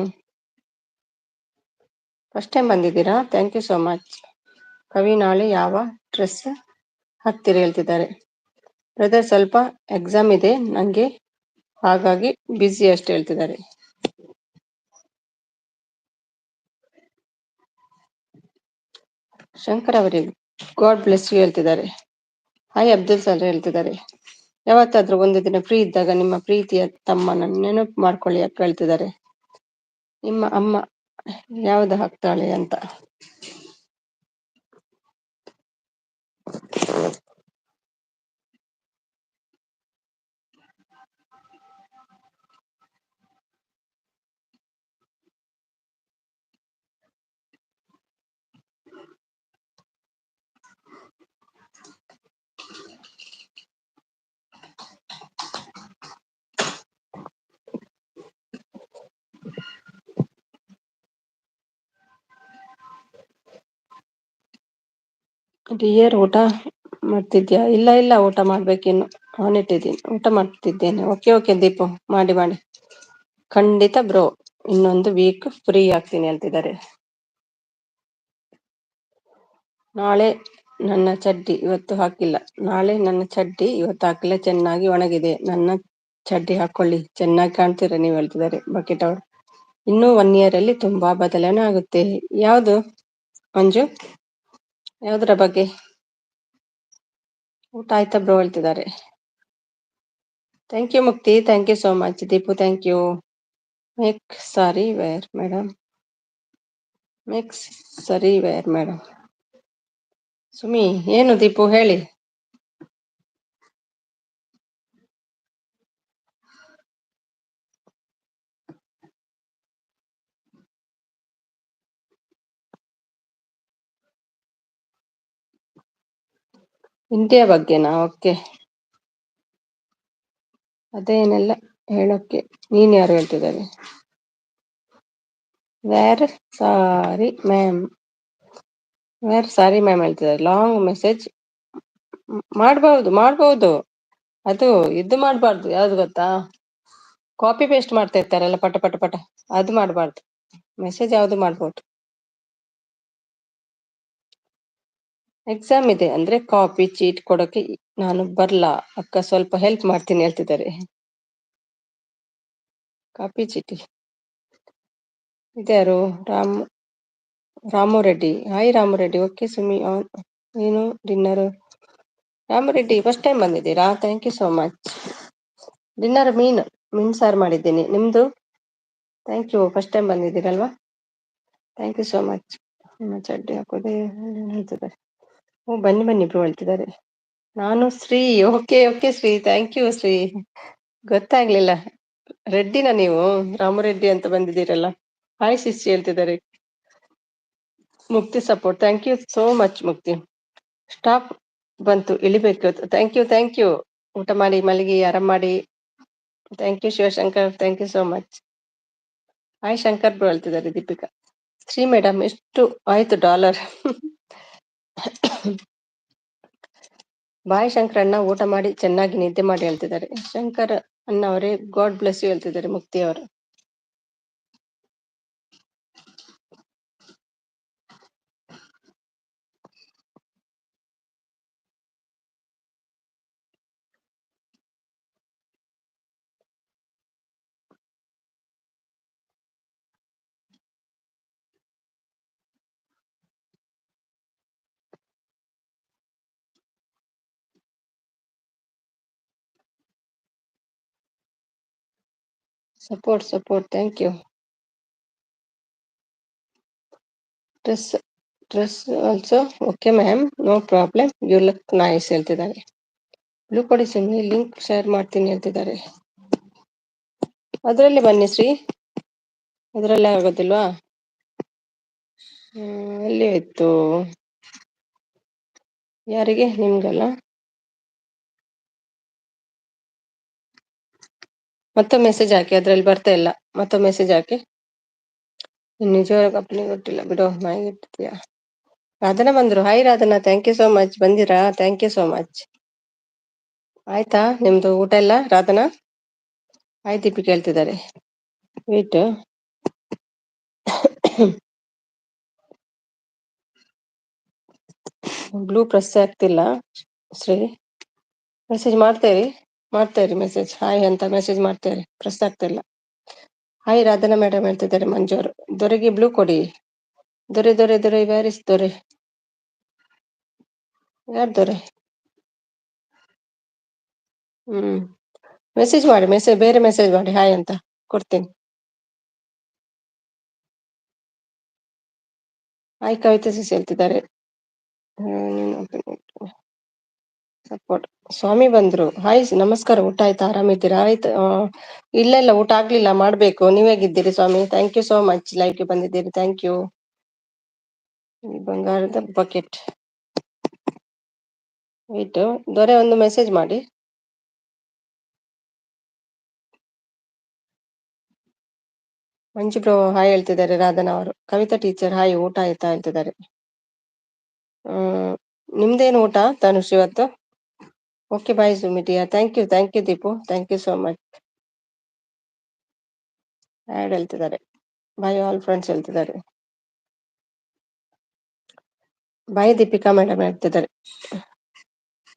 ಫಸ್ಟ್ ಟೈಮ್ ಬಂದಿದ್ದೀರಾ? Thank you so much. Kavi ನಾಳೆ ಯಾವ ಡ್ರೆಸ್ ಹಾಕ್ತೀರಿ ಹೇಳ್ತಿದ್ದಾರೆ. ಬ್ರದರ್ ಸ್ವಲ್ಪ ಎಕ್ಸಾಮ್ ಇದೆ ನಂಗೆ, ಹಾಗಾಗಿ ಬ್ಯುಸಿ ಅಷ್ಟೇ ಹೇಳ್ತಿದ್ದಾರೆ. ಶಂಕರ್ ಅವರಿಗೆ ಗಾಡ್ ಬ್ಲೆಸ್ ಯು ಹೇಳ್ತಿದ್ದಾರೆ. ಹಾಯ್ ಅಬ್ದುಲ್ ಸರ್ ಹೇಳ್ತಿದ್ದಾರೆ. ಯಾವತ್ತಾದ್ರೂ ಒಂದು ದಿನ ಫ್ರೀ ಇದ್ದಾಗ ನಿಮ್ಮ ಪ್ರೀತಿಯ ತಮ್ಮನ ನೆನಪು ಮಾಡ್ಕೊಳ್ಳಿ ಅಂತ ಹೇಳ್ತಿದ್ದಾರೆ. ನಿಮ್ಮ ಅಮ್ಮ ಯಾವ್ದು ಹಾಕ್ತಾಳೆ ಅಂತ. ಡಿಯರ್ ಊಟ ಮಾಡ್ತಿದ್ಯಾ? ಇಲ್ಲ ಊಟ ಮಾಡ್ಬೇಕಿನ್ನು, ಇಟ್ಟಿದ್ದೀನಿ, ಊಟ ಮಾಡ್ತಿದ್ದೇನೆ. ಓಕೆ ದೀಪು, ಮಾಡಿ. ಖಂಡಿತ ಬ್ರೋ, ಇನ್ನೊಂದು ವೀಕ್ ಫ್ರೀ ಆಗ್ತೀನಿ ಅಂತಿದ್ದಾರೆ. ನಾಳೆ ನನ್ನ ಚಡ್ಡಿ ಇವತ್ತು ಹಾಕಿಲ್ಲ, ಚೆನ್ನಾಗಿ ಒಣಗಿದೆ. ನನ್ನ ಚಡ್ಡಿ ಹಾಕೊಳ್ಳಿ, ಚೆನ್ನಾಗಿ ಕಾಣ್ತೀರಾ ನೀವು ಹೇಳ್ತಿದ್ದಾರೆ ಬಕೆಟ್ ಅವರು. ಇನ್ನು 1 year ಅಲ್ಲಿ ತುಂಬಾ ಬದಲಾವಣೆ ಆಗುತ್ತೆ. ಯಾವುದು ಮಂಜು? ಯಾವ್ದ್ರ ಬಗ್ಗೆ? ಊಟ ಆಯ್ತಾ ಬ್ರೋ ಹೇಳ್ತಿದ್ದಾರೆ. Thank you Mukti, thank you so much. Deepu thank you. Make sari wear madam. Sumi ಏನು ದೀಪು ಹೇಳಿ. ಇಂಡಿಯಾ ಬಗ್ಗೆನಾ? ಓಕೆ, ಅದೇನೆಲ್ಲ ಹೇಳೋಕೆ ನೀನ್ ಯಾರು ಹೇಳ್ತಿದ್ದಾರೆ. ವೇರ್ ಸಾರಿ ಮ್ಯಾಮ್ ಹೇಳ್ತಿದ್ದಾರೆ. ಲಾಂಗ್ ಮೆಸೇಜ್ ಮಾಡ್ಬಹುದು. ಅದು ಇದು ಮಾಡ್ಬಾರ್ದು, ಯಾವ್ದು ಗೊತ್ತಾ? ಕಾಪಿ ಪೇಸ್ಟ್ ಮಾಡ್ತಾ ಇರ್ತಾರಲ್ಲ ಪಟ, ಅದು ಮಾಡ್ಬಾರ್ದು. ಮೆಸೇಜ್ ಯಾವ್ದು ಮಾಡ್ಬೋದು. ಎಕ್ಸಾಮ್ ಇದೆ ಅಂದ್ರೆ ಕಾಪಿ ಚೀಟ್ ಕೊಡೋಕೆ ನಾನು ಬರ್ಲಾ ಅಕ್ಕ, ಸ್ವಲ್ಪ ಹೆಲ್ಪ್ ಮಾಡ್ತೀನಿ ಹೇಳ್ತಿದ್ದಾರೆ. ಕಾಪಿ ಚೀಟಿ ಇದ್ಯಾರು? Ramu Reddy. Hi Ramu Reddy. Okay Sumi on. ಏನು dinner? Ramu Reddy first time ಬಂದಿದ್ದೀರಾ? Thank you so much. Dinner ಮೀನ್ ಸಾರು ಮಾಡಿದ್ದೀನಿ. ನಿಮ್ದು? ಥ್ಯಾಂಕ್ ಯು, ಫಸ್ಟ್ ಟೈಮ್ ಬಂದಿದ್ದೀರಲ್ವಾ, ಥ್ಯಾಂಕ್ ಯು ಸೋ ಮಚ್. ನಿಮ್ಮ ಚಡ್ಡಿ ಹಾಕೋದೇ ಹೇಳ್ತಿದ್ದಾರೆ. ಬನ್ನಿ ಬ್ರೋ ಹೇಳ್ತಿದ್ದಾರೆ. ನಾನು Shri. Okay okay Shri, thank you Shri. ಗೊತ್ತಾಗ್ಲಿಲ್ಲ. ರೆಡ್ಡಿನ ನೀವು? ರಾಮರೆಡ್ಡಿ ಅಂತ ಬಂದಿದ್ದೀರಲ್ಲ. ಹಾಯ್ ಶಿಷ್ಯ ಹೇಳ್ತಿದ್ದಾರೆ. Mukti support, thank you so much Mukti. Stop ಬಂತು, ಇಳಿಬೇಕು. Thank you thank you. ಊಟ ಮಾಡಿ ಮಲಗಿ ಆರಾಮ್ ಮಾಡಿ. Thank you Shivashankar, thank you so much. Hi Shankar bro ಹೇಳ್ತಿದ್ದಾರೆ ದೀಪಿಕಾ. ಶ್ರೀ ಮೇಡಮ್ ಎಷ್ಟು ಆಯ್ತು ಡಾಲರ್? ಬಾಯ್ ಶಂಕರ್ ಅಣ್ಣ, ಊಟ ಮಾಡಿ ಚೆನ್ನಾಗಿ ನಿದ್ದೆ ಮಾಡಿ ಹೇಳ್ತಿದ್ದಾರೆ. ಶಂಕರ್ ಅಣ್ಣ ಅವರೇ ಗಾಡ್ ಬ್ಲೆಸ್ ಯು ಹೇಳ್ತಿದ್ದಾರೆ ಮುಕ್ತಿ ಅವರು. Support support, thank you. Dress dress also okay ma'am, no problem, you look nice ಹೇಳ್ತಿದ್ದಾರೆ. ಬ್ಲೂ ಕೊಡಿ ಸಿಮ್ಮಿ, ಲಿಂಕ್ ಶೇರ್ ಮಾಡ್ತೀನಿ ಹೇಳ್ತಿದ್ದಾರೆ. ಅದರಲ್ಲಿ ಬನ್ನಿ ಶ್ರೀ, ಅದರಲ್ಲೇ ಆಗೋದಿಲ್ವಾ? ಎಲ್ಲಿ ಆಯ್ತು? ಯಾರಿಗೆ? ನಿಮ್ಗಲ್ಲ. ಮತ್ತೊಮ್ಮೆ ಮೆಸೇಜ್ ಹಾಕಿ, ಅದ್ರಲ್ಲಿ ಬರ್ತಾ ಇಲ್ಲ. ಮತ್ತೊಮ್ಮೆ ಮೆಸೇಜ್ ಹಾಕಿ. ನಿಜವಾಗ ಅಪ್ಪನಿಗೆ ಗೊತ್ತಿಲ್ಲ ಬಿಡು, ಮನೆಗೆ ಇರ್ತೀಯಾ? ರಾಧನಾ ಬಂದ್ರು. Hi Radhana, thank you so much. ಬಂದಿರಾ? Thank you so much. ಆಯ್ತಾ ನಿಮ್ದು ಊಟ ಎಲ್ಲ ರಾಧನಾ? ಹಾಯ್ ದೀಪಿಕ್ ಹೇಳ್ತಿದ್ದಾರೆ. ವೇಟ್, ಬ್ಲೂ ಪ್ರೆಸ್ ಆಗ್ತಿಲ್ಲ ಶ್ರೀ. ಮೆಸೇಜ್ ಮಾಡ್ತಾ ಇರಿ ಮೆಸೇಜ್. ಹಾಯ್ ಅಂತ ಮೆಸೇಜ್ ಮಾಡ್ತಾ ಇರಿ, ಪ್ರೆಸ್ ಆಗ್ತಿಲ್ಲ. ಹಾಯ್ ರಾಧನಾ ಮೇಡಮ್ ಹೇಳ್ತಿದ್ದಾರೆ ಮಂಜು ಅವರು. ದೊರೆಗೆ ಬ್ಲೂ ಕೊಡಿ. ದೊರೆ ದೊರೆ ದೊರೆ, ವ್ಯಾರ್ ಇಸ್ ದೊರೆ? ಯಾರು ದೊರೆ? ಮೆಸೇಜ್ ಮಾಡಿ, ಬೇರೆ ಮೆಸೇಜ್ ಮಾಡಿ, ಹಾಯ್ ಅಂತ ಕೊಡ್ತೀನಿ. ಹಾಯ್ ಕವಿತಾ ಸಿಸ್ ಹೇಳ್ತಿದ್ದಾರೆ. ಸಪೋರ್ಟ್. ಸ್ವಾಮಿ ಬಂದ್ರು. ಹಾಯ್ ನಮಸ್ಕಾರ, ಊಟ ಆಯ್ತಾ? ಆರಾಮಿದ್ದೀರಾ? ಆಯ್ತು. ಇಲ್ಲ ಇಲ್ಲ, ಊಟ ಆಗ್ಲಿಲ್ಲ, ಮಾಡ್ಬೇಕು. ನೀವ್ ಹೇಗಿದ್ದೀರಿ ಸ್ವಾಮಿ? ಥ್ಯಾಂಕ್ ಯು ಸೋ ಮಚ್, ಲೈವ್ಗೆ ಬಂದಿದ್ದೀರಿ, ಥ್ಯಾಂಕ್ ಯು. ಬಂಗಾರದ ಬಕೆಟ್. ವೇಟ್, ದೊರೆ ಒಂದು ಮೆಸೇಜ್ ಮಾಡಿ. ಮಂಜು ಬ್ರೋ ಹಾಯ್ ಹೇಳ್ತಿದ್ದಾರೆ. ರಾಧನಾ ಅವರು. ಕವಿತಾ ಟೀಚರ್ ಹಾಯ್, ಊಟ ಆಯ್ತಾ ಹೇಳ್ತಿದ್ದಾರೆ. ನಿಮ್ದೇನು ಊಟ ತನುಷ್ ಇವತ್ತು? ಓಕೆ ಬಾಯ್ ಸುಮಿಟಿಯಾ, thank you Deepu, thank you so much. Add ಹೇಳ್ತಿದ್ದಾರೆ. ಬಾಯ್ ಆಲ್ ಫ್ರೆಂಡ್ಸ್ ಹೇಳ್ತಿದ್ದಾರೆ. ಬಾಯ್ ದೀಪಿಕಾ ಮೇಡಮ್ ಹೇಳ್ತಿದ್ದಾರೆ.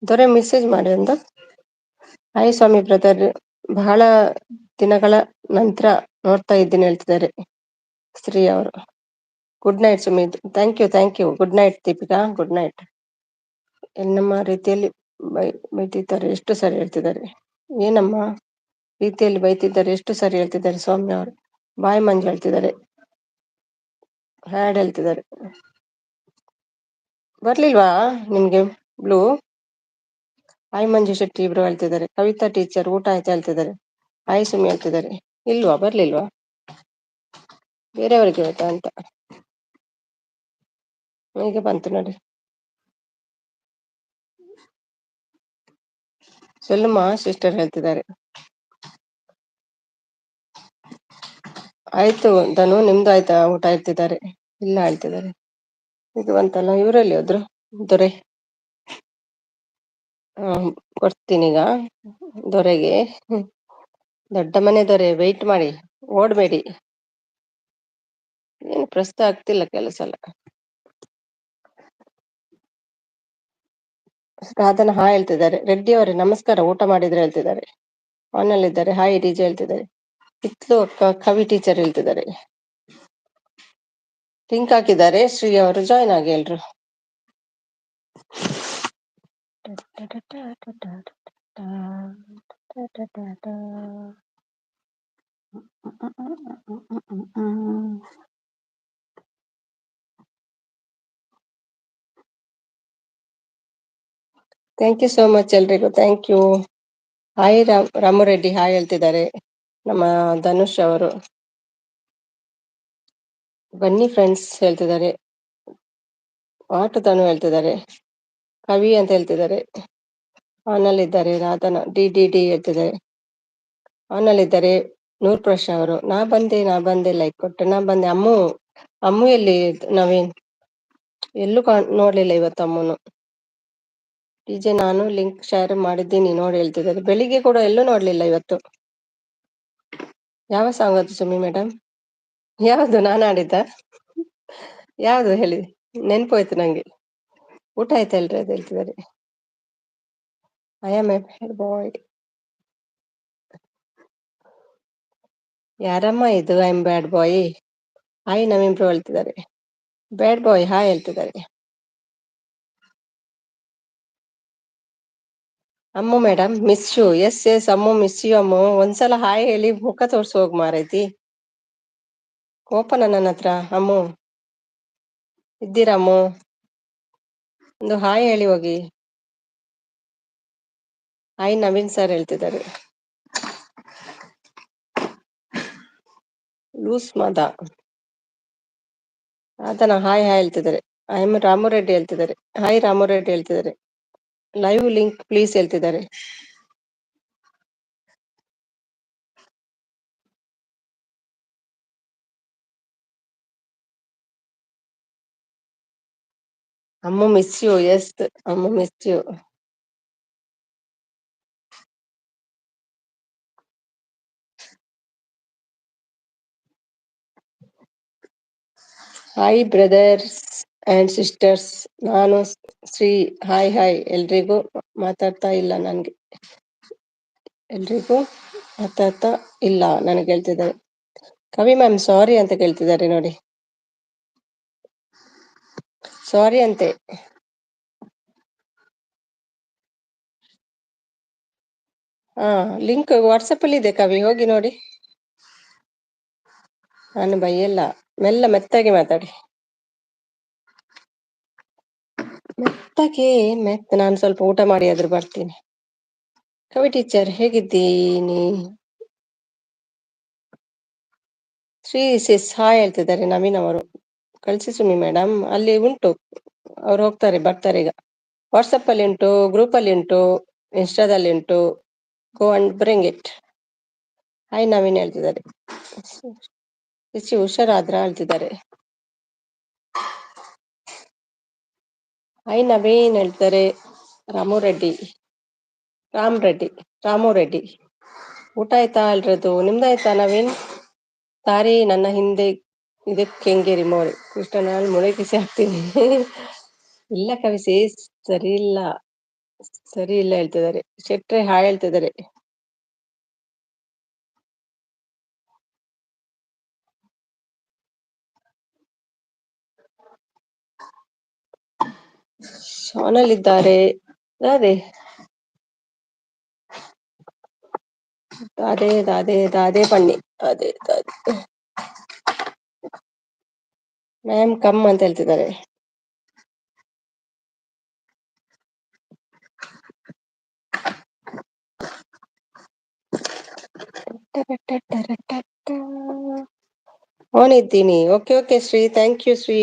ದೊರೆ ಮೆಸೇಜ್ ಮಾಡಿ ಒಂದು. ಹಾಯ್ ಸ್ವಾಮಿ ಬ್ರದರ್, ಬಹಳ ದಿನಗಳ ನಂತರ ನೋಡ್ತಾ ಇದ್ದೀನಿ ಹೇಳ್ತಿದ್ದಾರೆ ಶ್ರೀ ಅವರು. Good night Sumit. Thank you. Good night Deepika, good night. ನಮ್ಮ ರೀತಿಯಲ್ಲಿ ಬೈತಿದ್ದಾರೆ, ಎಷ್ಟು ಸರಿ ಹೇಳ್ತಿದ್ದಾರೆ. ಏನಮ್ಮ ರೀತಿಯಲ್ಲಿ ಬೈತಿದ್ದಾರೆ, ಎಷ್ಟು ಸರಿ ಹೇಳ್ತಿದ್ದಾರೆ ಸ್ವಾಮಿ ಅವರು. ಬಾಯ್ ಮಂಜು ಹೇಳ್ತಿದ್ದಾರೆ. ಹ್ಯಾಡ್ ಹೇಳ್ತಿದ್ದಾರೆ. ಬರ್ಲಿಲ್ವಾ ನಿಮ್ಗೆ ಬ್ಲೂ? ಹಾಯ್ ಮಂಜು ಶೆಟ್ಟಿ ಇಬ್ರು ಹೇಳ್ತಿದ್ದಾರೆ. ಕವಿತಾ ಟೀಚರ್ ಊಟ ಆಯ್ತಾ ಹೇಳ್ತಿದ್ದಾರೆ. ಹಾಯ್ ಸುಮಿ ಹೇಳ್ತಿದ್ದಾರೆ. ಇಲ್ವಾ, ಬರ್ಲಿಲ್ವಾ? ಬೇರೆಯವ್ರಿಗೆ ಹೋಯ್ತಾ ಅಂತ. ಈಗ ಬಂತು ನೋಡಿ. ಸೊಲ್ಲಮ್ಮ ಸಿಸ್ಟರ್ ಹೇಳ್ತಿದ್ದಾರೆ. ಆಯ್ತು ಧನು, ನಿಮ್ದು ಆಯ್ತಾ ಊಟ ಹೇಳ್ತಿದ್ದಾರೆ. ಇಲ್ಲ ಹೇಳ್ತಿದ್ದಾರೆ. ಇದು ಅಂತಲ್ಲ, ಇವರಲ್ಲಿ ಹೋದ್ರು ದೊರೆ. ಕೊಡ್ತೀನಿ ಈಗ ದೊರೆಗೆ. ದೊಡ್ಡ ಮನೆ ದೊರೆ, ವೆಯ್ಟ್ ಮಾಡಿ, ಓಡ್ಬೇಡಿ. ಏನು ಪ್ರಶ್ನೆ ಆಗ್ತಿಲ್ಲ ಕೆಲಸ ಎಲ್ಲ. ರಾಧನ ಹಾ ಹೇಳ್ತಿದ್ದಾರೆ. ರೆಡ್ಡಿ ಅವರೇ ನಮಸ್ಕಾರ, ಊಟ ಮಾಡಿದ್ರೆ ಹೇಳ್ತಿದ್ದಾರೆ. ಆನಲ್ಲಿದ್ದಾರೆ. ಹಾಯ್ ಡಿಜೆ ಹೇಳ್ತಿದ್ದಾರೆ. ಇತ್ಲು ಕವಿ ಟೀಚರ್ ಹೇಳ್ತಿದ್ದಾರೆ. ಲಿಂಕ್ ಹಾಕಿದ್ದಾರೆ. ಶ್ರೀ ಅವರು ಜಾಯ್ನ್ ಆಗಿ ಎಲ್ರು. ಥ್ಯಾಂಕ್ ಯು ಸೋ ಮಚ್ ಎಲ್ರಿಗೂ, thank you. Hi Ramareddy hi ಹೇಳ್ತಿದ್ದಾರೆ. ನಮ್ಮ ಧನುಷ್ ಅವರು ಬನ್ನಿ ಫ್ರೆಂಡ್ಸ್ ಹೇಳ್ತಿದ್ದಾರೆ. ಆಟು ತಾನು ಹೇಳ್ತಿದ್ದಾರೆ. ಕವಿ ಅಂತ ಹೇಳ್ತಿದ್ದಾರೆ. ಆನಲ್ಲಿದ್ದಾರೆ ರಾಧನ ಡಿ ಹೇಳ್ತಿದ್ದಾರೆ. ಆನಲ್ಲಿದ್ದಾರೆ ನೂರ್ ಪ್ರಶ್ ಅವರು ನಾ ಬಂದೆ ಲೈಕ್ ಕೊಟ್ಟೆ, ನಾ ಬಂದೆ. ಅಮ್ಮು ಎಲ್ಲಿ ನವೀನ್? ಎಲ್ಲೂ ನೋಡ್ಲಿಲ್ಲ ಇವತ್ತು ಅಮ್ಮನು. ಡಿಜೆ ನಾನು ಲಿಂಕ್ ಶೇರ್ ಮಾಡಿದ್ದೀನಿ ನೋಡಿ ಹೇಳ್ತಿದ್ದಾರೆ. ಬೆಳಿಗ್ಗೆ ಕೂಡ ಎಲ್ಲೂ ನೋಡ್ಲಿಲ್ಲ ಇವತ್ತು. ಯಾವ ಸಾಂಗ್ ಅದು ಸುಮಿ ಮೇಡಮ್? ಯಾವ್ದು ನಾನು ಆಡಿದ್ದ? ಯಾವ್ದು ಹೇಳಿ, ನೆನ್ಪೋಯ್ತು ನಂಗೆ. ಊಟ ಆಯ್ತಲ್ರಿ ಅದು ಹೇಳ್ತಿದ್ದಾರೆ. I am a bad boy. ಯಾರಮ್ಮ ಇದು I am bad boy? Hi Naveen bro ಹೇಳ್ತಿದ್ದಾರೆ. ಬ್ಯಾಡ್ ಬಾಯ್ ಹಾಯ್ ಹೇಳ್ತಿದ್ದಾರೆ. Ammu madam miss you. Yes yes Ammu miss you Ammu. ಒಂದ್ಸಲ ಹಾಯ್ ಹೇಳಿ ಮುಖ ತೋರ್ಸಿ ಹೋಗ್ ಮಾರೈತಿ. ಕೋಪನ ನನ್ನ ಹತ್ರ? ಅಮ್ಮು ಇದ್ದೀರಮ್ಮು? ಒಂದು ಹಾಯ್ ಹೇಳಿ ಹೋಗಿ. ಹಾಯ್ ನವೀನ್ ಸರ್ ಹೇಳ್ತಿದ್ದಾರೆ. ಲೂಸ್ ಮಾದ ಅದನ್ನ ಹಾಯ್ ಹಾಯ್ ಹೇಳ್ತಿದ್ದಾರೆ. ಐ ಎಮ್ ರಾಮರೆಡ್ಡಿ ಹೇಳ್ತಿದ್ದಾರೆ. ಹಾಯ್ ರಾಮರೆಡ್ಡಿ ಹೇಳ್ತಿದ್ದಾರೆ. ಲೈವ್ ಲಿಂಕ್ ಪ್ಲೀಸ್ ಹೇಳ್ತಿದ್ದಾರೆ. Ammu miss you. Yes Ammu miss you. Hi brothers and sisters. ನಾನು ಶ್ರೀ. ಹಾಯ್ ಹಾಯ್ ಎಲ್ರಿಗೂ. ಮಾತಾಡ್ತಾ ಇಲ್ಲ ನನ್ಗೆ. ಎಲ್ರಿಗೂ ಮಾತಾಡ್ತಾ ಇಲ್ಲ ನನಗೆ ಹೇಳ್ತಿದ್ದಾರೆ. ಕವಿ ಮ್ಯಾಮ್ ಸಾರಿ ಅಂತ ಕೇಳ್ತಿದ್ದಾರೆ ನೋಡಿ. ಸಾರಿ ಅಂತೆ. ಹಾ, ಲಿಂಕ್ ವಾಟ್ಸಪ್ ಅಲ್ಲಿ ಇದೆ ಕವಿ, ಹೋಗಿ ನೋಡಿ. ನಾನು ಬೈಯಲ್ಲ, ಮೆತ್ತಗೆ ಮಾತಾಡಿ. ನಾನು ಸ್ವಲ್ಪ ಊಟ ಮಾಡಿ ಆದ್ರೂ ಬರ್ತೀನಿ. ಕವಿ ಟೀಚರ್ ಹೇಗಿದ್ದೀನಿ? ಶ್ರೀ ಸಿಸ್ ಹಾಯ್ ಹೇಳ್ತಿದ್ದಾರೆ ನವೀನ್ ಅವರು. ಕಳಿಸಿ ಸುಮಿ ಮೇಡಮ್, ಅಲ್ಲಿ ಉಂಟು, ಅವ್ರು ಬರ್ತಾರೆ ಈಗ. ವಾಟ್ಸಪ್ ಅಲ್ಲಿ ಉಂಟು, ಗ್ರೂಪ್ ಅಲ್ಲಿ ಉಂಟು, ಇನ್ಸ್ಟಾದಲ್ಲಿ ಉಂಟು. Go and bring it. Hi Naveen ಹೇಳ್ತಿದ್ದಾರೆ. ಹುಷಾರಾದ್ರ ಹೇಳ್ತಿದ್ದಾರೆ. ಹಾಯ್ ನವೀನ್ ಹೇಳ್ತಾರೆ. ರಾಮು ರೆಡ್ಡಿ ಊಟ ಆಯ್ತಾ ಎಲ್ರದು? ನಿಮ್ದಾಯ್ತಾ ನವೀನ್? ಸಾರಿ ನನ್ನ ಹಿಂದೆ ಇದಕ್ಕೆ ಹೆಂಗೆ ರಿಮೋರಿ ಕೃಷ್ಣನಲ್ಲಿ ಮೊಳೆ ಕಿಸಿ ಹಾಕ್ತೀನಿ. ಇಲ್ಲ ಕವಿಸಿ, ಸರಿ ಇಲ್ಲ ಹೇಳ್ತಿದ್ದಾರೆ. ಶೆಟ್ರೆ ಹಾಯ್ ಹೇಳ್ತಿದ್ದಾರೆ. ಶಾನಲ್ಲಿದ್ದಾರೆ. ಅದೇ ಬನ್ನಿ. ಅದೇ ಮ್ಯಾಮ್ ಕಮ್ ಅಂತ ಹೇಳ್ತಿದ್ದಾರೆ. ಆನ್ ಇದ್ದೀನಿ. Okay Shri, thank you Shri.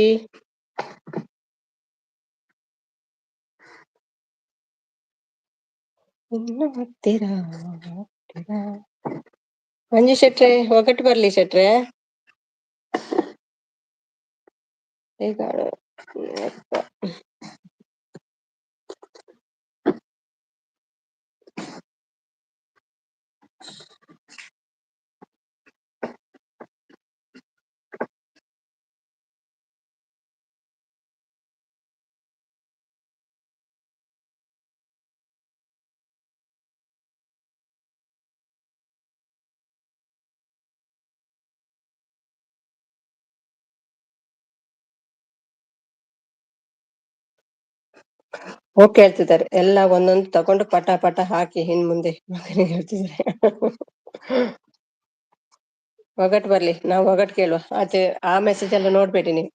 ಇನ್ನು ಹತ್ತಿರ ಮಂಜು ಶೆಟ್ರೆ ಒಗಟ್ಟು ಬರ್ಲಿ ಶೆಟ್ರೆ. ಈಗ ಓಕೆ ಹೇಳ್ತಿದ್ದಾರೆ. ಎಲ್ಲ ಒಂದೊಂದು ತಗೊಂಡು ಪಟ ಪಟ ಹಾಕಿ ಮುಂದೆ ಮಗನಿಗೆ ಹೇಳ್ತಿದ್ದಾರೆ. ಒಗಟ್ ಬರ್ಲಿ, ನಾವು ಒಗಟ್ ಕೇಳುವ. ಆಚೆ ಆ ಮೆಸೇಜ್ ಎಲ್ಲ ನೋಡ್ಬೇಡಿ ನೀವು.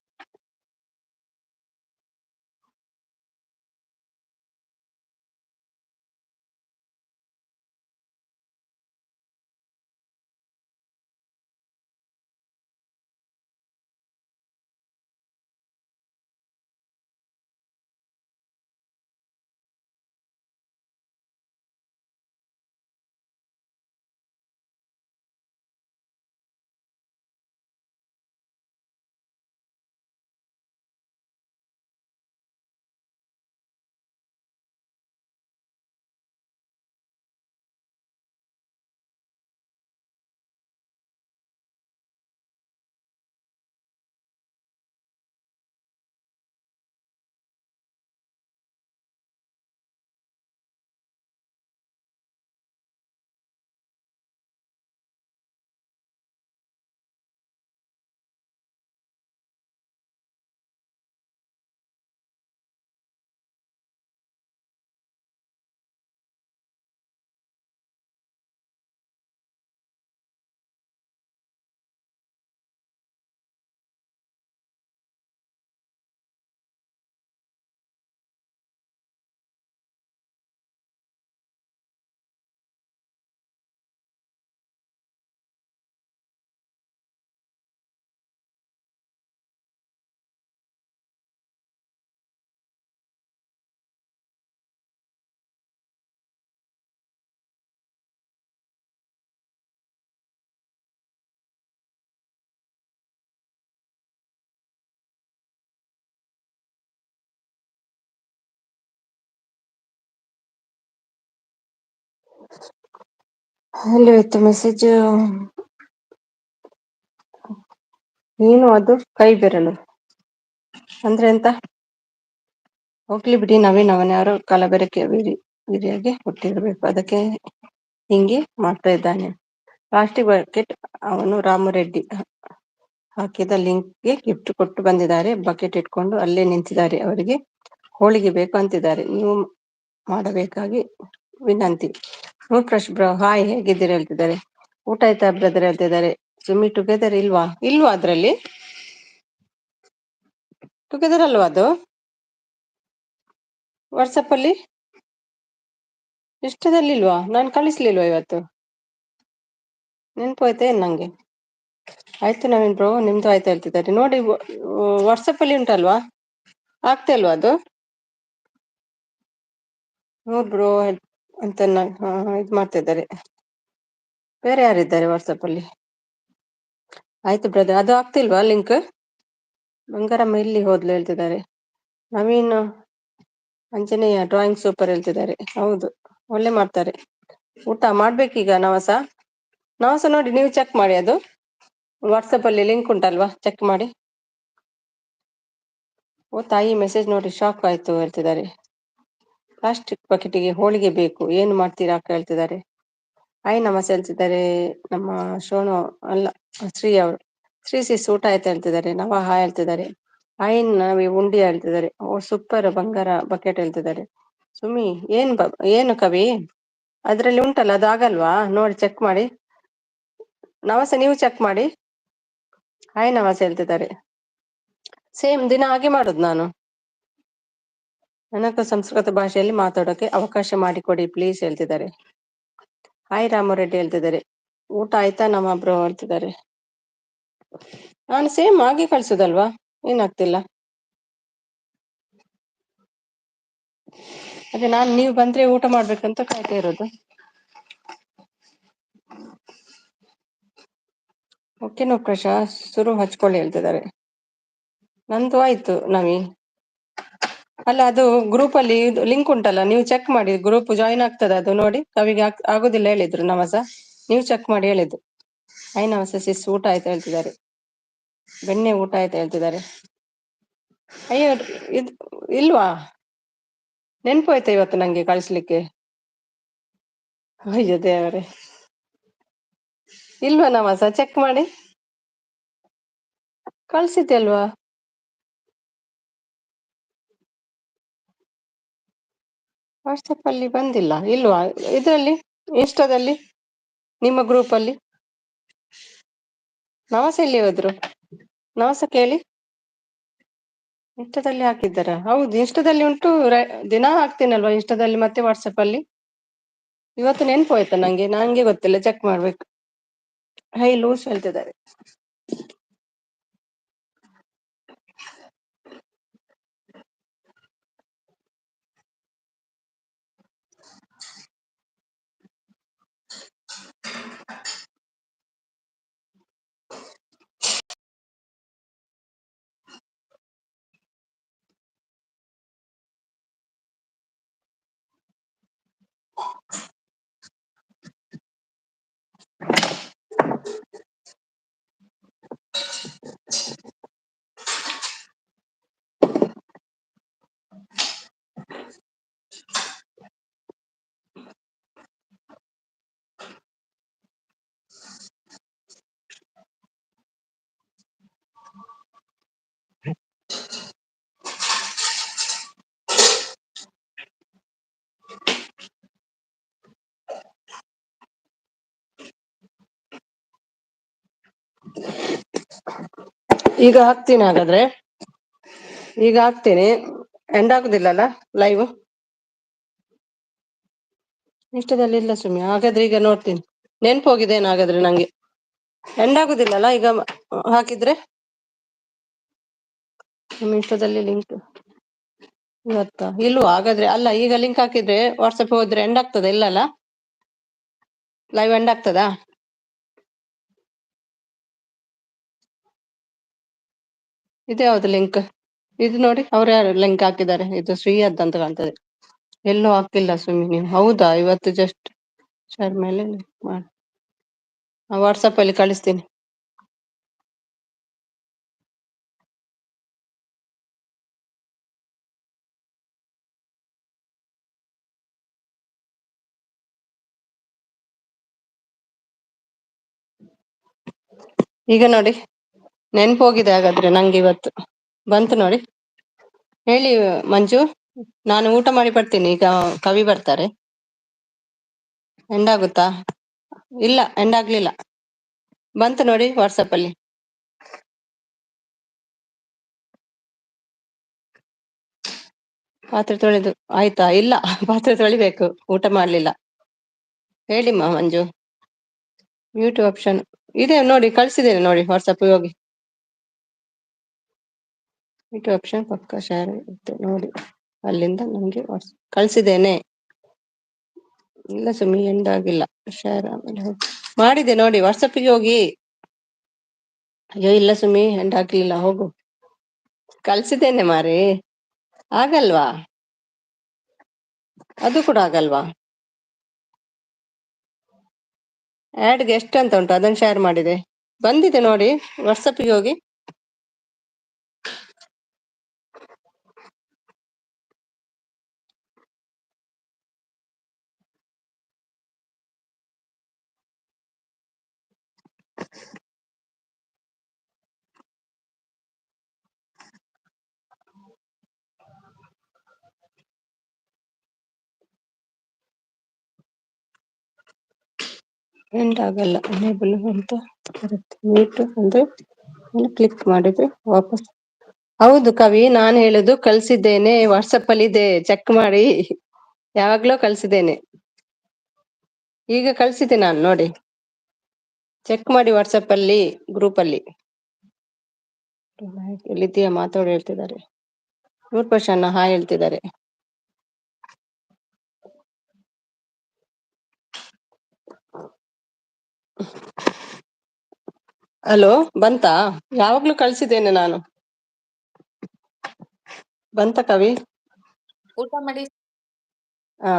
ಎಲ್ಲಿ ಹೋಯ್ತು ಮೆಸೇಜ್? ಏನು ಅದು ಕೈ ಬೆರಳು ಅಂದ್ರೆ ಎಂತ? ಹೋಗ್ಲಿ ಬಿಡಿ, ನವೀನ್ ಅವನ್ಯಾರೋ ಕಲಬೆರಕೆ ವಿರಿಯಾಗಿ ಹುಟ್ಟಿರ್ಬೇಕು, ಅದಕ್ಕೆ ಹಿಂಗೆ ಮಾಡ್ತಾ ಇದ್ದಾನೆ. ಪ್ಲಾಸ್ಟಿಕ್ ಬಕೆಟ್ ಅವನು ರಾಮರೆಡ್ಡಿ ಹಾಕಿದ ಲಿಂಕ್ಗೆ ಗಿಫ್ಟ್ ಕೊಟ್ಟು ಬಂದಿದ್ದಾರೆ. ಬಕೆಟ್ ಇಟ್ಕೊಂಡು ಅಲ್ಲೇ ನಿಂತಿದ್ದಾರೆ. ಅವರಿಗೆ ಹೋಳಿಗೆ ಬೇಕು ಅಂತಿದ್ದಾರೆ. ನೀವು ಮಾಡಬೇಕಾಗಿ ವಿನಂತಿ. ನೋ ಕ್ರಶ್ ಬ್ರೋ, ಹಾಯ್, ಹೇಗಿದ್ದೀರಿ ಹೇಳ್ತಿದ್ದಾರೆ. ಊಟ ಆಯ್ತಾ ಬ್ರದರ್ ಹೇಳ್ತಿದ್ದಾರೆ. ಸುಮ್ಮಿ ಟುಗೆದರ್ ಇಲ್ವಾ ಅದ್ರಲ್ಲಿ ಟುಗೆದರ್ ಅಲ್ವಾ ಅದು ವಾಟ್ಸಪ್ ಅಲ್ಲಿ? ಇಷ್ಟದಲ್ಲಿ ಇಲ್ವಾ? ನಾನು ಕಳಿಸ್ಲಿಲ್ವಾ ಇವತ್ತು? ನೆನ್ಪು ಆಯ್ತಾ ಏನ್ ನಂಗೆ? ಆಯ್ತು ನವೀನ್ ಬ್ರೋ, ನಿಮ್ದು ಆಯ್ತಾ ಹೇಳ್ತಿದ್ದಾರೆ ನೋಡಿ. ವಾಟ್ಸಪ್ ಅಲ್ಲಿ ಉಂಟಲ್ವಾ? ಆಗ್ತಾ ಇಲ್ವಾ ಅದು? ನೋಡ್ ಬ್ರೋ ಅಂತ ಇದು ಮಾಡ್ತಾ ಇದ್ದಾರೆ. ಬೇರೆ ಯಾರಿದ್ದಾರೆ ವಾಟ್ಸಪ್ ಅಲ್ಲಿ? ಆಯ್ತು ಬ್ರದರ್, ಅದು ಆಗ್ತಿಲ್ವಾ ಲಿಂಕ್? ಬಂಗಾರಮ್ಮ ಇಲ್ಲಿ ಹೋದ್ಲು ಹೇಳ್ತಿದ್ದಾರೆ. ನವೀನ್ ಅಂಜನೇಯ ಡ್ರಾಯಿಂಗ್ ಸೂಪರ್ ಹೇಳ್ತಿದ್ದಾರೆ. ಹೌದು, ಒಳ್ಳೆ ಮಾಡ್ತಾರೆ. ಊಟ ಮಾಡ್ಬೇಕೀಗ. ನವಸ ನೋಡಿ, ನೀವು ಚೆಕ್ ಮಾಡಿ. ಅದು ವಾಟ್ಸಪ್ ಅಲ್ಲಿ ಲಿಂಕ್ ಉಂಟಲ್ವಾ, ಚೆಕ್ ಮಾಡಿ. ಓ ತಾಯಿ, ಮೆಸೇಜ್ ನೋಡಿ ಶಾಕ್ ಆಯ್ತು ಹೇಳ್ತಿದ್ದಾರೆ. ಪ್ಲಾಸ್ಟಿಕ್ ಬಕೆಟಿಗೆ ಹೋಳಿಗೆ ಬೇಕು, ಏನು ಮಾಡ್ತೀರಾ ಅಕ್ಕ ಹೇಳ್ತಿದ್ದಾರೆ. ಹಾಯ್ ನಮಸ್ತೆ ಹೇಳ್ತಿದ್ದಾರೆ. ನಮ್ಮ ಶೋನು ಅಲ್ಲ, ಶ್ರೀ ಅವರು. ಶ್ರೀ ಊಟ ಆಯ್ತು ಹೇಳ್ತಿದ್ದಾರೆ. ಹಾಯ್ ಹೇಳ್ತಿದ್ದಾರೆ. ಹಾಯ್ ನಾವೇ ಉಂಡಿ ಹೇಳ್ತಿದ್ದಾರೆ. ಓ ಸೂಪರ್ ಬಂಗಾರ ಬಕೆಟ್ ಹೇಳ್ತಿದ್ದಾರೆ. ಸುಮಿ ಏನು ಕವಿ ಅದ್ರಲ್ಲಿ ಉಂಟಲ್ಲ, ಅದು ಆಗಲ್ವಾ? ನೋಡಿ ಚೆಕ್ ಮಾಡಿ. ನಮಸ್ತೆ, ನೀವು ಚೆಕ್ ಮಾಡಿ. ಹಾಯ್ ನಮಸ್ತೆ ಹೇಳ್ತಿದ್ದಾರೆ. ಸೇಮ್ ದಿನ ಹಾಗೆ ಮಾಡುದು ನಾನು. ನನಗೂ ಸಂಸ್ಕೃತ ಭಾಷೆಯಲ್ಲಿ ಮಾತಾಡೋಕೆ ಅವಕಾಶ ಮಾಡಿಕೊಡಿ ಪ್ಲೀಸ್ ಹೇಳ್ತಿದ್ದಾರೆ. ಹಾಯ್ ರಾಮರೆಡ್ಡಿ ಹೇಳ್ತಿದ್ದಾರೆ. ಊಟ ಆಯ್ತಾ ನಮ್ಮ ಬ್ರೋ ಹೇಳ್ತಿದ್ದಾರೆ. ನಾನು ಸೇಮ್ ಹಾಗೆ ಕಳ್ಸುದಲ್ವಾ, ಏನಾಗ್ತಿಲ್ಲ. ಅದೇ ನೀವು ಬಂದ್ರೆ ಊಟ ಮಾಡ್ಬೇಕಂತ ಕಾಯ್ತಾ ಇರೋದು. ಓಕೆ ನೋ ಪ್ರಶಾಸ್, ಶುರು ಹಚ್ಕೊಳ್ಳಿ ಹೇಳ್ತಿದ್ದಾರೆ. ನಂದು ಆಯ್ತು ನವೀನ್. ಅಲ್ಲ, ಅದು ಗ್ರೂಪ್ ಅಲ್ಲಿ ಲಿಂಕ್ ಉಂಟಲ್ಲ, ನೀವು ಚೆಕ್ ಮಾಡಿ. ಗ್ರೂಪ್ ಜಾಯಿನ್ ಆಗ್ತದೆ ಅದು ನೋಡಿ. ಕವಿಗೆ ಆಗುದಿಲ್ಲ ಹೇಳಿದ್ರು ನವಸ, ನೀವು ಚೆಕ್ ಮಾಡಿ ಹೇಳಿದ್ದು. ಹಾಯ್ ನಮಸ್ತೆ ಸಿಸ್, ಊಟ ಆಯ್ತು ಹೇಳ್ತಿದ್ದಾರೆ. ಬೆಣ್ಣೆ ಊಟ ಆಯ್ತು ಹೇಳ್ತಿದ್ದಾರೆ. ಅಯ್ಯೋ, ಇದು ಇಲ್ವಾ? ನೆನ್ಪು ಆಯ್ತಾ ಇವತ್ತು ನಂಗೆ ಕಳಿಸ್ಲಿಕ್ಕೆ? ಅಯ್ಯೋ ದೇವರೇ, ಇಲ್ವಾ ನವಸ? ಚೆಕ್ ಮಾಡಿ. ಕಳ್ಸಿದ್ದೆ ಅಲ್ವಾ? ವಾಟ್ಸಪ್ ಅಲ್ಲಿ ಬಂದಿಲ್ಲ ಇಲ್ವಾ? ಇದರಲ್ಲಿ ಇನ್ಸ್ಟಾದಲ್ಲಿ, ನಿಮ್ಮ ಗ್ರೂಪ್ ಅಲ್ಲಿ ನವಸ ಎಲ್ಲಿ ಹೋದ್ರು? ನವಸ ಕೇಳಿ. ಇನ್ಸ್ಟಾದಲ್ಲಿ ಹಾಕಿದ್ದಾರಾ? ಹೌದು, ಇನ್ಸ್ಟಾದಲ್ಲಿ ಉಂಟು. ದಿನಾ ಹಾಕ್ತೀನಲ್ವಾ ಇನ್ಸ್ಟಾದಲ್ಲಿ ಮತ್ತೆ ವಾಟ್ಸಪ್ ಅಲ್ಲಿ. ಇವತ್ತು ನೆನ್ಪು ಆಯ್ತಾ ನಂಗೆ ಗೊತ್ತಿಲ್ಲ, ಚೆಕ್ ಮಾಡ್ಬೇಕು. ಹೈ ಲೂಸ್ ಹೇಳ್ತಿದ್ದಾರೆ. ಈಗ ಹಾಕ್ತೀನಿ ಹಾಗಾದ್ರೆ. ಈಗ ಹಾಕ್ತೀನಿ. End ಆಗುದಿಲ್ಲಲ್ಲ live? ಇಷ್ಟದಲ್ಲಿ ಇಲ್ಲ ಸುಮ್ಮನೆ. ಹಾಗಾದ್ರೆ ಈಗ ನೋಡ್ತೀನಿ. ನೆನ್ಪು ಹೋಗಿದ್ದೇನೆ ಹಾಗಾದ್ರೆ ನಂಗೆ. ಎಂಡ್ ಆಗುದಿಲ್ಲಲ್ಲ ಈಗ ಹಾಕಿದ್ರೆ? ನಿಮ್ಮ ಇಷ್ಟದಲ್ಲಿ ಲಿಂಕ್ ಇವತ್ತ ಇಲ್ವಾ? ಹಾಗಾದ್ರೆ ಅಲ್ಲ, ಈಗ ಲಿಂಕ್ ಹಾಕಿದ್ರೆ ವಾಟ್ಸಪ್ ಹೋದ್ರೆ ಎಂಡ್ ಆಗ್ತದ? ಇಲ್ಲಲ್ಲ, ಲೈವ್ ಎಂಡ್ ಆಗ್ತದಾ? ಇದು ಯಾವ್ದು ಲಿಂಕ್? ಇದು ನೋಡಿ, ಅವ್ರು ಯಾರು ಲಿಂಕ್ ಹಾಕಿದ್ದಾರೆ? ಇದು ಶ್ರೀಯದ್ ಅಂತ ಕಾಣ್ತದೆ. ಎಲ್ಲೂ ಹಾಕಿಲ್ಲ ಸುಮ್ಮನೆ ನೀವು. ಹೌದಾ? ಇವತ್ತು ಜಸ್ಟ್ ಶೇರ್ ಮೇಲೆ ಮಾಡಿ ವಾಟ್ಸಪ್ ಅಲ್ಲಿ ಕಳಿಸ್ತೀನಿ. ಈಗ ನೋಡಿ ನೆನ್ಪು ಹೋಗಿದೆ ಹಾಗಾದ್ರೆ ನಂಗೆ ಇವತ್ತು ಬಂತು ನೋಡಿ. ಹೇಳಿ ಮಂಜು, ನಾನು ಊಟ ಮಾಡಿ ಬರ್ತೀನಿ, ಈಗ ಕವಿ ಬರ್ತಾರೆ. ಎಂಡ್ ಆಗುತ್ತಾ? ಇಲ್ಲ, ಎಂಡ್ ಆಗ್ಲಿಲ್ಲ. ಬಂತು ನೋಡಿ ವಾಟ್ಸಪ್ ಅಲ್ಲಿ. ಪಾತ್ರೆ ತೊಳೆದು ಆಯ್ತಾ? ಇಲ್ಲ, ಪಾತ್ರೆ ತೊಳಿಬೇಕು, ಊಟ ಮಾಡ್ಲಿಲ್ಲ. ಹೇಳಿಮ್ಮ ಮಂಜು. ಮ್ಯೂಟ್ ಆಪ್ಷನ್ ಇದೆ ನೋಡಿ, ಕಳ್ಸಿದ್ದೇನೆ ನೋಡಿ ವಾಟ್ಸಪ್ ಹೋಗಿ. ಮ್ಯೂಟ್ ಆಪ್ಷನ್ ಪಕ್ಕ ಶೇರ್ ಇರುತ್ತೆ ನೋಡಿ, ಅಲ್ಲಿಂದ ನಂಗೆ ಕಳ್ಸಿದ್ದೇನೆ. ಇಲ್ಲ ಸುಮ್ಮಿ ಎಂಡ್ ಆಗಿಲ್ಲ, ಶೇರ್ ಆಮೇಲೆ ಹೋಗಿ ಮಾಡಿದೆ ನೋಡಿ, ವಾಟ್ಸಪ್ಪಿಗೆ ಹೋಗಿ. ಅಯ್ಯೋ ಇಲ್ಲ ಸುಮ್ಮಿ ಎಂಡ್ ಆಗ್ಲಿಲ್ಲ, ಹೋಗು. ಕಳ್ಸಿದ್ದೇನೆ ಮಾರಿ. ಆಗಲ್ವಾ? ಅದು ಕೂಡ ಆಗಲ್ವಾ? ಆಡ್ ಗೆಸ್ಟ್ ಅಂತ ಉಂಟು, ಅದನ್ನು ಶೇರ್ ಮಾಡಿದೆ. ಬಂದಿದೆ ನೋಡಿ ವಾಟ್ಸಪ್ಪಿಗೆ ಹೋಗಿ. ಎಂಡ್ ಆಗಲ್ಲ, ಎನೇಬಲ್ ಅಂತ ಬರುತ್ತೆ. ಮ್ಯೂಟ್ ಅಂದ್ರೆ ಕ್ಲಿಕ್ ಮಾಡಿದ್ರೆ ವಾಪಸ್. ಹೌದು ಕವಿ, ನಾನು ಹೇಳುದು ಕಳ್ಸಿದ್ದೇನೆ, ವಾಟ್ಸಪ್ ಅಲ್ಲಿ ಇದೆ, ಚೆಕ್ ಮಾಡಿ. ಯಾವಾಗ್ಲೂ ಕಳ್ಸಿದ್ದೇನೆ, ಈಗ ಕಳ್ಸಿದ್ದೆ ನಾನು ನೋಡಿ, ಚೆಕ್ ಮಾಡಿ ವಾಟ್ಸಪ್ ಅಲ್ಲಿ, ಗ್ರೂಪ್ ಅಲ್ಲಿ. ಎಲ್ಲಿದ್ದೀಯಾ ಮಾತಾಡು ಹೇಳ್ತಿದ್ದಾರೆ. 100% ಹಾಯ್ ಹೇಳ್ತಿದ್ದಾರೆ. ಹಲೋ, ಬಂತಾ? ಯಾವಾಗ್ಲೂ ಕಳ್ಸಿದ್ದೇನೆ ನಾನು. ಬಂತ ಕವಿ? ಊಟ ಮಾಡಿ. ಹಾ,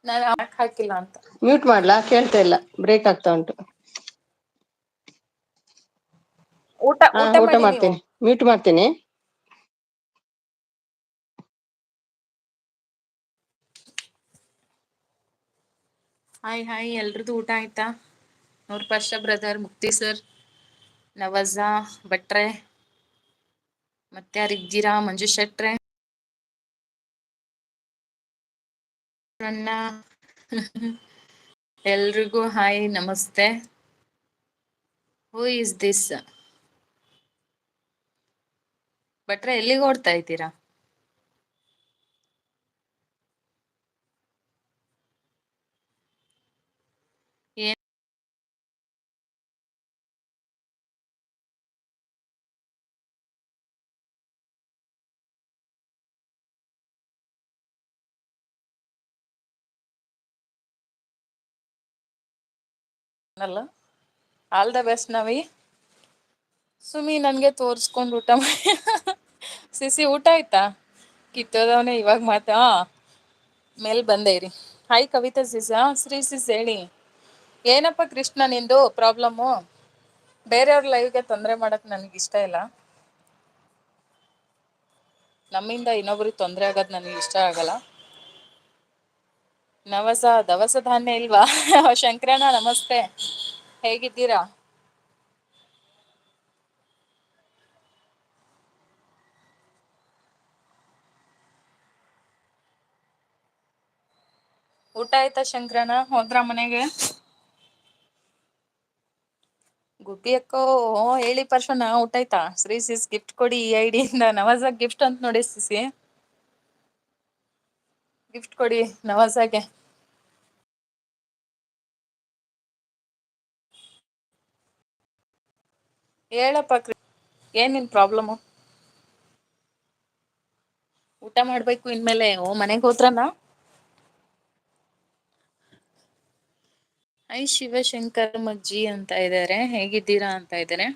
ನಾನು ಹಾಕಿಲ್ಲ ಅಂತ. ಮ್ಯೂಟ್ ಮಾಡ್ಲಾ? ಕೇಳ್ತಾ ಇಲ್ಲ, ಬ್ರೇಕ್ ಆಗ್ತಾ ಉಂಟು. ಊಟ ಮಾಡಿ ನೀವು. ಮಾಡ್ತೀನಿ, ಮ್ಯೂಟ್ ಮಾಡ್ತೀನಿ. ಹಾಯ್ ಎಲ್ರದ್ದು ಊಟ ಆಯ್ತಾ? 100% ಬ್ರದರ್, ಮುಕ್ತಿ ಸರ್, ನವಜಾ ಭಟ್ರೆ, ಮತ್ತೆ ಯಾರಿದ್ದೀರಾ? ಮಂಜು ಶೆಟ್ರೆ, ಅಣ್ಣ, ಎಲ್ರಿಗೂ ಹಾಯ್ ನಮಸ್ತೆ. ಹೂ ಇಸ್ ದಿಸ್? ಭಟ್ರೆ ಎಲ್ಲಿಗೆ ಓಡ್ತಾ ಇದ್ದೀರಾ? ಅಲ್ಲ, ಆಲ್ ದ ಬೆಸ್ಟ್ ನವಿ. ಸುಮಿ ನನ್ಗೆ ತೋರ್ಸ್ಕೊಂಡು ಊಟ ಮಾಡಿ. ಸಿಸಿ ಊಟ ಆಯ್ತಾ? ಕಿತ್ತೋದವನೇ ಇವಾಗ ಮಾತಾ ಮೇಲ್ ಬಂದೇ ಇರಿ. ಹಾಯ್ ಕವಿತಾ ಸಿಸಾ, ಶ್ರೀ ಸಿಸ್ ಹೇಳಿ. ಏನಪ್ಪ ಕೃಷ್ಣ ನಿಂದು ಪ್ರಾಬ್ಲಮ್ಮು? ಬೇರೆಯವ್ರ ಲೈವ್ಗೆ ತೊಂದರೆ ಮಾಡಕ್ ನನ್ಗೆ ಇಷ್ಟ ಇಲ್ಲ. ನಮ್ಮಿಂದ ಇನ್ನೊಬ್ರಿಗೆ ತೊಂದರೆ ಆಗೋದು ನನಗೆ ಇಷ್ಟ ಆಗಲ್ಲ. ದವಸ ಧಾನ್ಯ ಇಲ್ವಾ? ಶಂಕರಣ್ಣ ನಮಸ್ತೆ, ಹೇಗಿದ್ದೀರಾ? ಊಟ ಆಯ್ತಾ ಶಂಕರಣ್ಣ? ಹೋದ್ರ ಮನೆಗೆ? ಗುಬ್ಬಿ ಅಕ್ಕೋ, ಹೇಳಿ ಪರ್ಶನ, ಊಟ ಆಯ್ತಾ? ಶ್ರೀ ಸಿಸ್ ಗಿಫ್ಟ್ ಕೊಡಿ ಈ ಐಡಿಯಿಂದ. ನವಾಜಾಗ್ ಗಿಫ್ಟ್ ಅಂತ ನೋಡಿ ಸಿಸಿ, ಗಿಫ್ಟ್ ಕೊಡಿ ನವಾಜಾಗೆ. ಹೇಳಪ್ಪ ಏನ್ ನಿನ್ ಪ್ರಾಬ್ಲಮ್ಮು? ಊಟ ಮಾಡ್ಬೇಕು ಇನ್ಮೇಲೆ. ಮನೆಗ್ ಹೋದ್ರನಾ? ಐ ಶಿವಶಂಕರ್ ಮಜ್ಜಿ ಅಂತ ಇದ್ದಾರೆ, ಹೇಗಿದ್ದೀರಾ ಅಂತ ಇದ್ದಾರೆ.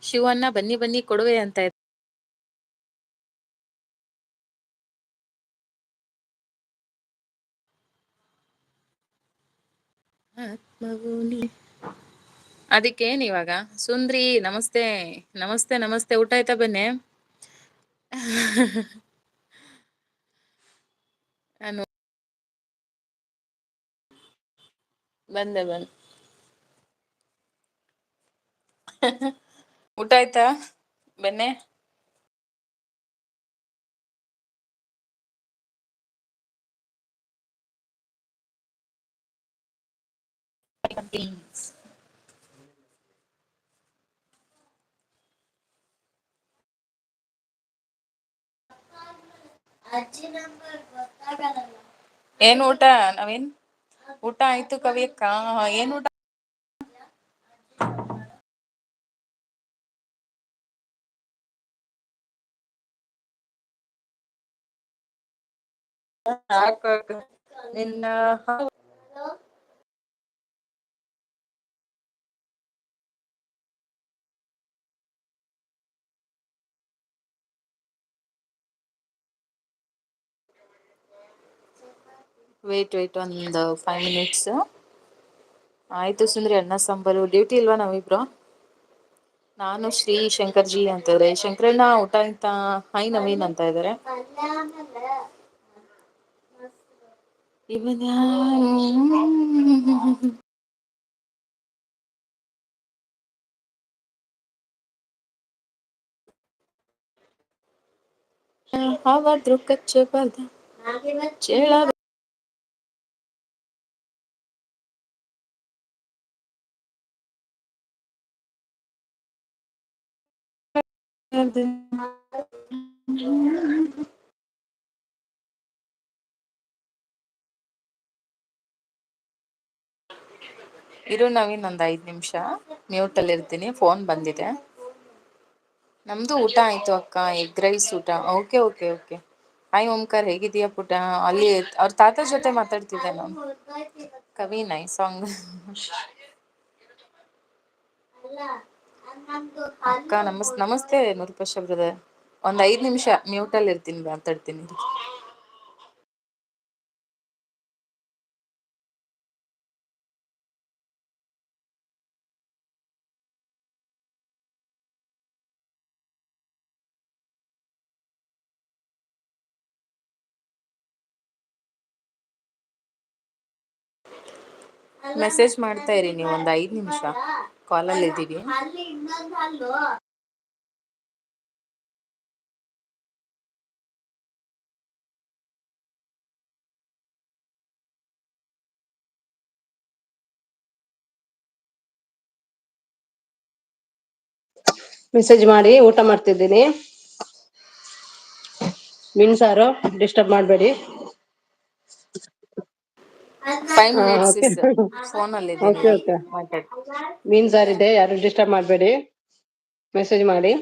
ಶಿವಣ್ಣ ಬನ್ನಿ ಬನ್ನಿ ಕೊಡುವೆ ಅಂತ ಆತ್ಮವು ನೀ ಅದಕ್ಕೇನ್ ಇವಾಗ ಸುಂದ್ರಿ ನಮಸ್ತೆ ನಮಸ್ತೆ ನಮಸ್ತೆ ಊಟ ಆಯ್ತಾ ಬನ್ನಿ ನಾನು ಬಂದೆ ಊಟ ಆಯ್ತಾ ಬನ್ನೆ ಏನ್ ಊಟ ನವೀನ್ ಊಟ ಆಯ್ತು ಕವಿಯಕ್ಕ ಏನ್ ಊಟ ನಿನ್ನ ವೇಟ್ ಒಂದು 5 minutes ಆಯ್ತು ಸುಂದ್ರಿ ಅಣ್ಣ ಸಾಂಬಾರು ಡ್ಯೂಟಿ ಇಲ್ವಾ ನಾವಿಬ್ರು ನಾನು ಶ್ರೀ ಶಂಕರ್ಜಿ ಅಂತವ್ರೆ ಶಂಕರಣ್ಣ ಊಟ ಅಂತ ಹೈ ನವೀನ್ ಅಂತ ಇದಾರೆ ಇವನ್ ಹಾವಾದ್ರು ಕಚ್ಚಬಾರ್ದ ಚೇಳ ಇರು ನವೀನ್ ಒಂದ್ 5 ನಿಮಿಷ ಮ್ಯೂಟ್ ಅಲ್ಲಿ ಇರ್ತೀನಿ ಫೋನ್ ಬಂದಿದೆ ನಮ್ದು ಊಟ ಆಯ್ತು ಅಕ್ಕ ಎಗ್ ರೈಸ್ ಊಟ okay okay okay hi Omkar ಹೇಗಿದೀಯ ಪುಟ ಅಲ್ಲಿ ಅವ್ರ ತಾತ ಜೊತೆ ಮಾತಾಡ್ತಿದ್ದೆ ನಾನು ಕವಿ ನೈ ಸಾಂಗ್ ಅಕ್ಕ ನಮಸ್ತೆ ನೂರ್ಪಶ ಬ್ರದರ್ ಒಂದ್ 5 ನಿಮಿಷ ಮ್ಯೂಟ್ ಅಲ್ಲಿ ಇರ್ತೀನಿ ಮಾತಾಡ್ತೀನಿ ಮೆಸೇಜ್ ಮಾಡ್ತಾ ಇರಿ ನೀವು ಒಂದ್ 5 ನಿಮಿಷ ಕಾಲಲ್ಲಿ ಇದ್ದೀವಿ ಮೆಸೇಜ್ ಮಾಡಿ ಊಟ ಮಾಡ್ತಿದ್ದೀನಿ ಮೀನ್ ಸಾರು ಡಿಸ್ಟರ್ಬ್ ಮಾಡಬೇಡಿ 5 minutes ಓಕೆ ಫೋನ್ ಅಲ್ಲಿ ಇದ್ದೀನಿ ಓಕೆ ಓಕೆ ಮಾತಾಡಿ ಮೀನ್ ಸಾರಿದೆ ಯಾರು ಡಿಸ್ಟರ್ಬ್ ಮಾಡಬೇಡಿ ಮೆಸೇಜ್ ಮಾಡಿ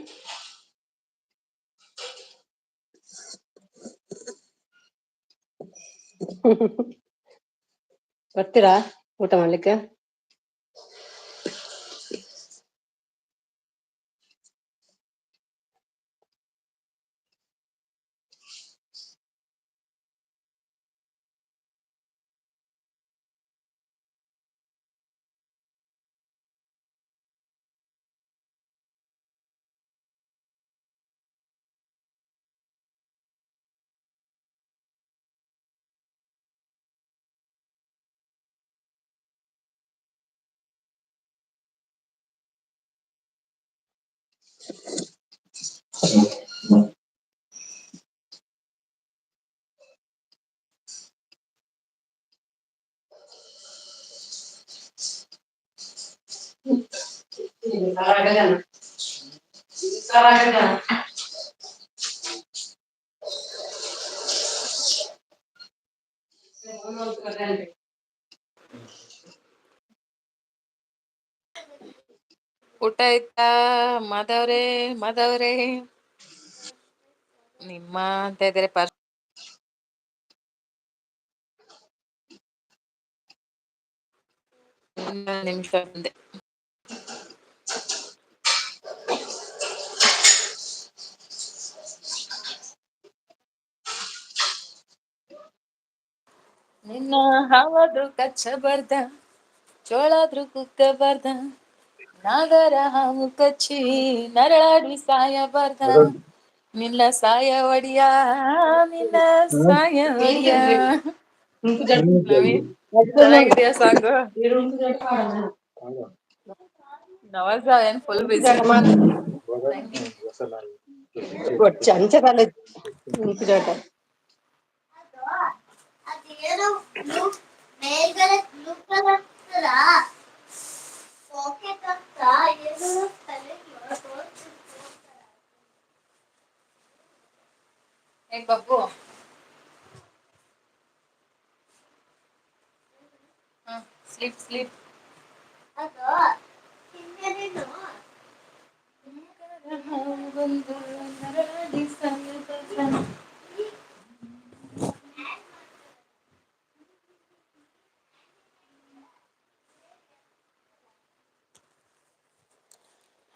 ಬರ್ತೀರಾ ಊಟ ಮಾಡ್ಲಿಕ್ಕೆ ಊಟ ಆಯ್ತಾ ಮಾಧವ್ರೆ ನಿಮ್ಮ ಅಂತ ಇದ್ರೆ ನಿಮಿಷ ಬಂದೆ ನಿನ್ನ ಹಾವಾದ್ರು ಕಚ್ಚಬಾರ್ದ ಜೋಳಾದ್ರೂ ಕುಕ್ಕಬಾರ್ದ, ನಾಗರ ಹಾವು ಕಚ್ಚಿ ನರಳಾಡಿ ಸಾಯಬಾರ್ದ, ನಿನ್ನ ಸಾಯ ಒಡಿಯ, ನಿನ್ನ ಸಾಯ ಒಡಿಯ. ನವೀನ್ ಚೆನ್ನಾಗಿದ್ಯಾ ಸಾಂಗು? ನವಾಜ ಏನ್ ಫುಲ್ ಬಿಸಿ? ಚಂಚಲ ಜಾಟ ಏ Babbu, sleep sleep.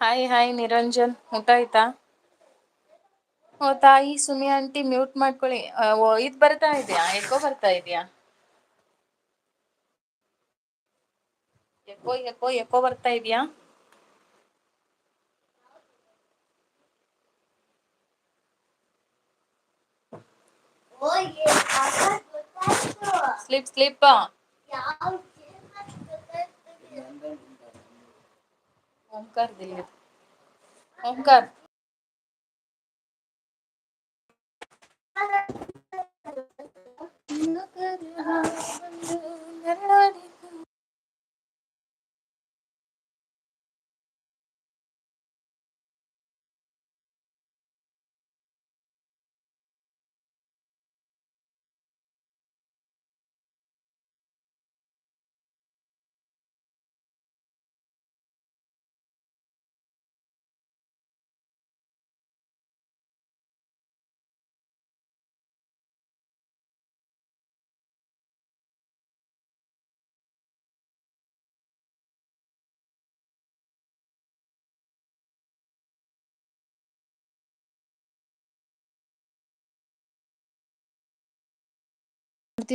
Hi hi Niranjan, ಊಟ ಆಯ್ತಾ? ಓ ತಾಯಿ ಸುಮಿ ಆಂಟಿ ಮ್ಯೂಟ್ ಮಾಡ್ಕೊಳ್ಳಿ. ಇದ್ ಬರ್ತಾ ಇದೆಯಾ? ಎಕೋ ಬರ್ತಾ ಇದೆಯಾ? ಎಕೋ ಎಕೋ ಎಕೋ ಬರ್ತಾ ಇದೆಯಾ? Sleep sleep. ಓಂಕಾರ ದಿಲ್ಲಿ, ಓಂಕಾರ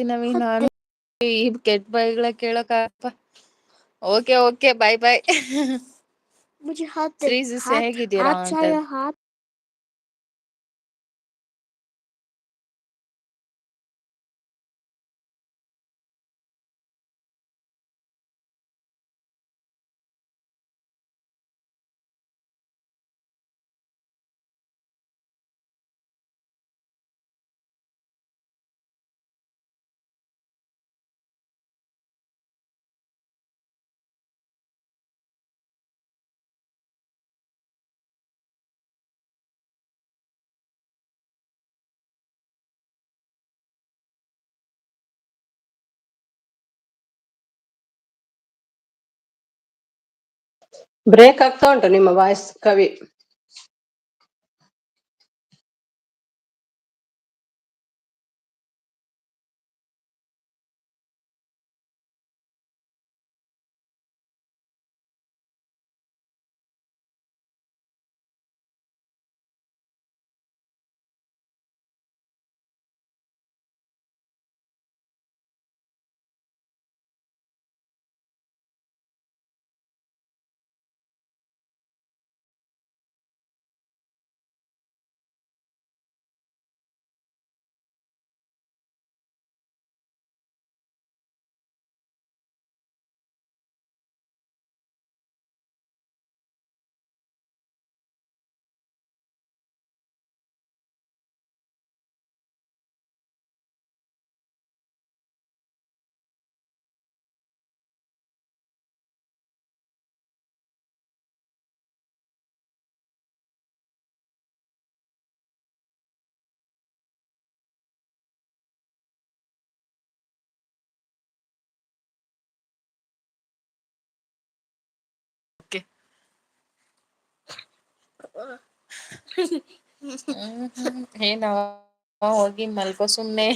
ನವೀನ್. ನಾನು ಈ ಕೆಟ್ಟ ಬೈಗಳ ಕೇಳಕಪ್ಪ. ಓಕೆ ಓಕೆ ಬಾಯ್ ಬಾಯ್. ಹೇಗಿದ್ದೀರಾ ಅಂತ? ಬ್ರೇಕ್ ಆಗ್ತಾ ಉಂಟು ನಿಮ್ಮ ವಾಯ್ಸ್ ಕವಿ. ಓಕೆ. ಏನ ಹೋಗಿ ಮಲ್ಕೋ ಸುಮ್ನೆ.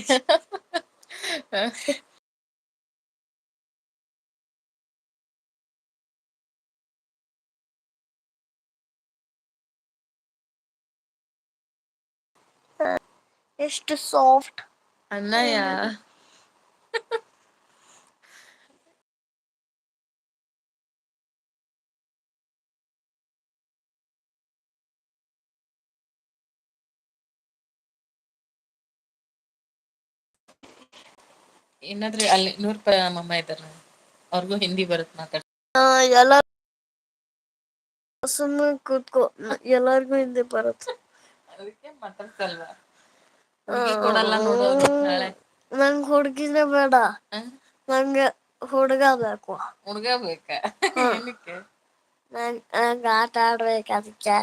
ಎಷ್ಟು ಸಾಫ್ಟ್ ಅನ್ನಯ್ಯ. ಏನಾದ್ರೆ ಅಲ್ಲಿ 100 ರೂಪಾಯಿ ಅಮ್ಮಮ್ಮ ಇದಾರೆ, ಅವ್ರಿಗೂ ಹಿಂದಿ ಬರುತ್ತೆ ಮಾತಾಡ. ಎಲ್ಲ ಸುಮ್ಮನೆ ಕೂತ್ಕೋ, ಎಲ್ಲರಿಗೂ ಹಿಂದಿ ಬರುತ್ತೆ. ಅದಕ್ಕೆ ಮಾತಾಡ್ತಲ್ವಾ. ಹುಡುಗಿ ಕೊಡಲ್ಲ ನೋಡು ನಾಳೆ. ನಂಗೆ ಹುಡುಗಿನೇ ಬೇಡ, ನಂಗೆ ಹುಡುಗ ಬೇಕು. ಹುಡುಗ ಬೇಕಾ? ಏನಕ್ಕೆ? ನಂಗೆ ಆಟ ಆಡ್ಬೇಕು ಅದಕ್ಕೆ.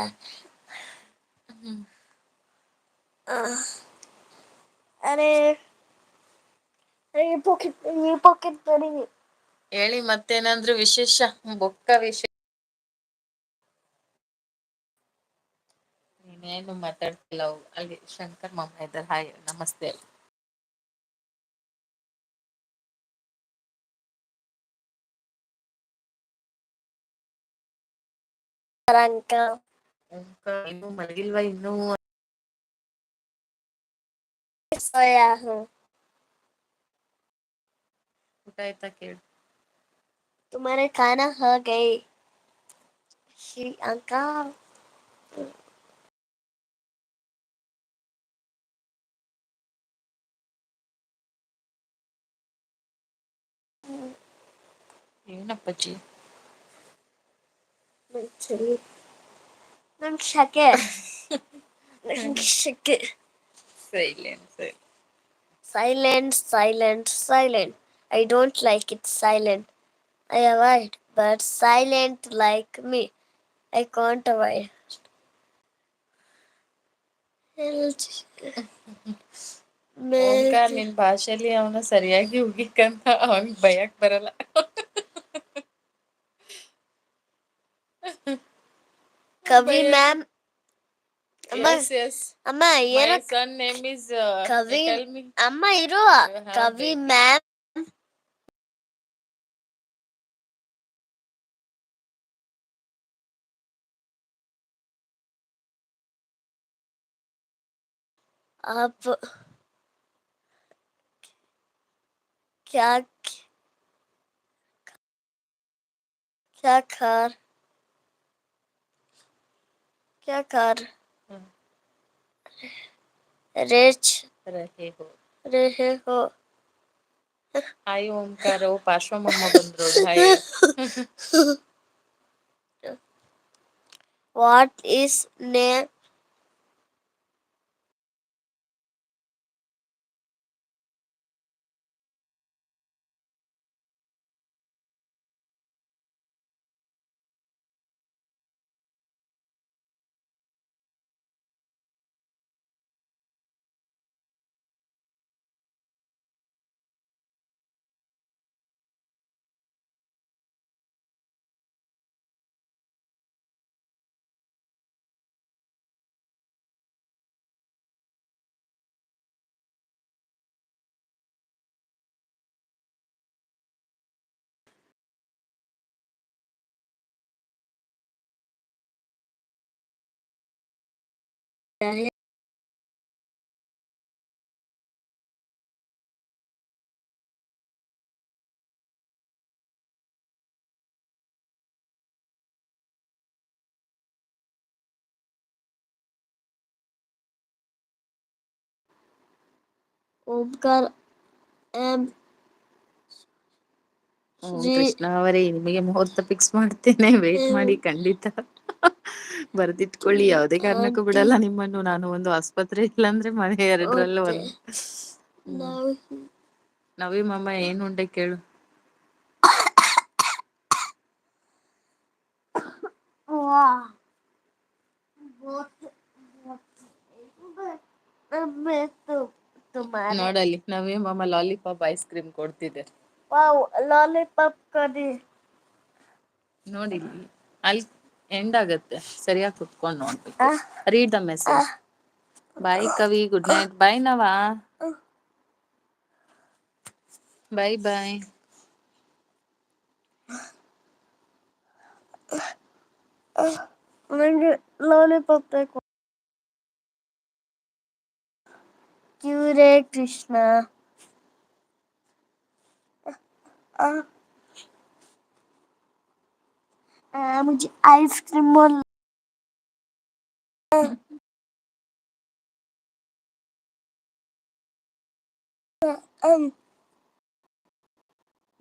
ಅರೆ ಈ ಪಾಕೆಟ್ ಬರೀ. ಹೇಳಿ ಮತ್ತೇನಾದ್ರು ವಿಶೇಷ, ಬೊಕ್ಕ ವಿಶೇಷ. ನೀನೇನು ಮಾತಾಡ್ತಿಲ್ಲ. ಅಲ್ಲಿ ಶಂಕರ್ ಮಾಮ ಇದ್ದಾರೆ, ಹಾಯ್ ನಮಸ್ತೆ. ಇನ್ನು ಮಲಗಿಲ್ವಾ ಇನ್ನು? ಊಟ ಆಯ್ತಾ ಕೇಳು. तुम्हारे खाना हो गई श्री अंकल? ಏನಪ್ಪಜ್ಜಿ? ನಂಗೆ ಶಕೆ. ಶಕೆ. Silent. I don't like it silent. I avoid, but silent like me. I can't avoid. Omkar, ನಿನ್ ಭಾಷೆಯಲ್ಲಿ ಅವನ ಸರಿಯಾಗಿ ಉಗಿಕಂತ ಅವನಿಗೆ ಬಯಕ್ ಬರಲ್ಲ. ಕವಿ ಮ್ಯಾಮ್. ಅಮ್ಮ My son name is ಕವಿ. tell me. ಅಮ್ಮ ಇರು. ಕವಿ ಮ್ಯಾಮ್. आप क्या कर रहे हो? ಹಾಯ್ ಓಂಕಾರ, ಪಾರ್ಶ್ವಮಮ್ಮ ಬಂದ್ರು. Hi. What is name? Omkar M Krishna ಅವರೇ, ನಿಮಗೆ ಮುಹೂರ್ತ ಫಿಕ್ಸ್ ಮಾಡ್ತೇನೆ, ವೇಟ್ ಮಾಡಿ ಖಂಡಿತ. ಬರ್ದಿಟ್ಕೊಳ್ಳಿ, ಯಾವುದೇ ಕಾರಣಕ್ಕೂ ಬಿಡಲ್ಲ ನಿಮ್ಮನ್ನು. ನಾನು ಒಂದು ಆಸ್ಪತ್ರೆ ಇಲ್ಲಾಂದ್ರೆ ಮನೆ ಎರಡರಲ್ಲೂ ಒಂದು. ನವಿ ಮಾಮ ಏನ್ ಉಂಡೆ ಕೇಳು. ನೋಡಲ್ಲಿ ನವಿ ಮಾಮ ಲಾಲಿಪಾಪ್ ಐಸ್ ಕ್ರೀಮ್ ಕೊಡ್ತಿದೆ. लॉलीपॉप करी ನೋಡಿ, ಅಲ್ಲಿ ಎಂಡ್ ಆಗತ್ತೆ. ಸರಿಯಾಗಿ ಕುತ್ಕೊಂಡು ನೋಡ್ಬೇಕು. Read the message. ಬಾಯ್ ಕವಿ, ಗುಡ್ ನೈಟ್. ಬಾಯ್ ನವಾ, ಬಾಯ್ ಬಾಯ್. ನನಗೆ ಲಾಲಿಪಾಪ್ ಬೇಕು. क्यों रे कृष्णा? मुझे आइसक्रीम बोल.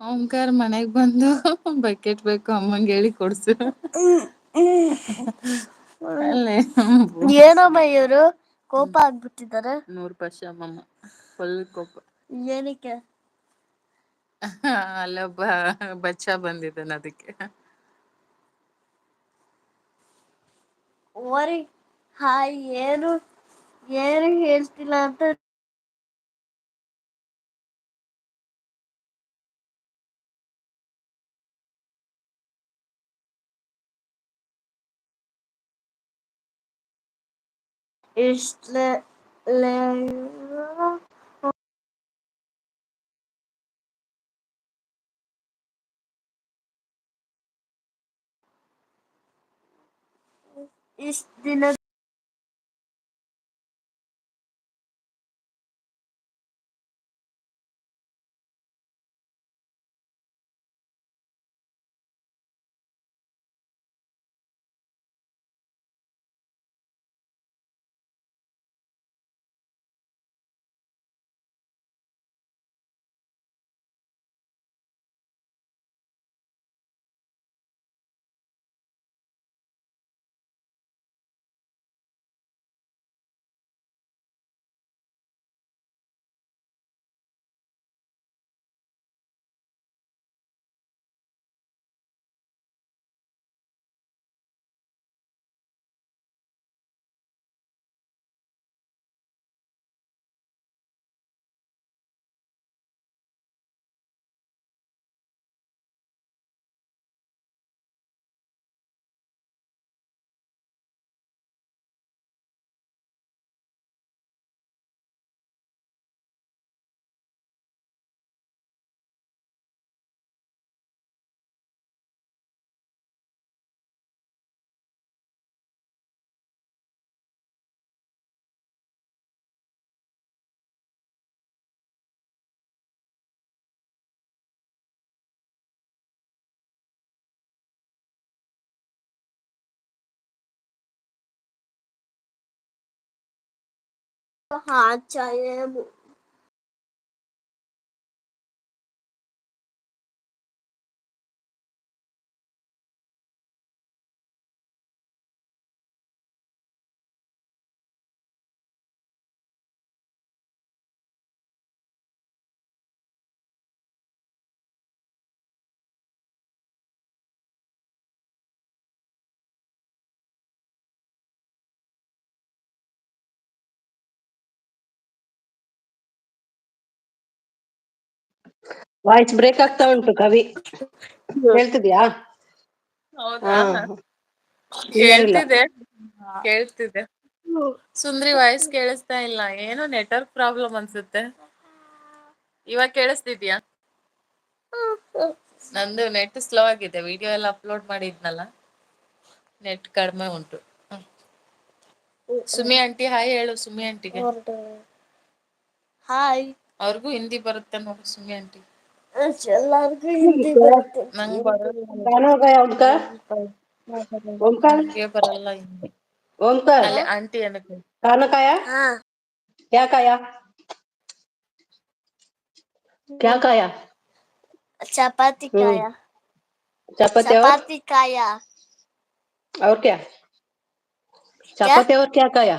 ಓಂಕಾರ ಮನೆಗ್ ಬಂದು ಬಕೆಟ್ ಬೇಕು ಅಮ್ಮಂಗೆ ಹೇಳಿ ಕೊಡ್ಸು ಅಲ್ಲೇ ಏನಮ್ಮ ಇವರು ಕೋಪ ಆಗ್ಬಿಟ್ಟಿದ್ದಾರೆ. 100% ಅಮ್ಮಮ್ಮ ಫುಲ್ ಕೋಪ. ಏನಕ್ಕೆ? ಅಲ್ಲೊಬ್ಬ ಬಚ್ಚ ಬಂದಿದ್ದಾನ ಅದಕ್ಕೆ. ಓರಿ ಹಾಯ್ ಏನು ಏನು ಹೇಳ್ತಿಲ್ಲ ಅಂತ ಇಷ್ಟ ದಿನ हाँ चाहिए ವಾಯ್ಸ್ ಬ್ರೇಕ್ ಆಗ್ತಾ ಉಂಟು ಕವಿ. ಹೇಳ್ತಿದ್ಯಾ? ಹೌದಾ? ಕ್ಲಿಯರ್ ಇಲ್ಲ. ಕೇಳ್ತಿದೆ. ಸುಂದ್ರಿ ವಾಯ್ಸ್ ಕೇಳಿಸ್ತಾ ಇಲ್ಲ, ಏನೋ ನೆಟ್ವರ್ಕ್ ಪ್ರಾಬ್ಲಮ್ ಅನ್ಸುತ್ತೆ. ಇವಾಗ ಕೇಳಿಸ್ತಿದ್ಯಾ? ನಂದು ನೆಟ್ ಸ್ಲೋ ಆಗಿದೆ, ವಿಡಿಯೋ ಎಲ್ಲ ಅಪ್ಲೋಡ್ ಮಾಡಿದ್ನಲ್ಲ, ನೆಟ್ ಕಡಿಮೆ ಉಂಟು. ಸುಮಿ ಆಂಟಿ ಹಾಯ್ ಹೇಳು. ಸುಮಿ ಆಂಟಿಗೆ ಹಾಯ್. ಅವ್ರಿಗೂ ಹಿಂದಿ ಬರುತ್ತೆ ನೋಡು ಸುಮಿ ಆಂಟಿ. ಎಲ್ಲರಿಗೂ ಹಿಂದಿ ಬರುತ್ತೆ. ನಂಗೆ ಬರಲ್ಲ, कौन हो गया उनका? ओमकार? ನಂಗೆ ಬರಲ್ಲ ಹಿಂದಿ. ओमकार? ಅಲ್ಲೇ ಆಂಟಿ ಏನಕ್ಕೆ खाना खाया? ಹಾ क्या खाया? क्या खाया? ಚಪಾತಿ ಕಾಯ चपाती और ಚಪಾತಿ ಕಾಯ क्या? चपाती और क्या खाया?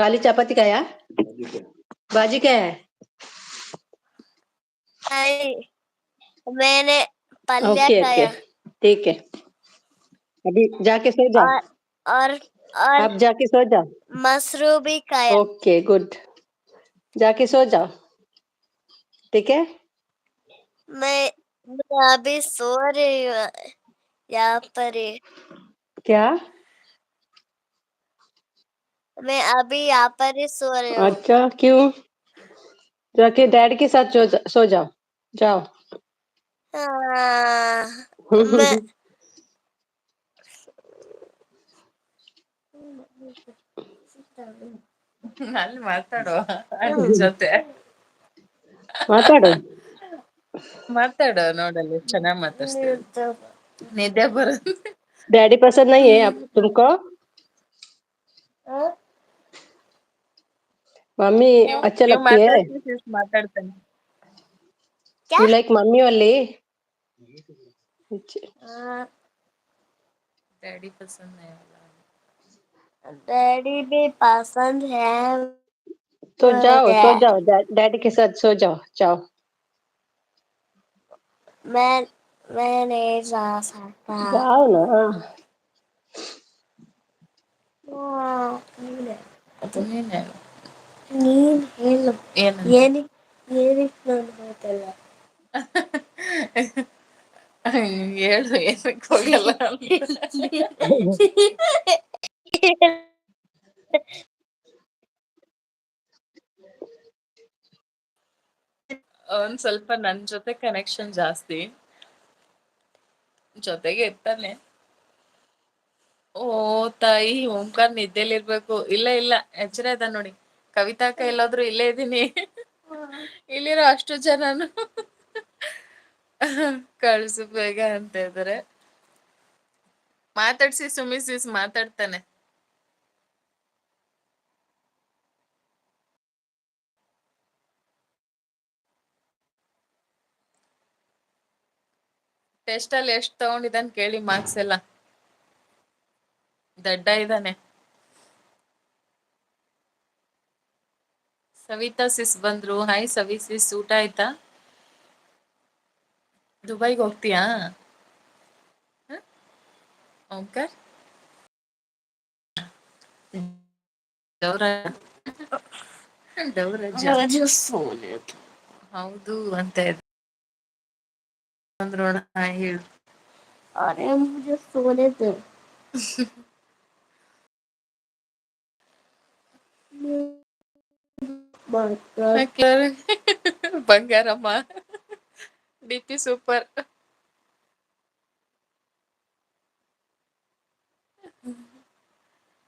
काली चपाती खाया? बाजी क्या है? मैंने पल्या ओके ओके, खाया ठीक है. अभी जाके सो जाओ. और और और आप जाके सो जाओ. मशरूम भी खाया. ओके गुड, जाके सो जाओ, ठीक है. मैं अभी सो रही हूँ यहाँ पर ही. क्या? मैं अभी यहाँ पर ही सो रही हूँ. अच्छा क्यों? जाके डैड के साथ सो जाओ, जाओ. मैं ಅಲ್ಲಿ ಮಾತಾಡುವ ಆಂಟಿ ಜೊತೆ ಮಾತಾಡು. ಮಾತಾಡೋ, ನೋಡಲ್ಲಿ ಚೆನ್ನಾಗ್ ಮಾತಾಡ್ತೀವಿ. ನಿದ್ದೆ ಬರುತ್ತೆ. डैडी पसंद नहीं है अब तुमको? मम्मी अच्छा ನೀವು लगती है? ಮಾತಾಡ್ತೀನಿ, ಮಾತಾಡ್ತಾನೆ. क्या? You like mummy only? Daddy पसंद नहीं वाला। डैडी भी पसंद है तो जाओ मुझे। सो जाओ, डैडी के साथ सो जाओ, जाओ। मैं नहीं जा सकता। जाओ ना। ನೀನ್ ಹೇಳು. ನೀನ್ ಹೇಳು. ಏನಂತ? ಏನಕ್ಕೆ ನಾನು ಹೋಗಲ್ಲ? ಹೇಳು ಏನಕ್ಕೆ ಹೋಗಲ್ಲ ಅಂತ. ಒಂದ್ ಸ್ವಲ್ಪ ನನ್ ಜೊತೆ ಕನೆಕ್ಷನ್ ಜಾಸ್ತಿ, ಜೊತೆಗೆ ಇರ್ತಾನೆ. ಓ ತಾಯಿ, ಓಂಕಾರ್ ನಿದ್ದೆಲಿರ್ಬೇಕು. ಇಲ್ಲ ಇಲ್ಲ, ಎಚ್ಚರ ಇದ್ದ ನೋಡಿ. ಕವಿತಾ ಎಲ್ಲಾದ್ರೂ ಇಲ್ಲೇ ಇದೀನಿ. ಇಲ್ಲಿರೋ ಅಷ್ಟು ಜನನು ಕಳ್ಸು ಬೇಗ ಅಂತ ಇದಾರೆ. ಮಾತಾಡ್ಸಿ ಸುಮಿ ಸಿಸ್, ಮಾತಾಡ್ತಾನೆ. ಟೆಸ್ಟ್ ಅಲ್ಲಿ ಎಷ್ಟು ತಗೊಂಡಿದ್ದಾನೆ ಕೇಳಿ, ಮಾರ್ಕ್ಸ್ ಎಲ್ಲ. ದಡ್ಡ ಇದ್ದಾನೆ. ಸವಿತಾ ಸಿಸ್ ಬಂದ್ರು. ಹಾಯ್ ಸವಿ ಸಿಸ್, ಊಟ ಆಯ್ತಾ? ದುಬೈಗೆ ಹೋಗ್ತೀಯಾ ಓಂಕಾರ್? ಹೌದು ಅಂತ ಅಂದ್ರೋಣ. ಹೇಳು. अरे मुझे सोने दो। Bangaramma DP super.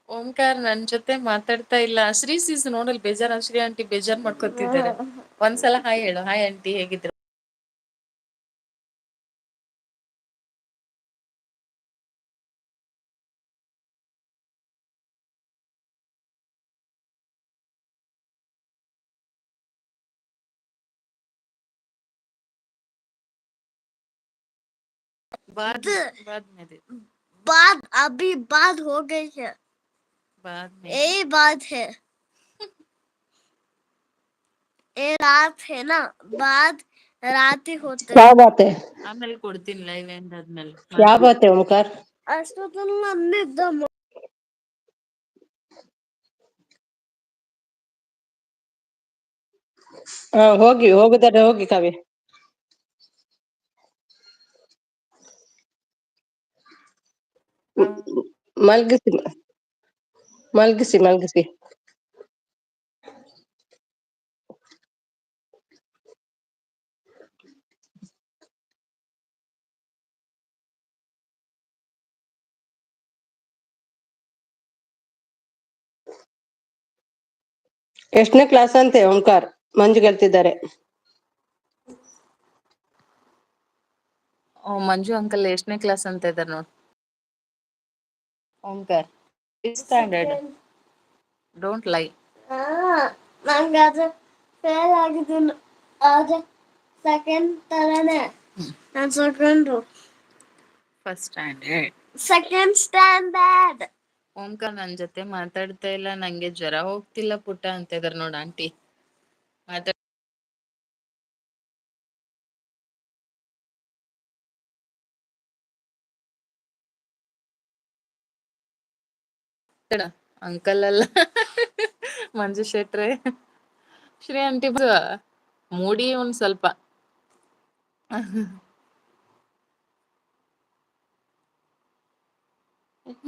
ಓಂಕಾರ್ ನನ್ ಜೊತೆ ಮಾತಾಡ್ತಾ ಇಲ್ಲ. ಶ್ರೀ ಸಿಸ್ ನೋಡಲ್ ಬೇಜಾರ್, ಶ್ರೀ ಆಂಟಿ ಬೇಜಾರ್ ಮಾಡ್ಕೊತಿದ್ದಾರೆ. ಒಂದ್ಸಲ ಹಾಯ್ ಹೇಳು. ಹಾಯ್ ಆಂಟಿ, ಹೇಗಿದ್ರು? बाद बाद में दे, बात अभी बात हो गई है। बाद में यही बात है, ये रात है ना, बात रात ही होते क्या हैं। बात है? ಆಮೇಲೆ ಕೊಡ್ತೀನಿ ಲೈವ್ ಎಂಡ್ ಆದ್ಮೇಲೆ. क्या बात है ओमकार? ಅಷ್ಟೊತ್ತಲ್ಲಿ ನನ್ನಿದ್ದ ಹೋಗಿ, ಹೋಗುದಾದ್ರೆ ಹೋಗಿ ಕಾವ್ಯ. ಮಲ್ಗಿಸಿ ಮಲ್ಗಿಸಿ ಮಲ್ಗಿಸಿ. ಎಷ್ಟನೇ ಕ್ಲಾಸ್ ಅಂತೆ ಓಂಕಾರ್? ಮಂಜು ಗೆಲ್ತಿದ್ದಾರೆ. ಮಂಜು ಅಂಕಲ್ ಎಷ್ಟನೇ ಕ್ಲಾಸ್ ಅಂತ ಇದ್ದಾರೆ ನೋಡಿ. ಓಂಕಾರ್ ಸ್ಟ್ಯಾಂಡರ್ಡ್. ಡೋಂಟ್ ಲೈ. ನಂಗೆ ಅದು ಫೇಲ್ ಆಗಿದ್ದೀನಿ. ಆದ್ರೆ ಸೆಕೆಂಡ್ ತರನೇ. ನಾನು second. First standard. Second standard. Omkar ನನ್ ಜೊತೆ ಮಾತಾಡ್ತಾ ಇಲ್ಲ, ನಂಗೆ ಜ್ವರ ಹೋಗ್ತಿಲ್ಲ ಪುಟ್ಟ ಅಂತ ಇದಾರೆ ನೋಡ ಆಂಟಿ. ಮಾತಾಡ ಅಂಕಲ್ ಅಲ್ಲ ಮಂಜು ಶೆಟ್ರೆ. ಶ್ರೀ ಆಂಟಿ ಮೂಡಿ ಒಂದ್ ಸ್ವಲ್ಪ.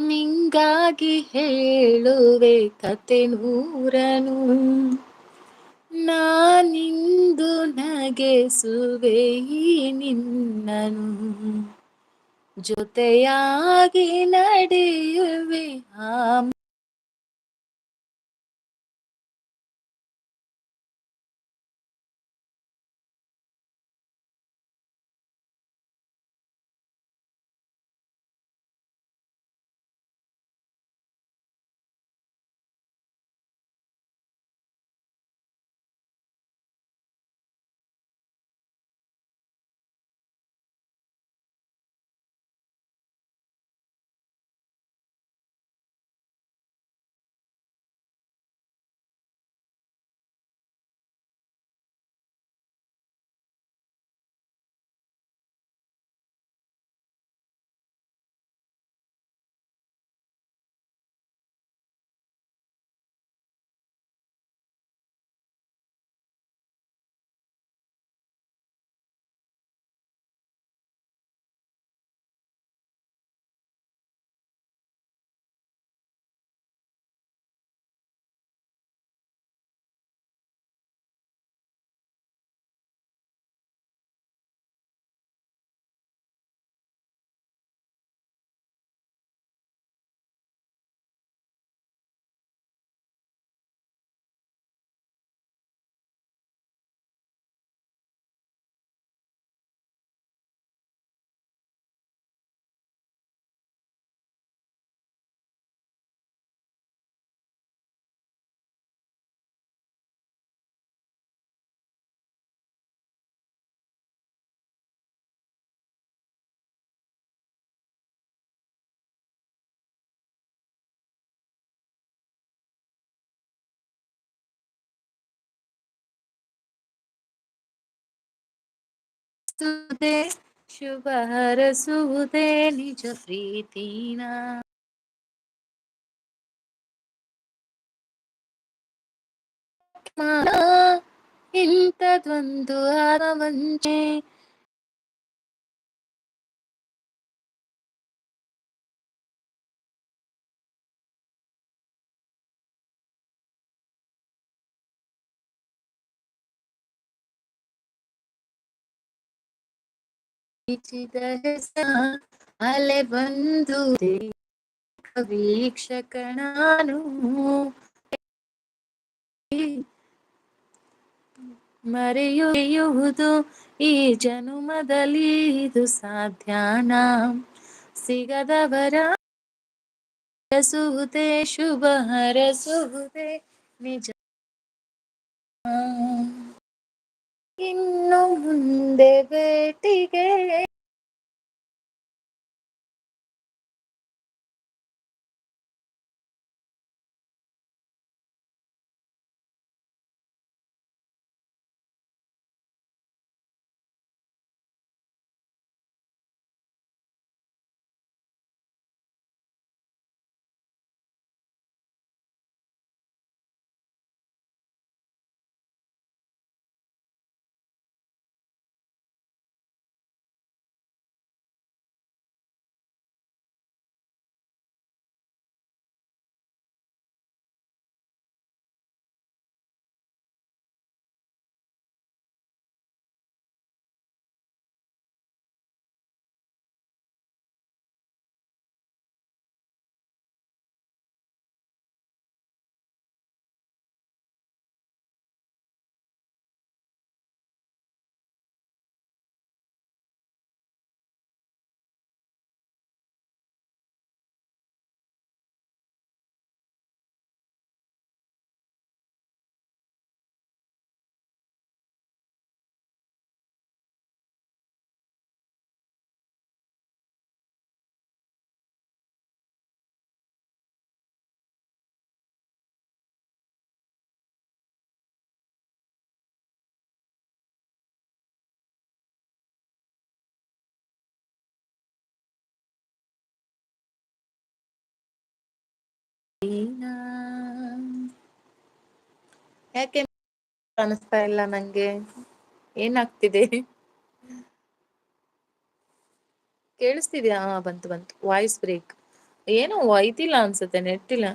ನಿಂಗಾಗಿ ಹೇಳುವೆ ಕತೆ ನೂರನು, ನಾನಿಂದು ನಗೆಸುವೆ ಈ ನಿನ್ನನು, ಜೊತೆಯಾಗಿ ನಡೆಯುವೆ ಆ ಸುದೆ ಶುಭ ಹರಸುವುದೇ ನಿಜ ಪ್ರೀತಿನ. ಇಂಥದೊಂದು ಆರವಂಚೆ ಅಲೆ ಬಂದು ವೀಕ್ಷಕ ನಾನು ಮರೆಯುವುದು ಈ ಜನುಮದಲ್ಲಿ ಇದು ಸಾಧ್ಯನಾ, ಸಿಗದವರ ಹರಸುವುದೇ ಶುಭ ಹರಸುವುದೇ ನಿಜ. ಇನ್ನು ಮುಂದೆ ಭೇಟಿಗೆ ಯಾಕೆ ಕಾಣಿಸ್ತಾ ಇಲ್ಲ ನಂಗೆ, ಏನಾಗ್ತಿದೆ? ಕೇಳಿಸ್ತಿದ್ಯಾ? ಬಂತು ಬಂತು, ವಾಯ್ಸ್ ಬ್ರೇಕ್. ಏನೋ ಒಯ್ತಿಲ್ಲ ಅನ್ಸುತ್ತೆ, ನೆಟ್ ಇಲ್ಲ.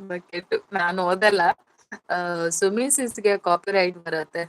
ಬಕೆಟ್ ನಾನು ಓದಲ್ಲ. ಸುಮಿ ಸಿಸ್ಗೆ ಕಾಪಿರೈಟ್ ಬರುತ್ತೆ.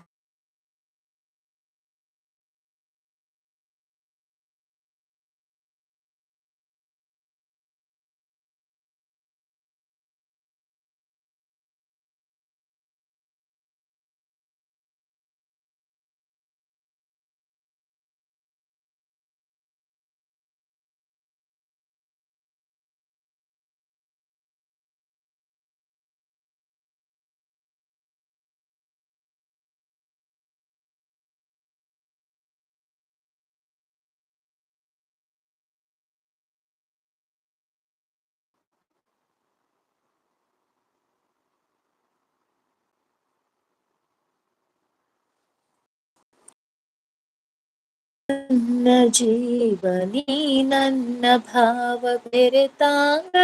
ನನ್ನ ಜೀವನಿ ನನ್ನ ಭಾವ ಬೆರೆತಾಂಗ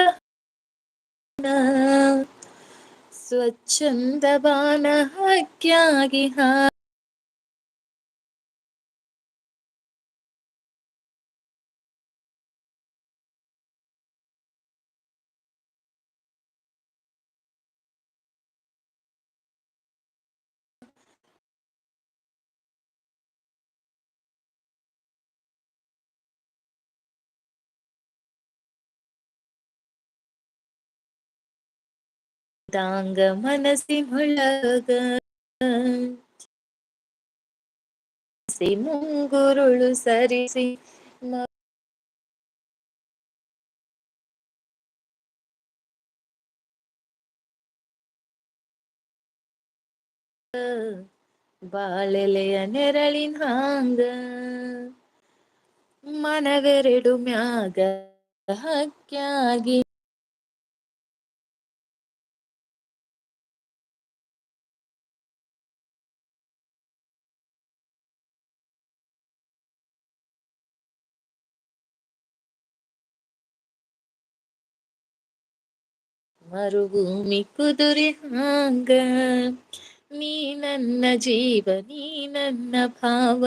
ಸ್ವಚ್ಛಂದ ಬಾನ ಹಕ್ಯಾಗಿ ತಾಂಗ ಮನಸ್ಸಿನೊಳಗ ಮುಂಗುರುಳು ಸರಿಸಿ ಬಾಳೆಲೆಯ ನೆರಳಿನ ಹಾಂಗ ಮನವೆರಡು ಮ್ಯಾಗ ಹಕ್ಕ್ಯಾಗಿ ಮರುಭೂಮಿ ಕುದುರೆ ಹಾಂಗ ನೀ ನನ್ನ ಜೀವ ನೀ ನನ್ನ ಭಾವ.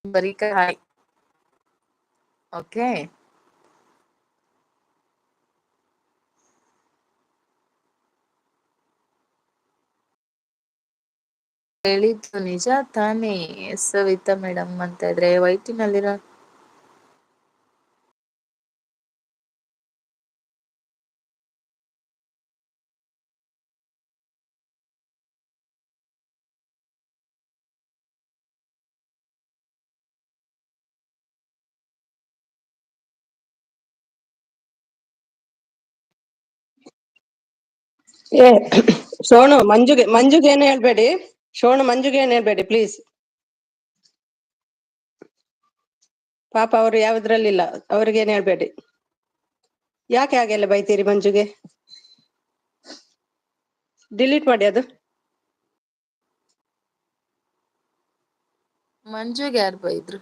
ಬರೀ ಹಾಯ್. ಓಕೆ, ಹೇಳಿದ್ದು ನಿಜ ತಾನೇ ಸವಿತಾ ಮೇಡಮ್ ಅಂತ ಇದ್ರೆ ವೈಟಿನಲ್ಲಿರೋ ಏ ಸೋನು, ಮಂಜುಗೆ ಏನು ಹೇಳ್ಬೇಡಿ. ಮಂಜುಗೆ ಏನು ಹೇಳ್ಬೇಡಿ ಪ್ಲೀಸ್. ಪಾಪ ಅವರು ಯಾವ್ದ್ರಲ್ಲಿಲ್ಲ, ಅವ್ರಿಗೇನು ಹೇಳ್ಬೇಡಿ. ಯಾಕೆ ಹಾಗೆಲ್ಲ ಬೈತೀರಿ ಮಂಜುಗೆ? ಡಿಲೀಟ್ ಮಾಡಿ ಅದು. ಮಂಜುಗೆ ಯಾರು ಬೈದ್ರು?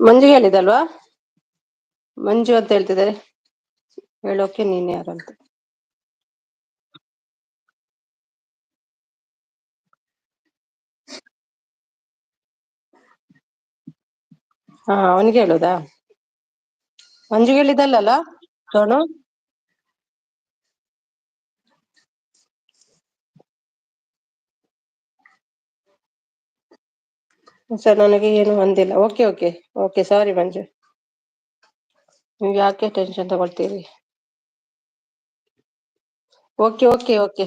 ಮಂಜುಗೆ ಹೇಳಿದಲ್ವಾ? ಮಂಜು ಅಂತ ಹೇಳ್ತಿದ್ದಾರೆ, ಹೇಳೋಕೆ ನೀನ್ ಯಾರಂತ. ಹಾ, ಅವನಿಗೆ ಹೇಳುದಾ? ಮಂಜುಗೆ ಹೇಳಿದಲ್ಲ ಸೋನು. ಸರ್, ನನಗೆ ಏನು ಅಂದಿಲ್ಲ. Okay okay okay, sorry Manju. ನೀವು ಯಾಕೆ ಟೆನ್ಷನ್ ತಗೊಳ್ತೀರಿ? Okay okay okay.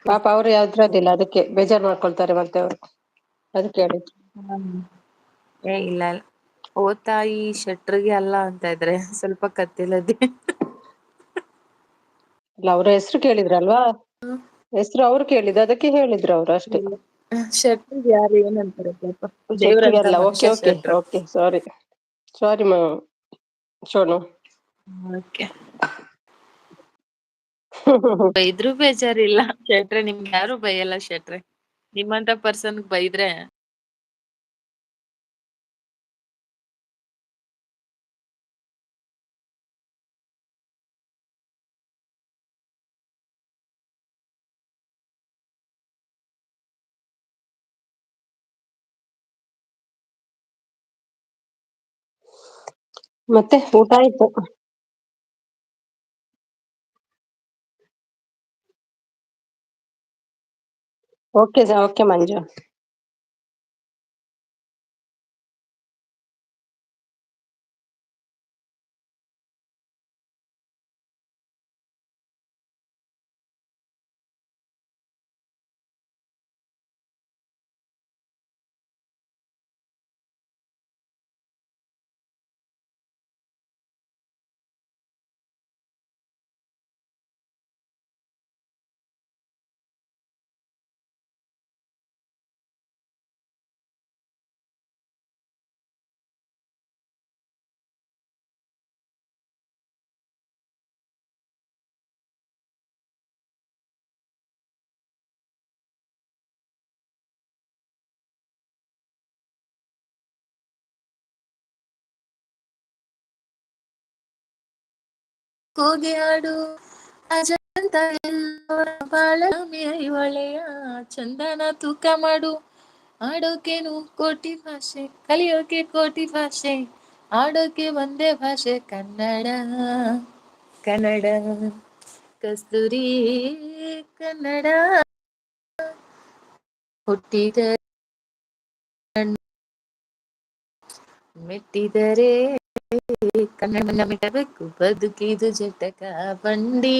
ಪಾಪ ಅವ್ರು ಯಾವ್ದ್ರದಿಲ್ಲ, ಅದಕ್ಕೆ ಬೇಜಾರ್ ಮಾಡ್ಕೊಳ್ತಾರೆ ಮತ್ತೆ ಅವರು. ಅದಕ್ಕೆ ಹೇಳಿದ್ದು. ಏ ಇಲ್ಲ ಇಲ್ಲ, ಓ ತಾಯಿ ಶೆಟ್ರಿಗೆ ಅಲ್ಲ ಅಂತ ಇದ್ರೆ ಸ್ವಲ್ಪ ಕತ್ತಿಲ್ಲದೆ. ಇಲ್ಲ, ಅವ್ರ ಹೆಸರು ಕೇಳಿದ್ರಲ್ವಾ? ಹೆಸರು ಅವ್ರು ಕೇಳಿದ್ದು, ಅದಕ್ಕೆ ಹೇಳಿದ್ರು ಅವ್ರು ಅಷ್ಟೇ. ಶೆಟ್ರಿಗೆ ಯಾರು ಏನಂತಾರೆ ಪಾಪ, ದೇವ್ರಂತ ಶೆಟ್ರಿಗಲ್ಲ. ಓಕೆ ಮನುಷ್ಯ ಓಕೆ ಶೆಟ್ರು. ಓಕೆ, ಸಾರಿ ಸಾರಿ ಸೋನು. ಓಕೆ, ಬೈದ್ರು ಬೇಜಾರಿಲ್ಲ ಶೆಟ್ರೆ, ನಿಮ್ಗೆ ಯಾರು ಬೈಯಲ್ಲ ಶೆಟ್ರೆ. ನಿಮ್ಮಂತ ಪರ್ಸನ್ ಬೈದ್ರೆ ಮತ್ತೆ ಊಟ ಆಯ್ತು. ಓಕೆ ಓಕೆ ಮಂಜು. ಕೂಗಿ ಹಾಡು ಅಜಂತ ಎಲ್ಲೋರ ಬಾಳ ಒಳೆಯ ಚಂದನ ತೂಕ ಮಾಡು ಆಡೋಕೇನು ಕೋಟಿ ಭಾಷೆ ಕಲಿಯೋಕೆ ಕೋಟಿ ಭಾಷೆ ಆಡೋಕೆ ಒಂದೇ ಭಾಷೆ ಕನ್ನಡ ಕನ್ನಡ ಕಸ್ತೂರಿ ಕನ್ನಡ ಹುಟ್ಟಿದ ಮೆಟ್ಟಿದರೆ ಕನ್ನಡ ಮೆಟ್ಟಬೇಕು ಬದುಕಿದು ಜಟಕ ಬಂಡಿ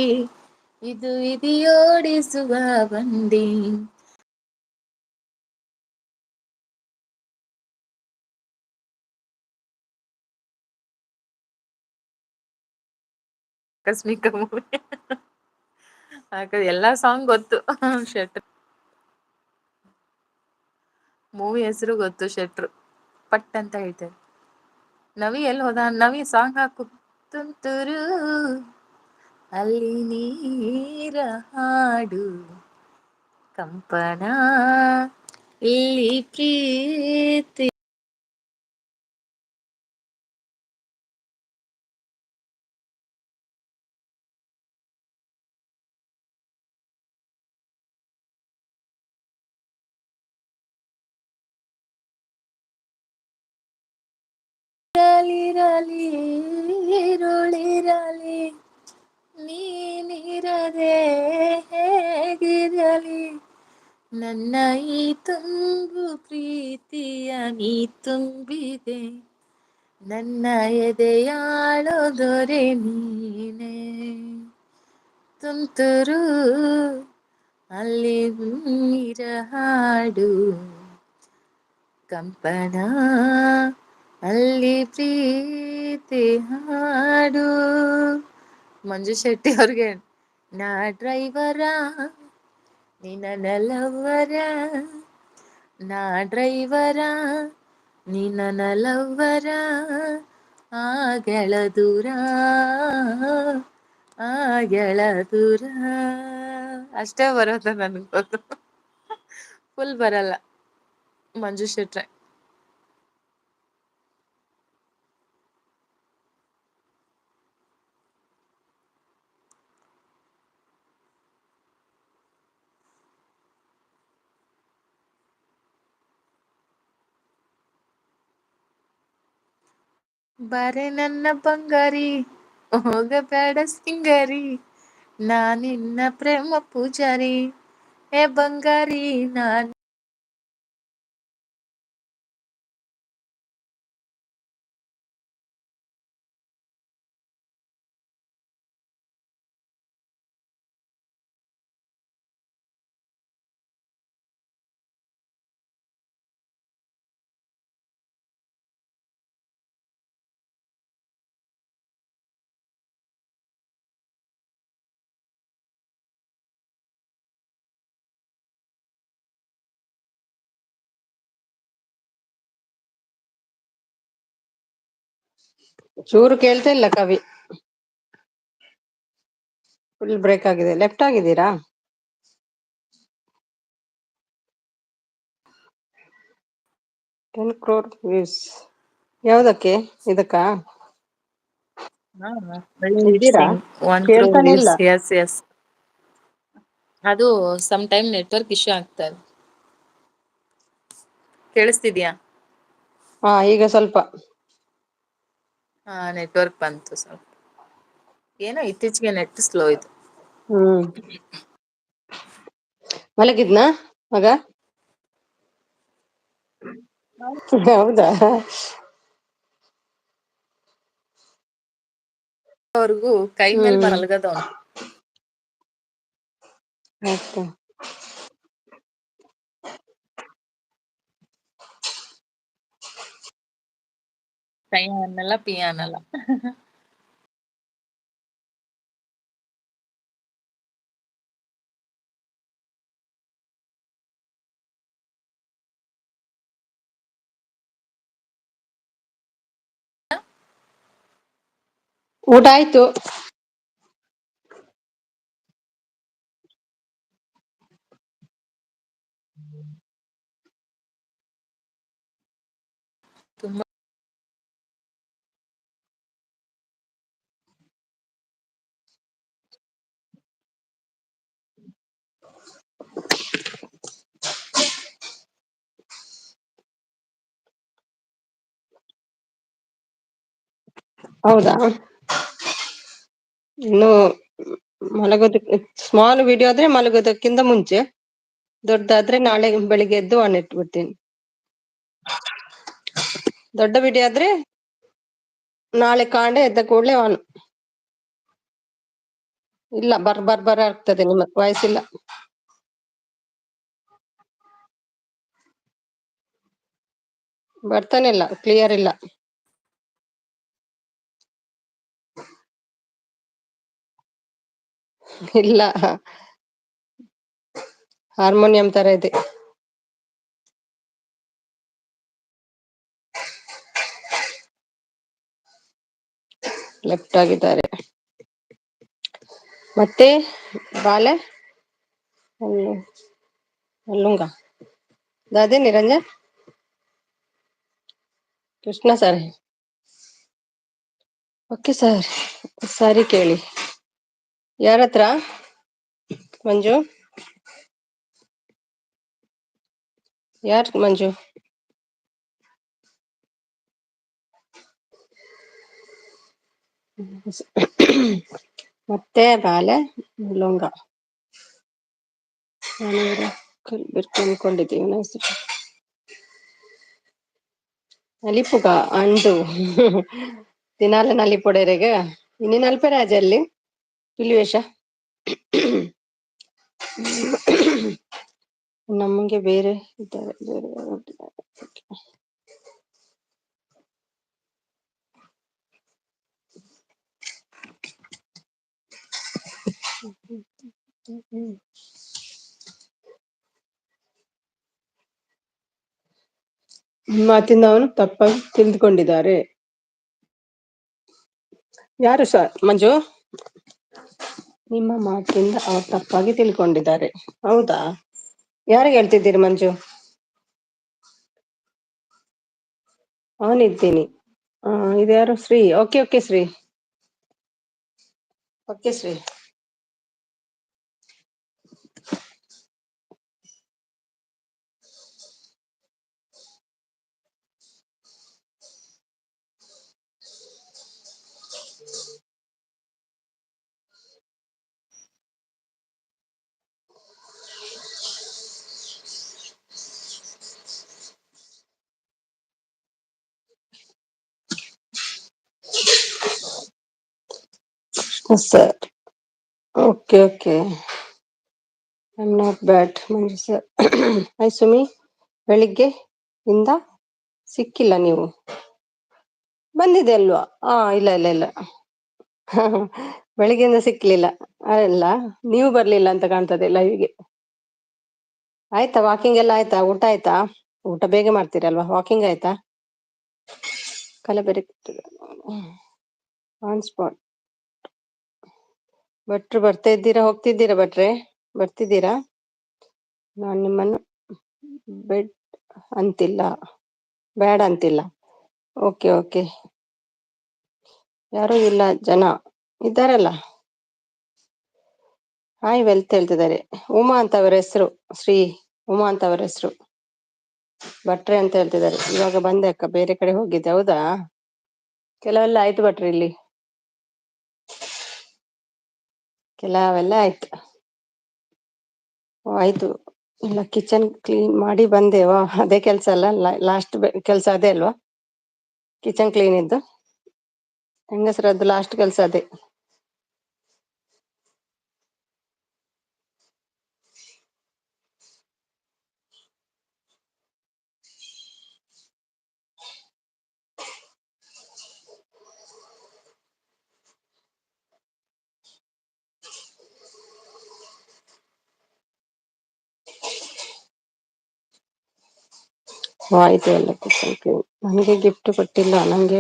ಇದು ಇದೆಯೋಡಿಸುವ ಬಂಡಿ. ಆಕಸ್ಮಿಕ ಮೂವಿ ಎಲ್ಲಾ ಸಾಂಗ್ ಗೊತ್ತು. ಶೆಟ್ರು ಮೂವಿ ಹೆಸರು ಗೊತ್ತು, ಶೆಟ್ರು ಪಟ್ ಅಂತ ಹೇಳ್ತಾರೆ. ನವಿ ಎಲ್ಲಿ ಹೋದ? ನವಿ ಸಾಂಗ್ ಹಾಕು. ತುಂತುರು ಅಲ್ಲಿ ನೀರ ಹಾಡು ಕಂಪನ ಇಲ್ಲಿ ಪ್ರೀತಿ. ಇರಲಿ ಇರುಳಿರಲಿ ನೀನಿರದೆ ಹೇಗಿರಲಿ ನನ್ನ ಈ ತುಂಬು ಪ್ರೀತಿಯ ನೀ ತುಂಬಿದೆ ನನ್ನ ಎದೆಯಾಳೋ ದೊರೆ ನೀನೆ. ತುಂತುರು ಅಲ್ಲಿ ನೀರ ಹಾಡು ಕಂಪನ ಅಲ್ಲಿ ಪ್ರೀತಿ ಹಾಡು. ಮಂಜು ಶೆಟ್ಟಿ ಅವ್ರಿಗೆ ನಾ ಡ್ರೈವರ ನೀ ನನ್ನ ಲವ್ವರ, ನಾ ಡ್ರೈವರ ನೀ ನನ್ನ ಲವ್ವರ, ಆಗೆಳ ದೂರ ಆಗೆಳ ದೂರ. ಅಷ್ಟೇ ಬರೋದು ನನ್ಗೆ, ಫುಲ್ ಬರಲ್ಲ. ಮಂಜು ಶೆಟ್ರೆ ಬಾರೆ ನನ್ನ ಬಂಗಾರಿ ಹೋಗಬೇಡ ಸಿಂಗಾರಿ ನಾನಿನ್ನ ಪ್ರೇಮ ಪೂಜಾರಿ ಏ ಬಂಗಾರಿ ನಾನು ಚೂರು ಕೇಳ್ತಾ ಇಲ್ಲ ಕವಿ, ಫುಲ್ ಬ್ರೇಕ್ ಆಗಿದೆ. ಲೆಫ್ಟ್ ಆಗಿದ್ದೀರಾ? 10 crore views ಯಾವ್ದಕ್ಕೆ? ಇದಕ್ಕಾ? ಲಿಪ್ ಇದ್ದೀರಾ? ಸಿಂಗ್ 1 crore ಕೇಳ್ತಾನೆ views. ಇಲ್ಲ. ಎಸ್ ಎಸ್, ಅದು ಸಮ್ ಟೈಮ್ ನೆಟ್ವರ್ಕ್ ಇಶ್ಯೂ ಆಗ್ತದೆ. ಕೇಳಿಸ್ತಿದ್ಯಾ? ಹಾ, ಈಗ ಸ್ವಲ್ಪ. ಹಾ, ನೆಟ್ವರ್ಕ್ ಬಂತು ಸ್ವಲ್ಪ. ಏನೋ ಇತ್ತೀಚೆಗೆ ನೆಟ್ ಸ್ಲೋ ಇದು. ಮಲಗಿದ್ನಾ ಮಗ? ಹೌದಾ? ಅವ್ರಿಗೂ ಕೈ ಮೇಲ್ ಮಲಗದವನು. ಆಯ್ತಾ. ಕೈ ಅನ್ನಲ್ಲ ಪಿ ಅನ್ನಲ್ಲ. ಊಟ ಆಯ್ತು. ತುಂಬಾ ಹೌದಾ? ಇನ್ನು ಮಲಗೋದಕ್ಕೆ ಸ್ಮಾಲ್ ವಿಡಿಯೋ ಆದ್ರೆ ಮಲಗೋದಕ್ಕಿಂತ ಮುಂಚೆ, ದೊಡ್ಡದಾದ್ರೆ ನಾಳೆ ಬೆಳಿಗ್ಗೆ ಎದ್ದು ಆನ್ ಇಟ್ಬಿಡ್ತೀನಿ. ದೊಡ್ಡ ವಿಡಿಯೋ ಆದ್ರೆ ನಾಳೆ ಕಾಂಡೆ ಎದ್ದ ಕೂಡಲೇ ಆನ್. ಇಲ್ಲ ಬರ್ ಆಗ್ತದೆ, ನಿಮ್ಮ ವಾಯ್ಸ್ ಇಲ್ಲ. ಬರ್ತಾನೆ ಇಲ್ಲ, ಕ್ಲಿಯರ್ ಇಲ್ಲ. ಇಲ್ಲ, ಹಾರ್ಮೋನಿಯಂ ತರ ಇದೆ. ಲೆಫ್ಟ್ ಆಗಿದ್ದಾರೆ. ಮತ್ತೆ ಬಾಲೆ ಅಲ್ಲುಂಗ ದಾದೆ Niranjan Krishna sir. Okay sir, ಸರಿ ಕೇಳಿ. ಯಾರತ್ರ ಮಂಜು? ಯಾರ್ ಮಂಜು? ಮತ್ತೆ ಬಾಲೆ ಲುಂಗ ಅನ್ಕೊಂಡಿದ್ದೀವಿ. ನಲಿಪುಗ ಅಂಡು ದಿನಾಲ ನಲಿಪೊಡೆರೆಗ ಇನ್ನು ನಲ್ಪೆ ರಾಜಲ್ಲಿ ಪಿಲಿವೇಶ ನಮಗೆ ಬೇರೆ ಇದ್ದಾರೆ, ಬೇರೆ ಮಾತಿಂದ ಅವನು ತಪ್ಪಾಗಿ ತಿಳಿದುಕೊಂಡಿದ್ದಾರೆ. ಯಾರು ಸರ್ ಮಂಜು? ನಿಮ್ಮ ಮಾತಿಂದ ಅವ್ರು ತಪ್ಪಾಗಿ ತಿಳ್ಕೊಂಡಿದ್ದಾರೆ. ಹೌದಾ? ಯಾರಿಗೆ ಹೇಳ್ತಿದ್ದೀರಿ ಮಂಜು? ಅವನಿದ್ದೀನಿ. ಇದ್ಯಾರು? Shri. Okay okay Shri, okay Shri. Sir okay okay, I am not bad Manju sir. Hi Sumi, ಬೆಳಿಗ್ಗೆ ಇಂದ ಸಿಕ್ಕಿಲ್ಲ ನೀವು. ಬಂದಿದೆ ಅಲ್ವಾ? ಇಲ್ಲ ಇಲ್ಲ ಇಲ್ಲ. ಬೆಳಿಗ್ಗೆಯಿಂದ ಸಿಕ್ಲಿಲ್ಲ ಅಲ್ಲ, ನೀವು ಬರ್ಲಿಲ್ಲ ಅಂತ ಕಾಣ್ತದೆ ಲೈವ್ಗೆ. ಆಯ್ತಾ ವಾಕಿಂಗ್ ಎಲ್ಲ ಆಯ್ತಾ? ಊಟ ಆಯ್ತಾ? ಊಟ ಬೇಗ ಮಾಡ್ತೀರಲ್ವಾ? ವಾಕಿಂಗ್ ಆಯ್ತಾ? ಕಲಬೆರಕೆ ಆನ್ ಸ್ಪಾಟ್. ಭಟ್ರು ಬರ್ತಾ ಇದ್ದೀರಾ ಹೋಗ್ತಿದ್ದೀರಾ? ಭಟ್ರೆ ಬರ್ತಿದ್ದೀರಾ? ನಾನು ನಿಮ್ಮನ್ನು ಬೆಡ್ ಅಂತಿಲ್ಲ, ಬ್ಯಾಡ್ ಅಂತಿಲ್ಲ. Okay okay. ಯಾರೂ ಇಲ್ಲ, ಜನ ಇದ್ದಾರಲ್ಲ. ಹಾಯ್ ವೆಲ್ತ್ ಹೇಳ್ತಿದ್ದಾರೆ. ಉಮಾ ಅಂತ ಅವರ ಹೆಸರು, ಶ್ರೀ ಉಮಾ ಅಂತ ಅವರ ಹೆಸರು. ಭಟ್ರೆ ಅಂತ ಹೇಳ್ತಿದ್ದಾರೆ. ಇವಾಗ ಬಂದೆ ಅಕ್ಕ, ಬೇರೆ ಕಡೆ ಹೋಗಿದ್ದೆ. ಹೌದಾ? ಕೆಲವೆಲ್ಲ ಆಯ್ತು ಭಟ್ರೆ, ಇಲ್ಲಿ ಕೆಲವೆಲ್ಲ ಆಯ್ತು. ಆಯ್ತು, ಇಲ್ಲ ಕಿಚನ್ ಕ್ಲೀನ್ ಮಾಡಿ ಬಂದೇವಾ, ಅದೇ ಕೆಲ್ಸ ಅಲ್ಲ, ಲಾಸ್ಟ್ ಕೆಲ್ಸ ಅದೇ ಅಲ್ವಾ? ಕಿಚನ್ ಕ್ಲೀನ್ ಇದ್ದು ಹೆಂಗಸರದ್ದು ಲಾಸ್ಟ್ ಕೆಲ್ಸ ಅದೇ. ಆಯ್ತು ಎಲ್ಲ ಕಿಚನ್ ಕ್ಲೀನ್. ನನಗೆ ಗಿಫ್ಟ್ ಕೊಟ್ಟಿಲ್ಲ, ನಂಗೆ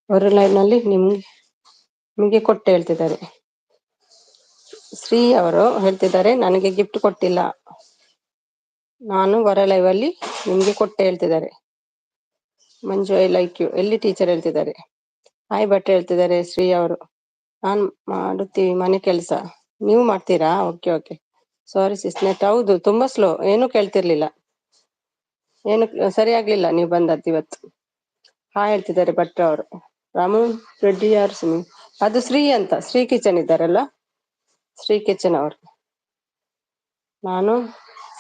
ಹೊರ ಲೈನ್ ನಲ್ಲಿ ನಿಮ್ಗೆ ಕೊಟ್ಟು ಹೇಳ್ತಿದ್ದಾರೆ. ಶ್ರೀ ಅವರು ಹೇಳ್ತಿದ್ದಾರೆ, ನನಗೆ ಗಿಫ್ಟ್ ಕೊಟ್ಟಿಲ್ಲ, ನಾನು ಹೊರ ಲೈವ್ ಅಲ್ಲಿ ನಿಮ್ಗೆ ಕೊಟ್ಟೆ ಹೇಳ್ತಿದ್ದಾರೆ. ಮಂಜು ಐ ಲೈಕ್ ಯು, ಎಲ್ಲಿ ಟೀಚರ್ ಹೇಳ್ತಿದ್ದಾರೆ. ಹಾಯ್ ಭಟ್ ಹೇಳ್ತಿದ್ದಾರೆ ಶ್ರೀ ಅವರು. ನಾನ್ ಮಾಡುತ್ತೀವಿ ಮನೆ ಕೆಲಸ, ನೀವು ಮಾಡ್ತೀರಾ? Okay okay. ಸಾರಿ ಸಿಸ್ನೆಟ್, ಹೌದು ತುಂಬಾ ಸ್ಲೋ, ಏನು ಕೇಳ್ತಿರ್ಲಿಲ್ಲ, ಏನು ಸರಿ ಆಗ್ಲಿಲ್ಲ ನೀವು ಬಂದದ್ದು ಇವತ್ತು. ಹಾಯ್ ಹೇಳ್ತಿದ್ದಾರೆ ಭಟ್ರು ಅವರು. ರಾಮು ರೆಡ್ಡಿ ಯಾರು ಸುಮಿ? ಅದು ಶ್ರೀ ಅಂತ, ಶ್ರೀ ಕಿಚನ್ ಇದ್ದಾರಲ್ಲ, ಶ್ರೀ ಕಿಚನ್ ಅವರು. ನಾನು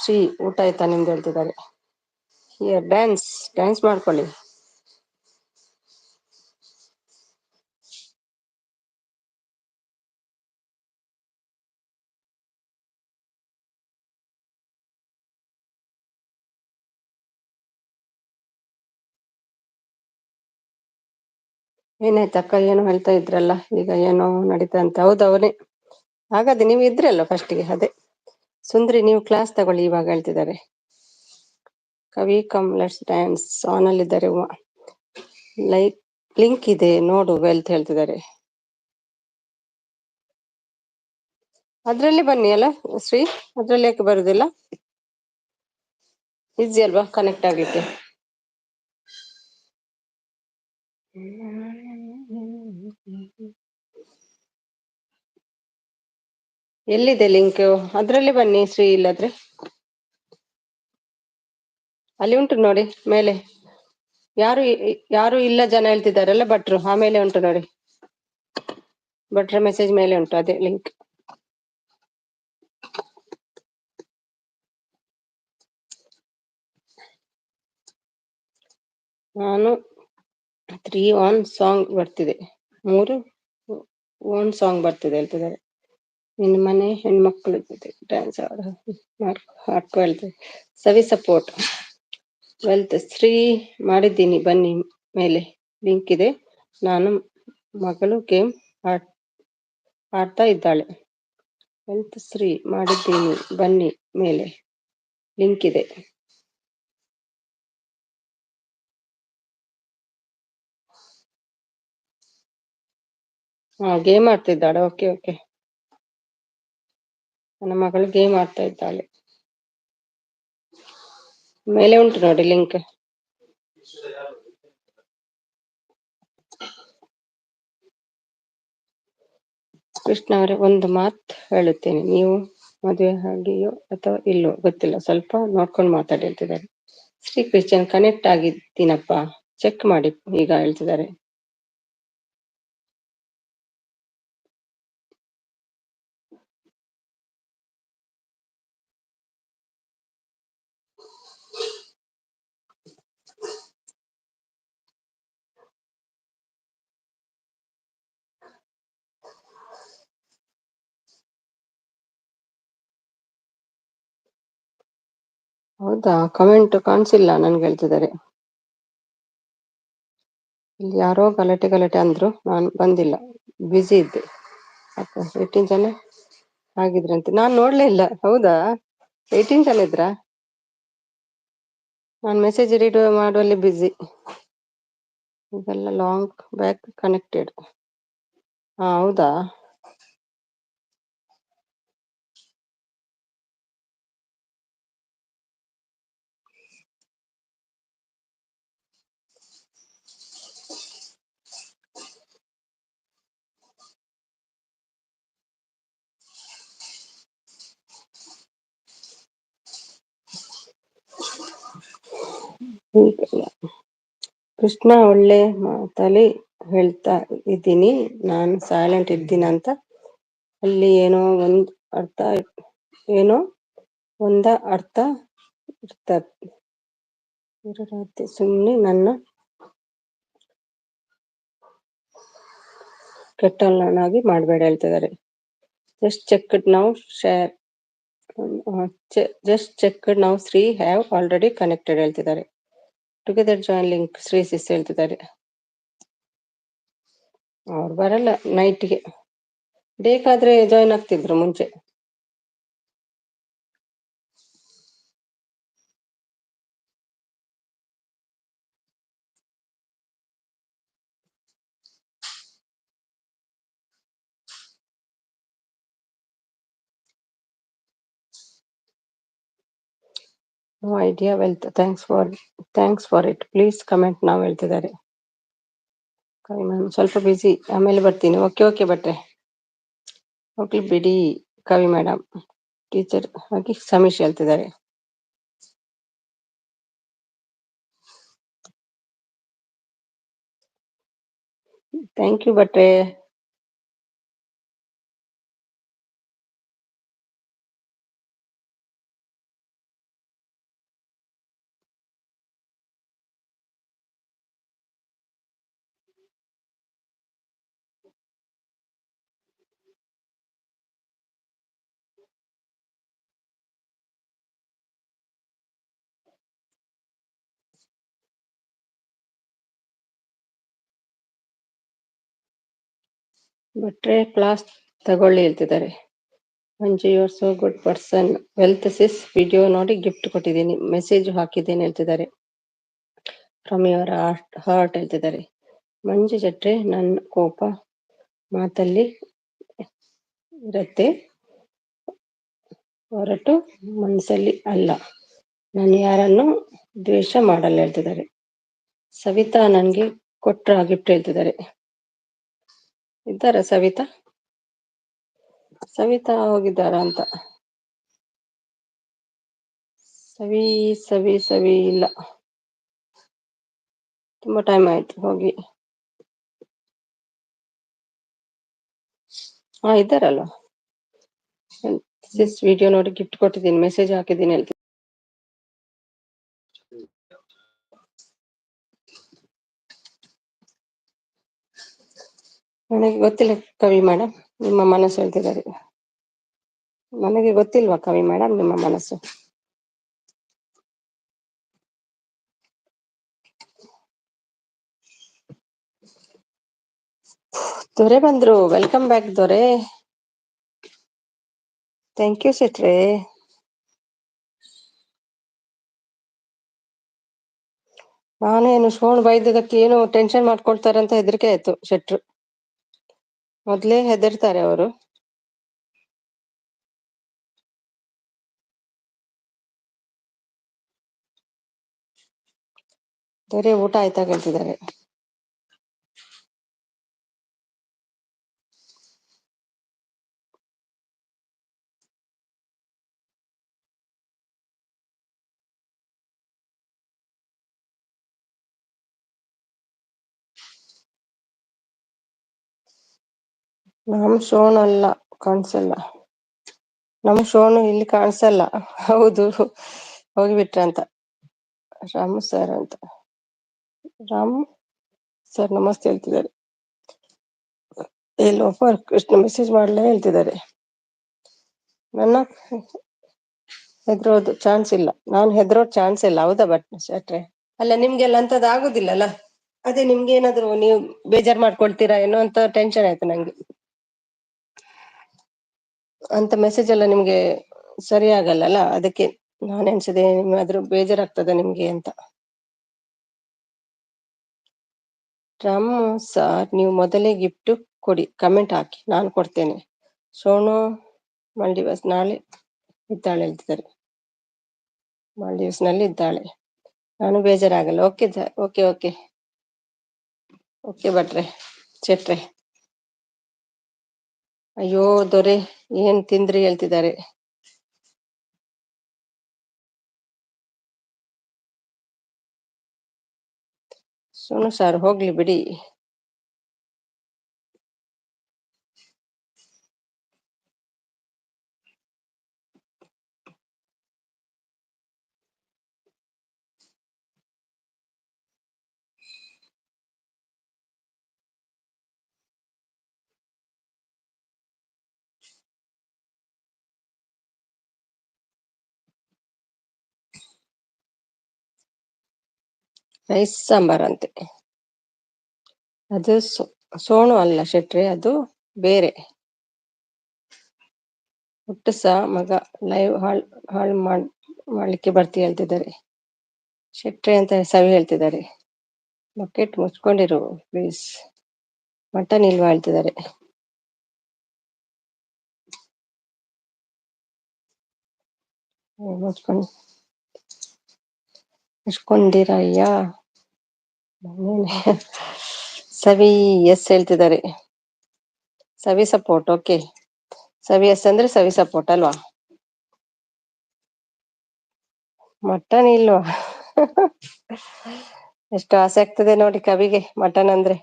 ಶ್ರೀ, ಊಟ ಆಯ್ತಾ ನಿಮ್ದು ಹೇಳ್ತಿದ್ದಾರೆ. ಡ್ಯಾನ್ಸ್ ಡ್ಯಾನ್ಸ್ ಮಾಡ್ಕೊಳ್ಳಿ. ಏನಾಯ್ತು ಅಕ್ಕ, ಏನೋ ಹೇಳ್ತಾ ಇದ್ರಲ್ಲ, ಈಗ ಏನೋ ನಡೀತಾ ಅಂತ. ಹೌದು, ಅವನೇ. ಹಾಗಾದ್ರೆ ನೀವು ಇದ್ರಲ್ಲ ಫಸ್ಟಿಗೆ, ಅದೇ ಸುಂದ್ರಿ, ನೀವು ಕ್ಲಾಸ್ ತಗೊಳ್ಳಿ ಇವಾಗ ಹೇಳ್ತಿದ್ದಾರೆ. Kavi come let's dance on ಅಲ್ಲಿದ್ದಾರೆ. ಲೈಕ್ ಲಿಂಕ್ ಇದೆ ನೋಡು ವೆಲ್ತ್ ಹೇಳ್ತಿದ್ದಾರೆ. ಅದ್ರಲ್ಲಿ ಬನ್ನಿ ಅಲ್ಲ ಶ್ರೀ, ಅದ್ರಲ್ಲಿ ಯಾಕೆ ಬರುದಿಲ್ಲ? ಈಸಿ ಅಲ್ವಾ ಕನೆಕ್ಟ್ ಆಗ್ಲಿಕ್ಕೆ? ಎಲ್ಲಿದೆ ಲಿಂಕ್? ಅದ್ರಲ್ಲಿ ಬನ್ನಿ ಶ್ರೀ, ಇಲ್ಲದ್ರೆ ಅಲ್ಲಿ ಉಂಟು ನೋಡಿ ಮೇಲೆ. ಯಾರು ಇಲ್ಲ ಜನ ಹೇಳ್ತಿದ್ದಾರಲ್ಲ ಭಟ್ರು, ಆಮೇಲೆ ಉಂಟು ನೋಡಿ, ಭಟ್ರ ಮೆಸೇಜ್ ಮೇಲೆ ಉಂಟು, ಅದೇ ಲಿಂಕ್. ನಾನು 3 ಆನ್ ಸಾಂಗ್ ಬರ್ತಿದೆ, 3 ಓನ್ ಸಾಂಗ್ ಬರ್ತಿದೆ ಹೇಳ್ತಿದ್ದಾರೆ. ನಿನ್ನ ಮನೆ ಹೆಣ್ಮಕ್ಳು ಜೊತೆ ಡ್ಯಾನ್ಸ್ ಹಾಡ್ಕೊ ಹೇಳ್ತಿದೆ. ಸವಿ ಸಪೋರ್ಟ್ ವೆಲ್ತ್ ಶ್ರೀ ಮಾಡಿದ್ದೀನಿ, ಬನ್ನಿ ಮೇಲೆ ಲಿಂಕ್ ಇದೆ. ನಾನು ಮಗಳು ಗೇಮ್ ಆಡ್ತಾ ಇದ್ದಾಳೆ. ವೆಲ್ತ್ ಶ್ರೀ ಮಾಡಿದ್ದೀನಿ, ಬನ್ನಿ ಮೇಲೆ ಲಿಂಕ್ ಇದೆ. ಗೇಮ್ ಆಡ್ತಿದ್ದಾಳೆ. ಓಕೆ ಓಕೆ, ನನ್ನ ಮಗಳು ಗೇಮ್ ಆಡ್ತಾ ಇದ್ದಾಳೆ. ಮೇಲೆ ಉಂಟು ನೋಡಿ ಲಿಂಕ್. ಕೃಷ್ಣ ಅವರೇ, ಒಂದು ಮಾತು ಹೇಳುತ್ತೇನೆ, ನೀವು ಮದುವೆ ಆಗಿಯೋ ಅಥವಾ ಇಲ್ಲೋ ಗೊತ್ತಿಲ್ಲ, ಸ್ವಲ್ಪ ನೋಡ್ಕೊಂಡು ಮಾತಾಡಿ ಹೇಳ್ತಿದ್ದಾರೆ. ಶ್ರೀ ಕ್ರಿಶ್ಚಿಯನ್ ಕನೆಕ್ಟ್ ಆಗಿದ್ದೀನಪ್ಪ, ಚೆಕ್ ಮಾಡಿ ಈಗ ಹೇಳ್ತಿದ್ದಾರೆ. ಹೌದಾ, ಕಮೆಂಟ್ ಕಾಣಿಸಿಲ್ಲ ನನ್ಗೆ ಹೇಳ್ತಿದ್ದಾರೆ. ಇಲ್ಲಿ ಯಾರೋ ಗಲಾಟೆ ಅಂದ್ರು, ನಾನು ಬಂದಿಲ್ಲ, ಬ್ಯುಸಿ ಇದ್ದೆ. 18 ಜನ ಆಗಿದ್ರಂತೆ, ನಾನು ನೋಡ್ಲೇ ಇಲ್ಲ. ಹೌದಾ, 18 ಜನ ಇದ್ರಾ? ನಾನು ಮೆಸೇಜ್ ರೀಡ್ ಮಾಡುವಲ್ಲಿ ಬ್ಯುಸಿ. ಇದೆಲ್ಲ ಲಾಂಗ್ ಬ್ಯಾಕ್ ಕನೆಕ್ಟೆಡ್. ಹೌದಾ, ಹೀಗೆಲ್ಲ ಕೃಷ್ಣ ಒಳ್ಳೆ ಮಾತಲ್ಲಿ ಹೇಳ್ತಾ ಇದ್ದೀನಿ, ನಾನು ಸೈಲೆಂಟ್ ಇದ್ದೀನಂತ. ಅಲ್ಲಿ ಏನೋ ಒಂದ ಅರ್ಥ ಇರ್ತದೆ, ಸುಮ್ನೆ ನನ್ನ ಕೆಟ್ಟವನಾಗಿ ಮಾಡಬೇಡ ಹೇಳ್ತಿದ್ದಾರೆ. Just check now share, just check now Shri have already connected ಹೇಳ್ತಿದ್ದಾರೆ. Together join link Shri sis ಹೇಳ್ತಿದ್ದಾರೆ. ಅವ್ರು ಬರಲ್ಲ ನೈಟ್ಗೆ, ಬೇಕಾದ್ರೆ ಜಾಯಿನ್ ಆಗ್ತಿದ್ರು ಮುಂಚೆ. No idea wealth, thanks for it, please comment ನಾವು ಹೇಳ್ತಿದ್ದಾರೆ. ಸ್ವಲ್ಪ ಬಿಸಿ, ಆಮೇಲೆ ಬರ್ತೀನಿ. ಓಕೆ ಬಟ್ರೆ, ಹೋಗ್ಲಿ ಬಿಡಿ ಕವಿ ಮೇಡಮ್. ಟೀಚರ್ ಆಗಿ ಸಮೀಶ್ ಹೇಳ್ತಿದ್ದಾರೆ. ಥ್ಯಾಂಕ್ ಯು ಭಟ್ರೆ. ಭಟ್ರೆ ಕ್ಲಾಸ್ ತಗೊಳ್ಳಿ ಹೇಳ್ತಿದ್ದಾರೆ. Manju you are so good person. Wealth sis video ನೋಡಿ ಗಿಫ್ಟ್ ಕೊಟ್ಟಿದ್ದೀನಿ, ಮೆಸೇಜ್ ಹಾಕಿದ್ದೇನೆ ಹೇಳ್ತಿದ್ದಾರೆ. ಫ್ರಮ್ ಯುವರ್ ಹಾರ್ಟ್ ಹೇಳ್ತಿದ್ದಾರೆ. ಮಂಜು ಜಟ್ರೆ, ನನ್ನ ಕೋಪ ಮಾತಲ್ಲಿ ಇರತ್ತೆ, ಹೊರಟು ಮನಸ್ಸಲ್ಲಿ ಅಲ್ಲ. ನಾನು ಯಾರನ್ನು ದ್ವೇಷ ಮಾಡಲ್ಲ ಹೇಳ್ತಿದ್ದಾರೆ. ಸವಿತಾ ನನ್ಗೆ ಕೊಟ್ರ ಗಿಫ್ಟ್ ಹೇಳ್ತಿದ್ದಾರೆ. ಇದ್ದಾರ ಸವಿತಾ? ಸವಿತಾ ಹೋಗಿದ್ದಾರ ಅಂತ. ಸವಿ ಸವಿ ಸವಿ ಇಲ್ಲ, ತುಂಬಾ ಟೈಮ್ ಆಯ್ತು ಹೋಗಿ. ಹಾ ಇದ್ದಾರಲ್ಲ. ಸಿಸ್ ವಿಡಿಯೋ ನೋಡಿ ಗಿಫ್ಟ್ ಕೊಟ್ಟಿದ್ದೀನಿ, ಮೆಸೇಜ್ ಹಾಕಿದ್ದೀನಿ ಹೇಳ್ತೀನಿ. ನನಗೆ ಗೊತ್ತಿಲ್ಲ ಕವಿ ಮೇಡಮ್, ನಿಮ್ಮ ಮನಸ್ಸು ಹೇಳ್ತಿದ್ದಾರೆ. ನನಗೆ ಗೊತ್ತಿಲ್ವಾ ಕವಿ ಮೇಡಮ್ ನಿಮ್ಮ ಮನಸ್ಸು? ದೊರೆ ಬಂದ್ರು, ವೆಲ್ಕಮ್ ಬ್ಯಾಕ್ ದೊರೆ. ಥ್ಯಾಂಕ್ ಯು ಶೆಟ್ರೆ. ನಾನೇನು ಶೋಣ್ ಬೈದದಕ್ಕೆ ಏನು ಟೆನ್ಷನ್ ಮಾಡ್ಕೊಳ್ತಾರೆ ಅಂತ ಹೆದರಿಕೆ ಆಯ್ತು ಶೆಟ್ರು. ಮೊದ್ಲೇ ಹೆದರ್ತಾರೆ ಅವರು. ದೊರೆ ಊಟ ಆಯ್ತಾ ಕೇಳ್ತಿದ್ದಾರೆ. ನಮ್ ಶೋನ್ ಅಲ್ಲ, ಕಾಣಿಸಲ್ಲ. ನಮ್ ಶೋನು ಇಲ್ಲಿ ಕಾಣಿಸಲ್ಲ. ಹೌದು, ಹೋಗಿಬಿಟ್ರ ಅಂತ. ರಾಮು ಸರ್ ಅಂತ. ರಾಮು ಸರ್ ನಮಸ್ತೆ ಹೇಳ್ತಿದ್ದಾರೆ. ಲೋಫರ್ ಕೃಷ್ಣ ಮೆಸೇಜ್ ಮಾಡ್ಲೇ ಹೇಳ್ತಿದ್ದಾರೆ. ನನ್ನ ಹೆದರೋದು ಚಾನ್ಸ್ ಇಲ್ಲ, ನಾನು ಹೆದರೋ ಚಾನ್ಸ್ ಇಲ್ಲ. ಹೌದಾ ಬಟ್ ಶೆಟ್ರೆ? ಅಲ್ಲ ನಿಮ್ಗೆಲ್ಲ ಅಂತದ್ ಆಗುದಿಲ್ಲಲ್ಲ, ಅದೇ ನಿಮ್ಗೆ ಏನಾದ್ರು ನೀವು ಬೇಜಾರ್ ಮಾಡ್ಕೊಳ್ತೀರಾ ಏನೋ ಅಂತ ಟೆನ್ಷನ್ ಆಯ್ತು ನಂಗೆ. ಅಂತ ಮೆಸೇಜ್ ಎಲ್ಲ ನಿಮ್ಗೆ ಸರಿ ಆಗಲ್ಲಲ್ಲ, ಅದಕ್ಕೆ ನಾನು ಎನ್ಸಿದೆ ನಿಮ್ಗಾದ್ರೂ ಬೇಜಾರಾಗ್ತದ ನಿಮ್ಗೆ ಅಂತ. ರಾಮು ಸಾರ್, ನೀವು ಮೊದಲೇ ಗಿಫ್ಟ್ ಕೊಡಿ, ಕಮೆಂಟ್ ಹಾಕಿ, ನಾನು ಕೊಡ್ತೇನೆ. ಸೋನು ಮಾಲ್ಡೀವ್ಸ್ ನಾಳೆ ಇದ್ದಾಳೆ ಹೇಳ್ತಿದ್ದಾರೆ. ಮಾಲ್ಡೀವ್ಸ್ ನಲ್ಲಿ ಇದ್ದಾಳೆ, ನಾನು ಬೇಜಾರಾಗಲ್ಲ. ಓಕೆ ಓಕೆ ಓಕೆ ಓಕೆ ಭಟ್ರೆ ಶೆಟ್ರೆ. ಅಯ್ಯೋ ದೊರೆ, ಏನ್ ತಿಂದ್ರಿ ಹೇಳ್ತಿದ್ದಾರೆ. ಸೋನು ಸಾರ್ ಹೋಗ್ಲಿ ಬಿಡಿ. ರೈಸ್ ಸಾಂಬಾರ್ ಅಂತೆ. ಅದು ಸೋಣು ಅಲ್ಲ ಶೆಟ್ರೆ, ಅದು ಬೇರೆ. ಹುಟ್ಟುಸ ಮಗ ಲೈವ್ ಹಾಳು ಮಾಡ್ಲಿಕ್ಕೆ ಬರ್ತಿ ಹೇಳ್ತಿದ್ದಾರೆ ಶೆಟ್ರೆ ಅಂತ ಸವಿ ಹೇಳ್ತಿದ್ದಾರೆ. Bucket ಮುಚ್ಕೊಂಡಿರು please. ಮಟನ್ ಇಲ್ವಾ ಹೇಳ್ತಿದ್ದಾರೆ. ಮುಚ್ಕೊಂಡಿರಯ್ಯ. ಸವಿ ಎಸ್ ಹೇಳ್ತಿದ್ದಾರೆ. ಸವಿ ಸಪೋರ್ಟ್. ಓಕೆ, ಸವಿ ಎಸ್ ಅಂದ್ರೆ ಸವಿ ಸಪೋರ್ಟ್ ಅಲ್ವಾ? ಮಟನ್ ಇಲ್ವಾ? ಎಷ್ಟು ಆಸೆ ಆಗ್ತದೆ ನೋಡಿ ಕವಿಗೆ ಮಟನ್ ಅಂದ್ರೆ.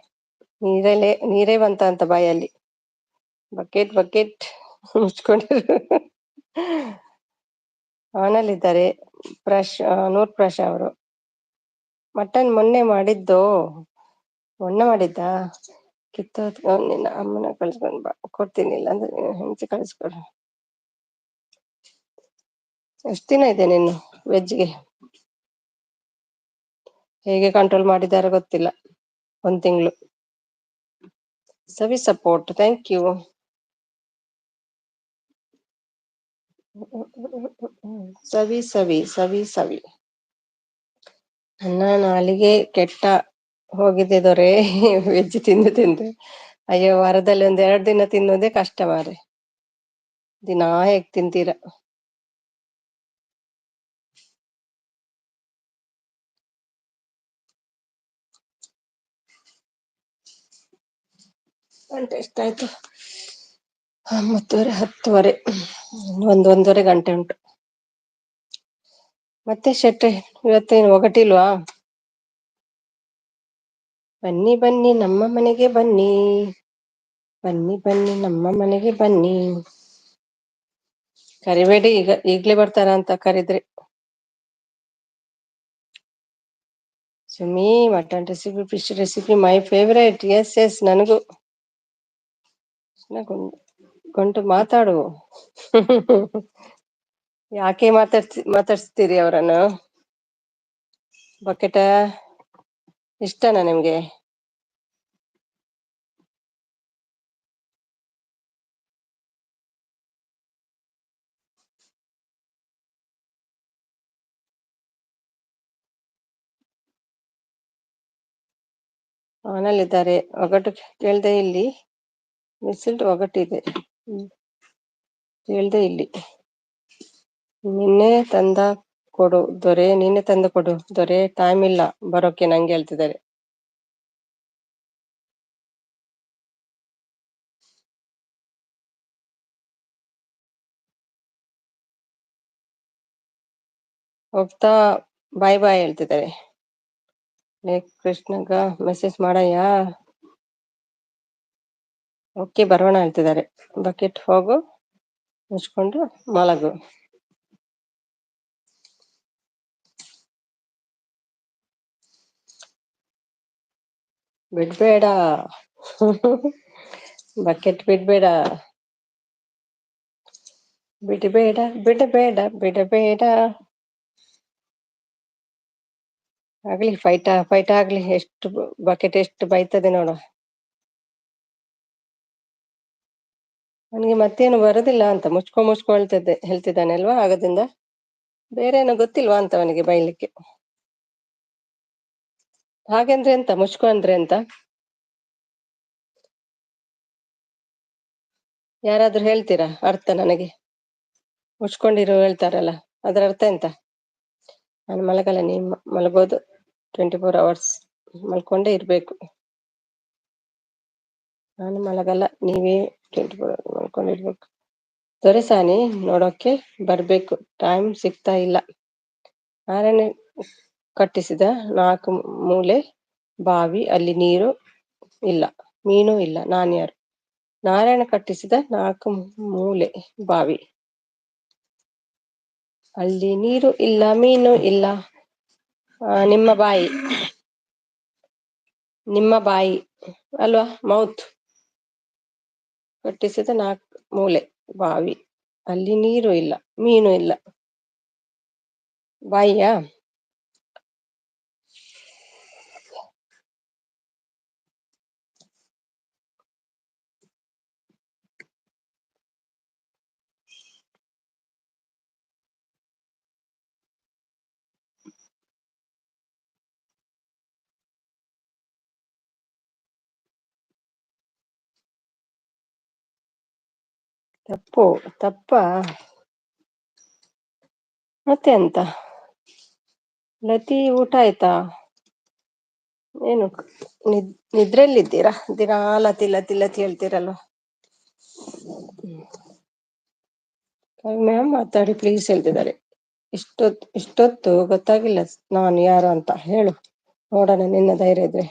ನೀರೇ ಬಂತ ಅಂತ ಬಾಯಲ್ಲಿ. ಬಕೆಟ್ ಮುಚ್ಕೊಂಡಿರು. ಅವನಲ್ಲಿದ್ದಾರೆ ನೂರ್ ಪ್ರಾಶ್ ಅವರು. ಮಟನ್ ಮೊನ್ನೆ ಮಾಡಿದ್ದ ಕಿತ್ತೋದ್ ನಿನ್ನ ಅಮ್ಮನ ಕಳ್ಸ್ಕೊಂಡ್ ಬಾ, ಕೊಡ್ತೀನಿ ಇಲ್ಲ ಅಂದ್ರೆ ಹೆಂಚಿ ಕಳ್ಸ್ಕೊಡು. ಎಷ್ಟ್ ದಿನ ಇದೆ ನೀನು ವೆಜ್ಗೆ? ಹೇಗೆ ಕಂಟ್ರೋಲ್ ಮಾಡಿದಾರೋ ಗೊತ್ತಿಲ್ಲ. 1 ತಿಂಗಳು. ಸವಿ ಸಪೋರ್ಟ್, ಥ್ಯಾಂಕ್ ಯು. ಸವಿ ನನ್ನ ನಾಲಿಗೆ ಕೆಟ್ಟ ಹೋಗಿದೆ ದೊರೆ ವೆಜ್ ತಿಂದು. ಅಯ್ಯೋ, ವಾರದಲ್ಲಿ 1-2 ದಿನ ತಿನ್ನೋದೇ ಕಷ್ಟ ಮಾರೆ. ದಿನಾ ಹೇಗ್ ತಿಂತೀರ? ಗಂಟೆ ಎಷ್ಟಾಯ್ತು? 9:30, 10:30. 1-1.5 ಗಂಟೆ ಉಂಟು. ಮತ್ತೆ ಶೆಟ್ರೆ, ಇವತ್ತೇನು ಒಗಟಿಲ್ವಾ? ಬನ್ನಿ ನಮ್ಮ ಮನೆಗೆ ಬನ್ನಿ. ಬನ್ನಿ ನಮ್ಮ ಮನೆಗೆ ಬನ್ನಿ. ಕರಿಬೇಡಿ, ಈಗ್ಲೇ ಬರ್ತಾರ ಅಂತ ಕರಿದ್ರೆ. Sumi, mutton recipe, fish recipe my favourite. Yes ನನಗೂ. ಗೊಂಟು ಮಾತಾಡು. ಯಾಕೆ ಮಾತಾಡ್ಸ್ತೀರಿ ಅವರನ್ನು? ಬಕೆಟ ಇಷ್ಟನಾ ನಿಮ್ಗೆ? ಅವನಲ್ಲಿದ್ದಾರೆ. ಒಗಟು ಕೇಳ್ದೆ ಇಲ್ಲಿ. ಮಿಸಿಲ್ಡ್ ಒಗಟಿದೆ. ಕೇಳ್ದೆ ಇಲ್ಲಿ. ನಿನ್ನೆ ತಂದ ಕೊಡು ದೊರೆ, ಟೈಮ್ ಇಲ್ಲ ಬರೋಕೆ ನಂಗೆ ಹೇಳ್ತಿದ್ದಾರೆ. ಹೋಗ್ತಾ ಬಾಯ್ ಹೇಳ್ತಿದ್ದಾರೆ. ಕೃಷ್ಣಗ ಮೆಸೇಜ್ ಮಾಡಯ್ಯ. ಓಕೆ, ಬರೋಣ ಹೇಳ್ತಿದ್ದಾರೆ. ಬಕೆಟ್ ಹೋಗು, ಮುಚ್ಕೊಂಡು ಮಲಗು. ಬಿಡ್ಬೇಡ ಬಕೆಟ್, ಬಿಡ್ಬೇಡ. ಆಗ್ಲಿ ಫೈಟ್ ಆಗ್ಲಿ. ಬಕೆಟ್ ಎಷ್ಟು ಬೈತದೆ ನೋಡು. ನನಗೆ ಮತ್ತೇನು ಬರುದಿಲ್ಲ ಅಂತ ಹೇಳ್ತಿದ್ದಾನೆ ಅಲ್ವಾ ಆಗದಿಂದ. ಬೇರೆ ಏನೋ ಗೊತ್ತಿಲ್ವಾ ಅಂತ ಅವನಿಗೆ ಬೈಲಿಕ್ಕೆ. ಹಾಗೆಂದ್ರೆ ಎಂತ? ಮುಚ್ಕೊ ಅಂದ್ರೆ ಎಂತ? ಯಾರಾದ್ರೂ ಹೇಳ್ತೀರಾ ಅರ್ಥ ನನಗೆ? ಮುಚ್ಕೊಂಡಿರು ಹೇಳ್ತಾರಲ್ಲ, ಅದರ ಅರ್ಥ ಎಂತ? ನಾನು ಮಲಗಲ್ಲ, ನೀನ್ ಮಲಗೋದು 24 hours ಮಲ್ಕೊಂಡೇ ಇರ್ಬೇಕು. ನಾನು ಮಲಗಲ್ಲ, ನೀವೇ 24 hours ಮಲ್ಕೊಂಡಿರ್ಬೇಕು. ದೊರೆಸಾನಿ ನೋಡೋಕೆ ಬರ್ಬೇಕು, ಟೈಮ್ ಸಿಗ್ತಾ ಇಲ್ಲ. ನಾರಾಯಣ ಕಟ್ಟಿಸಿದ 4 ಮೂಲೆ ಬಾವಿ, ಅಲ್ಲಿ ನೀರು ಇಲ್ಲ, ಮೀನು ಇಲ್ಲ. ನಾನ್ಯಾರು? ನಾರಾಯಣ ಕಟ್ಟಿಸಿದ 4 ಮೂಲೆ ಬಾವಿ, ಅಲ್ಲಿ ನೀರು ಇಲ್ಲ, ಮೀನು ಇಲ್ಲ. ನಿಮ್ಮ ಬಾಯಿ ಅಲ್ವಾ? ಮೌತ್. ಕಟ್ಟಿಸಿದ 4 ಮೂಲೆ ಬಾವಿ, ಅಲ್ಲಿ ನೀರು ಇಲ್ಲ, ಮೀನು ಇಲ್ಲ. ಬಾಯಿಯಾ? ತಪ್ಪಾ? ಮತ್ತೆ ಎಂತ? ಲತಿ, ಊಟ ಆಯ್ತಾ? ಏನು ನಿದ್ರೆಯಲ್ಲಿದ್ದೀರಾ? ದಿನಾ ಲತಿ ಹೇಳ್ತೀರಲ್ವ. ಮ್ಯಾಮ್ ಮಾತಾಡಿ ಪ್ಲೀಸ್ ಹೇಳ್ತಿದ್ದಾರೆ. ಇಷ್ಟೊತ್ತು ಗೊತ್ತಾಗಿಲ್ಲ ನಾನು ಯಾರು ಅಂತ. ಹೇಳು ನೋಡೋಣ, ನಿನ್ನ ಧೈರ್ಯ ಇದ್ರೆ.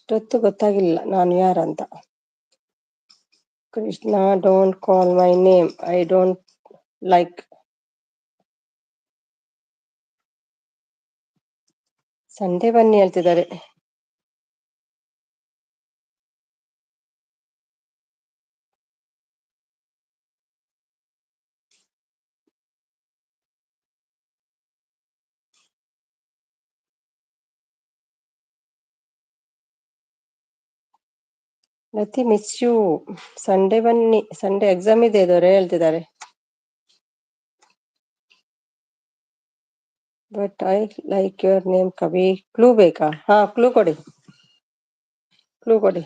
ಇಷ್ಟೊತ್ತು ಗೊತ್ತಾಗಿಲ್ಲ ನಾನು ಯಾರಂತ. Krishna don't call my name, I don't like. Sunday ಬನ್ನಿ ಹೇಳ್ತಿದ್ದಾರೆ. ಲತಿ ಮಿಸ್ ಯು. ಸಂಡೇ ಬನ್ನಿ, ಸಂಡೇ ಎಕ್ಸಾಮ್ ಇದೆ ದೊರೆ ಹೇಳ್ತಿದ್ದಾರೆ. But I like your name ಕವಿ. ಕ್ಲೂ ಬೇಕಾ? ಹಾ, ಕ್ಲೂ ಕೊಡಿ, ಕ್ಲೂ ಕೊಡಿ.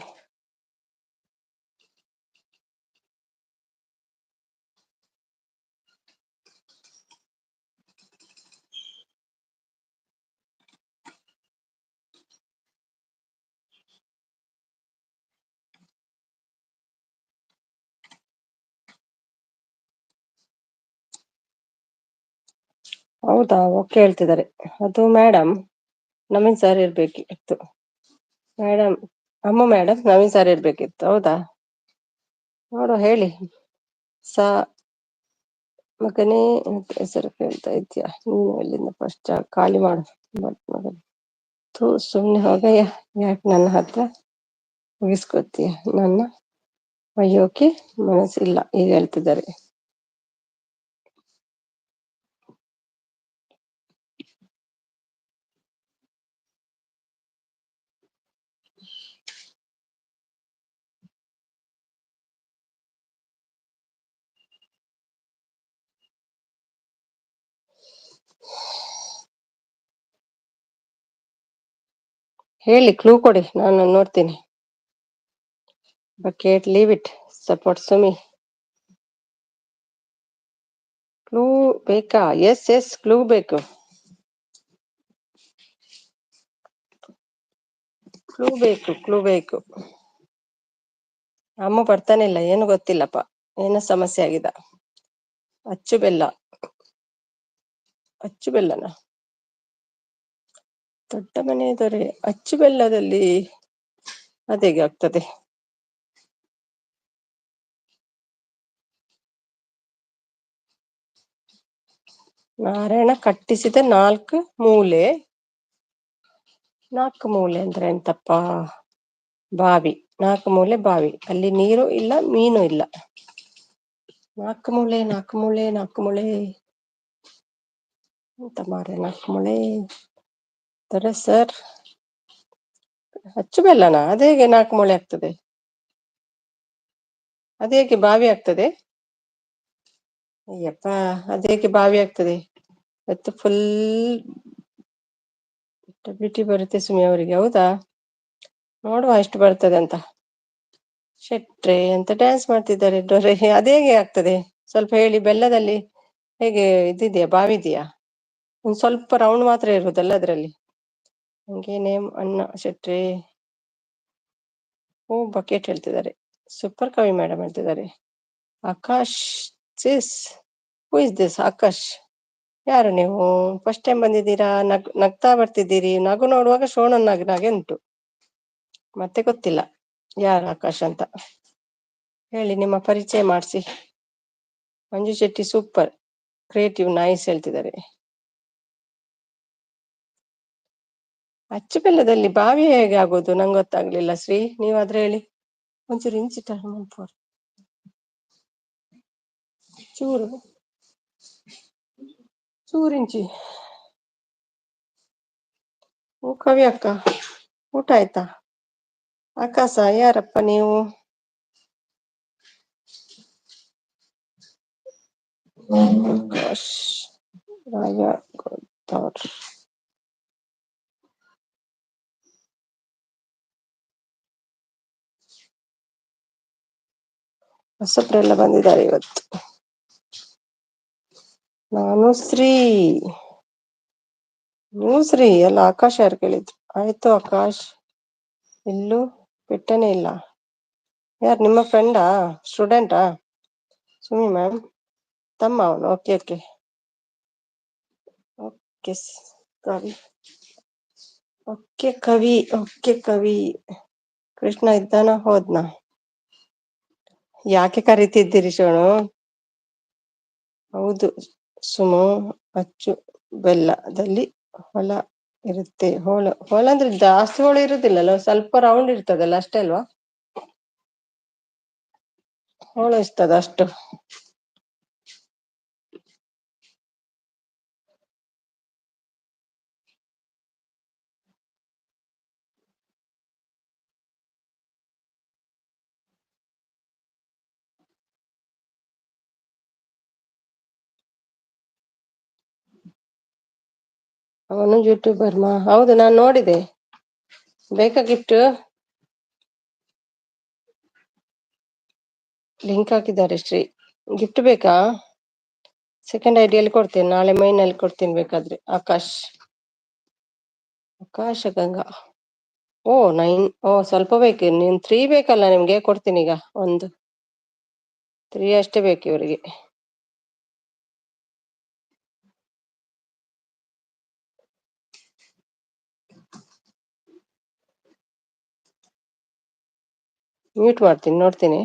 ಹೌದಾ, ಓಕೆ ಹೇಳ್ತಿದ್ದಾರೆ. ಅದು ಮೇಡಮ್ ನವೀನ್ ಸರ್ ಇರ್ಬೇಕಿತ್ತು. ಮೇಡಮ್ ಮೇಡಮ್ ನವೀನ್ ಸರ್ ಇರ್ಬೇಕಿತ್ತು. ಹೌದಾ, ನೋಡುವ ಹೇಳಿ. ಸಾ ಮಗನೇ ಹೆಸರು ಕೇಳ್ತಾ ಇದ್ಯಾ ನೀನು? ಎಲ್ಲಿಂದ ಫಸ್ಟ್ ಖಾಲಿ ಮಾಡು. ಮಗನೇ ಸುಮ್ನೆ ಹೋಗಯ್ಯ, ಯಾಕೆ ನನ್ನ ಹತ್ರ ಮುಗಿಸ್ಕೊತೀಯ? ನನ್ನ ಒಯ್ಯೋಕೆ ಮನಸ್ಸಿಲ್ಲ ಈಗ ಹೇಳ್ತಿದ್ದಾರೆ. ಹೇಳಿ, ಕ್ಲೂ ಕೊಡಿ, ನಾನು ನೋಡ್ತೀನಿ. Bucket, leave it, support Sumi. Clue ಬೇಕಾ? ಎಸ್ ಎಸ್, ಕ್ಲೂ ಬೇಕು, ಕ್ಲೂ ಬೇಕು, ಕ್ಲೂ ಬೇಕು. ಅಮ್ಮ ಬರ್ತಾನೆ ಇಲ್ಲ, ಏನು ಗೊತ್ತಿಲ್ಲಪ್ಪ, ಏನೋ ಸಮಸ್ಯೆ ಆಗಿದೆ. ಅಚ್ಚು ಬೆಲ್ಲ, ಅಚ್ಚು ಬೆಲ್ಲನ? ದೊಡ್ಡ ಮನೆ ದೊರೆ ಅಚ್ಚು ಬೆಲ್ಲದಲ್ಲಿ ಅದೇಗೆ ಆಗ್ತದೆ? ನಾರಾಯಣ ಕಟ್ಟಿಸಿದ ನಾಲ್ಕು ಮೂಲೆ. ನಾಲ್ಕು ಮೂಲೆ ಅಂದ್ರೆ ಎಂತಪ್ಪ? ಬಾವಿ, ನಾಲ್ಕು ಮೂಲೆ ಬಾವಿ, ಅಲ್ಲಿ ನೀರು ಇಲ್ಲ, ಮೀನು ಇಲ್ಲ. ನಾಲ್ಕು ಮೂಲೆ, ನಾಲ್ಕು ಮೂಲೆ, ನಾಲ್ಕು ಮೂಲೆ ಎಂತ ಮಾರೆ? ನಾಲ್ಕು ಮೂಲೆ ದೊರೆ ಸರ್. ಅಚ್ಚು ಬೆಲ್ಲನ? ಅದೇಗೆ ನಾಲ್ಕು ಮೂಲೆ ಆಗ್ತದೆ? ಅದೇಗೆ ಬಾವಿ ಆಗ್ತದೆ? ಅಯ್ಯಪ್ಪ, ಅದೇಗೆ ಬಾವಿ ಆಗ್ತದೆ? ಮತ್ತು ಫುಲ್ ಬಿಟಿ ಬರುತ್ತೆ ಸುಮಿ ಅವರಿಗೆ. ಹೌದಾ, ನೋಡುವ ಎಷ್ಟು ಬರ್ತದೆ ಅಂತ. ಶೆಟ್ರೆ ಅಂತ ಡ್ಯಾನ್ಸ್ ಮಾಡ್ತಿದ್ದಾರೆ ಡೊರೆ. ಅದೇಗೆ ಆಗ್ತದೆ ಸ್ವಲ್ಪ ಹೇಳಿ. ಬೆಲ್ಲದಲ್ಲಿ ಹೇಗೆ ಇದಿದೆಯಾ, ಬಾವಿ ಇದೆಯಾ? ಒಂದ್ ಸ್ವಲ್ಪ ರೌಂಡ್ ಮಾತ್ರ ಇರುವುದಲ್ಲ ಅದ್ರಲ್ಲಿ. ಹಂಗೆ ನೇಮ್ ಅಣ್ಣ ಶೆಟ್ರೆ. ಓ, ಬಕೆಟ್ ಹೇಳ್ತಿದ್ದಾರೆ. ಸೂಪರ್ ಕವಿ ಮೇಡಮ್ ಹೇಳ್ತಿದ್ದಾರೆ. Akash sis, who is this Akash? ಯಾರು ನೀವು? ಫಸ್ಟ್ ಟೈಮ್ ಬಂದಿದ್ದೀರಾ? ನಗ್ತಾ ಬರ್ತಿದ್ದೀರಿ. ನಗು ನೋಡುವಾಗ ಶೋಣ ನಗೆ ಉಂಟು. ಮತ್ತೆ ಗೊತ್ತಿಲ್ಲ ಯಾರು ಆಕಾಶ್ ಅಂತ. ಹೇಳಿ, ನಿಮ್ಮ ಪರಿಚಯ ಮಾಡಿಸಿ. ಮಂಜು ಶೆಟ್ಟಿ ಸೂಪರ್, ಕ್ರಿಯೇಟಿವ್, ನೈಸ್ ಹೇಳ್ತಿದ್ದಾರೆ. ಅಚ್ಚು ಬೆಲ್ಲದಲ್ಲಿ ಬಾವಿ ಹೇಗೆ ಆಗೋದು? ನಂಗೆ ಗೊತ್ತಾಗ್ಲಿಲ್ಲ. ಶ್ರೀ, ನೀವಾದ್ರೆ ಹೇಳಿ. ಒಂಚೂರು ಇಂಚಿಟ ಚೂರು ಚೂರಿಂಚಿ. ಓ ಕವಿ ಅಕ್ಕ, ಊಟ ಆಯ್ತಾ? ಆಕಾಶ ಯಾರಪ್ಪ ನೀವು? ಆಕಾಶ್ ರಾಯ ಗೊತ್ತವ್ರ. ಹೊಸಬ್ರೆಲ್ಲ ಬಂದಿದ್ದಾರೆ ಇವತ್ತು. ನಾನು ಶ್ರೀ. ನೀವು ಶ್ರೀ ಎಲ್ಲ. ಆಕಾಶ್ ಯಾರು ಕೇಳಿದ್ರು? ಆಯ್ತು ಆಕಾಶ್. ಇಲ್ಲೂ ಬಿಟ್ಟನೇ ಇಲ್ಲ. ಯಾರು ನಿಮ್ಮ ಫ್ರೆಂಡಾ? ಸ್ಟೂಡೆಂಟಾ? ಸುಮಿ ಮ್ಯಾಮ್ ತಮ್ಮ ಅವನು. ಓಕೆ ಓಕೆ ಓಕೆ ಕವಿ. ಓಕೆ ಕವಿ, ಓಕೆ ಕವಿ. ಕೃಷ್ಣ ಇದ್ದಾನ ಹೋದ್ನ? ಯಾಕೆ ಕರಿತಿದ್ದೀರಿ ಶೋಣು? ಹೌದು ಸುಮು, ಅಚ್ಚು ಬೆಲ್ಲದಲ್ಲಿ ಹೊಲ ಇರುತ್ತೆ. ಹೋಳ ಅಂದ್ರೆ ಜಾಸ್ತಿ ಹೋಳ ಇರುದಿಲ್ಲಲ್ಲ, ಸ್ವಲ್ಪ ರೌಂಡ್ ಇರ್ತದಲ್ಲ ಅಷ್ಟೇ ಅಲ್ವಾ? ಹೋಳ ಇರ್ತದ ಅಷ್ಟು. ಅವನು ಯೂಟ್ಯೂಬರ್ ಹೌದು, ನಾನು ನೋಡಿದೆ. ಬೇಕಾ ಗಿಫ್ಟ್? ಲಿಂಕ್ ಹಾಕಿದ್ದಾರೆ ಶ್ರೀ. ಗಿಫ್ಟ್ ಬೇಕಾ? ಸೆಕೆಂಡ್ ಐಡಿಯಲ್ಲಿ ಕೊಡ್ತೀನಿ, ನಾಳೆ ಮೈನಲ್ಲಿ ಕೊಡ್ತೀನಿ ಬೇಕಾದ್ರೆ. ಆಕಾಶ ಗಂಗಾ. ಓ 9. ಸ್ವಲ್ಪ ಬೇಕು. ನೀನ್ 3 ಬೇಕಲ್ಲ ನಿಮ್ಗೆ, ಕೊಡ್ತೀನಿ ಈಗ. 3 ಅಷ್ಟೇ ಬೇಕು ಇವರಿಗೆ. ಮ್ಯೂಟ್ ಮಾಡ್ತೀನಿ, ನೋಡ್ತೀನಿ.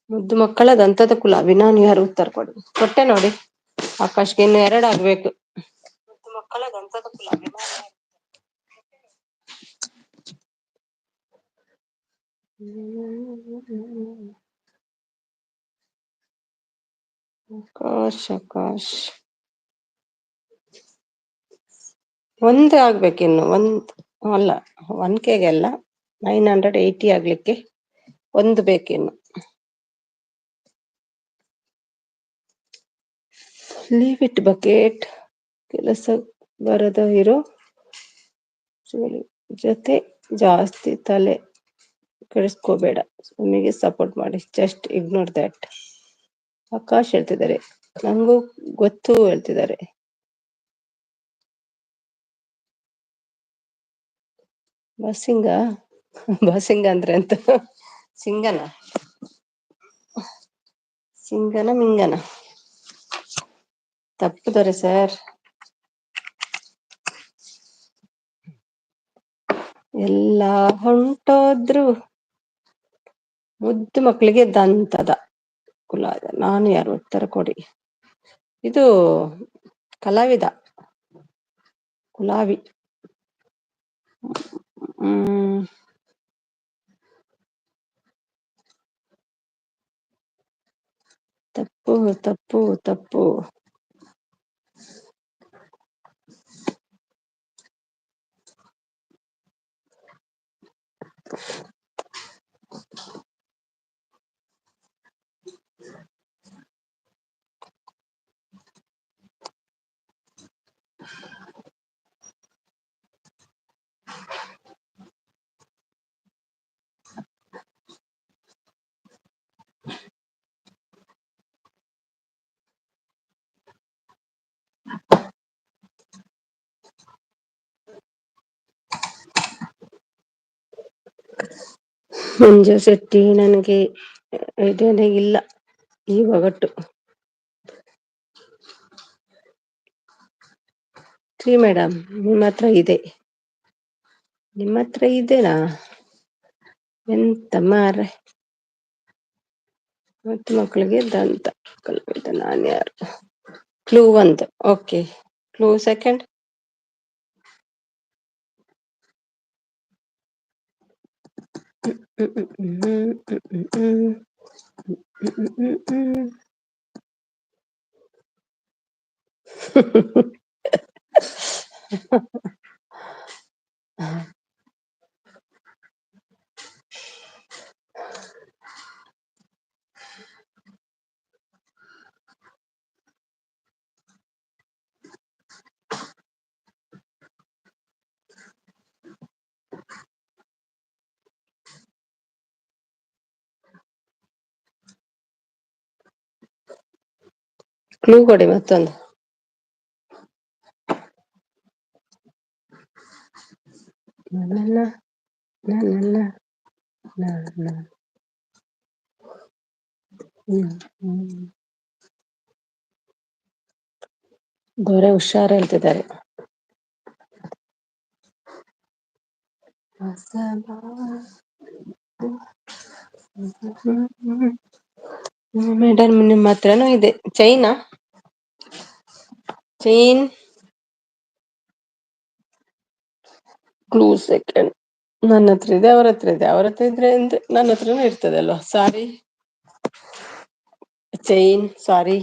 ಮುದ್ದು ಮಕ್ಕಳ ದಂತದ ಕುಲಾವಿ. ನಾನು ಯಾರು ಉತ್ತರ ಕೊಟ್ಟೆ ನೋಡಿ. ಆಕಾಶ್ಗೆ ಇನ್ನು 2 ಆಗ್ಬೇಕು. ಮುದ್ದು ಮಕ್ಕಳ ದಂತದ ಕುಲಾವಿ. ಆಕಾಶ್ 1 ಆಗ್ಬೇಕಿನ್ನು. ಅಲ್ಲ, 1Kಗೆ ಅಲ್ಲ, 980 ಆಗ್ಲಿಕ್ಕೆ 1 ಬೇಕಿನ್ನು. Leave it bucket. ಕೆಲಸ ಬರದ ಇರೋ ಜೊತೆ ಜಾಸ್ತಿ ತಲೆ ಕೆಡಿಸ್ಕೋಬೇಡ. ಸ್ವಾಮಿಗೆ ಸಪೋರ್ಟ್ ಮಾಡಿ. Just ignore that. ಆಕಾಶ್ ಹೇಳ್ತಿದ್ದಾರೆ. ನಂಗೂ ಗೊತ್ತು ಹೇಳ್ತಿದ್ದಾರೆ. ಬಸಿಂಗ ಅಂದ್ರೆ ಅಂತ. ಸಿಂಗನ ಮಿಂಗನ ತಪ್ಪಿದ್ದಾರೆ ಸರ್. ಎಲ್ಲ ಹೊಂಟೋದ್ರು. ಮುದ್ದು ಮಕ್ಕಳಿಗೆ ದಂತದ ಕುಲಾದ. ನಾನು ಯಾರು ಉತ್ತರ ಕೊಡಿ. ಇದು ಕಲಾವಿದ, ಕುಲಾವಿ. ತಪ್ಪು. ಮಂಜು ಶೆಟ್ಟಿ, ನನಗೆ ಐಡಿಯಾನೇ ಇಲ್ಲ ಈ ಒಗಟು. 3 ಮೇಡಮ್, ನಿಮ್ಮ ಹತ್ರ ಇದೆ. ನಿಮ್ಮ ಹತ್ರ ಇದೆನಾ? ಎಂತ ಮಾರ್ರೆ, ಮತ್ತು ಮಕ್ಕಳಿಗೆ ದಂತ ಕಲ್ಪಿತ ನಾನು ಯಾರು? ಕ್ಲೂ ಒಂದು, ಓಕೆ. Clue second. ಕ್ಲೂ ಕೊಡಿ ಮತ್ತೊಂದು. ನನ್ನಲ್ಲ ನನ್ನಲ್ಲ ನನ್ನ ದೊರೆ ಹುಷಾರ್ ಹೇಳ್ತಿದ್ದಾರೆ. ಮೇಡಮ್ ನಿಮ್ಮ ಹತ್ರನೂ ಇದೆ ಚೈನಾ? ಚೈನ್. Clue second. ನನ್ನ ಹತ್ರ ಇದೆ, ಅವ್ರ ಹತ್ರ ಇದೆ, ಅವ್ರ ಹತ್ರ ಇದ್ರೆ ಅಂದ್ರೆ ನನ್ನ ಹತ್ರನೂ ಇರ್ತದೆ ಅಲ್ವಾ? ಸಾರಿ, ಚೈನ್, ಸಾರಿ.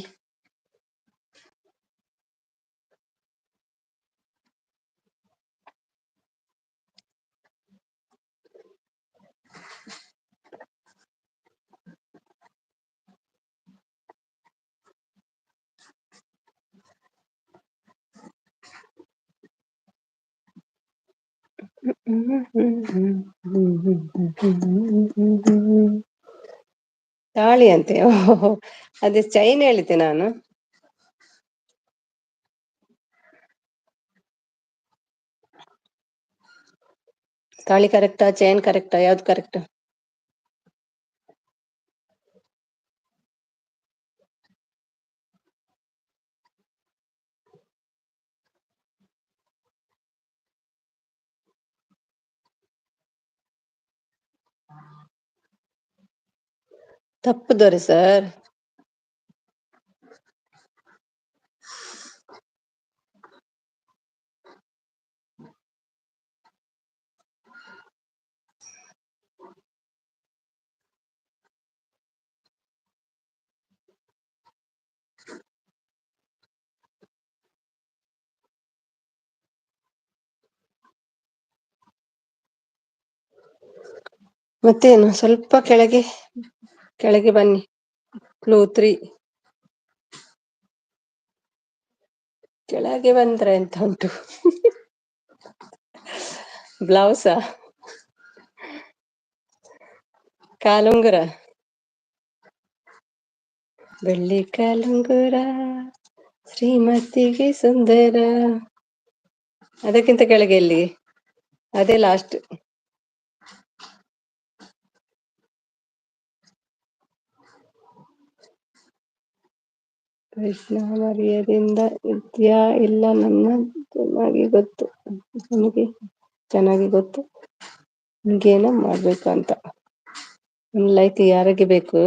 ತಾಳಿ ಅಂತೆ. ಓಹೋ, ಅದೇ ಚೈನ್ ಹೇಳಿದ್ದೆ ನಾನು. ತಾಳಿ ಕರೆಕ್ಟಾ, ಚೈನ್ ಕರೆಕ್ಟಾ, ಯಾವ್ದು ಕರೆಕ್ಟ್? ತಪ್ಪು ದೊರೆ ಸರ್. ಮತ್ತೇನು, ಸ್ವಲ್ಪ ಕೆಳಗೆ ಕೆಳಗೆ ಬನ್ನಿ. ಕ್ಲೂ 3. ಕೆಳಗೆ ಬಂದ್ರೆ ಎಂತ ಉಂಟು? ಬ್ಲೌಸಾ? ಕಾಲುಂಗುರ? ಬೆಳ್ಳಿ ಕಾಲುಂಗುರ ಶ್ರೀಮತಿಗೆ ಸುಂದರ. ಅದಕ್ಕಿಂತ ಕೆಳಗೆ ಎಲ್ಲಿ? ಅದೇ ಲಾಸ್ಟ್. ಕೃಷ್ಣ ಮರ್ಯಾದೆಯಿಂದ ಇದ್ಯಾ ಇಲ್ಲ ನನ್ನ ಚೆನ್ನಾಗಿ ಗೊತ್ತು, ನನಗೆ ಚೆನ್ನಾಗಿ ಗೊತ್ತು ನಿಮ್ಗೇನೋ ಮಾಡ್ಬೇಕು ಅಂತ. ನಿಮ್ ಲೈಕ್ ಯಾರಿಗೆ ಬೇಕು?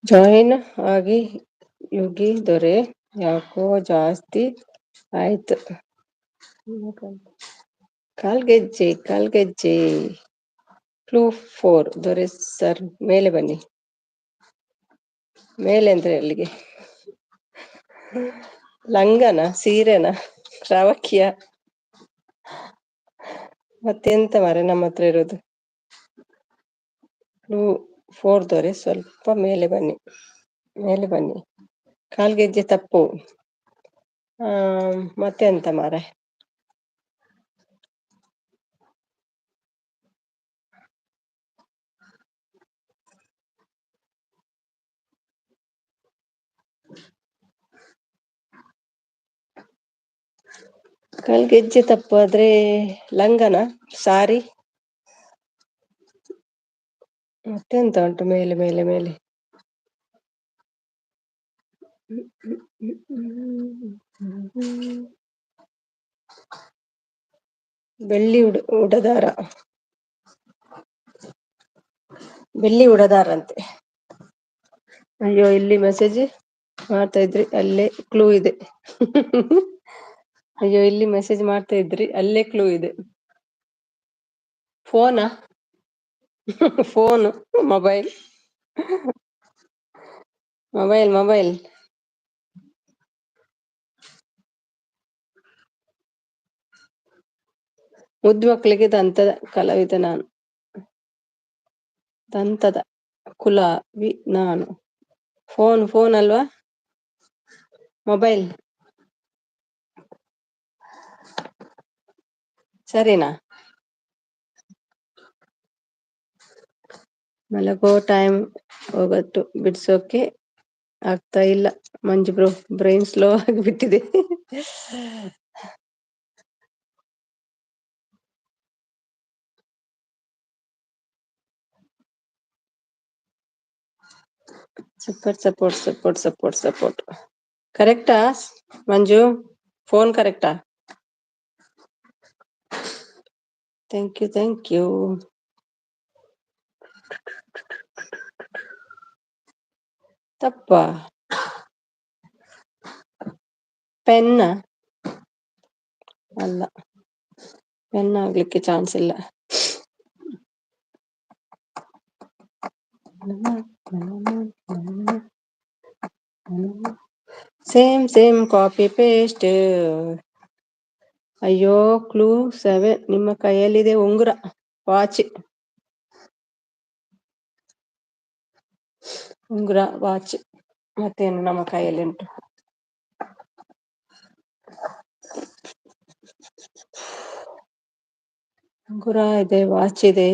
ಜಾಯಿನ್ ಆಗಿ ಯೋಗಿ ದೊರೆ, ಯಾಕೋ ಜಾಸ್ತಿ ಆಯ್ತು. ಕಾಲ್ಗೆಜ್ಜೆ ಕಾಲ್ಗೆಜ್ಜೆ. ಕ್ಲೂ 4. ದೊರೆ ಸರ್ ಮೇಲೆ ಬನ್ನಿ. ಮೇಲೆ ಅಂದ್ರೆ ಎಲ್ಲಿಗೆ? ಲಂಗನ, ಸೀರೆನ, ರಾವಕಿಯ? ಮತ್ತೆಂತ ಮಾರೆ ನಮ್ಮ ಹತ್ರ ಇರೋದು? ಕ್ಲೂ 4 ದೊರೆ ಸ್ವಲ್ಪ ಮೇಲೆ ಬನ್ನಿ, ಮೇಲೆ ಬನ್ನಿ. ಕಾಲ್ಗೆಜ್ಜೆ ತಪ್ಪು. ಮತ್ತೆಂತ ಮಾರೆ? ಕಾಲ್ಗೆಜ್ಜೆ ತಪ್ಪಾದ್ರೆ ಲಂಗನ ಸಾರಿ ಮತ್ತೆಂತ ಉಂಟು ಮೇಲೆ ಮೇಲೆ ಮೇಲೆ ಬೆಳ್ಳಿ ಉಡದಾರ ಬೆಳ್ಳಿ ಉಡದಾರಂತೆ. ಅಯ್ಯೋ ಇಲ್ಲಿ ಮೆಸೇಜ್ ಮಾಡ್ತಾ ಇದ್ರಿ ಅಲ್ಲೇ ಕ್ಲೂ ಇದೆ. ಅಯ್ಯೋ ಇಲ್ಲಿ ಮೆಸೇಜ್ ಮಾಡ್ತಾ ಇದ್ರಿ ಅಲ್ಲೇ ಕ್ಲೂ ಇದೆ. ಫೋನಾ ಫೋನ್ ಮೊಬೈಲ್ ಮೊಬೈಲ್ ಮೊಬೈಲ್ ಮುದ್ದು ಮಕ್ಕಳಿಗೆ ದಂತದ ಕಲಾವಿದ ನಾನು. ದಂತದ ಕುಲಾವಿ ನಾನು. ಫೋನ್ ಅಲ್ವಾ ಮೊಬೈಲ್ ಸರಿನಾ? ಮಲಗೋ ಟೈಮ್ ಹೋಗತ್ತು ಬಿಡ್ಸೋಕೆ ಆಗ್ತಾ ಇಲ್ಲ ಮಂಜು ಬ್ರೋ, ಬ್ರೈನ್ ಸ್ಲೋ ಆಗಿಬಿಟ್ಟಿದೆ. ಸಪೋರ್ಟ್ ಕರೆಕ್ಟಾ ಮಂಜು? ಫೋನ್ ಕರೆಕ್ಟಾ? Thank you. ತಪ್ಪಾ? ಪೆನ್ನ ಅಲ್ಲ, ಪೆನ್ ಆಗ್ಲಿಕ್ಕೆ ಚಾನ್ಸ್ ಇಲ್ಲ. Same copy paste. ಅಯ್ಯೋ ಕ್ಲೂ 7 ನಿಮ್ಮ ಕೈಯಲ್ಲಿದೆ ಉಂಗುರ ವಾಚ್. ಉಂಗುರ ವಾಚ್ ಮತ್ತೇನು ನಮ್ಮ ಕೈಯಲ್ಲಿ ಉಂಟು. ಉಂಗುರ ಇದೆ, ವಾಚ್ ಇದೆ,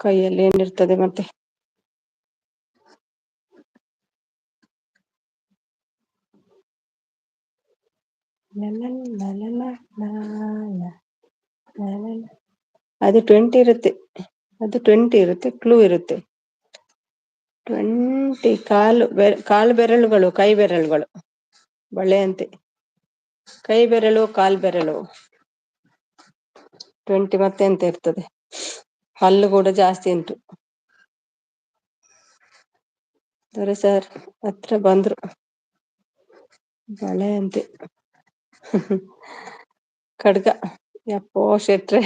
ಕೈಯಲ್ಲಿ ಏನಿರ್ತದೆ ಮತ್ತೆ? ಅದು 20 ಇರುತ್ತೆ, ಅದು 20 ಇರುತ್ತೆ, ಕ್ಲೂ ಇರುತ್ತೆ. 20 ಕಾಲು ಬೆರಳುಗಳು, ಕೈ ಬೆರಳುಗಳು, ಬಳೆಯಂತೆ ಕೈ ಬೆರಳು ಕಾಲು ಬೆರಳು. 20 ಮತ್ತೆ ಎಂತ ಇರ್ತದೆ? ಹಲ್ಲು ಕೂಡ ಜಾಸ್ತಿ ಉಂಟು. ದೊರೆ ಸರ್ ಹತ್ರ ಬಂದ್ರು. ಬಳೆ ಅಂತೆ. ಖಡ್ಗ. ಯಪ್ಪೋ ಶೆಟ್ರೆ.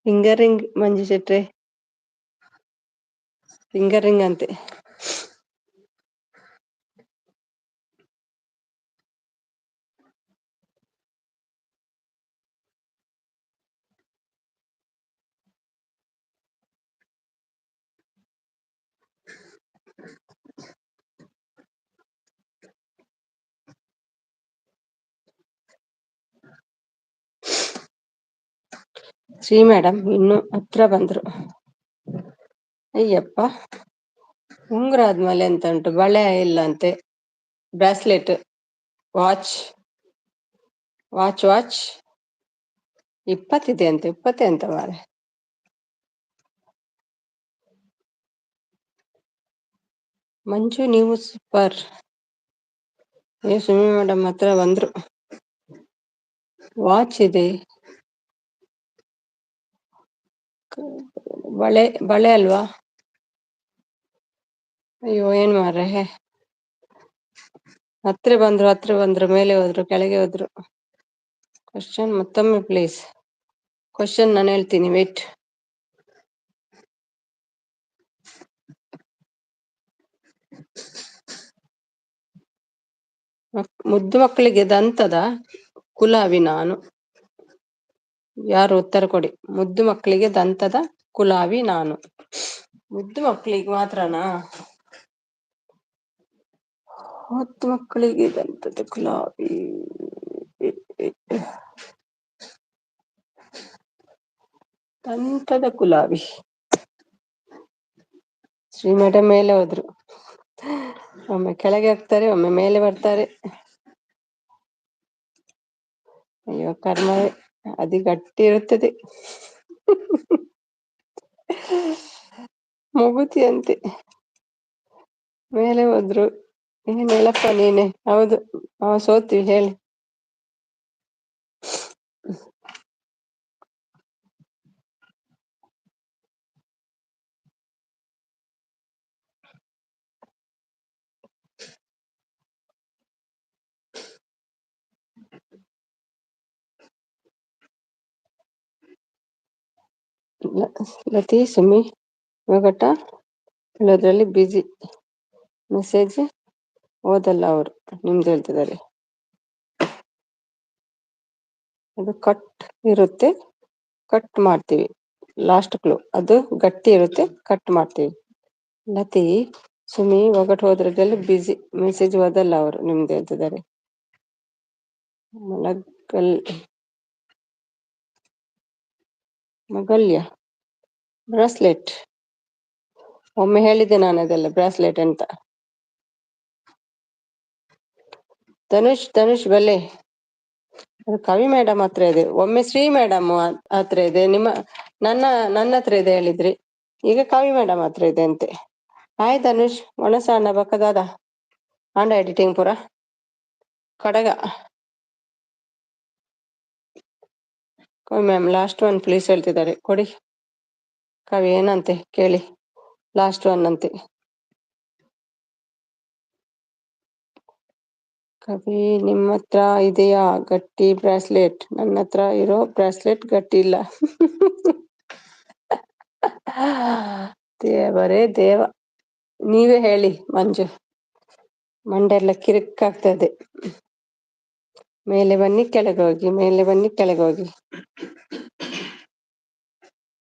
ಫಿಂಗರಿಂಗ್ ಮಂಜು ಶೆಟ್ರೆ, ಫಿಂಗರಿಂಗ್ ಅಂತೆ. ಶ್ರೀ ಮೇಡಮ್ ಇನ್ನು ಹತ್ರ ಬಂದ್ರು. ಅಯ್ಯಪ್ಪ, ಉಂಗುರ ಆದ್ಮೇಲೆ ಎಂತ ಉಂಟು? ಬಳೆ ಇಲ್ಲ ಅಂತೆ, ಬ್ರಾಸ್ಲೆಟ್, ವಾಚ್ 20 ಇದೆ ಅಂತೆ. 20 ಅಂತ ಮಾರೆ. ಮಂಜು ನೀವು ಸೂಪರ್. ಸುಮಿ ಮೇಡಮ್ ಹತ್ರ ಬಂದ್ರು. ವಾಚ್ ಇದೆ, ಬಳೆ ಅಲ್ವಾ? ಅಯ್ಯೋ ಏನ್ ಮಾರ್ರೆ, ಹತ್ರ ಬಂದ್ರು, ಮೇಲೆ ಹೋದ್ರು, ಕೆಳಗೆ ಹೋದ್ರು. ಕ್ವಶನ್ ಮತ್ತೊಮ್ಮೆ ಪ್ಲೀಸ್. ಕ್ವಶನ್ ನಾನು ಹೇಳ್ತೀನಿ, ವೇಟ್. ಮುದ್ದು ಮಕ್ಕಳಿಗೆ ದಂತದ ಕುಲಾವಿ ನಾನು. ಯಾರು ಉತ್ತರ ಕೊಡಿ. ಮುದ್ದು ಮಕ್ಕಳಿಗೆ ದಂತದ ಕುಲಾವಿ ನಾನು. ಮುದ್ದು ಮಕ್ಕಳಿಗೆ ಮಾತ್ರನಾ? ಮುದ್ದು ಮಕ್ಕಳಿಗೆ ದಂತದ ಕುಲಾವಿ. ದಂತದ ಕುಲಾವಿ. ಶ್ರೀ ಮೇಡಮ್ ಮೇಲೆ ಹೋದ್ರು. ಒಮ್ಮೆ ಕೆಳಗೆ ಹೋಗ್ತಾರೆ, ಒಮ್ಮೆ ಮೇಲೆ ಬರ್ತಾರೆ. ಅಯ್ಯೋ ಕರ್ಮವೇ, ಅದು ಗಟ್ಟಿ ಇರುತ್ತದೆ. ಮೂಗುತಿ ಅಂತೆ ಮೇಲೆ ಹೋದ್ರು. ಏನ್ ಹೇಳಪ್ಪ ನೀನೆ. ಹೌದು, ನಾವು ಸೋತ್ವಿ ಹೇಳಿ. ಲತಿ ಸುಮ್ಮಿ ಇವಾಗಟ್ಟ ಹೇಳೋದ್ರಲ್ಲಿ ಬ್ಯುಸಿ. ಮೆಸೇಜ್ ಓದಲ್ಲ ಅವರು, ನಿಮ್ದು ಹೇಳ್ತಿದ್ದಾರೆ. ಅದು ಕಟ್ ಇರುತ್ತೆ, ಕಟ್ ಮಾಡ್ತೀವಿ. ಲಾಸ್ಟ್ ಕ್ಲೂ ಅದು ಗಟ್ಟಿ ಇರುತ್ತೆ, ಕಟ್ ಮಾಡ್ತೀವಿ. ಲತಿ ಸುಮಿ ಒಗಟ್ ಹೋದ್ರದಲ್ಲಿ ಬ್ಯುಸಿ. ಮೆಸೇಜ್ ಓದಲ್ಲ ಅವರು, ನಿಮ್ದು ಹೇಳ್ತಿದ್ದಾರೆ. ಮಗಲ್ಯ ಬ್ರಾಸ್ಲೆಟ್. ಒಮ್ಮೆ ಹೇಳಿದ್ದೆ ನಾನು ಅದೆಲ್ಲ ಬ್ರಾಸ್ಲೆಟ್ ಅಂತ. ಧನುಷ್ ಬಲ್ಲೆ. ಅದು ಕವಿ ಮೇಡಮ್ ಹತ್ರ ಇದೆ. ಒಮ್ಮೆ ಶ್ರೀ ಮೇಡಮ್ ಹತ್ರ ಇದೆ. ನನ್ನ ಹತ್ರ ಇದೆ ಹೇಳಿದ್ರಿ. ಈಗ ಕವಿ ಮೇಡಮ್ ಹತ್ರ ಇದೆ ಅಂತೆ. ಹಾಯ್ ಧನುಷ್, ಒಣಸಾಣ ಬಕ್ಕದಾದ ಆಂಡ ಎಡಿಟಿಂಗ್ ಪೂರ ಕಡಗ. ಕವಿ ಮ್ಯಾಮ್ ಲಾಸ್ಟ್ ಒನ್ ಪ್ಲೀಸ್ ಹೇಳ್ತಿದ್ದಾರೆ, ಕೊಡಿ. ಕವಿ ಏನಂತೆ ಕೇಳಿ. ಲಾಸ್ಟ್ ಒನ್ ಅಂತೆ. ಕವಿ ನಿಮ್ಮ ಹತ್ರ ಇದೆಯಾ ಗಟ್ಟಿ ಬ್ರಾಸ್ಲೆಟ್? ನನ್ನ ಹತ್ರ ಇರೋ ಬ್ರಾಸ್ಲೆಟ್ ಗಟ್ಟಿ ಇಲ್ಲ. ದೇವರೇ ದೇವ, ನೀವೇ ಹೇಳಿ ಮಂಜು. ಮಂಡೆಲ್ಲ ಕಿರಿಕಾಗ್ತದೆ. ಮೇಲೆ ಬನ್ನಿ ಕೆಳಗೆ ಹೋಗಿ, ಮೇಲೆ ಬನ್ನಿ ಕೆಳಗೆ ಹೋಗಿ.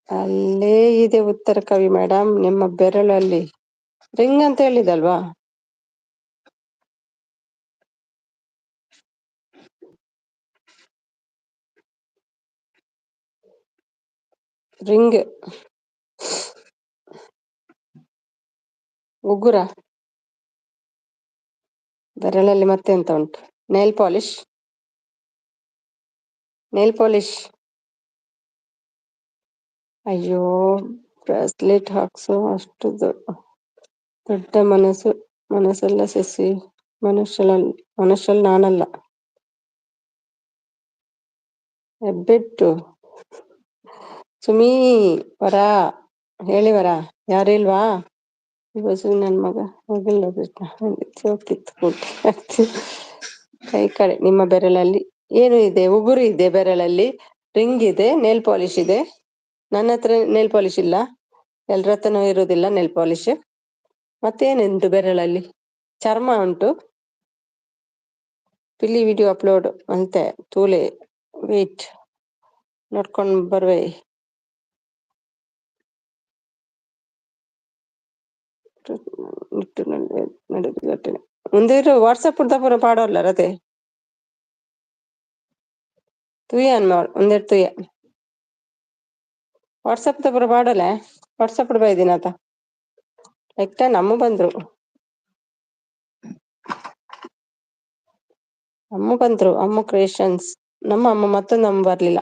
ಅಲ್ಲೇ ಇದೆ ಉತ್ತರ ಕವಿ ಮೇಡಮ್, ನಿಮ್ಮ ಬೆರಳಲ್ಲಿ. ರಿಂಗ್ ಅಂತ ಹೇಳಿದಲ್ವಾ? ರಿಂಗ್. ಉಗುರ. ಬೆರಳಲ್ಲಿ ಮತ್ತೆ ಎಂತ ಉಂಟು? Nail polish. Nail polish. ಅಯ್ಯೋ, ಬ್ರಾಸ್ಲೆಟ್ ಹಾಕ್ಸೋ ಅಷ್ಟು ದೊಡ್ಡ ಮನಸ್ಸೆಲ್ಲ ಸಸಿ. ಮನುಷ್ಯಲ್ ನಾನಲ್ಲ. ಹೆಬ್ಬೆಟ್ಟು. ಸುಮೀ ವರ ಹೇಳಿ ವರ, ಯಾರು ಇಲ್ವಾ? ಬಸು ನನ್ ಮಗ ಹೋಗಿಲ್ಲ ಕೈ ಕಡೆ. ನಿಮ್ಮ ಬೆರಳಲ್ಲಿ ಏನು ಇದೆ? ಉಗುರು ಇದೆ ಬೆರಳಲ್ಲಿ, ರಿಂಗ್ ಇದೆ, ನೇಲ್ ಪಾಲಿಶ್ ಇದೆ. ನನ್ನ ಹತ್ರ ನೇಲ್ ಪಾಲಿಶ್ ಇಲ್ಲ. ಎಲ್ರ ಹತ್ರನೂ ಇರುವುದಿಲ್ಲ ನೇಲ್ ಪಾಲಿಶ್. ಮತ್ತೇನುಂಟು ಬೆರಳಲ್ಲಿ? ಚರ್ಮ ಉಂಟು. ಪಿಲ್ಲಿ ವಿಡಿಯೋ ಅಪ್ಲೋಡ್ ಅಂತೆ. ತೂಲೆ ವೇಟ್ ನೋಡ್ಕೊಂಡು ಬರ್ವೆ. ಮುಂದೆ ವಾಟ್ಸಪ್ ಪೂರ ಪಾಡೋಲ್ಲ ರತೆ ತುಯ ಅನ್ಮಾಡ್ ಒಂದೆರಡು ತುಯ ವಾಟ್ಸಪ್ ಪೂರ ಪಾಡೋಲ್ಲ. ವಾಟ್ಸಪ್ ಬೈದಿನಾತ ಎಕ್ಟ ನಮ್ಮ ಬಂದ್ರು. ಅಮ್ಮ ಕ್ರಿಯೇಷನ್ಸ್. ನಮ್ಮ ಅಮ್ಮ ಮತ್ತೊಂದು ಅಮ್ಮ ಬರ್ಲಿಲ್ಲ.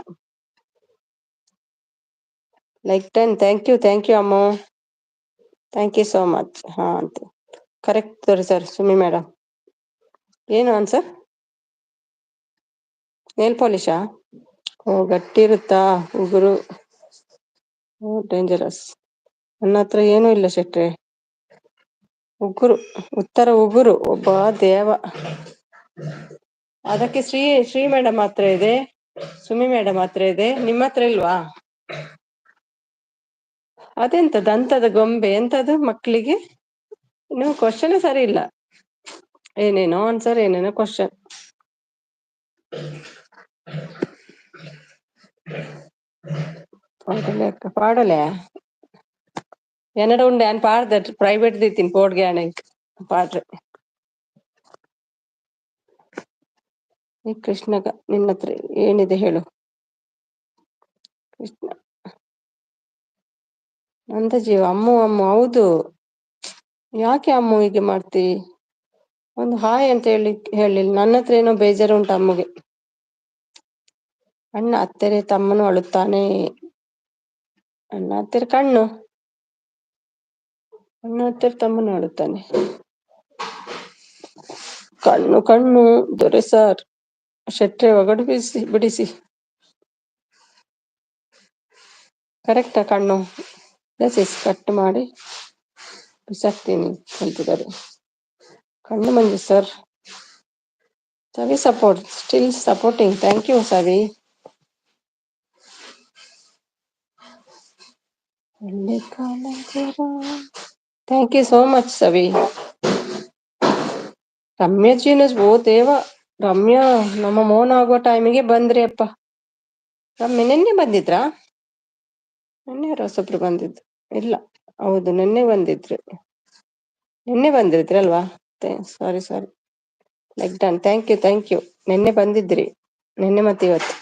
ಲೈಕ್ 10. ಥ್ಯಾಂಕ್ ಯು ಅಮ್ಮ. Thank you so much. ಹಾ ಅಂತ ಕರೆಕ್ಟ್ ತೋರಿಸರ್ ಸುಮಿ ಮೇಡಮ್. ಏನು ಆನ್ಸರ್? ನೇಲ್ ಪಾಲಿಶಾ? ಓ ಗಟ್ಟಿ ಇರುತ್ತಾ ಉಗುರು. ಓ ಡೇಂಜರಸ್. ನನ್ನ ಹತ್ರ ಏನೂ ಇಲ್ಲ ಶೆಟ್ರೆ. ಉಗುರು. ಉತ್ತರ ಉಗುರು. ಒಬ್ಬ ದೇವ. ಅದಕ್ಕೆ ಶ್ರೀ ಮೇಡಮ್ ಹತ್ರ ಇದೆ, ಸುಮಿ ಮೇಡಮ್ ಹತ್ರ ಇದೆ. ನಿಮ್ಮ ಹತ್ರ ಇಲ್ವಾ? ಅದೆಂತ ದಂತದ ಗೊಂಬೆ ಎಂತದು ಮಕ್ಕಳಿಗೆ? ನೀವು ಕ್ವಶನ್ ಸರಿ ಇಲ್ಲ. ಏನೇನೋ ಆನ್ಸರ್, ಏನೇನೋ ಕ್ವಶನ್. ಪಾಡಲೆ എന്നട ഉണ്ട് ഞാൻ പാടുത ಪ್ರೈವೇಟ್ ದೀತೀನಿ ಪೋಡ್ಗೆ ಆಣೆ ಪಾಡ್ರೆ. ಈ ಕೃಷ್ಣಗ ನಿನ್ನ ಹತ್ರ ಏನಿದೆ ಹೇಳು? ಕೃಷ್ಣ ನಂದ ಜೀವ. ಅಮ್ಮು ಹೌದು. ಯಾಕೆ ಅಮ್ಮು ಹೀಗೆ ಮಾಡ್ತಿ? ಒಂದು ಹಾಯ್ ಅಂತ ಹೇಳಿಲ್ಲ. ನನ್ನ ಹತ್ರ ಏನೋ ಬೇಜಾರು ಉಂಟು ಅಮ್ಮಗೆ. ಅಣ್ಣ ಹತ್ತಿರ ತಮ್ಮನು ಅಳುತ್ತಾನೆ. ಅಣ್ಣ ಹತ್ತಿರ ಕಣ್ಣು, ಅಣ್ಣ ಹತ್ತಿರ ತಮ್ಮನು ಅಳುತ್ತಾನೆ. ಕಣ್ಣು ಕಣ್ಣು ದೊರೆ ಸರ್, ಶೆಟ್ರೆ ಒಗಡು ಬಿಡಿಸಿ. ಕರೆಕ್ಟಾ ಕಣ್ಣು? ಎಸ್ ಕಟ್ ಮಾಡಿ ಬಿಸಾಕ್ತೀನಿ ಅಂತಿದ್ದಾರೆ. ಕಣ್ಣು Manju sir. Savi support, still supporting. Thank you Savi. Thank you so much Savi. Ramya genius ಓ ದೇವ, ರಮ್ಯಾ ನಮ್ಮ ಮೌನ ಆಗುವ ಟೈಮಿಗೆ ಬಂದ್ರಿ ಅಪ್ಪ. ರಮ್ಯಾ ನಿನ್ನೆ ಬಂದಿದ್ರಾ? ನಿನ್ನೆ ಹೊಸಬ್ರು ಬಂದಿದ್ರು. ಇಲ್ಲ, ಹೌದು ನಿನ್ನೆ ಬಂದಿದ್ರು. ನಿನ್ನೆ ಬಂದಿದ್ರಲ್ವಾ? Sorry like done. Thank you. ನಿನ್ನೆ ಬಂದಿದ್ರಿ, ನಿನ್ನೆ ಮತ್ತೆ ಇವತ್ತು.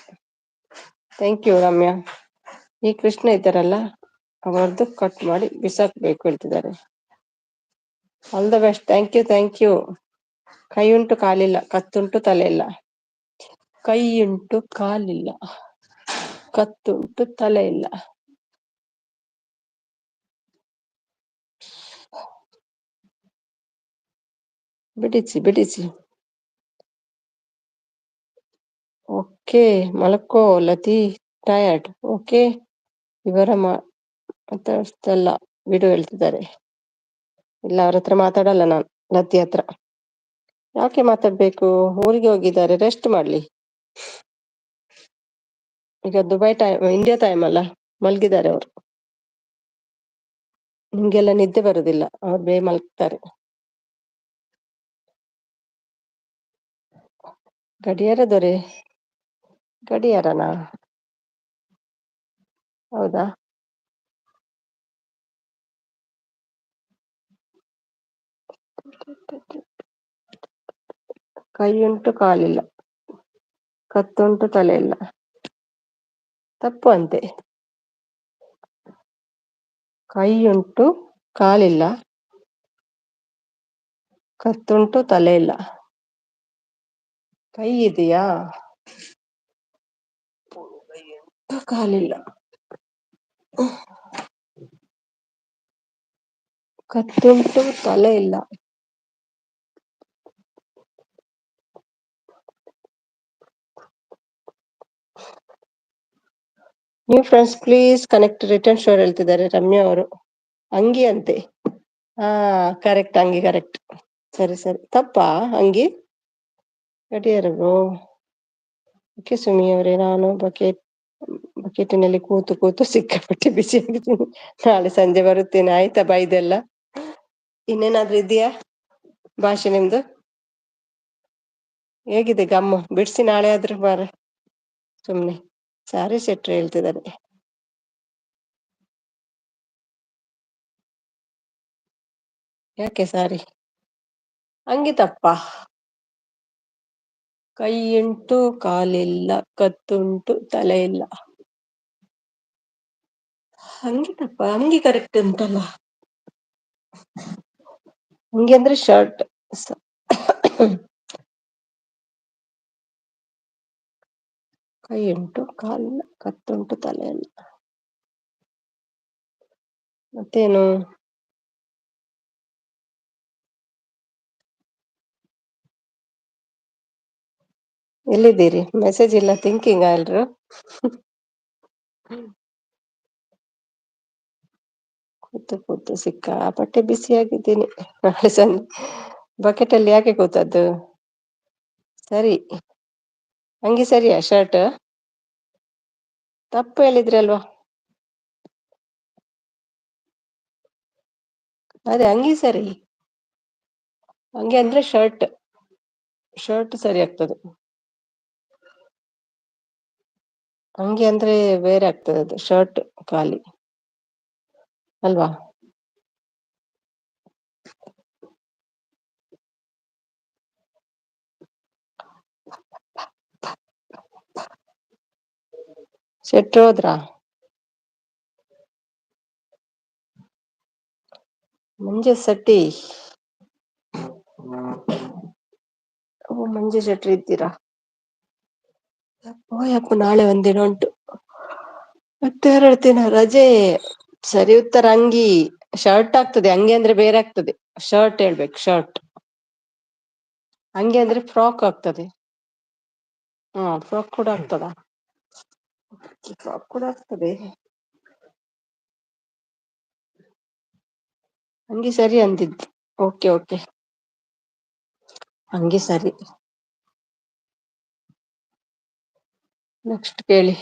Thank you Ramya. ಈ ಕೃಷ್ಣ ಇದ್ದಾರಲ್ಲ, ಅವರದ್ದು ಕಟ್ ಮಾಡಿ ಬಿಸಾಕ್ಬೇಕು ಹೇಳ್ತಿದ್ದಾರೆ. All the best. Thank you. ಕೈ ಉಂಟು ಕಾಲಿಲ್ಲ, ಕತ್ತುಂಟು ತಲೆ ಇಲ್ಲ. ಕೈ ಉಂಟು ಕಾಲಿಲ್ಲ, ಕತ್ತುಂಟು ತಲೆ ಇಲ್ಲ. ಬಿಡಿಸಿ. ಓಕೆ, ಮಲಕೋ ಲತಿ, ಟಯರ್ಡ್. ಓಕೆ, ಇವರ ಮಾತಾಡ್ತಲ್ಲ ಬಿಡು ಹೇಳ್ತಿದ್ದಾರೆ. ಇಲ್ಲ, ಅವ್ರ ಹತ್ರ ಮಾತಾಡಲ್ಲ ನಾನು, ಲತಿ ಹತ್ರ. ಯಾಕೆ ಮಾತಾಡ್ಬೇಕು? ಊರಿಗೆ ಹೋಗಿದ್ದಾರೆ, ರೆಸ್ಟ್ ಮಾಡ್ಲಿ. ಈಗ ದುಬೈ ಟೈಮ್, ಇಂಡಿಯಾ ಟೈಮ್ ಅಲ್ಲ, ಮಲ್ಗಿದ್ದಾರೆ ಅವರು. ನಿಮ್ಗೆಲ್ಲ ನಿದ್ದೆ ಬರುದಿಲ್ಲ, ಅವ್ರು ಬೇಗ ಮಲ್ಗ್ತಾರೆ. ಗಡಿಯಾರ ದೊರೆ, ಗಡಿಯಾರನಾ? ಹೌದಾ? ಕೈ ಉಂಟು ಕಾಲಿಲ್ಲ, ಕತ್ತುಂಟು ತಲೆ ಇಲ್ಲ. ತಪ್ಪು ಅಂತೆ. ಕೈ ಉಂಟು ಕಾಲಿಲ್ಲ, ಕತ್ತುಂಟು ತಲೆ ಇಲ್ಲ. ಕೈ ಇದೆಯಾ? ಕಾಲಿಲ್ಲ, ಕತ್ತುಂಟು ತಲೆ ಇಲ್ಲ. New friends please connect return sure ಹೇಳ್ತಿದ್ದಾರೆ ರಮ್ಯಾ ಅವರು. ಅಂಗಿ ಅಂತೆ. ಕರೆಕ್ಟ್, ಅಂಗಿ ಕರೆಕ್ಟ್. ಸರಿ ತಪ್ಪಾ ಅಂಗಿ? ಗಡಿಯಾರವು. ಓಕೆ ಸುಮಿ ಅವರೇ, ನಾನು ಬಕೆಟಿನಲ್ಲಿ ಕೂತು ಸಿಕ್ಕಾಪಟ್ಟೆ ಬಿಸಿ ಆಗಿದ್ದೀನಿ. ನಾಳೆ ಸಂಜೆ ಬರುತ್ತೇನೆ. ಆಯ್ತಾ ಬೈದೆಲ್ಲ? ಇನ್ನೇನಾದ್ರೂ ಇದೆಯಾ ಭಾಷೆ ನಿಮ್ದು? ಹೇಗಿದೆ ಗಮ್ಮು? ಬಿಡಿಸಿ ನಾಳೆ ಆದ್ರೂ ಬಾರ ಸುಮ್ನೆ. ಸಾರಿ ಶೆಟ್ರು ಹೇಳ್ತಿದ್ದಾರೆ. ಯಾಕೆ ಸಾರಿ? ಅಂಗಿ ತಪ್ಪ. ಕೈ ಉಂಟು ಕಾಲಿಲ್ಲ, ಕತ್ತುಂಟು ತಲೆ ಇಲ್ಲ. ಅಂಗಿ ತಪ್ಪ, ಅಂಗಿ ಕರೆಕ್ಟ್ ಉಂಟಲ್ಲ. ಅಂಗಿ ಅಂದ್ರೆ ಶರ್ಟ್. ಕೈ ಉಂಟು ಕಾಲಿಲ್ಲ, ಕತ್ತುಂಟು ತಲೆ ಇಲ್ಲ. ಮತ್ತೇನು? ಎಲ್ಲಿದ್ದೀರಿ? ಮೆಸೇಜ್ ಇಲ್ಲ, ಥಿಂಕಿಂಗ್ ಎಲ್ರು? ಕೂತು ಸಿಕ್ಕಾಪಟ್ಟೆ ಬಿಸಿಯಾಗಿದ್ದೀನಿ. ನಾಳೆ ಸಂಜೆ ಬಕೆಟ್ ಅಲ್ಲಿ ಯಾಕೆ ಕೂತದ್ದು? ಸರಿ, ಅಂಗಿ ಸರಿಯಾ? ಶರ್ಟ್ ತಪ್ಪು ಹೇಳಿದ್ರಿ ಅಲ್ವಾ? ಅದೇ ಅಂಗಿ ಸರಿ. ಅಂಗಿ ಅಂದ್ರೆ ಶರ್ಟ್ ಸರಿ ಆಗ್ತದೆ. ಅಂಗಿ ಅಂದ್ರೆ ಬೇರೆ ಆಗ್ತದೆ, ಅದು ಶರ್ಟ್ ಖಾಲಿ ಅಲ್ವಾ? ಶೆಟ್ರು ಹೋದ್ರಾ? ಮಂಜು ಶೆಟ್ಟಿ. ಮಂಜು ಶೆಟ್ರು ಇದ್ದೀರಾ? ಯಪ್ಪ ನಾಳೆ ಒಂದಿನ ಉಂಟು, ಮತ್ತೆ 2 ದಿನ ರಜೆ. ಸರಿ ಉತ್ತರ ಅಂಗಿ. ಶರ್ಟ್ ಆಗ್ತದೆ, ಅಂಗಿ ಅಂದ್ರೆ ಬೇರೆ ಆಗ್ತದೆ. ಶರ್ಟ್ ಹೇಳ್ಬೇಕು, ಶರ್ಟ್. ಅಂಗಿ ಅಂದ್ರೆ ಫ್ರಾಕ್ ಆಗ್ತದೆ. ಫ್ರಾಕ್ ಕೂಡ ಆಗ್ತದ. ಫ್ರಾಕ್ ಕೂಡ ಆಗ್ತದೆ. ಅಂಗಿ ಸರಿ ಅಂತಿದ್ದು. ಓಕೆ ಓಕೆ, ಅಂಗಿ ಸರಿ. ನೆಕ್ಸ್ಟ್ ಕೇಳಿ.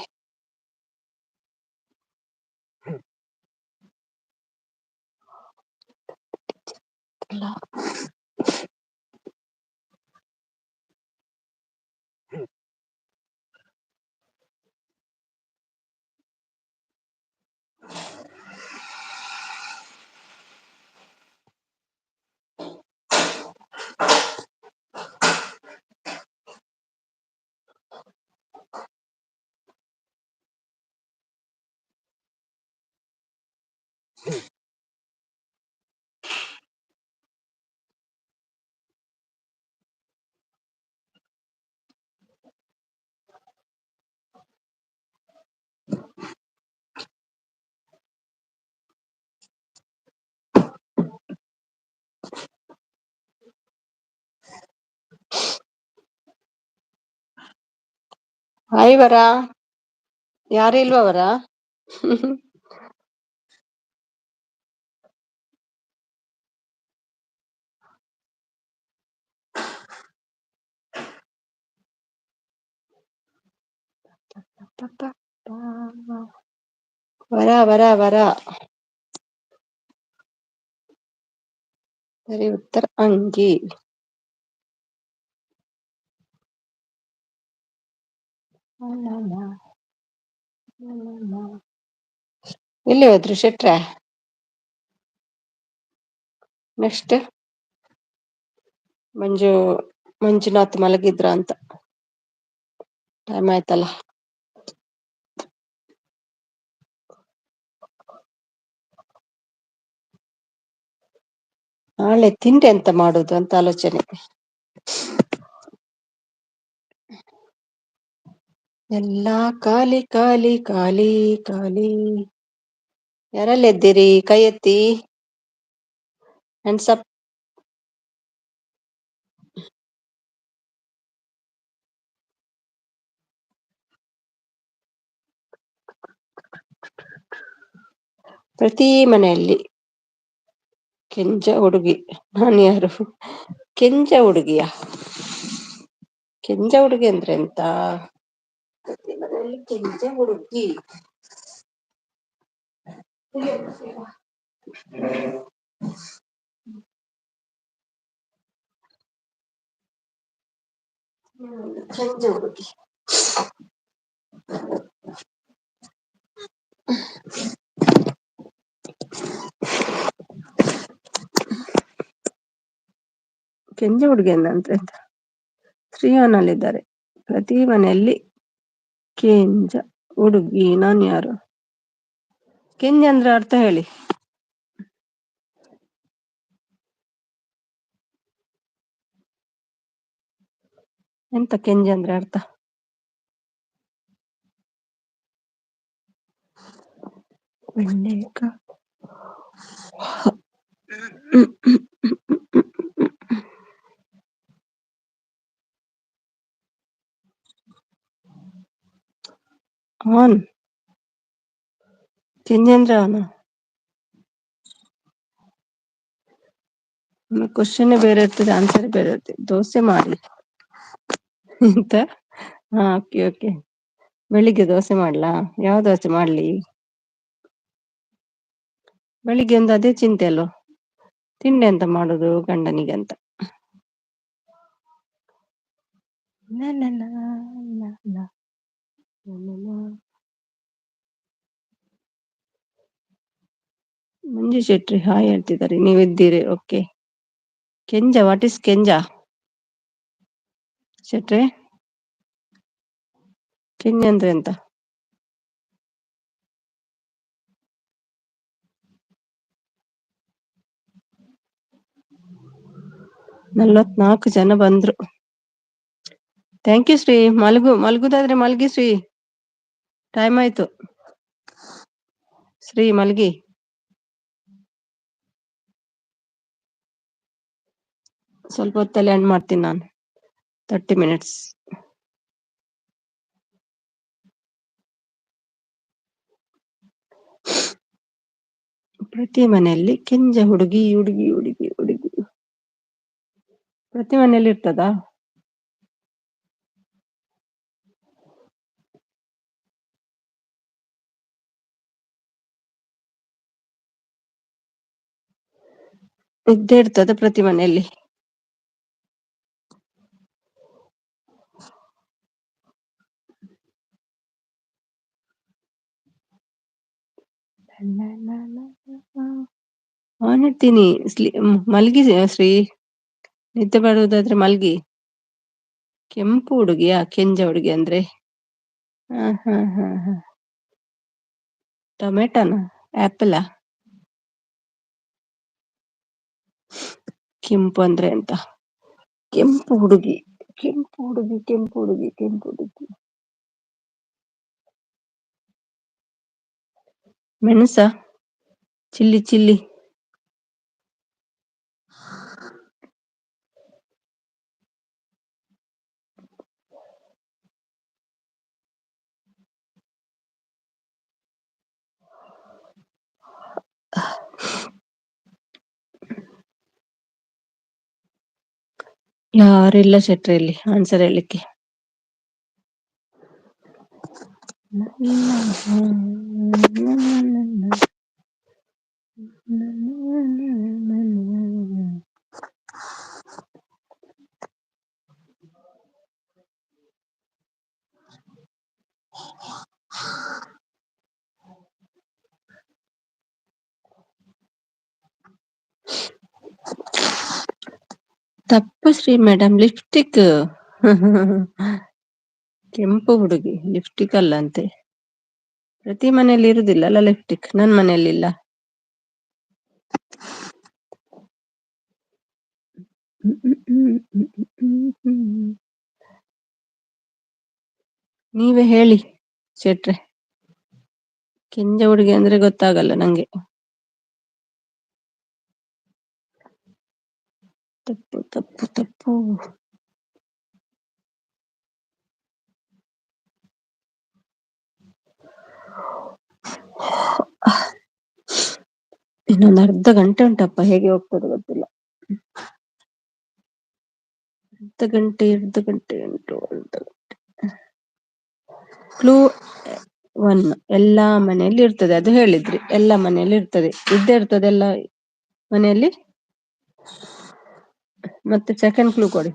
ಹಾಯ್ ವರ, ಯಾರು ಇಲ್ವಾ ವರ? ವರ ವರ ವರ. ಸರಿ ಉತ್ತರ ಅಂಗಿ. ಎಲ್ಲಿ ಹೋದ್ರು ಶೆಟ್ರ? ನೆಕ್ಸ್ಟ್ ಮಂಜುನಾಥ್ ಮಲಗಿದ್ರ ಅಂತ. ಟೈಮ್ ಆಯ್ತಲ್ಲ. ನಾಳೆ ತಿಂಡಿ ಎಂತ ಮಾಡುದು ಅಂತ ಆಲೋಚನೆ. ಎಲ್ಲಾ ಖಾಲಿ ಖಾಲಿ ಖಾಲಿ ಖಾಲಿ. ಯಾರೆಲ್ಲ ಎದ್ದೀರಿ? ಕೈ ಎತ್ತಿ. Hands up. ಪ್ರತಿ ಮನೆಯಲ್ಲಿ ಕೆಂಚ ಹುಡುಗಿ. ನಾನು ಯಾರು? ಕೆಂಚ ಹುಡುಗಿಯ? ಕೆಂಚ ಹುಡುಗಿ ಅಂದ್ರೆ ಎಂತ? ಪ್ರತಿ ಮನೆಯಲ್ಲಿ ಕೆಂಚ ಹುಡುಗಿ. ಕೆಂಚ ಹುಡುಗಿ. ಕೆಂಚ ಹುಡುಗಿ ಅಂತ 3 ನಲ್ಲಿದ್ದಾರೆ. ಪ್ರತಿ ಮನೆಯಲ್ಲಿ ಕೆಂಚ ಹುಡುಗಿ. ನಾನು ಯಾರು? ಕೆಂಜ ಅಂದ್ರೆ ಅರ್ಥ ಹೇಳಿ. ಎಂತ ಕೆಂಜ ಅಂದ್ರೆ ಅರ್ಥ? ಆನ್. ಕೆಂಜ ಅಂದ್ರೆ ಅವನು. ಕ್ವಶನ್ ಬೇರೆ ಇರ್ತದೆ, ಆನ್ಸರ್ ಬೇರೆ ಇರ್ತದೆ. ದೋಸೆ ಮಾಡಿ ಎಂತ? Okay okay. ಬೆಳಿಗ್ಗೆ ದೋಸೆ ಮಾಡ್ಲಾ? ಯಾವ ದೋಸೆ ಮಾಡ್ಲಿ? ಬೆಳಿಗ್ಗೆ ಒಂದು ಅದೇ ಚಿಂತೆ ಅಲ್ವ, ತಿಂಡಿ ಎಂತ ಮಾಡುದು ಗಂಡನಿಗೆ ಅಂತ. ಮಂಜು ಶೆಟ್ಟಿ ಹಾಯ್ ಹೇಳ್ತಿದ್ದಾರೆ, ನೀವಿದ್ದೀರಿ. ಓಕೆ. ಕೆಂಜ, ವಾಟ್ ಇಸ್ ಕೆಂಜ ಶೆಟ್ರೆ? ಕೆಂಜ ಅಂದ್ರೆ ಎಂತ? 44 ಜನ ಬಂದ್ರು. Thank you Shri. ಮಲಗುದಾದ್ರೆ ಮಲ್ಗಿ ಶ್ರೀ, ಟೈಮ್ ಆಯ್ತು. ಶ್ರೀ ಮಲ್ಗಿ. ಸ್ವಲ್ಪ ಹೊತ್ತಲ್ಲಿ ಎಂಡ್ ಮಾಡ್ತೀನಿ ನಾನು, 30 ಮಿನಿಟ್ಸ್. ಪ್ರತಿ ಮನೆಯಲ್ಲಿ ಕೆಂಜ ಹುಡುಗಿ ಹುಡುಗಿ ಹುಡುಗಿ ಹುಡುಗಿ ಪ್ರತಿ ಮನೆಯಲ್ಲಿ ಇರ್ತದಾ? ಇದ್ದೇ ಇರ್ತದ ಪ್ರತಿ ಮನೆಯಲ್ಲಿ. ಇರ್ತೀನಿ. ಮಲ್ಗಿ ಶ್ರೀ, ನಿದ್ದೆ ಬರುವುದಾದ್ರೆ ಮಲ್ಗಿ. ಕೆಂಪು ಹುಡುಗಿಯಾ? ಕೆಂಜ ಹುಡುಗಿ ಅಂದ್ರೆ ಟೊಮೆಟೊನ, ಆಪಲ್? ಕೆಂಪು ಅಂದ್ರೆ ಅಂತ. ಕೆಂಪು ಹುಡುಗಿ, ಕೆಂಪು ಹುಡುಗಿ, ಕೆಂಪು ಹುಡುಗಿ, ಕೆಂಪು ಹುಡುಗಿ. ಮೆಣಸ? Chilli chilli. ಯಾರಿಲ್ಲ ಶೆಟ್ರೆ ಇಲ್ಲಿ ಆನ್ಸರ್ ಹೇಳಲಿಕ್ಕೆ. ತಪ್ಪು ಶ್ರೀ ಮೇಡಮ್, ಲಿಪ್ಸ್ಟಿಕ್. ಕೆಂಪು ಹುಡುಗಿ ಲಿಪ್ಸ್ಟಿಕ್ ಅಲ್ಲ ಅಂತೆ. ಪ್ರತಿ ಮನೆಯಲ್ಲಿ ಇರುದಿಲ್ಲ ಅಲ್ಲ ಲಿಪ್ಸ್ಟಿಕ್, ನನ್ ಮನೆಯಲ್ಲಿ ಇಲ್ಲ. ನೀವೇ ಹೇಳಿ ಶೆಟ್ರೆ. ಕೆಂಜ ಹುಡುಗಿ ಅಂದ್ರೆ ಗೊತ್ತಾಗಲ್ಲ ನಂಗೆ. ತಪ್ಪು ತಪ್ಪು ತಪ್ಪು. ಇನ್ನೊಂದು ಅರ್ಧ ಗಂಟೆ ಉಂಟಪ್ಪ, ಹೇಗೆ ಹೋಗ್ತದೆ ಗೊತ್ತಿಲ್ಲ. ಅರ್ಧ ಗಂಟೆ ಉಂಟು. ಕ್ಲೂ 1, ಎಲ್ಲಾ ಮನೆಯಲ್ಲಿ ಇರ್ತದೆ, ಅದು ಹೇಳಿದ್ರಿ. ಎಲ್ಲ ಮನೆಯಲ್ಲಿ ಇರ್ತದೆ, ಇದ್ದೇ ಇರ್ತದೆ ಎಲ್ಲ ಮನೆಯಲ್ಲಿ. ಮತ್ತೆ ಸೆಕೆಂಡ್ ಕ್ಲೂ ಕೊಡಿ.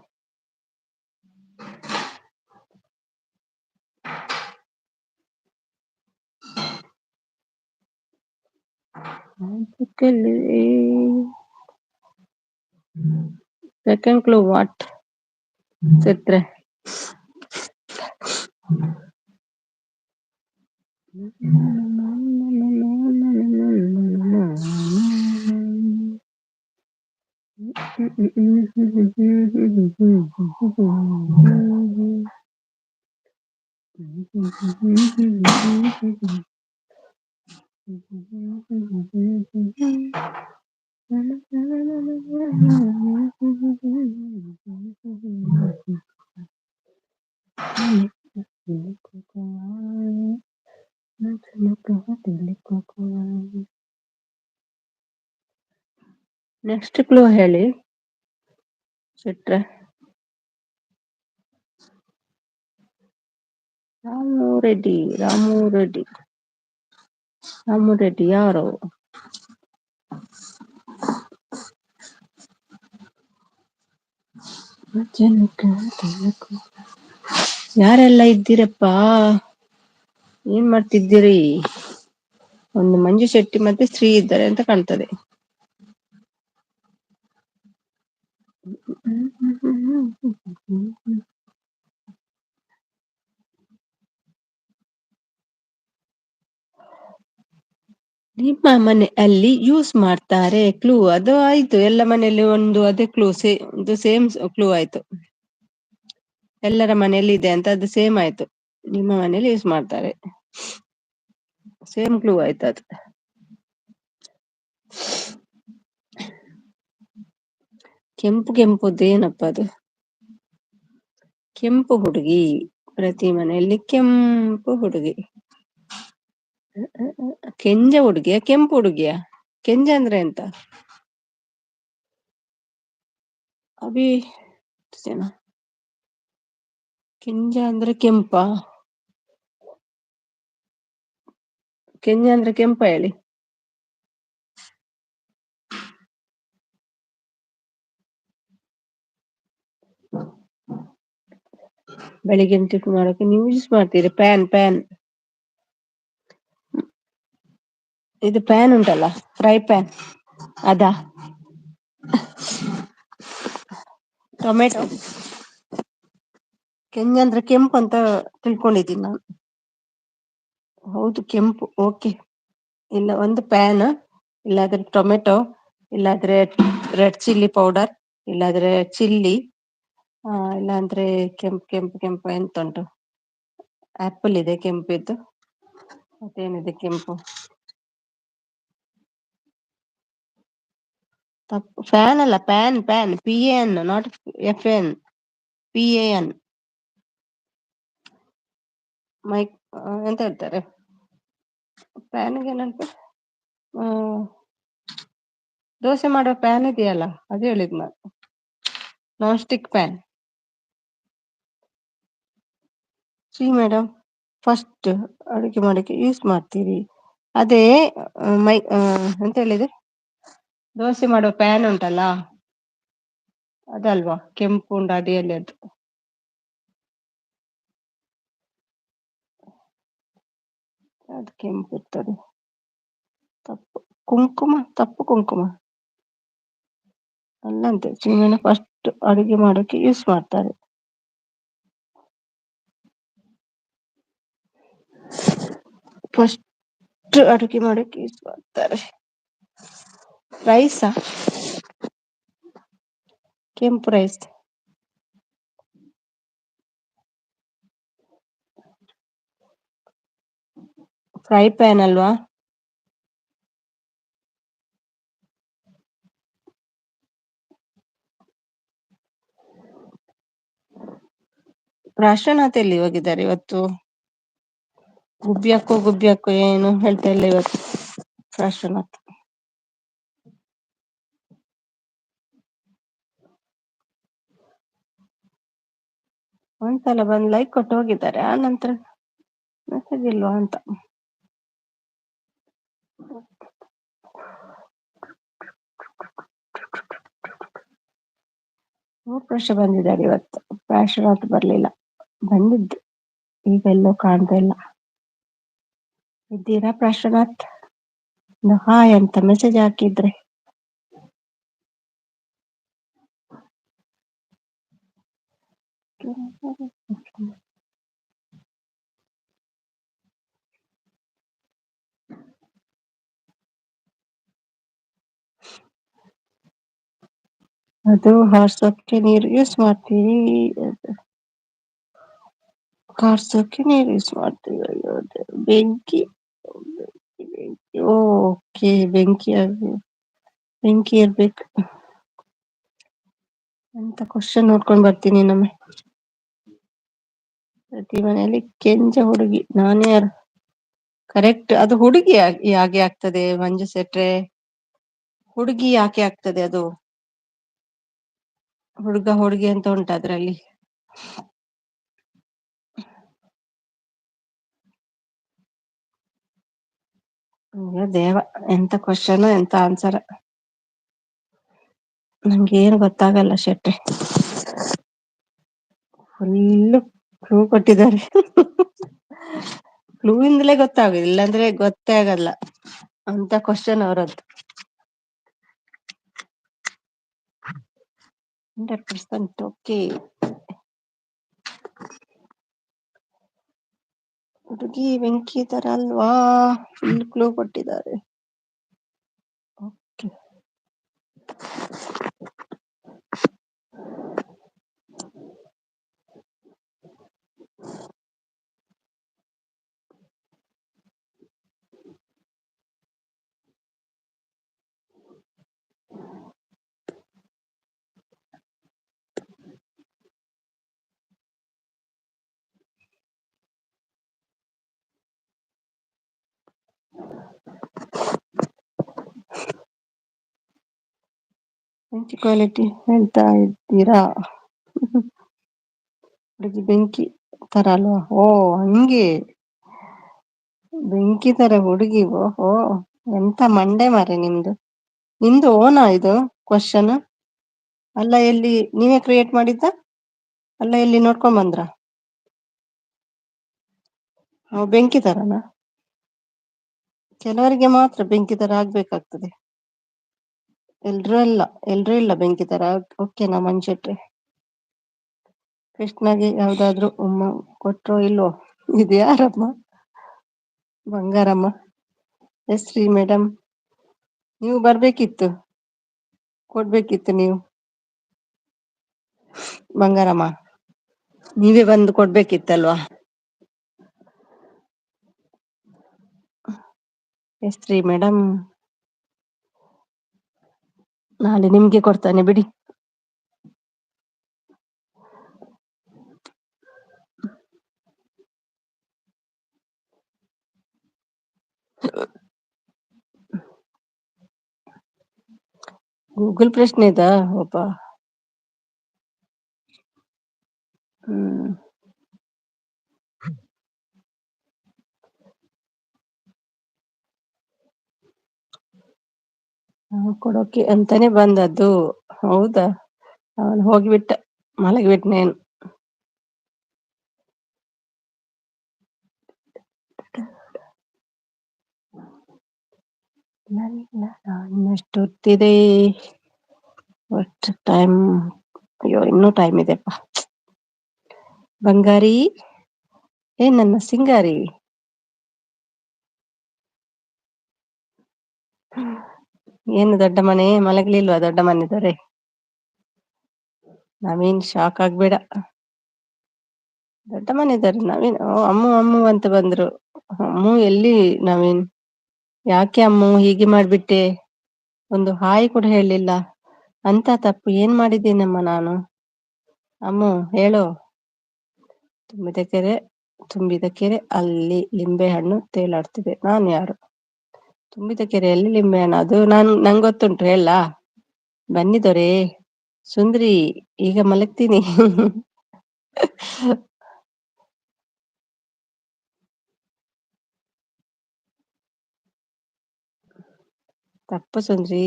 ಸೆಕೆಂಡ್ ಕ್ಲೂ ವಾಟ್ ಚಿತ್ರೆ? ನೆಕ್ಸ್ಟ್ ಕ್ಲೂ ಹೇಳಿ ಶೆಟ್ರೆ. ರಾಮು ರೆಡ್ಡಿ, ರಾಮು ರೆಡ್ಡಿ, ರಾಮು ರೆಡ್ಡಿ ಯಾರು? ಯಾರೆಲ್ಲ ಇದ್ದೀರಪ್ಪ? ಏನ್ ಮಾಡ್ತಿದ್ದೀರಿ? ಒಂದು ಮಂಜು ಶೆಟ್ಟಿ ಮತ್ತೆ ಶ್ರೀ ಇದ್ದಾರೆ ಅಂತ ಕಾಣ್ತದೆ. ನಿಮ್ಮ ಮನೆ ಅಲ್ಲಿ ಯೂಸ್ ಮಾಡ್ತಾರೆ ಕ್ಲೂ, ಅದು ಆಯ್ತು. ಎಲ್ಲ ಮನೆಯಲ್ಲಿ ಒಂದು ಅದೇ ಕ್ಲೂ, ಒಂದು ಸೇಮ್ ಕ್ಲೂ ಆಯ್ತು. ಎಲ್ಲರ ಮನೆಯಲ್ಲಿ ಇದೆ ಅಂತ ಅದು ಸೇಮ್ ಆಯ್ತು. ನಿಮ್ಮ ಮನೇಲಿ ಯೂಸ್ ಮಾಡ್ತಾರೆ, ಸೇಮ್ ಕ್ಲೂ ಆಯ್ತು ಅದು. ಕೆಂಪು ಕೆಂಪುದು ಏನಪ್ಪ ಅದು? ಕೆಂಪು ಹುಡುಗಿ, ಪ್ರತಿ ಮನೆಯಲ್ಲಿ ಕೆಂಪು ಹುಡುಗಿ. ಕೆಂಜ ಹುಡುಗಿಯ ಕೆಂಪು ಹುಡುಗಿಯ? ಕೆಂಜ ಅಂದ್ರೆ ಎಂತ? ಅಭಿ ಜನ ಕೆಂಜ ಅಂದ್ರೆ ಕೆಂಪ? ಕೆಂಜ ಅಂದ್ರೆ ಕೆಂಪ ಹೇಳಿ. ಬೆಳಿಗ್ಗೆ ಟಿಫನ್ ಮಾಡಕ್ಕೆ ನೀವು ಯೂಸ್ ಮಾಡ್ತೀರಿ ಪ್ಯಾನ್? ಪ್ಯಾನ್ ಇದು ಪ್ಯಾನ್ ಉಂಟಲ್ಲ, ಫ್ರೈ ಪ್ಯಾನ್, ಅದಾ? ಟೊಮೆಟೊ. ಕೆಂಜ ಅಂದ್ರೆ ಕೆಂಪು ಅಂತ ತಿಳ್ಕೊಂಡಿದ್ದೀನಿ ನಾನು. ಹೌದು ಕೆಂಪು, ಓಕೆ. ಇಲ್ಲ ಒಂದು ಪ್ಯಾನ್, ಇಲ್ಲಾದ್ರೆ ಟೊಮೆಟೊ, ಇಲ್ಲಾದ್ರೆ ರೆಡ್ ಚಿಲ್ಲಿ ಪೌಡರ್, ಇಲ್ಲಾದ್ರೆ ಚಿಲ್ಲಿ, ಇಲ್ಲಾಂದ್ರೆ ಕೆಂಪು ಕೆಂಪು ಕೆಂಪು ಎಂತ ಉಂಟು? ಆಪಲ್ ಇದೆ ಕೆಂಪಿದ್ದು, ಮತ್ತೇನಿದೆ ಕೆಂಪು? ತಪ್ಪು, ಫ್ಯಾನ್ ಅಲ್ಲ, pan pan, PAN, not FN, PAN. Mike ಎಂತ ಹೇಳ್ತಾರೆ ಪ್ಯಾನ್ಗೆ? ಏನಂತ? ದೋಸೆ ಮಾಡೋ ಪ್ಯಾನ್ ಇದೆಯಲ್ಲ, ಅದು ಹೇಳಿದ್ ನಾನು, non stick PAN. C madam, first ಅಡುಗೆ ಮಾಡಕ್ಕೆ ಯೂಸ್ ಮಾಡ್ತೀರಿ ಅದೇ ಎಂತ ಹೇಳಿದೆ? ದೋಸೆ ಮಾಡೋ ಪ್ಯಾನ್ ಉಂಟಲ್ಲ, ಅದಲ್ವಾ ಕೆಂಪು ಉಂಟು ಅಡಿಯಲ್ಲಿ ಅದು? ಅದು ಕೆಂಪು ಇರ್ತದೆ. ತಪ್ಪು ಕುಂಕುಮ, ತಪ್ಪು ಕುಂಕುಮ ಅಲ್ಲಂತೆ. ಸುಮ್ಮನೆ ಫಸ್ಟ್ ಅಡುಗೆ ಮಾಡೋಕೆ ಯೂಸ್ ಮಾಡ್ತಾರೆ. ಫಸ್ಟ್ ಅಡುಗೆ ಮಾಡೋಕೆ ಯೂಸ್ ಮಾಡ್ತಾರೆ. ರೈಸಾ? ಕೆಂಪು ರೈಸ್. ಫ್ರೈ ಪ್ಯಾನ್ ಅಲ್ವಾ? ರಾಷ್ಟ್ರನಾಥ್ ಎಲ್ಲಿ ಹೋಗಿದ್ದಾರೆ ಇವತ್ತು? ಗುಬ್ಬಿ ಹಾಕೋ ಏನು ಹೇಳ್ತಾ ಇಲ್ಲ ಇವತ್ತು ರಾಷ್ಟ್ರನಾಥ್. ಒಂದ್ಸಲ ಬಂದು ಲೈಕ್ ಕೊಟ್ಟು ಹೋಗಿದ್ದಾರೆ, ಆ ನಂತರ ಮೆಸೇಜ್ ಇಲ್ವಾ ಅಂತ. ಮೂರು ವರ್ಷ ಬಂದಿದ್ದಾರೆ ಇವತ್ತು, ರಾಷ್ಟ್ರನಾಥ್ ಬರ್ಲಿಲ್ಲ. ಬಂದಿದ್ದು ಈಗ ಎಲ್ಲೋ ಕಾಣ್ತಾ ಇಲ್ಲ. ಇದ್ದೀರಾ ರಾಷ್ಟ್ರನಾಥ್? ಹಾಯ್ ಅಂತ ಮೆಸೇಜ್ ಹಾಕಿದ್ರೆ. ಅದು ಹಾರ್ಸೋಕ್ಕೆ ನೀರು ಯೂಸ್ ಮಾಡ್ತೀವಿ, ಕಾರ್ಸೋಕೆ ನೀರು ಯೂಸ್ ಮಾಡ್ತೀವಿ. ಅಯ್ಯೋ ಬೆಂಕಿ, ಓಕೆ ಬೆಂಕಿ ಇರ್ಬೇಕು ಅಂತ ಕ್ವಶನ್ ನೋಡ್ಕೊಂಡ್ ಬರ್ತೀನಿ ಇನ್ನೊಮ್ಮೆ. ಪ್ರತಿ ಮನೆಯಲ್ಲಿ ಕೆಂಚ ಹುಡುಗಿ, ನಾನು ಯಾರು? ಕರೆಕ್ಟ್, ಅದು ಹುಡುಗಿ ಯಾಕೆ ಆಗ್ತದೆ ಮಂಜು ಸೆಟ್ರೆ? ಹುಡುಗಿ ಯಾಕೆ ಆಗ್ತದೆ ಅದು? ಹುಡುಗಿ ಅಂತ ಉಂಟು ಅದ್ರಲ್ಲಿ. ಅಯ್ಯೋ ದೇವ, ಎಂತ ಕ್ವಶನ್ ಎಂತ ಆನ್ಸರ್, ನಂಗೆ ಏನು ಗೊತ್ತಾಗಲ್ಲ ಶೆಟ್ರೆ. ಫುಲ್ಲು ಕ್ಲೂ ಕೊಟ್ಟಿದ್ದಾರೆ. ಕ್ಲೂ ಇಂದಲೇ ಗೊತ್ತಾಗುದು, ಇಲ್ಲಾಂದ್ರೆ ಗೊತ್ತೇ ಆಗಲ್ಲ ಅಂತ ಕ್ವಶನ್ ಅವರದ್ದು. 100% ಓಕೆ. ಹುಡುಗಿ ಬೆಂಕಿ ತರ ಅಲ್ವಾ? ಫುಲ್ ಕ್ಲೂ ಕೊಟ್ಟಿದ್ದಾರೆ. ಓಕೆ, ಬೆಂಕಿ ಕ್ವಾಲಿಟಿ ಹೇಳ್ತಾ ಇದ್ದೀರಾ? ಹುಡುಗಿ ಬೆಂಕಿ ತರ ಅಲ್ವಾ? ಓ ಹಂಗೆ ಬೆಂಕಿ ತರ ಹುಡುಗಿ. ಓಹೋ, ಎಂತ ಮಂಡೆ ಮಾರೆ ನಿಮ್ದು. ನಿಮ್ದು ಓನಾ ಇದು ಕ್ವಶನ್? ಅಲ್ಲ ಎಲ್ಲಿ ನೀವೇ ಕ್ರಿಯೇಟ್ ಮಾಡಿದ್ದ? ಅಲ್ಲ ಎಲ್ಲಿ ನೋಡ್ಕೊಂಡ್ ಬಂದ್ರ? ಬೆಂಕಿ ತರನಾ? ಕೆಲವರಿಗೆ ಮಾತ್ರ ಬೆಂಕಿ ತರ ಆಗ್ಬೇಕಾಗ್ತದೆ. ಎಲ್ರೂ ಇಲ್ಲ ಬೆಂಕಿ ತರ. ಓಕೆನಾ ಮನ್ಶೆಟ್ರೆ? ಕೃಷ್ಣಗೆ ಯಾವ್ದಾದ್ರು ಉಮ್ಮ ಕೊಟ್ರೋ ಇಲ್ವೋ? ಇದು ಯಾರಮ್ಮ? ಬಂಗಾರಮ್ಮ. ಎಸ್ ರೀ ಮೇಡಮ್, ನೀವು ಬರ್ಬೇಕಿತ್ತು, ಕೊಡ್ಬೇಕಿತ್ತು ನೀವು. ಬಂಗಾರಮ್ಮ, ನೀವೇ ಬಂದು ಕೊಡ್ಬೇಕಿತ್ತಲ್ವಾ? ಎಸ್ ರೀ ಮೇಡಮ್, ನಾಳೆ ನಿಮ್ಗೆ ಕೊಡ್ತಾನೆ ಬಿಡಿ. ಗೂಗಲ್ ಪ್ರಶ್ನೆ ಇದಾ? ಒಬ್ಬ ಕೊಡೋಕೆ ಅಂತಾನೆ ಬಂದದ್ದು. ಹೌದಾ? ಅವನು ಹೋಗಿಬಿಟ್ಟ, ಮಲಗಿಬಿಟ್ನೇನು. ಇನ್ನಷ್ಟು ಹೊತ್ತಿದೆ. ಒಟ್ಟು ಟೈಮ್, ಅಯ್ಯೋ ಇನ್ನೂ ಟೈಮ್ ಇದೆಪ್ಪ. ಬಂಗಾರಿ, ನನ್ನ ಸಿಂಗಾರಿ. ಏನು ದೊಡ್ಡ ಮನೆ, ಮಲಗಲಿಲ್ವಾ ದೊಡ್ಡ ಮನೆದವರೇ? ನವೀನ್ ಶಾಕ್ ಆಗ್ಬೇಡ. ದೊಡ್ಡ ಮನೆದವ್ರು ನವೀನ್. ಅಮ್ಮು ಅಮ್ಮು ಅಂತ ಬಂದ್ರು. ಅಮ್ಮು ಎಲ್ಲಿ ನವೀನ್? ಯಾಕೆ ಅಮ್ಮು ಹೀಗೆ ಮಾಡ್ಬಿಟ್ಟೆ? ಒಂದು ಹಾಯ್ ಕೂಡ ಹೇಳಲಿಲ್ಲ. ಅಂತ ತಪ್ಪು ಏನ್ ಮಾಡಿದ್ದೀನಮ್ಮ ನಾನು? ಅಮ್ಮು ಹೇಳು. ತುಂಬಿದ ಕೆರೆ ಅಲ್ಲಿ ಲಿಂಬೆ ಹಣ್ಣು ತೇಲಾಡ್ತಿದೆ. ನಾನು ಯಾರು? ತುಂಬಿದ ಕೆರೆಯಲ್ಲಿ ಲಿಂಬೆ ಹಣ್ಣು, ಅದು ನಂಗೆ ಗೊತ್ತುಂಟು, ಹೇಳ. ಬನ್ನಿ ದೊರೆ ಸುಂದ್ರಿ, ಈಗ ಮಲಗ್ತೀನಿ. ತಪ್ಪು ಸುಂದ್ರಿ.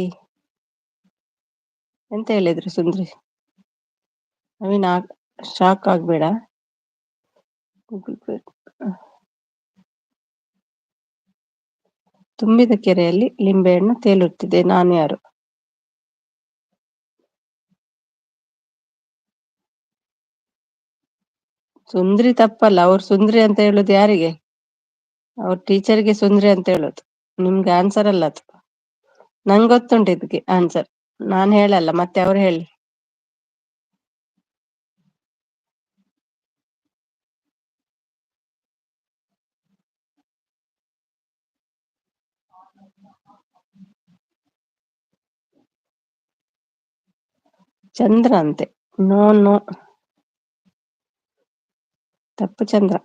ಎಂತ ಹೇಳಿದ್ರು ಸುಂದ್ರಿ? ನವೀನ್ ಶಾಕ್ ಆಗ್ಬೇಡ. Google Pay. ತುಂಬಿದ ಕೆರೆಯಲ್ಲಿ ಲಿಂಬೆಹಣ್ಣು ತೇಲುತ್ತಿದೆ. ನಾನು ಯಾರು? ಸುಂದ್ರಿ ತಪ್ಪಲ್ಲ. ಅವ್ರು ಸುಂದ್ರಿ ಅಂತ ಹೇಳುದು ಯಾರಿಗೆ? ಅವ್ರ ಟೀಚರ್ಗೆ ಸುಂದ್ರಿ ಅಂತ ಹೇಳುದು. ನಿಮ್ಗೆ ಆನ್ಸರ್ ಅಲ್ಲ ಅದು. ನಂಗೆ ಗೊತ್ತುಂಟು ಇದಕ್ಕೆ ಆನ್ಸರ್. ನಾನು ಹೇಳಲ್ಲ, ಮತ್ತೆ ಅವ್ರು ಹೇಳಿ. ಚಂದ್ರ ಅಂತೆ. ನೋ ನೋ, ತಪ್ಪು ಚಂದ್ರ.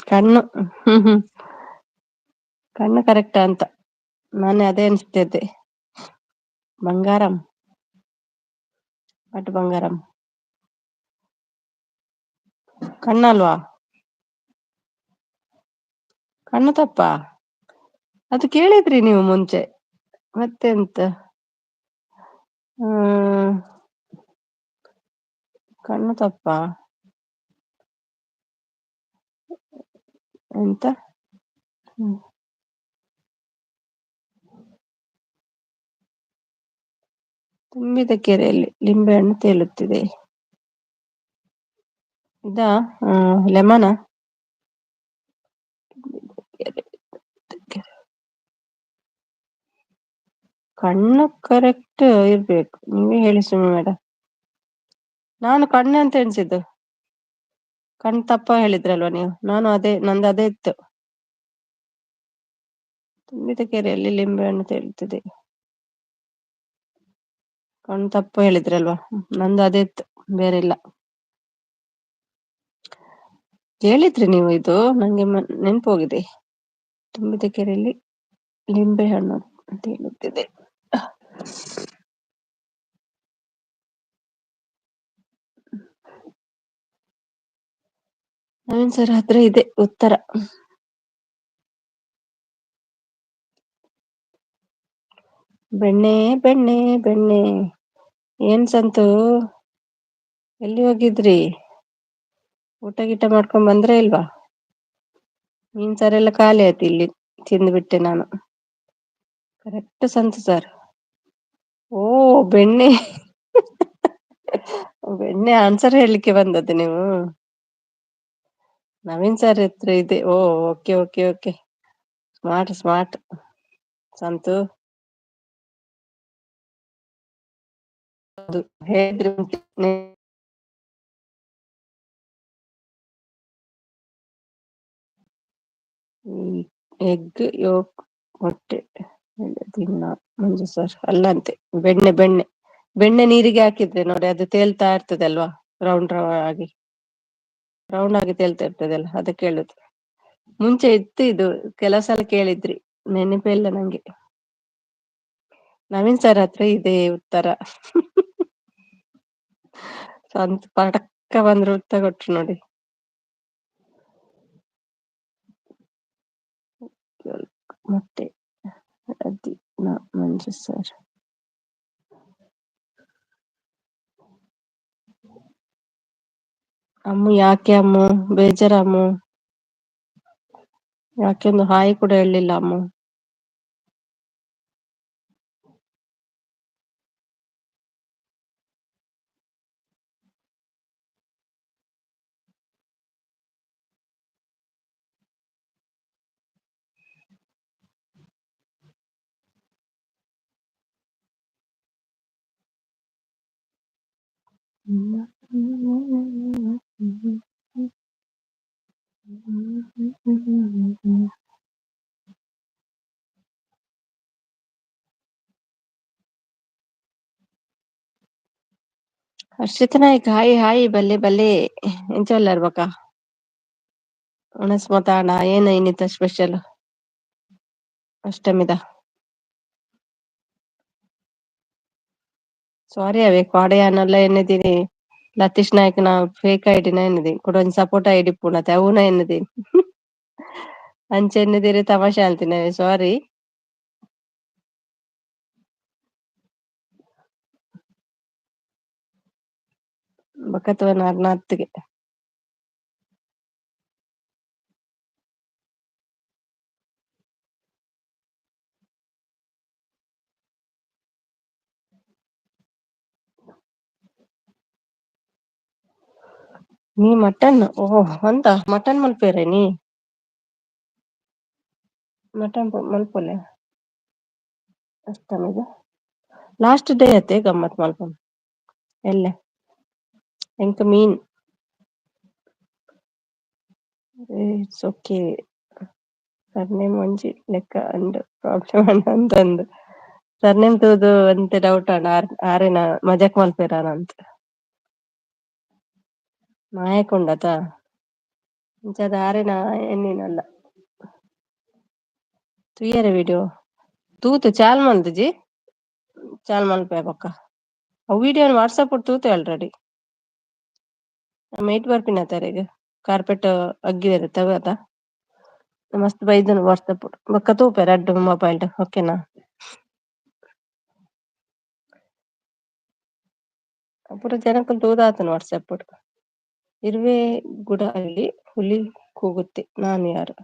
ಕಣ್ಣು. ಕಣ್ಣು ಕರೆಕ್ಟ್ ಅಂತ ನಾನು ಅದೇ ಅನ್ಸ್ತಿದ್ದೆ. ಬಂಗಾರಂ, ಬಟ್ ಬಂಗಾರಂ ಕಣ್ಣಲ್ವಾ? ಕಣ್ಣು ತಪ್ಪಾ? ಅದು ಕೇಳಿದ್ರಿ ನೀವು ಮುಂಚೆ, ಮತ್ತೆಂತ? ಕಣ್ಣು ತಪ್ಪಾ ಎಂತ? ತುಂಬಿದ ಕೆರೆಯಲ್ಲಿ ಲಿಂಬೆಹಣ್ಣು ತೇಲುತ್ತಿದೆ. ಇದಾ ಲೆಮನ? ಕಣ್ಣು ಕರೆಕ್ಟ್ ಇರ್ಬೇಕು. ನೀವೇ ಹೇಳಿ ಸುಮ್ಮನೆ ಮೇಡಮ್. ನಾನು ಕಣ್ಣು ಅಂತ ಎಣಿಸಿದ್ದು. ಕಣ್ಣು ತಪ್ಪ ಹೇಳಿದ್ರಲ್ವಾ ನೀವು. ನಾನು ನಂದು ಅದೇ ಇತ್ತು. ತುಂಬಿದ ಕೆರೆಯಲ್ಲಿ ಲಿಂಬೆಹಣ್ಣು ತೇಲುತ್ತಿದೆ. ಕಣ್ಣು ತಪ್ಪ ಹೇಳಿದ್ರಲ್ವಾ, ನಂದು ಅದೇ ಇತ್ತು. ಬೇರೆ ಇಲ್ಲ. ಹೇಳಿದ್ರಿ ನೀವು ಇದು, ನಂಗೆ ನೆನಪು ಹೋಗಿದೆ. ತುಂಬಿದ ಕೆರೆಯಲ್ಲಿ ಲಿಂಬೆ ಹಣ್ಣು ಅಂತ ಹೇಳುತ್ತಿದೆ. ನವೀನ್ ಸರ್ ಹತ್ರ ಇದೆ ಉತ್ತರ. ಬೆಣ್ಣೆ ಬೆಣ್ಣೆ ಬೆಣ್ಣೆ. ಏನ್ ಸಂತು, ಎಲ್ಲಿ ಹೋಗಿದ್ರಿ? ಊಟ ಗೀಟ ಮಾಡ್ಕೊಂಡ್ ಬಂದ್ರೆ ಇಲ್ವಾ? ಮೀನ್ ಸಾರ್ ಎಲ್ಲ ಖಾಲಿ ಆಯ್ತು, ಇಲ್ಲಿ ತಿಂದ್ಬಿಟ್ಟೆ ನಾನು. Correct Santu sir. ಓ ಬೆಣ್ಣೆ. ಬೆಣ್ಣೆ ಆನ್ಸರ್ ಹೇಳಲಿಕ್ಕೆ ಬಂದದ್ದು ನೀವು? ನವೀನ್ ಸರ್ ಹತ್ರ ಇದೆ. Oh okay okay okay, smart smart Santu. ಅದು ಹೇಳಿದ್ರಿ ಎಗ್ ಯೋಕ್ ಮೊಟ್ಟೆ ದಿನ ಮಂಜು ಸರ್ ಅಲ್ಲಂತೆ. ಬೆಣ್ಣೆ ಬೆಣ್ಣೆ ಬೆಣ್ಣೆ ನೀರಿಗೆ ಹಾಕಿದ್ರೆ ನೋಡಿ, ಅದು ತೇಲ್ತಾ ಇರ್ತದೆ ಅಲ್ವಾ, ರೌಂಡ್ ಆಗಿ ರೌಂಡ್ ಆಗಿ ತೇಲ್ತಾ ಇರ್ತದೆ ಅಲ್ಲ, ಅದಕ್ಕೆ ಹೇಳುದು. ಮುಂಚೆ ಇತ್ತು ಇದು, ಕೆಲವು ಸಲ ಕೇಳಿದ್ರಿ, ನೆನಪೇ ಇಲ್ಲ ನಂಗೆ. ನವೀನ್ ಸರ್ ಹತ್ರ ಇದೆ ಉತ್ತರ. ಸಂತ ಪಟಕ್ಕ ಬಂದ್ರು ಉತ್ತರ ಕೊಟ್ರು ನೋಡಿ. ಮೊಟ್ಟೆ ದಿನ ಮಂಜು ಸರ್. ಅಮ್ಮು ಯಾಕೆ ಅಮ್ಮು ಬೇಜಾರ ಅಮ್ಮು? ಯಾಕೆಂದು ಹಾಯಿ ಕೂಡ ಹೇಳಲಿಲ್ಲ ಅಮ್ಮು. ಹರ್ಷಿತ ನಾಯ್ಕ ಹಾಯ್ ಹಾಯ್, ಬಲ್ಲೆ ಬಲ್ಲೆ ಎಂಚಲ್ಲರ್ ಬಕ ಉಣಸ್ ಮತಾಣ ಏನ ಇನ್ನಿತ ಸ್ಪೆಷಲ್ ಅಷ್ಟಮಿದ. ಸಾರಿ ಅವೇ ಕಾಡೆಯಾನಲ್ಲ ಎನ್ನಿದ್ದೀನಿ ಲತೀಶ್ ನಾಯ್ಕ ನ ಫೇಕ್ ಐಡಿನ ಎನ್ನಿದಿ ಕೂಡ ಸಪೋರ್ಟ್ ಐಡಿ ಪೂಣತೆ ಅವನ ಎನ್ನಿದಿ ಅಂಚೆ ಎನ್ನಿದಿರಿ ತಮಾಷೆ ಅಂತೀನಿ. ಸಾರಿ. ಬಕತ್ವನ ಅರ್ನತ್ತಿಗೆ ನೀ ಮಟನ್ ಓಹೋ ಅಂತ ಮಟನ್ ಮಲ್ಪೇರೆ ನೀ ಮಟನ್ ಮಲ್ಪೊಲೆ ಅಷ್ಟಮಿದ ಲಾಸ್ಟ್ ಡೇ ಅತ್ತೆ ಗಮ್ಮತ್ ಮಲ್ಪ ಎಲ್ಲೆ ಎಂಕ ಮೀನ್. It's okay. ಸರ್ನೇಮ್ ಒಂಜಿ ಲೆಕ್ಕ ಅಂಡ್ ಪ್ರಾಬ್ಲಮ್ ಅಂತಂದು ಸರ್ನೇಮ್ ತೂದು ಅಂತೆ ಡೌಟ್ ಅಂಡ ಆರೇನ ಮಜಾಕ್ ಮಲ್ಪೇರಾನ ಅಂತ ನಾಯಕ್ ಉಂಡತ ಇಂಚದ ಆರೇನ ಎನ್ನಿನಲ್ಲ ತುಯರೆ ವಿಡಿಯೋ ತೂತು ಚಾಲ್ ಮಲ್ದಜಿ ಚಾಲ್ ಮಲ್ಪೆ ಪಕ್ಕ ಅವು ವಿಡಿಯೋನ ವಾಟ್ಸಪ್ ತೂತೆ ಆಲ್ರೆಡಿ ಮೇಟ್ ಬರ್ಪಿನ ತರೆಗೆ ಕಾರ್ಪೆಟ್ ಅಗ್ಗಿದರೆ ತಗತ ಮಸ್ತ್ ಬೈದನು ವಾಟ್ಸಪ್ ಬೊಕ್ಕ ತೂಪೆ ರಡ್ಡು ಮೊಬೈಲ್ ಓಕೆನಾ. ಪೂರ ಜನಕ್ಕಲ್ ತೂದಾತನ ವಾಟ್ಸಪ್ ಇರುವೆ ಗುಡ ಅಲ್ಲಿ ಹುಲಿ ಕೂಗುತ್ತೆ ನಾನು ಯಾರು.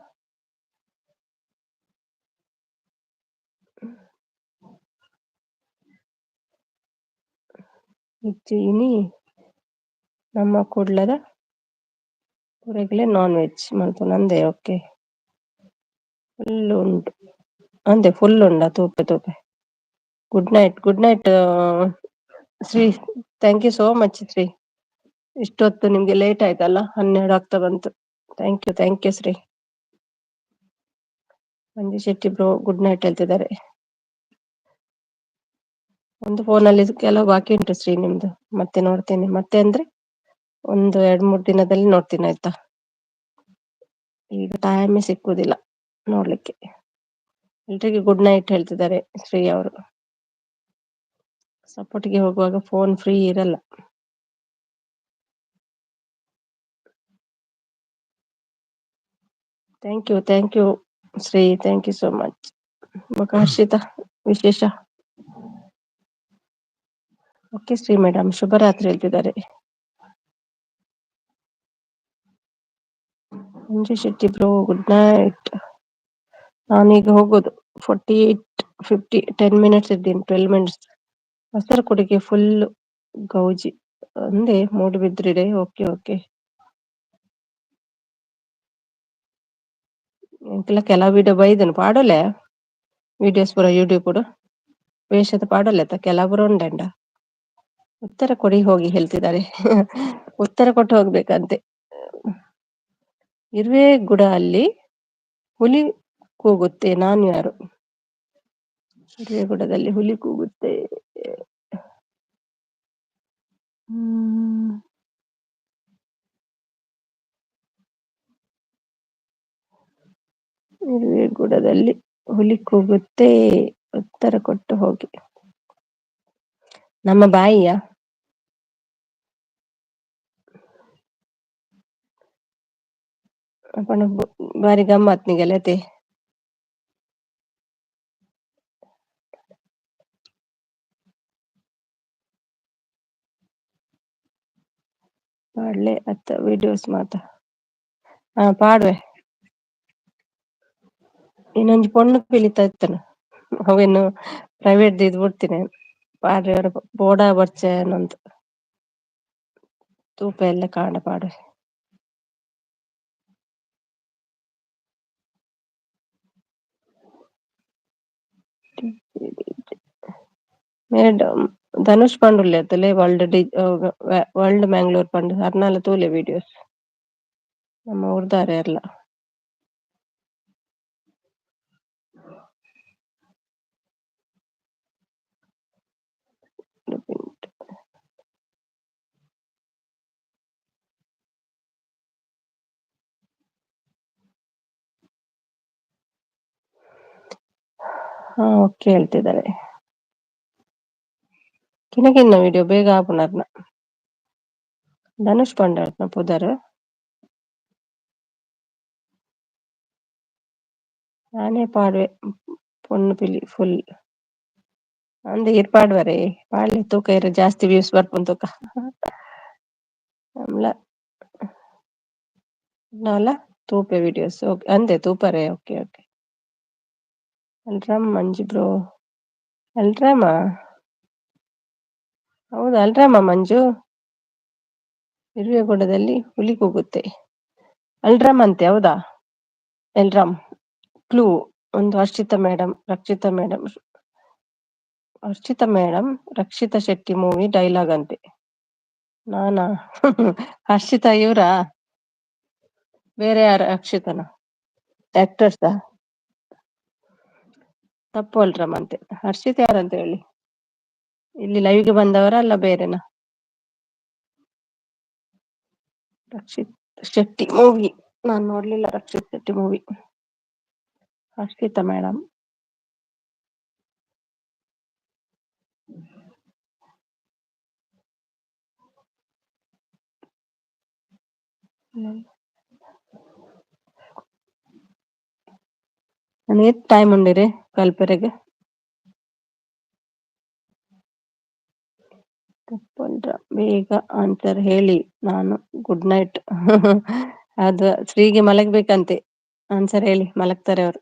ಇನಿ ನಮ್ಮ ಕೂಡ್ಲದ ಊರೆಗ್ಲೆ ನಾನ್ ವೆಜ್ ಮಲ್ತು ನಂದೆ ಓಕೆ ಫುಲ್ ಉಂಟು ಅಂದೆ ಫುಲ್ ಉಂಡ ತೂಪೆ ತೂಪೆ. Good night Shri. Thank you so much Shri. ಇಷ್ಟೊತ್ತು ನಿಮ್ಗೆ ಲೇಟ್ ಆಯ್ತಲ್ಲ, 12 ಆಗ್ತಾ ಬಂತು. Thank you Shri. Manju Shetty bro good night ಹೇಳ್ತಿದ್ದಾರೆ. ಒಂದು ಫೋನಲ್ಲಿ ಕೆಲವು ಬಾಕಿ ಉಂಟು ಶ್ರೀ ನಿಮ್ದು. ಮತ್ತೆ ನೋಡ್ತೇನೆ. ಮತ್ತೆ ಅಂದ್ರೆ ಒಂದು 2-3 ದಿನದಲ್ಲಿ ನೋಡ್ತೀನಿ ಆಯ್ತಾ. ಈಗ ಟೈಮೇ ಸಿಕ್ಕುದಿಲ್ಲ ನೋಡ್ಲಿಕ್ಕೆ. ಎಲ್ರಿಗೂ ಗುಡ್ ನೈಟ್ ಹೇಳ್ತಿದ್ದಾರೆ ಶ್ರೀ ಅವರು. ಸಪೋರ್ಟ್ಗೆ ಹೋಗುವಾಗ ಫೋನ್ ಫ್ರೀ ಇರಲ್ಲ. Thank you Shri, thank you so much. Harshita ವಿಶೇಷ? ಓಕೆ ಶ್ರೀ ಮೇಡಮ್, ಶುಭರಾತ್ರಿ ಹೇಳ್ತಿದ್ದಾರೆ. Manju Shetty bro good night. ನಾನೀಗ ಹೋಗೋದು 10 ಮಿನಿಟ್ಸ್ ಇದ್ದೀನಿ, 12 ಮಿನಿಟ್ಸ್. ಮೊಸರು ಕುಡಿಗೆ ಫುಲ್ ಗೌಜಿ ಅಂದೆ ಮೂಡುಬಿದ್ರಿಡೆ. ಓಕೆ ఇంకలా ಕೆಲವು ವಿಡಿಯೋ ಬೈದನು ಪಾಡೋಲೆ ವಿಡಿಯೋಸ್ ಪೂರ ಯೂಟ್ಯೂಬ್ ಪುಡು ವೇಷದ ಪಾಡೋಲೆತ ಕೆಲವರು ಉಂಡಂಡ. ಉತ್ತರ ಕೊಡಿ ಹೋಗಿ ಹೇಳ್ತಿದ್ದಾರೆ. ಉತ್ತರ ಕೊಟ್ಟು ಹೋಗ್ಬೇಕಂತೆ. ಇರುವೆ ಗುಡ ಅಲ್ಲಿ ಹುಲಿ ಕೂಗುತ್ತೆ, ನಾನು ಯಾರು? ಹಿರೇಗುಡದಲ್ಲಿ ಹುಲಿ ಕೂಗುತ್ತೆ. ಹಿರೇಗುಡದಲ್ಲಿ ಹುಲಿ ಕೂಗುತ್ತೆ, ಉತ್ತರ ಕೊಟ್ಟು ಹೋಗಿ. ನಮ್ಮ ಬಾಯಿಯ ಅಪ್ಪಣ ಬಾರಿ ಗಮ್ಮತ್ ನಿಗಲತೆ. ಪಾಡ್ಲೆ ಅತ್ತ ವಿಡಿಯೋಸ್ ಮಾತ ಪಾಡ್ವೆ. ಇನ್ನೊಂದು ಪೊಣ್ಣು ಪಿಲಿತಾ ಇತ್ತನು ಅವೇನು ಪ್ರೈವೇಟ್ ಇದ್ ಬಿಡ್ತೀನಿ. ಪಾಡ್ರೆ ಅವ್ರ ಬೋಡ ಬರ್ಚೆನೊಂದು ತೂಪ ಎಲ್ಲ ಕಾಂಡ ಪಾಡ್ವೆ. ಮೇಡಮ್ ಧನುಷ್ ಪಂಡುಲ್ಲೆ ಅತ್ತಲೆ ವರ್ಲ್ಡ್ ಮ್ಯಾಂಗ್ಳೂರ್ ಪಂಡು ಅರ್ನಾಲ ತೂಲೆ ವಿಡಿಯೋಸ್ ನಮ್ಮ ಊರ್ದಾರೆ ಎಲ್ಲ. ಓಕೆ ಹೇಳ್ತಿದ್ದಾರೆ. ಕಿನಕಿನ್ನ ವಿಡಿಯೋ ಬೇಗ ಆಪುನರ್ನ ಧನುಷ್ ಪಂಡರ್ನ ಪುದರ್ ನಾನೇ ಪಾಡ್ವೆ ಪೊಣ್ಣು ಪಿಲಿ ಫುಲ್ ಅಂದೆ ಇರ್ ಪಾಡ್ವರೆ ಪಾಡ್ಲೆ ತೂಕ ಇರ ಜಾಸ್ತಿ ವ್ಯೂಸ್ ಬರ್ಪುನ್ ತೂಕ ನಮ್ಲ ನಾಲ ತೂಪೆ ವಿಡಿಯೋಸ್ ಅಂದೆ ತೂಪರೆ. ಓಕೆ ಅಲ್ರಾಮ್ ಮಂಜು ಬ್ರೋ, ಅಲ್ರಾಮ ಹೌದಾ? ಅಲ್ರಾಮ ಮಂಜು ಹಿರಿಯಗುಡದಲ್ಲಿ ಹುಲಿ ಕೂಗುತ್ತೆ ಅಲ್ರಾಮ್ ಅಂತೆ, ಹೌದಾ? ಎಲ್ರಾಮ್ ಕ್ಲೂ ಒಂದು Harshita madam Rakshita Shetty movie dialogue ಅಂತೆ. ನಾನಾ? ಹರ್ಷಿತಾ ಇವ್ರಾ? ಬೇರೆ ಯಾರ ಅಕ್ಷಿತನ ಆಕ್ಟರ್ಸ್? ತಪ್ಪು ಅಲ್ರಾಮ್ ಅಂತೆ. ಹರ್ಷಿತಾ ಯಾರಂತ ಹೇಳಿ, ಇಲ್ಲಿ ಲೈವ್ಗೆ ಬಂದವರ ಅಲ್ಲ ಬೇರೆನಾ? ರಕ್ಷಿತ್ ಶೆಟ್ಟಿ ಮೂವಿ ನಾನು ನೋಡ್ಲಿಲ್ಲ. ರಕ್ಷಿತ್ ಶೆಟ್ಟಿ ಮೂವಿ. ಹರ್ಷಿತಾ ಮೇಡಮ್ ನನಗೆ ಟೈಮ್ ಉಂಡಿರಿ ಕಲ್ಪರೆಗೆ. ತಪ್ಪಲ್ರ ಬೇಗ ಆನ್ಸರ್ ಹೇಳಿ, ನಾನು ಗುಡ್ ನೈಟ್. ಅದು ಶ್ರೀಗೆ ಮಲಗ್ಬೇಕಂತೆ. ಆನ್ಸರ್ ಹೇಳಿ, ಮಲಗ್ತಾರೆ ಅವರು.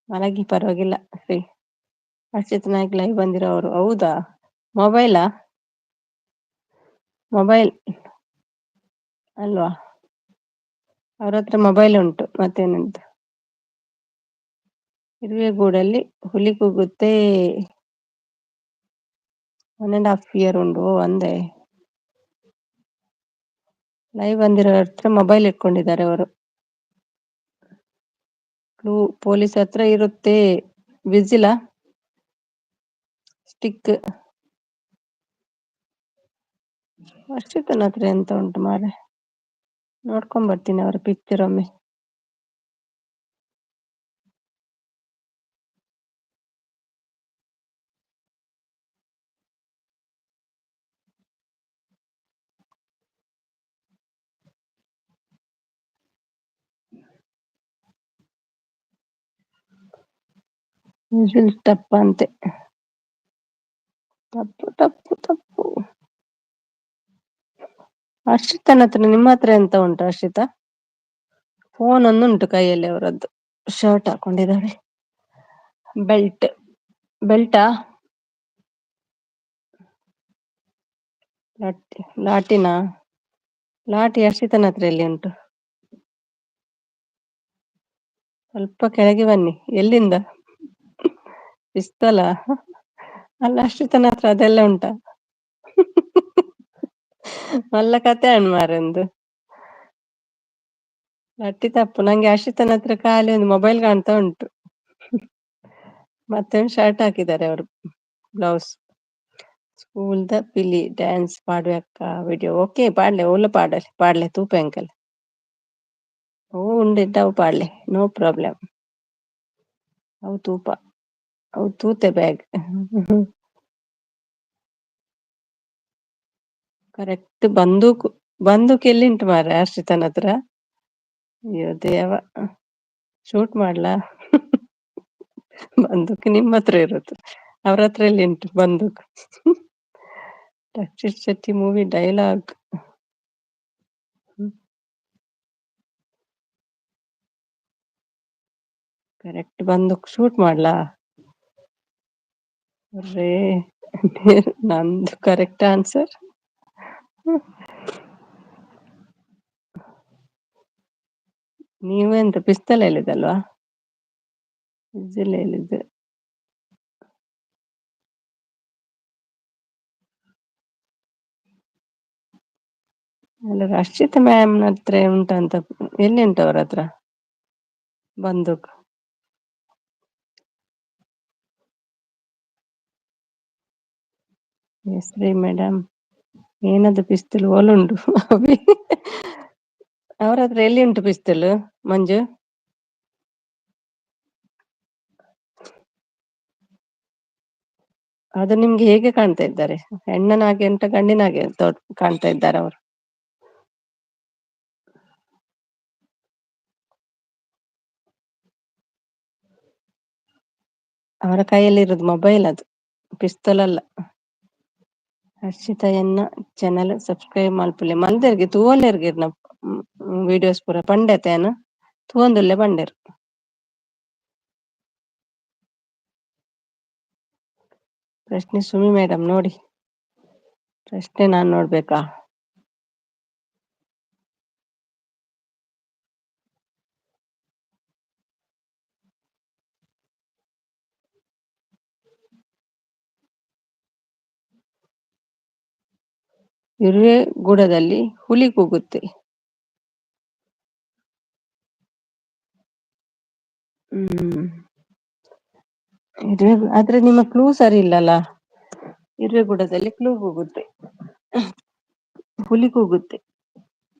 ಮಲಗಿ ಪರವಾಗಿಲ್ಲ ಶ್ರೀ. ಹರ್ಷಿತ್ ನಾಯ್ಕ್ ಲೈವ್ ಬಂದಿರೋ ಅವರು, ಹೌದಾ? ಮೊಬೈಲ್ ಅಲ್ವಾ? ಅವ್ರ ಹತ್ರ ಮೊಬೈಲ್ ಉಂಟು ಮತ್ತೇನಂತ. ಹಿರುವೆಗೂಡಲ್ಲಿ ಹುಲಿ ಕೂಗುತ್ತೆ 1.5 year ಉಂಡು ಅಂದೆ. ಲೈವ್ ಬಂದಿರೋ ಹತ್ರ ಮೊಬೈಲ್ ಇಟ್ಕೊಂಡಿದ್ದಾರೆ ಅವರು. ಪೊಲೀಸ್ ಹತ್ರ ಇರುತ್ತೆ ವಿಸಿಲ ಸ್ಟಿಕ್ ಅರ್ಷಿತನ ಹತ್ರ ಎಂತ ಉಂಟು ಮಾರೆ, ನೋಡ್ಕೊಂಡ್ ಬರ್ತೀನಿ ಅವರ ಪಿಕ್ಚರ್ ಒಮ್ಮೆ. ವಿಸಿಲ್ ಟಪ್ಪ ಅಂತೆ. ತಪ್ಪು ತಪ್ಪು ತಪ್ಪು. ಹರ್ಷಿತನ ಹತ್ರ ನಿಮ್ಮ ಹತ್ರ ಎಂತ ಉಂಟು ಹರ್ಷಿತಾ? ಫೋನ್ ಒಂದು ಉಂಟು ಕೈಯಲ್ಲಿ ಅವರದ್ದು. ಶರ್ಟ್ ಹಾಕೊಂಡಿದ್ದಾರೆ. ಬೆಲ್ಟ್ ಬೆಲ್ಟಾ? ಲಾಟಿನಾ? ಲಾಟಿ ಹರ್ಷಿತನ ಹತ್ರ ಎಲ್ಲಿ ಉಂಟು? ಸ್ವಲ್ಪ ಕೆಳಗೆ ಬನ್ನಿ. ಎಲ್ಲಿಂದ? ಪಿಸ್ತಲ? ಅಲ್ಲ ಹರ್ಷಿತನ ಹತ್ರ ಅದೆಲ್ಲ ಉಂಟಾ? ಮಲ್ಲ ಕತೆ ಅಣ್ ಮಾರೊಂದು. ಲಟ್ಟಿ ತಪ್ಪು. ನಂಗೆ ಹರ್ಷಿತನ ಹತ್ರ ಖಾಲಿ ಒಂದು ಮೊಬೈಲ್ ಕಾಣ್ತಾ ಉಂಟು. ಮತ್ತೆ ಶರ್ಟ್ ಹಾಕಿದ್ದಾರೆ ಅವರು, ಬ್ಲೌಸ್. ಸ್ಕೂಲ್ದ ಪಿಲಿ ಡ್ಯಾನ್ಸ್ ಪಾಡ್ವೆಕ್ಕ ವಿಡಿಯೋ ಓಕೆ ಪಾಡ್ಲೆ ಒಲ್ಲ ಪಾಡ್ಲೆ ತೂಪೆ ಅಂಕಲ್ ಓ ಉಂಡಿಟ್ಟವು ಪಾಡ್ಲೆ ನೋ ಪ್ರಾಬ್ಲಮ್. ಅವು ತೂಪ ಅವು ತೂತೆ ಬ್ಯಾಗ್. ಕರೆಕ್ಟ್ ಬಂದೂಕ್ ಎಲ್ಲಿ ಉಂಟು ಮಾರ ಹರ್ಷಿತನ ಹತ್ರ? ಅಯ್ಯೋ ದೇವ, ಶೂಟ್ ಮಾಡ್ಲಾ? ಬಂದೂಕ್ ನಿಮ್ಮ ಹತ್ರ ಇರೋದು, ಅವ್ರ ಹತ್ರ ಎಲ್ಲಿ ಉಂಟು ಬಂದೂಕ್? Rakshit Shetty movie dialogue. Correct ಬಂದೂಕ್ ಶೂಟ್ ಮಾಡ್ಲಾ? ರೇ ನಂದು ಕರೆಕ್ಟ್ ಆನ್ಸರ್. ನೀವೆಂತ ಪಿಸ್ತಲ್ ಹೇಳಿದಲ್ವಾ? ವಿಸಿಲ್ ಹೇಳಿದ್ದು. ಅಲ್ಲ ರಕ್ಷಿತ ಮ್ಯಾಮ್ ಹತ್ರ ಉಂಟಂತ, ಎಲ್ಲಿ ಉಂಟು ಅವ್ರ ಹತ್ರ ಬಂದೂಕ್? ಹೆಸ್ರಿ ಮೇಡಮ್ ಏನದು ಪಿಸ್ತೂಲ್ ಓಲುಂಡು. ಅವ್ರ ಹತ್ರ ಎಲ್ಲಿ ಉಂಟು ಪಿಸ್ತೂಲ್ ಮಂಜು? ಅದು ನಿಮ್ಗೆ ಹೇಗೆ ಕಾಣ್ತಾ ಇದ್ದಾರೆ? ಹೆಣ್ಣನಾಗೆ ಉಂಟ ಗಂಡಿನಾಗೆ ಕಾಣ್ತಾ ಇದ್ದಾರೆ ಅವರು? ಅವರ ಕೈಯಲ್ಲಿ ಇರೋದು ಮೊಬೈಲ್, ಅದು ಪಿಸ್ತೂಲ್ ಅಲ್ಲ. ಹರ್ಷಿತಾ ಎನ್ನ ಚಾನಲ್ ಸಬ್ಸ್ಕ್ರೈಬ್ ಮಲ್ಪುಲೆ ಮಲ್ದೆರ್ಗೆ ತೂವೊಲೆರ್ಗಿರ್ನ ವಿಡಿಯೋಸ್ ಪೂರ ಪಂಡೆತೇನ ತೂವೊಂದುಲ್ಲೆ ಪಂಡೆರ್. ಪ್ರಶ್ನೆ ಸುಮಿ ಮೇಡಮ್ ನೋಡಿ. ಪ್ರಶ್ನೆ ನಾನ್ ನೋಡ್ಬೇಕಾ? ಇರುವೆ ಗೂಡದಲ್ಲಿ ಹುಲಿ ಕೂಗುತ್ತೆ. ಆದ್ರೆ ನಿಮ್ಮ ಕ್ಲೂ ಸರಿ ಇಲ್ಲಲ್ಲ. ಇರುವೆ ಗೂಡದಲ್ಲಿ ಕ್ಲೂ ಕೂಗುತ್ತೆ, ಹುಲಿ ಕೂಗುತ್ತೆ.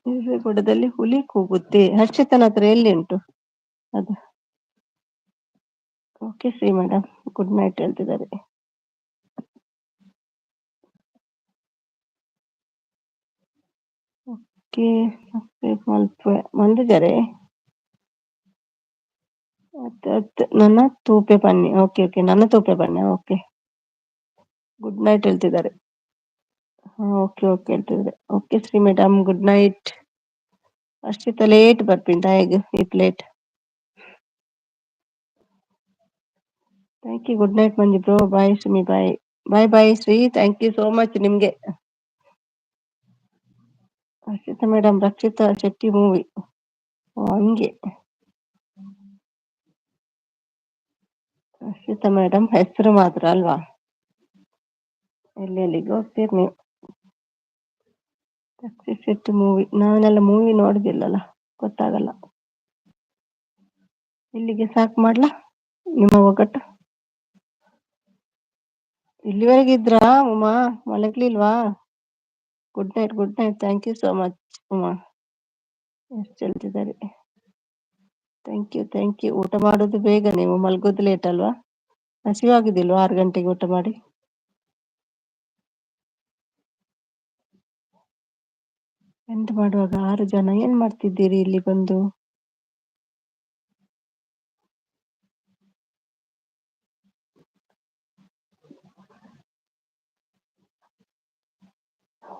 ಇರುವೆ ಗೂಡದಲ್ಲಿ ಹುಲಿ ಕೂಗುತ್ತೆ. ಹರ್ಷಿತನ ಹತ್ರ ಎಲ್ಲಿ ಉಂಟು ಅದು? Okay Shri madam, good night ಹೇಳ್ತಿದ್ದಾರೆ. ಓಕೆ ಮಂದಿದ್ದಾರೆ. ನನ್ನ ತೂಪೆ ಬನ್ನಿ. ಓಕೆ ಓಕೆ, ನನ್ನ ತೂಪೆ ಬನ್ನಿ. ಓಕೆ, ಗುಡ್ ನೈಟ್ ಹೇಳ್ತಿದ್ದಾರೆ. ಓಕೆ ಓಕೆ ಹೇಳ್ತಿದ್ದಾರೆ. Okay Shri madam, good night. Arshita late ಬರ್ಪಿಂಟ ಹೇಗೆ it late. Thank you, good night Manju bro. Bye Sumi, bye bye bye Shri. Thank you so much ನಿಮ್ಗೆ. Harshita madam Rakshita Shetty movie. ಹಂಗೆ ಹರ್ಷಿತಾ ಮೇಡಮ್ ಹೆಸರು ಮಾತ್ರ ಅಲ್ವಾ? ಎಲ್ಲಿಗೆ ಹೋಗ್ತೀರಿ ನೀವು? ರಕ್ಷಿತ್ ಶೆಟ್ಟಿ ಮೂವಿ, ನಾನೆಲ್ಲ ಮೂವಿ ನೋಡುದಿಲ್ಲಲ್ಲ, ಗೊತ್ತಾಗಲ್ಲ. ಇಲ್ಲಿಗೆ ಸಾಕು ಮಾಡ್ಲಾ ನಿಮ್ಮ ಒಗಟು? ಇಲ್ಲಿವರೆಗೆ ಇದ್ರಾ ಉಮಾ? ಮಲಗ್ಲಿಲ್ವಾ? Good night, good night. Thank you so much Uma. ಎಷ್ಟು ಹೇಳ್ತಿದ್ದಾರೆ. Thank you. ಊಟ ಮಾಡೋದು ಬೇಗ, ನೀವು ಮಲ್ಗೋದು ಲೇಟ್ ಅಲ್ವಾ? ಹಸಿವಾಗುದಿಲ್ವಾ 6 ಗಂಟೆಗೆ ಊಟ ಮಾಡಿ? ಎಂತ ಮಾಡುವಾಗ 6 ಜನ ಏನ್ ಮಾಡ್ತಿದ್ದೀರಿ ಇಲ್ಲಿ ಬಂದು?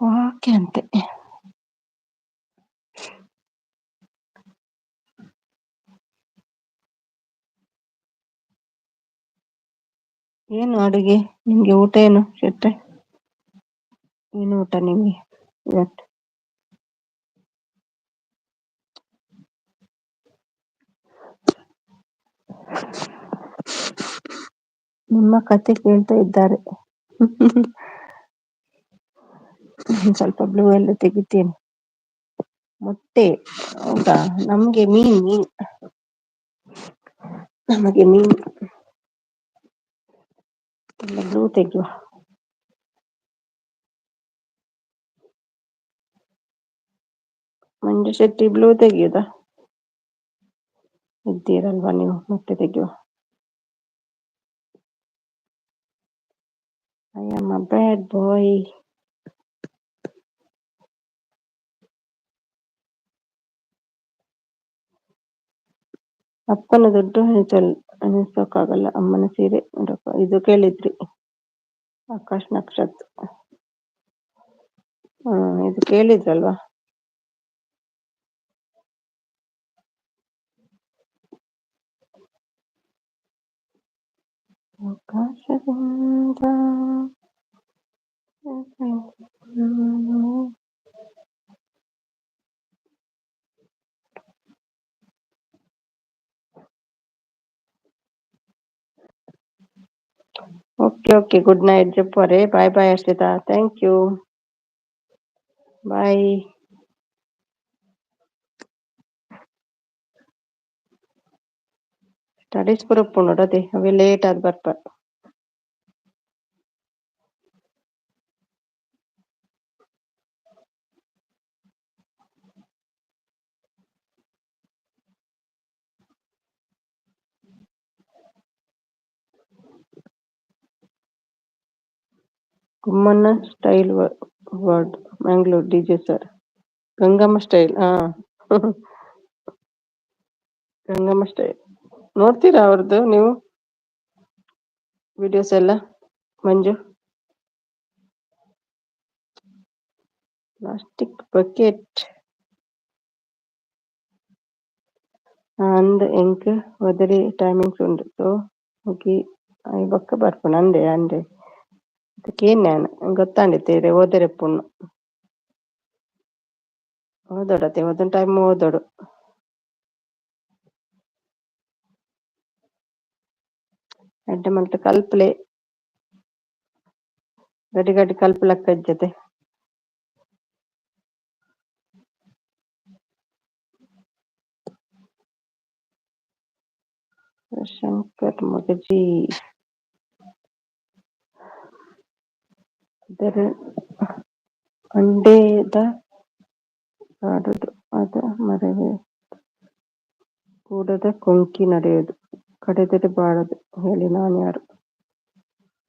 ಓಕೆ ಅಂತೆ. ಏನು ಅಡುಗೆ ನಿಮ್ಗೆ? ಊಟ ಏನು ಶೆಟ್ರೆ? ಏನು ಊಟ ನಿಮ್ಗೆ ಇವತ್ತು? ನಿಮ್ಮ ಕತೆ ಕೇಳ್ತಾ ಇದ್ದಾರೆ. ಸ್ವಲ್ಪ ಬ್ಲೂ ಎಲ್ಲ ತೆಗಿತೇನೆ. ಮೊಟ್ಟೆ ಹೌದಾ? ನಮಗೆ ಮೀನು. ನಮಗೆ ಮೀನು ಬ್ಲೂ ತೆಗೆಯುವ. ಮಂಜು ಶೆಟ್ಟಿ ಬ್ಲೂ ತೆಗೆಯುದಾ? ಇದ್ದೀರಲ್ವಾ ನೀವು, ಮೊಟ್ಟೆ ತೆಗೆಯುವ. ಐ ಆಮ್ ಅ ಬ್ಯಾಡ್ ಬಾಯ್. ಅಪ್ಪನ ದುಡ್ಡು ಎಣಿಸೋಕ್ಕಾಗಲ್ಲ, ಅಮ್ಮನ ಸೀರೆ ನೋಡಪ್ಪ. ಇದು ಕೇಳಿದ್ರಿ ಆಕಾಶ್ ನಕ್ಷತ್ರ. ಇದು ಕೇಳಿದ್ರಲ್ವಾ? ಆಕಾಶದಿಂದ ಓಕೆ. ಗುಡ್ ನೈಟ್ ಜಪ್ಪರೆ. Bye bye Harshita. Thank you. Bye. Studies ಪುರಪ್ಪು ನೋಡದೆ ಅವೆ ಲೇಟ್ ಆದ್ ಬರ್ಪ. Gummanna style word Mangalore DJ sir. Gangamma style. Gangamma style ನೋಡ್ತೀರಾ ಅವ್ರದ್ದು ನೀವು ವಿಡಿಯೋಸ್ ಎಲ್ಲ? ಮಂಜು ಪ್ಲಾಸ್ಟಿಕ್ ಬಕೆಟ್ ಅಂದ್ ಎಂಕ್ ಒದರಿ ಟೈಮಿಂಗ್ಸ್ ಉಂಡು. ಸೊ ಹೋಗಿ ಐ ಬೊಕ್ಕ ಬರ್ಪುನ ಅಂದೆ ಅದಕ್ಕೇನ್ ನಾನು ಗೊತ್ತಾಂಡಿತ್ತೇರೆ ಓದೆರೆ ಪುಣ್ಣು ಓದೋಡತೆ ಓದನ್ ಟೈಮ್ ಓದೋಡು. ಎಡ್ಡೆ ಮಲ್ತ ಕಲ್ಪಲೆ ಗಡಿ ಕಲ್ಪಲಕ್ಕ ಇಜ್ಜತೆ. ಶಂಕರ್ ಮಗಜಿ ಅದರ ಅಂಡೇದ ಆಡುದು ಅದ ಮರವೇ ಕೂಡದ ಕೊಂಕಿ ನಡೆಯೋದು ಕಡೆದರೆ ಬಾಳದು ಹೇಳಿ ನಾನು ಯಾರು?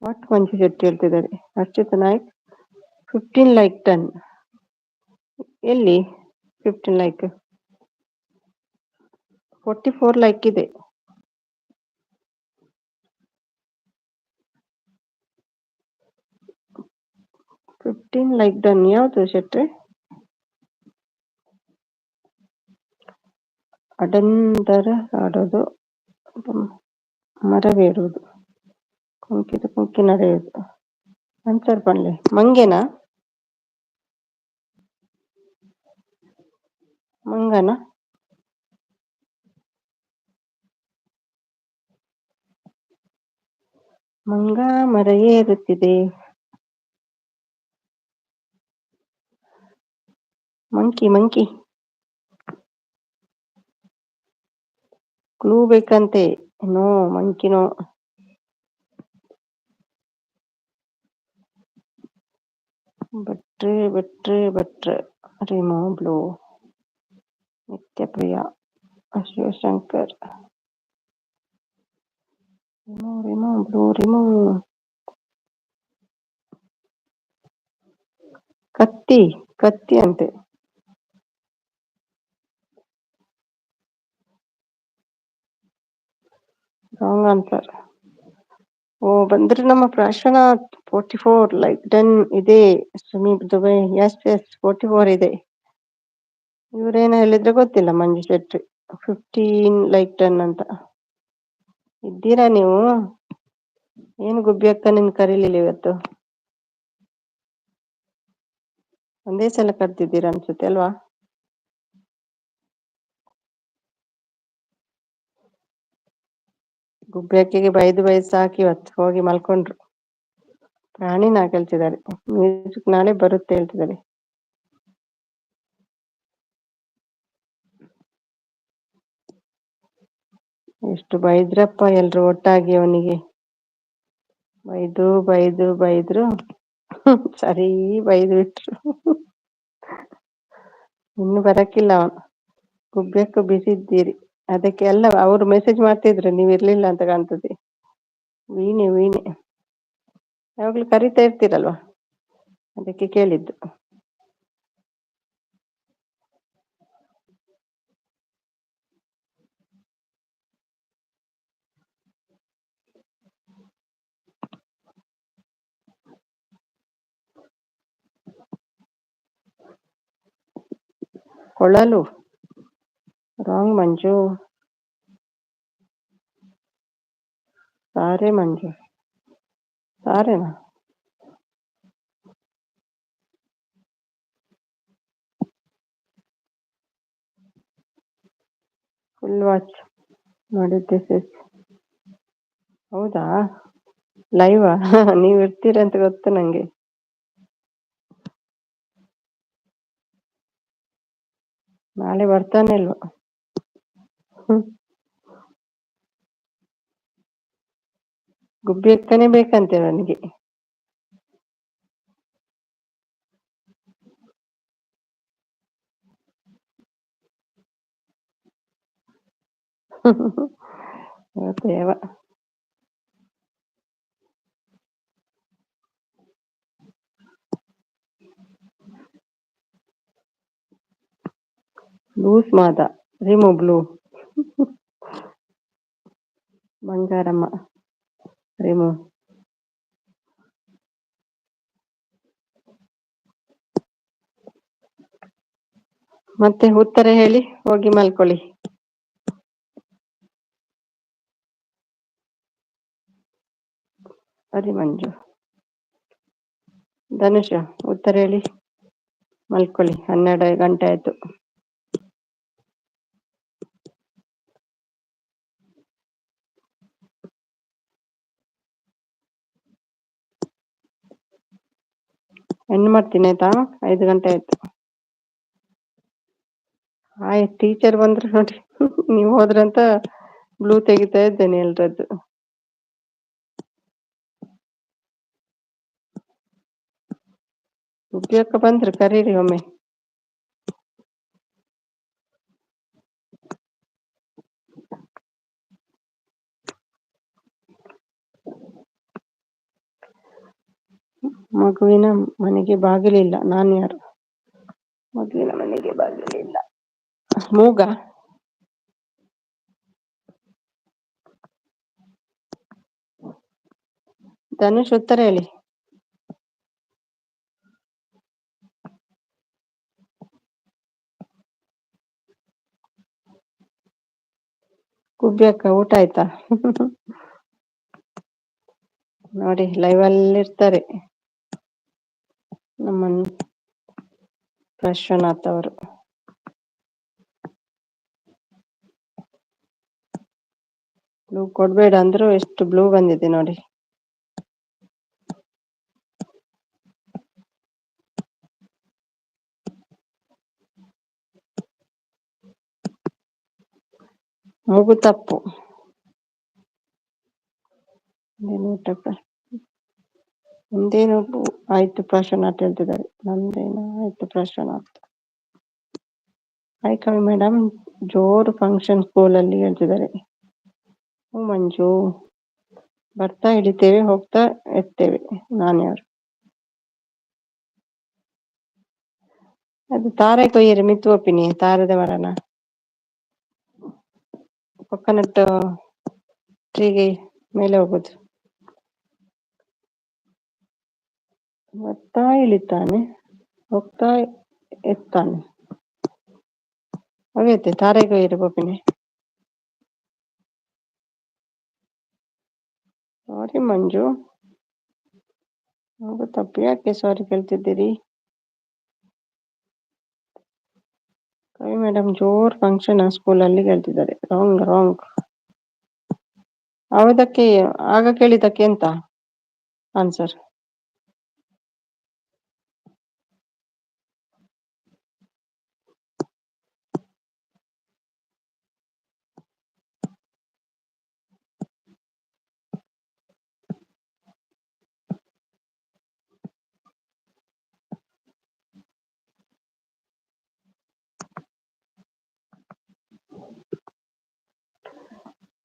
ವಾಟ್ ಮಂಜು ಶೆಟ್ಟಿ ಹೇಳ್ತಿದ್ದಾರೆ. ಅರ್ಚಿತ ನಾಯ್ಕ್ 15 ಲೈಕ್ 10. ಎಲ್ಲಿ 15 ಲೈಕ್? 44 ಲೈಕ್ ಇದೆ. 15 ಲೈಕ್ ಡನ್. ಯಾವುದು ಶೆಟ್ರೆ? ಅಡಂದರ ಆಡೋದು ಮರವೇರುವುದು ಕೊಂಕಿ ನಡೆಯುವುದು. ಆನ್ಸರ್ ಪನ್ಲೆ ಮಂಗನ ಮಂಗ ಮರ ಏರುತ್ತಿದೆ. ಮಂಕಿ ಕ್ಲೂ ಬೇಕಂತೆ. No monkey no. ಭಟ್ರೆ ರಿಮೋ ಬ್ಲೂ ನಿತ್ಯಪ್ರಿಯ ಶಿವಶಂಕರ್ ರಿಮೋ ಬ್ಲೂ ರಿಮೋ ಕತ್ತಿ ಅಂತೆ ರಾಂಗ್ ಆನ್ಸರ್. ಓ ಬಂದ್ರೆ ನಮ್ಮ ಪ್ರಾಶನಾಥ್ 44 ಲೈಕ್ ಡನ್ ಇದೆ. ಸುಮೀಪ್ ದುಬೈ ಎಸ್ 44 ಇದೆ. ಇವ್ರೇನ ಹೇಳಿದ್ರೆ ಗೊತ್ತಿಲ್ಲ. ಮಂಜು ಶೆಟ್ಟಿ 15 ಲೈಕ್ ಡನ್ ಅಂತ. ಇದ್ದೀರಾ ನೀವು? ಏನು ಗುಬ್ಬಿ ಅಕ್ಕ ನಿನ್ ಕರೀಲಿಲ್ಲ ಇವತ್ತು? ಒಂದೇ ಸಲ ಕರ್ತಿದ್ದೀರಾ ಅನ್ಸುತ್ತೆ ಅಲ್ವಾ? ಗುಬ್ಬಿ ಅಕ್ಕಿಗೆ ಬೈದು ಸಾಕಿ ಇವತ್ತು ಹೋಗಿ ಮಲ್ಕೊಂಡ್ರು. ಪ್ರಾಣಿನ ಕಲ್ಸಿದ್ದಾರೆ. ಮ್ಯೂಸಿಕ್ ನಾಳೆ ಬರುತ್ತೆ ಹೇಳ್ತಿದ್ದಾರೆ. ಎಷ್ಟು ಬೈದ್ರಪ್ಪ ಎಲ್ರು ಒಟ್ಟಾಗಿ ಅವನಿಗೆ. ಬೈದ್ರು ಸರಿ ಬೈದು ಬಿಟ್ರು. ಇನ್ನು ಬರಕ್ಕಿಲ್ಲ ಅವನು. ಗುಬ್ಬೇಕು ಬಿಸಿ ಇದ್ದೀರಿ. ಅದಕ್ಕೆ ಎಲ್ಲ ಅವ್ರು ಮೆಸೇಜ್ ಮಾಡ್ತಿದ್ರು, ನೀವ್ ಇರ್ಲಿಲ್ಲ ಅಂತ ಕಾಣ್ತದೆ. ವೀಣೆ ಯಾವಾಗ್ಲೂ ಕರಿತಾ ಇರ್ತೀರಲ್ವಾ, ಅದಕ್ಕೆ ಕೇಳಿದ್ದು. ಕೊಳಲು ರಾಂಗ್ ಮಂಜು. ಸಾರೆ ಮಂಜು ಸಾರೆನಾ? ಫುಲ್ ವಾಚ್ ಮಾಡಿದ್ದೆ ಸೇಸ್. ಹೌದಾ, ಲೈವಾ? ನೀವ್ ಇರ್ತೀರಂತ ಗೊತ್ತು ನಂಗೆ. ನಾಳೆ ಬರ್ತಾನೆ ಇಲ್ವಾ? ಗುಬ್ಬಿ ಅಕ್ಕನೇ ಬೇಕಂತೆ ನನಗೆ. ದೇವ. ಲೂಸ್ ಮಾದ ರಿಮೋ ಬ್ಲೂ. ಬಂಗಾರಮ್ಮ ರಿಮೋ. ಮತ್ತೆ ಉತ್ತರ ಹೇಳಿ ಹೋಗಿ ಮಲ್ಕೊಳ್ಳಿ. ಸರಿ ಮಂಜು. ಧನುಷ ಉತ್ತರ ಹೇಳಿ ಮಲ್ಕೊಳ್ಳಿ, 12 ಗಂಟೆ ಆಯ್ತು. ಹೆಣ್ಣು ಮಾಡ್ತೀನಿ ಆಯ್ತಾ, 5 ಗಂಟೆ ಆಯ್ತು. ಆಯ್ತು, ಟೀಚರ್ ಬಂದ್ರು ನೋಡಿ. ನೀವು ಹೋದ್ರಂತ ಬ್ಲೂ ತೆಗಿತಾ ಇದ್ದೇನೆ ಎಲ್ರದ್ದು. ಉದ್ಯೋಗ ಬಂದ್ರು, ಕರೀರಿ ಒಮ್ಮೆ. ಮಗುವಿನ ಮನೆಗೆ ಬಾಗಿಲಿಲ್ಲ, ನಾನು ಯಾರು? ಮಗುವಿನ ಮನೆಗೆ ಬಾಗಿಲಿಲ್ಲ. ಮೂಗ. ಧನುಷ್ ಉತ್ತರ ಹೇಳಿ. ಗುಬ್ಬಿ ಅಕ್ಕ ಊಟ ಆಯ್ತಾ? ನೋಡಿ ಲೈವ್ ಅಲ್ಲಿ ಇರ್ತಾರೆ ನಮ್ಮ ವಿಶ್ವನಾಥ್ ಅವರು. ಬ್ಲೂ ಕೊಡ್ಬೇಡ ಅಂದ್ರು ಎಷ್ಟು ಬ್ಲೂ ಬಂದಿದೆ ನೋಡಿ. ಮೂಗು ತಪ್ಪು. ಏನು ಊಟಕ್ಕ? ನಂದೇನು ಆಯ್ತು ಪ್ರಶ್ನ ಅಂತ ಹೇಳ್ತಿದ್ದಾರೆ. ನಂದೇನು ಆಯ್ತು ಪ್ರಶ್ನ ಅಂತ. ಹಾಯ್ ಕವಿ ಮೇಡಮ್, ಜೋರು ಫಂಕ್ಷನ್ ಸ್ಕೂಲಲ್ಲಿ ಹೇಳ್ತಿದ್ದಾರೆ. ಹ್ಞೂ ಮಂಜು, ಬರ್ತಾ ಹಿಡಿತೇವೆ, ಹೋಗ್ತಾ ಇರ್ತೇವೆ. ನಾನು ಯಾರು? ಅದು ತಾರೆ ಕೊಯ್ಯರೆ ಮಿತ್ತು ಒಪ್ಪಿನಿ ತಾರದ ಮರನ ಕೊಕೊನಟ್ ಟ್ರೀಗೆ ಮೇಲೆ ಹೋಗುದು. ಬರ್ತಾ ಇಳಿತಾನೆ, ಹೋಗ್ತಾ ಎತ್ತಾನೆ. ಅವೈತೆ ತಾರೆ ಕೊಯ್ಯರೆ ಪೊಪ್ಪಿನಿ. ಸಾರಿ ಮಂಜು, ಹೋಗು ತಪ್ಪು, ಯಾಕೆ ಸಾರಿ ಕೇಳ್ತಿದ್ದೀರಿ? ಕವಿ ಮೇಡಮ್, ಜೋರ್ ಫಂಕ್ಷನ್ ಸ್ಕೂಲಲ್ಲಿ ಕೇಳ್ತಿದ್ದಾರೆ. Wrong wrong. ಹೌದಕ್ಕೆ ಆಗ ಕೇಳಿದಕ್ಕೆ ಎಂತ ಆನ್ಸರ್?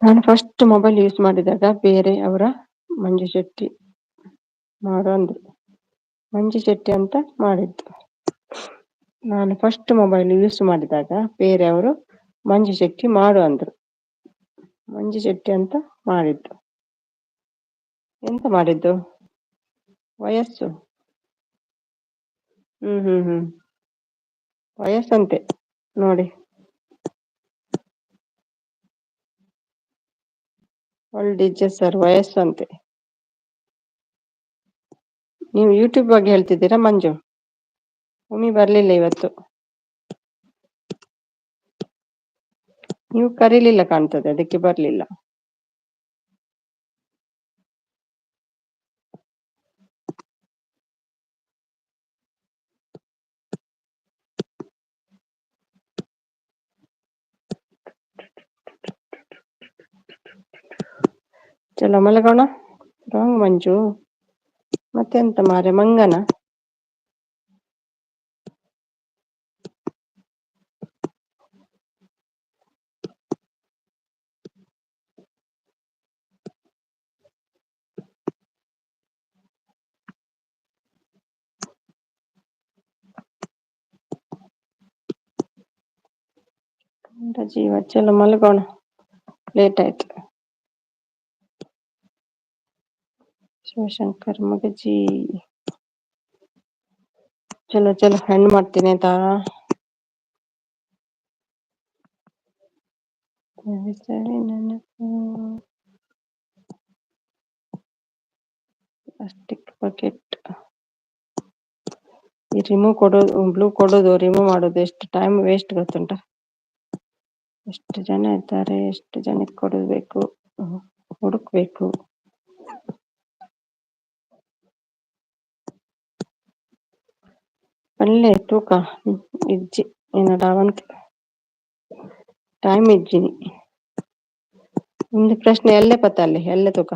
ನಾನು ಫಸ್ಟ್ ಮೊಬೈಲ್ ಯೂಸ್ ಮಾಡಿದಾಗ ಬೇರೆ ಅವರ ಮಂಜು ಶೆಟ್ಟಿ ಮಾಡು ಅಂದ್ರು. ಮಂಜು ಶೆಟ್ಟಿ ಅಂತ ಮಾಡಿದ್ದು. ನಾನು ಫಸ್ಟ್ ಮೊಬೈಲ್ ಯೂಸ್ ಮಾಡಿದಾಗ ಬೇರೆಯವರು ಮಂಜು ಶೆಟ್ಟಿ ಮಾಡು ಅಂದ್ರು. ಮಂಜು ಶೆಟ್ಟಿ ಅಂತ ಮಾಡಿದ್ದು. ಎಂತ ಮಾಡಿದ್ದು? ವಯಸ್ಸು. ವಯಸ್ಸಂತೆ ನೋಡಿ. ಸರ್ ವಯಸ್ಸಂತೆ. ನೀವು ಯೂಟ್ಯೂಬ್ ಬಗ್ಗೆ ಹೇಳ್ತಿದ್ದೀರಾ ಮಂಜು? ಉಮಿ ಬರ್ಲಿಲ್ಲ ಇವತ್ತು. ನೀವು ಕರೀಲಿಲ್ಲ ಕಾಣ್ತದೆ, ಅದಕ್ಕೆ ಬರ್ಲಿಲ್ಲ. ಚಲೋ ಮಲಗೋಣ. ರಾಂಗ್ ಮಂಜು, ಮತ್ತೆಂತ ಮಾರೆ ಮಂಗನ? ಜೀವ, ಚಲೋ ಮಲಗೋಣ, ಲೇಟ್ ಆಯ್ತು. ಶಿವಶಂಕರ್ ಮಗಜಿ, ಚಲೋ ಚಲೋ ಹೆಣ್ಣು ಮಾಡ್ತೀನಿ ಆಯ್ತಾ? ಸರಿ ನೆನಪು. Plastic bucket. ಈ ರಿಮೂವ್ ಕೊಡೋದು, ಬ್ಲೂ ಕೊಡೋದು, ರಿಮೂವ್ ಮಾಡೋದು ಎಷ್ಟು ಟೈಮ್ ವೇಸ್ಟ್ ಗೊತ್ತುಂಟ? ಎಷ್ಟು ಜನ ಇದ್ದಾರೆ, ಎಷ್ಟು ಜನಕ್ಕೆ ಕೊಡಬೇಕು, ಹುಡುಕ್ಬೇಕು. ಒಳ್ಳೆ ತೂಕ ಇಜ್ಜಿ ಏನಡಾವಂತ ಟೈಮ್ ಇಜ್ಜಿನಿ. ಒಂದು ಪ್ರಶ್ನೆ ಎಲ್ಲೇ ಪತ್ತಲ್ಲಿ ಎಲ್ಲೇ ತೂಕ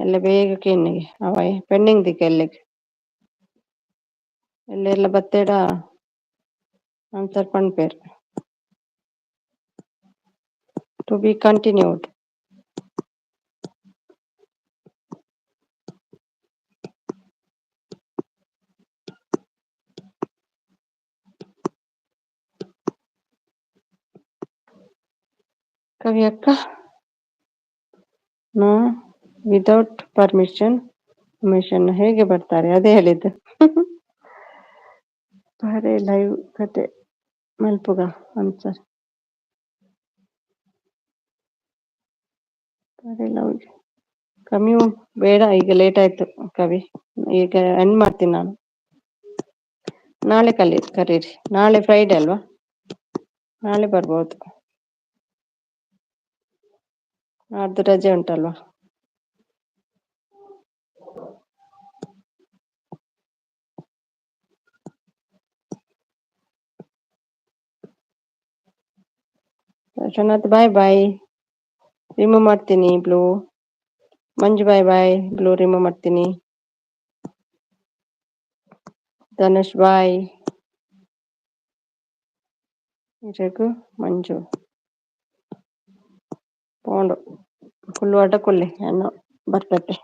ಎಲ್ಲ ಬೇಗ ಕೇನಿಗೆ ಅವ ಪೆಂಡಿಂಗ್ ದಿಕ್ಕ ಎಲ್ಲಿಗೆ ಎಲ್ಲೆಲ್ಲ ಬತ್ತೇಡ ಆನ್ಸರ್ ಪಣ್ಪೇರ್ ಟು ಬಿ ಕಂಟಿನ್ಯೂಡ್. ಕವಿ ಅಕ್ಕ, ನೋ ವಿದೌಟ್ ಪರ್ಮಿಷನ್ ಹೇಗೆ ಬರ್ತಾರೆ? ಅದೇ ಹೇಳಿದ್ದು. ಬರೇ ಲೈವ್ ಕತೆ ಮಲ್ಪುಗ ಆನ್ಸರ್. ಬರೇ ಲವ್ ಕಮ್ಮಿ ಬೇಡ, ಈಗ ಲೇಟ್ ಆಯ್ತು ಕವಿ, ಈಗ ಎಂಡ್ ಮಾಡ್ತೀನಿ ನಾನು. ನಾಳೆ ಕರೀರಿ, ನಾಳೆ ಫ್ರೈಡೆ ಅಲ್ವಾ, ನಾಳೆ ಬರ್ಬೋದು. ನಾಡ್ದು ರಜೆ ಉಂಟಲ್ವಾ? ವಿಶ್ವನಾಥ್ ಬಾಯ್ ಬಾಯ್, ರಿಮೂವ್ ಮಾಡ್ತೀನಿ ಬ್ಲೂ. ಮಂಜು ಬಾಯ್ ಬಾಯ್, ಬ್ಲೂ ರಿಮೂವ್ ಮಾಡ್ತೀನಿ. ಧನುಷ್ ಬಾಯ್. ರಘು ಮಂಜು ಪೋಂಡು ಕುಲ್ಲು ಅಡ್ಡ ಕೊಲ್ಲಿ ಅನ್ನೋ ಬರ್ತತೆ.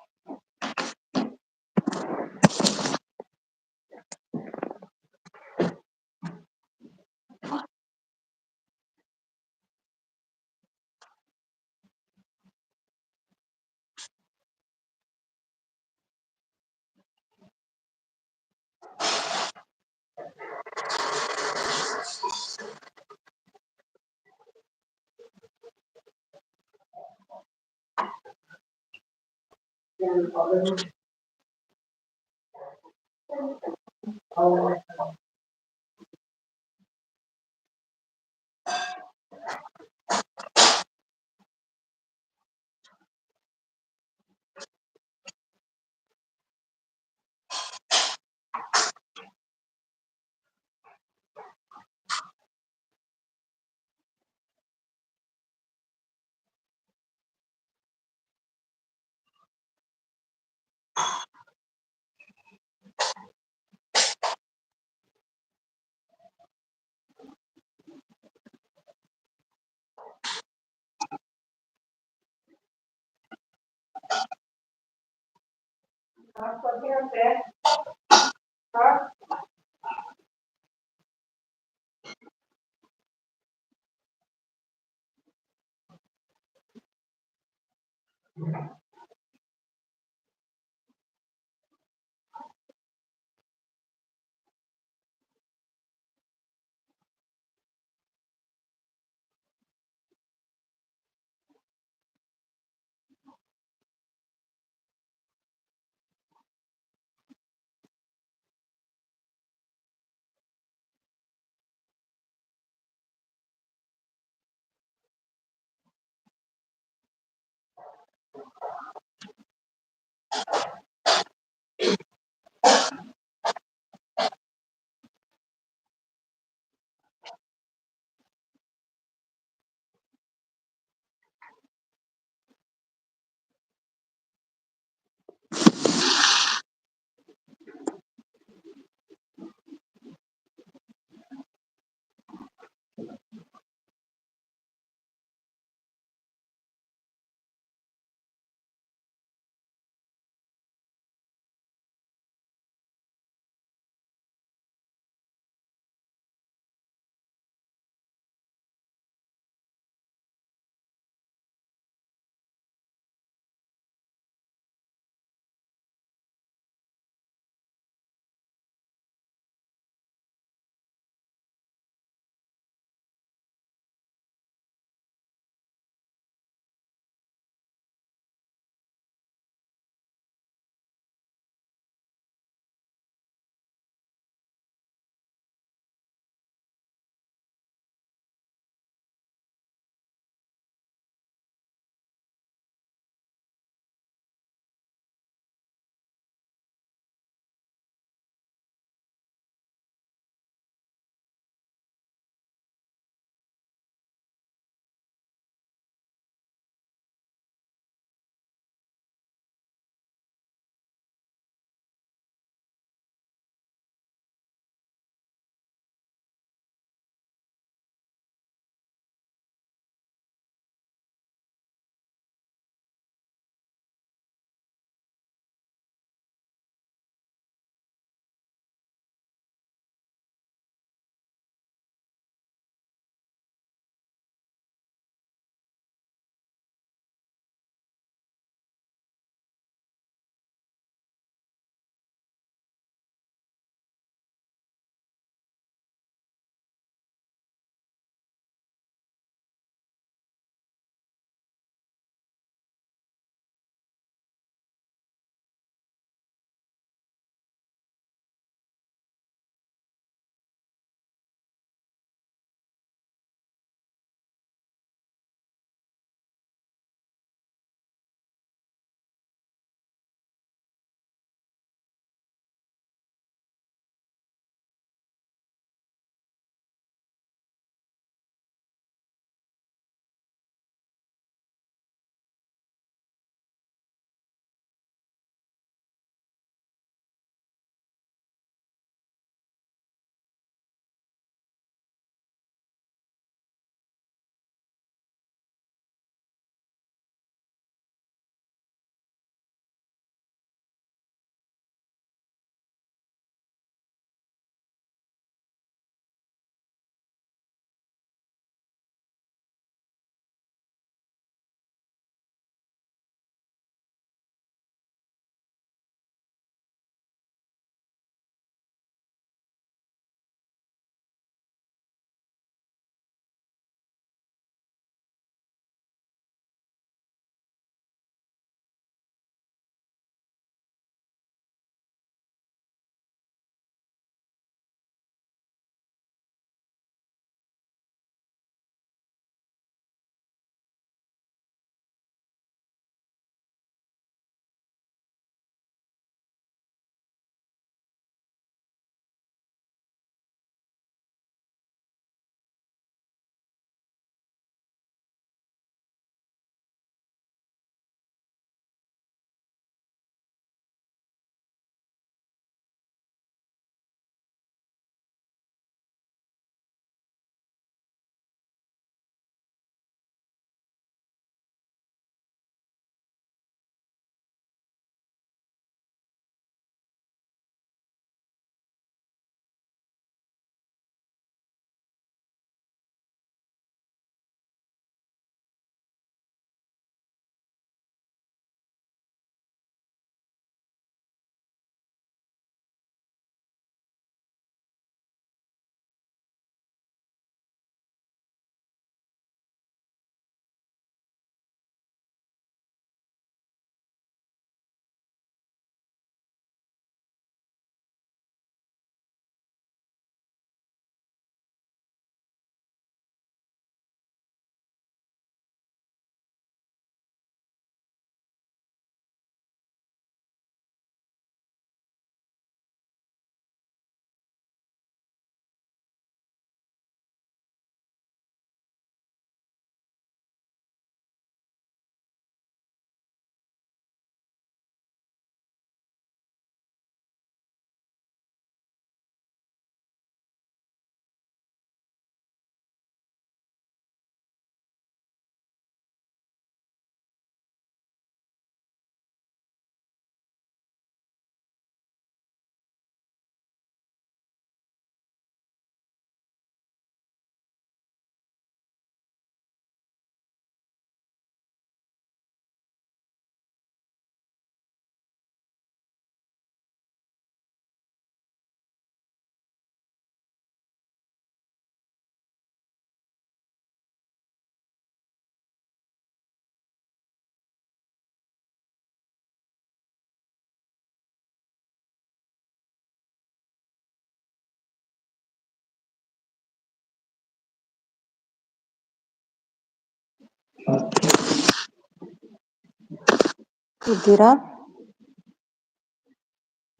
ಇದ್ದೀರಾ?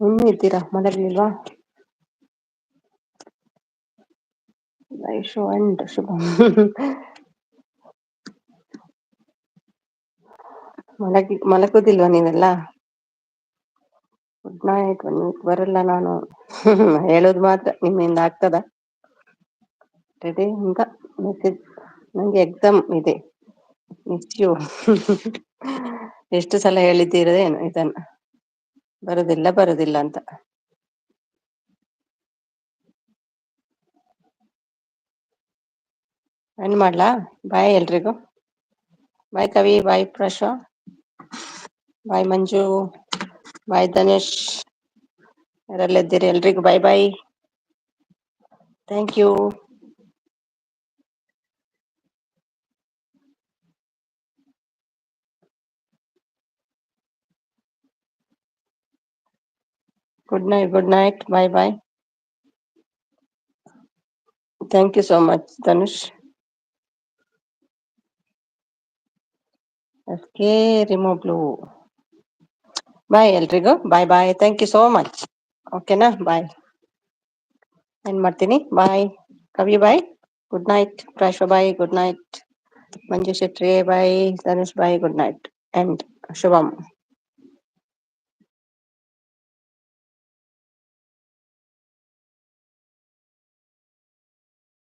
ಇನ್ನೂ ಇದ್ದೀರಾ? ಮಲಗಲಿಲ್ವಾ? ಐಶು ಅಂಡ್ ಶುಭಂ. ಮಲಗುದಿಲ್ವಾ ನೀವೆಲ್ಲ? Good night. ಬರಲ್ಲ ನಾನು. ಹೇಳೋದು ಮಾತ್ರ, ನಿಮ್ಮಿಂದ ಆಗ್ತದ? ರೆಡಿ ಅಂತ ಮೆಸೇಜ್. ನಂಗೆ ಎಕ್ಸಾಮ್ ಇದೆ, ಮಿಸ್ ಯು. ಎಷ್ಟು ಸಲ ಹೇಳಿದ್ದೀರೇನು ಇದನ್ನ, ಬರುದಿಲ್ಲ ಬರುದಿಲ್ಲ ಅಂತ. ಏನ್ ಮಾಡ್ಲಾ? ಬಾಯ್ ಎಲ್ರಿಗೂ. ಬಾಯ್ ಕವಿ, ಬಾಯ್ ಪ್ರಶ, ಬಾಯ್ ಮಂಜು, ಬಾಯ್ ಧನೇಶ್, ಯಾರೆಲ್ಲಿದ್ದೀರಿ ಎಲ್ರಿಗೂ bye bye. Thank you. Good night, good night, bye bye. Thank you so much Dhanush. Okay, remove blue. Bye ಎಲ್ರಿಗೂ, bye bye. Thank you so much. ಓಕೆನಾ? ಬಾಯ್. ಏನ್ ಮಾಡ್ತೀನಿ? Bye Kavi, bye. Good night Prasha, bye. Good night Manju Shetty, bye. Dhanush bye. Good night and Shubham.